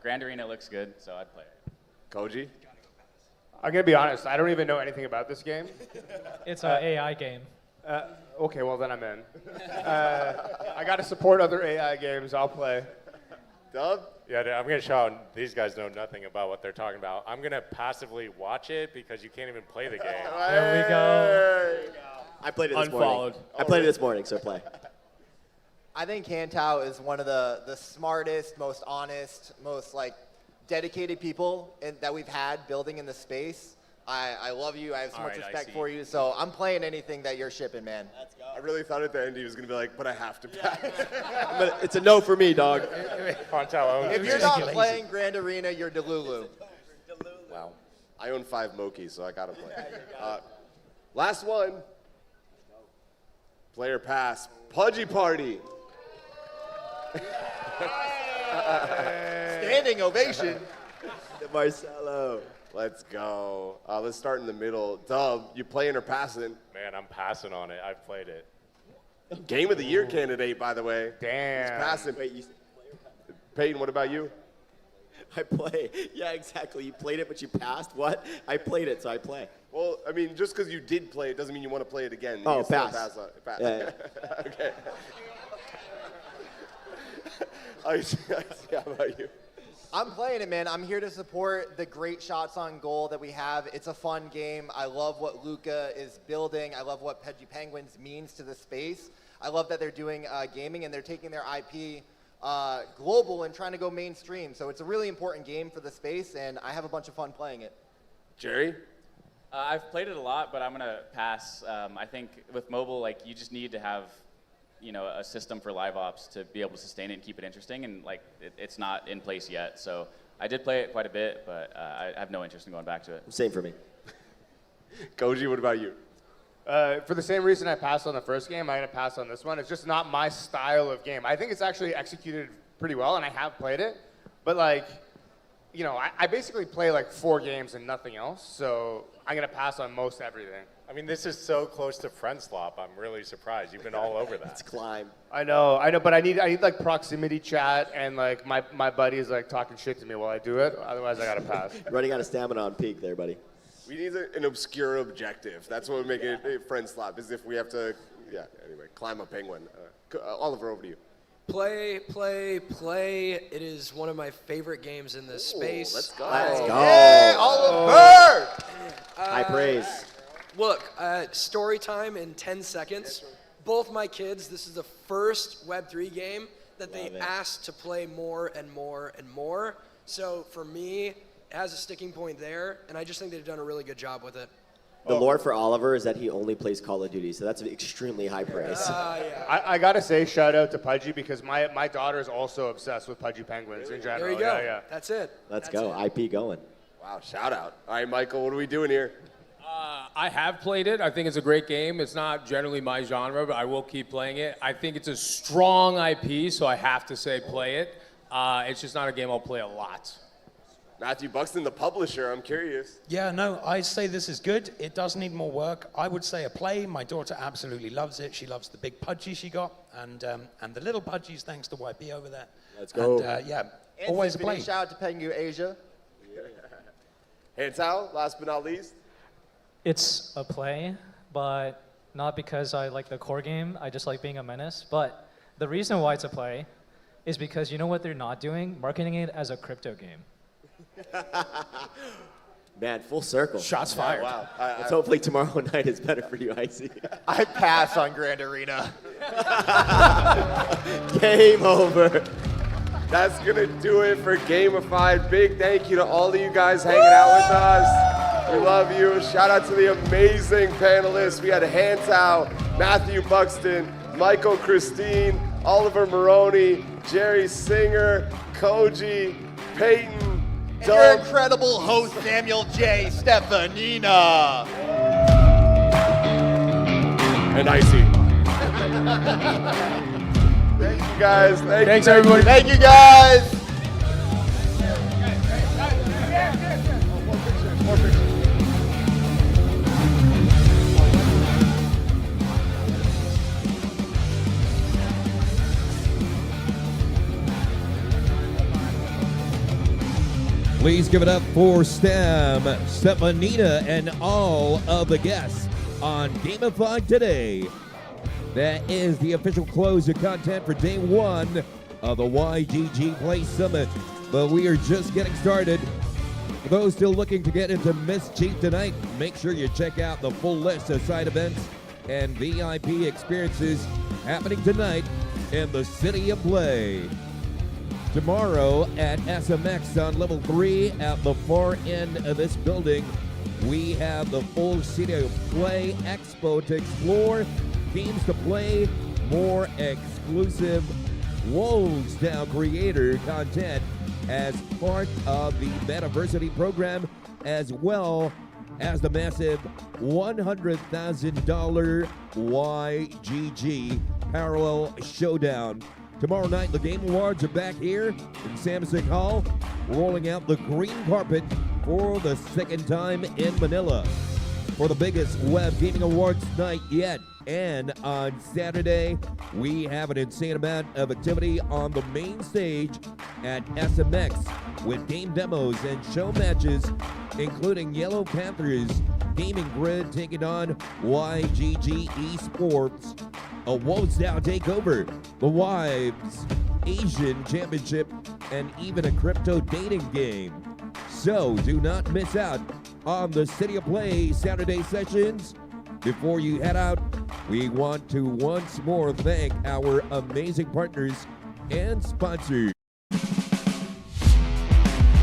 Grand Arena looks good, so I'd play it. Koji? I'm going to be honest. I don't even know anything about this game. It's an AI game. Okay, well then I'm in. I got to support other AI games. I'll play. Dub? Yeah, I'm going to show these guys know nothing about what they're talking about. I'm going to passively watch it because you can't even play the game. There we go. I played it this Unfollowed. morning. I played it this morning, so play. I think Hantao is one of the smartest, most honest, most dedicated people that we've had building in the space. I love you. I have so All much right, respect I for you. So I'm playing anything that you're shipping, man. Let's go. I really thought at the end he was going to be like, but I have to pass. But it's a no for me, dog. If you're not playing Grand Arena, you're Delulu. Wow. I own 5 Mokis, so I got to play. Last one. Player pass. Pudgy Party. Standing ovation. Marcelo. Let's go. Let's start in the middle. Dub, you playing or passing? Man, I'm passing on it. I've played it. Game of the Year candidate, by the way. Damn. He's passing. Wait, you Peyton, what about you? I play. Yeah, exactly. You played it, but you passed. What? I played it, so I play. Well, I mean, just because you did play it doesn't mean you want to play it again. Oh, You still pass. Pass on it. Pass. Yeah, Okay. I see. How about you? I'm playing it, man. I'm here to support the great shots on goal that we have. It's a fun game. I love what Luca is building. I love what Pudgy Penguins means to the space. I love that they're doing gaming and they're taking their IP global and trying to go mainstream. So it's a really important game for the space, and I have a bunch of fun playing it. Jerry? I've played it a lot, but I'm gonna pass. I think with mobile, like you just need to have, a system for live ops to be able to sustain it and keep it interesting, and like it's not in place yet. So I did play it quite a bit, but I have no interest in going back to it. Same for me. Koji, what about you? For the same reason I passed on the first game, I'm going to pass on this one. It's just not my style of game. I think it's actually executed pretty well, and I have played it. But, I basically play, 4 games and nothing else. So I'm going to pass on most everything. I mean, this is so close to friend swap. I'm really surprised. You've been all over that. It's climb. I know, but I need proximity chat, and, my buddy is, talking shit to me while I do it. Otherwise, I got to pass. Running out of stamina on peak there, buddy. We need an obscure objective. That's what would make it a friend slap, is if we have to, climb a penguin. Oliver, over to you. Play. It is one of my favorite games in this space. Let's go. Let's go. Yeah, Oliver! High praise. Look, story time in 10 seconds. Both my kids, this is the first Web3 game that they asked to play more and more and more. So for me, it has a sticking point there, and I just think they've done a really good job with it. The lore for Oliver is that he only plays Call of Duty, so that's extremely high praise. Yeah. I got to say, shout out to Pudgy, because my daughter is also obsessed with Pudgy Penguins in general. There you go. Yeah. That's it. Let's go. IP going. Wow, shout out. All right, Michael, what are we doing here? I have played it. I think it's a great game. It's not generally my genre, but I will keep playing it. I think it's a strong IP, so I have to say play it. It's just not a game I'll play a lot. Matthew Buxton, the publisher, I'm curious. Yeah, no, I say this is good. It does need more work. I would say a play. My daughter absolutely loves it. She loves the big Pudgy she got, and the little Pudgies, thanks to YP over there. Let's go. And, And always a Symphony, play. shout out to Pengu Asia. Hantal, last but not least. It's a play, but not because I like the core game. I just like being a menace. But the reason why it's a play is because you know what they're not doing? Marketing it as a crypto game. Man, full circle. Shots fired. Wow. Let's hopefully tomorrow night is better for you, Icy. I pass on Grand Arena. Game over. That's going to do it for Gamified. Big thank you to all of you guys hanging out with us. We love you. Shout out to the amazing panelists. We had Hantal, Matthew Buxton, Michael Christine, Oliver Maroney, Jerry Singer, Koji, Peyton, And your incredible host, Samuel J. Stefanina. And Icy. Thank you guys. Thanks, everybody. Thank you, guys. Please give it up for Stem, Stefanina, and all of the guests on Gamified today. That is the official close of content for day 1 of the YGG Play Summit. But we are just getting started. For those still looking to get into Mischief tonight, make sure you check out the full list of side events and VIP experiences happening tonight in the City of Play. Tomorrow at SMX on level 3 at the far end of this building, We have the full City of Play Expo to explore, games to play, more exclusive Wolvesdown creator content as part of the Metaversity program, as well as the massive $100,000 YGG Parallel Showdown. Tomorrow night, the Game Awards are back here in Samsung Hall, rolling out the green carpet for the second time in Manila for the biggest web gaming awards night yet. And on Saturday, we have an insane amount of activity on the main stage at SMX with game demos and show matches, including Yellow Panthers Gaming Grid taking on YGG Esports, a Wolvesdown takeover, the Wives Asian Championship, and even a crypto dating game. So do not miss out on the City of Play Saturday sessions. Before you head out, we want to once more thank our amazing partners and sponsors.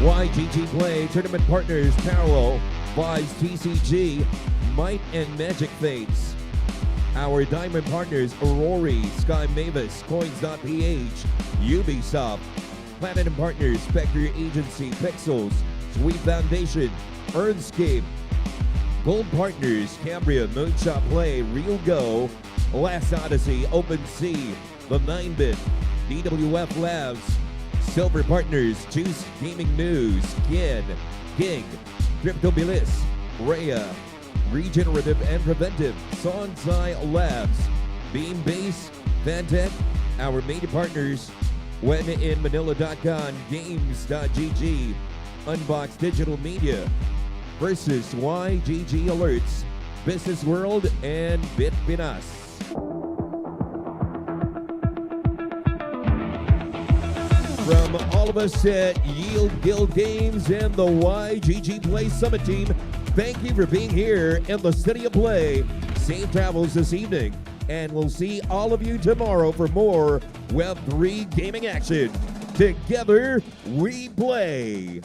YGG Play Tournament Partners Parallel, Vice TCG, Might and Magic Fates. Our diamond partners Aurori, Sky Mavis, Coins.ph, Ubisoft. Platinum partners Spectre Agency, Pixels, Sweet Foundation, Earnscape. Gold partners Cambria, Moonshot Play, Real Go, Last Odyssey, OpenSea, The 9-Bit, DWF Labs. Silver partners Juice Gaming News, Kin, Gig, Cryptobilis, Rhea, Regenerative and Preventive, Sonsai Labs, Beam Base, Fantech. Our media partners WhenInManila.com, Games.gg, Unbox Digital Media, versus YGG Alerts, Business World, and BitPinas. From all of us at Yield Guild Games and the YGG Play Summit team, thank you for being here in the City of Play. Safe travels this evening, and we'll see all of you tomorrow for more Web3 gaming action. Together, we play.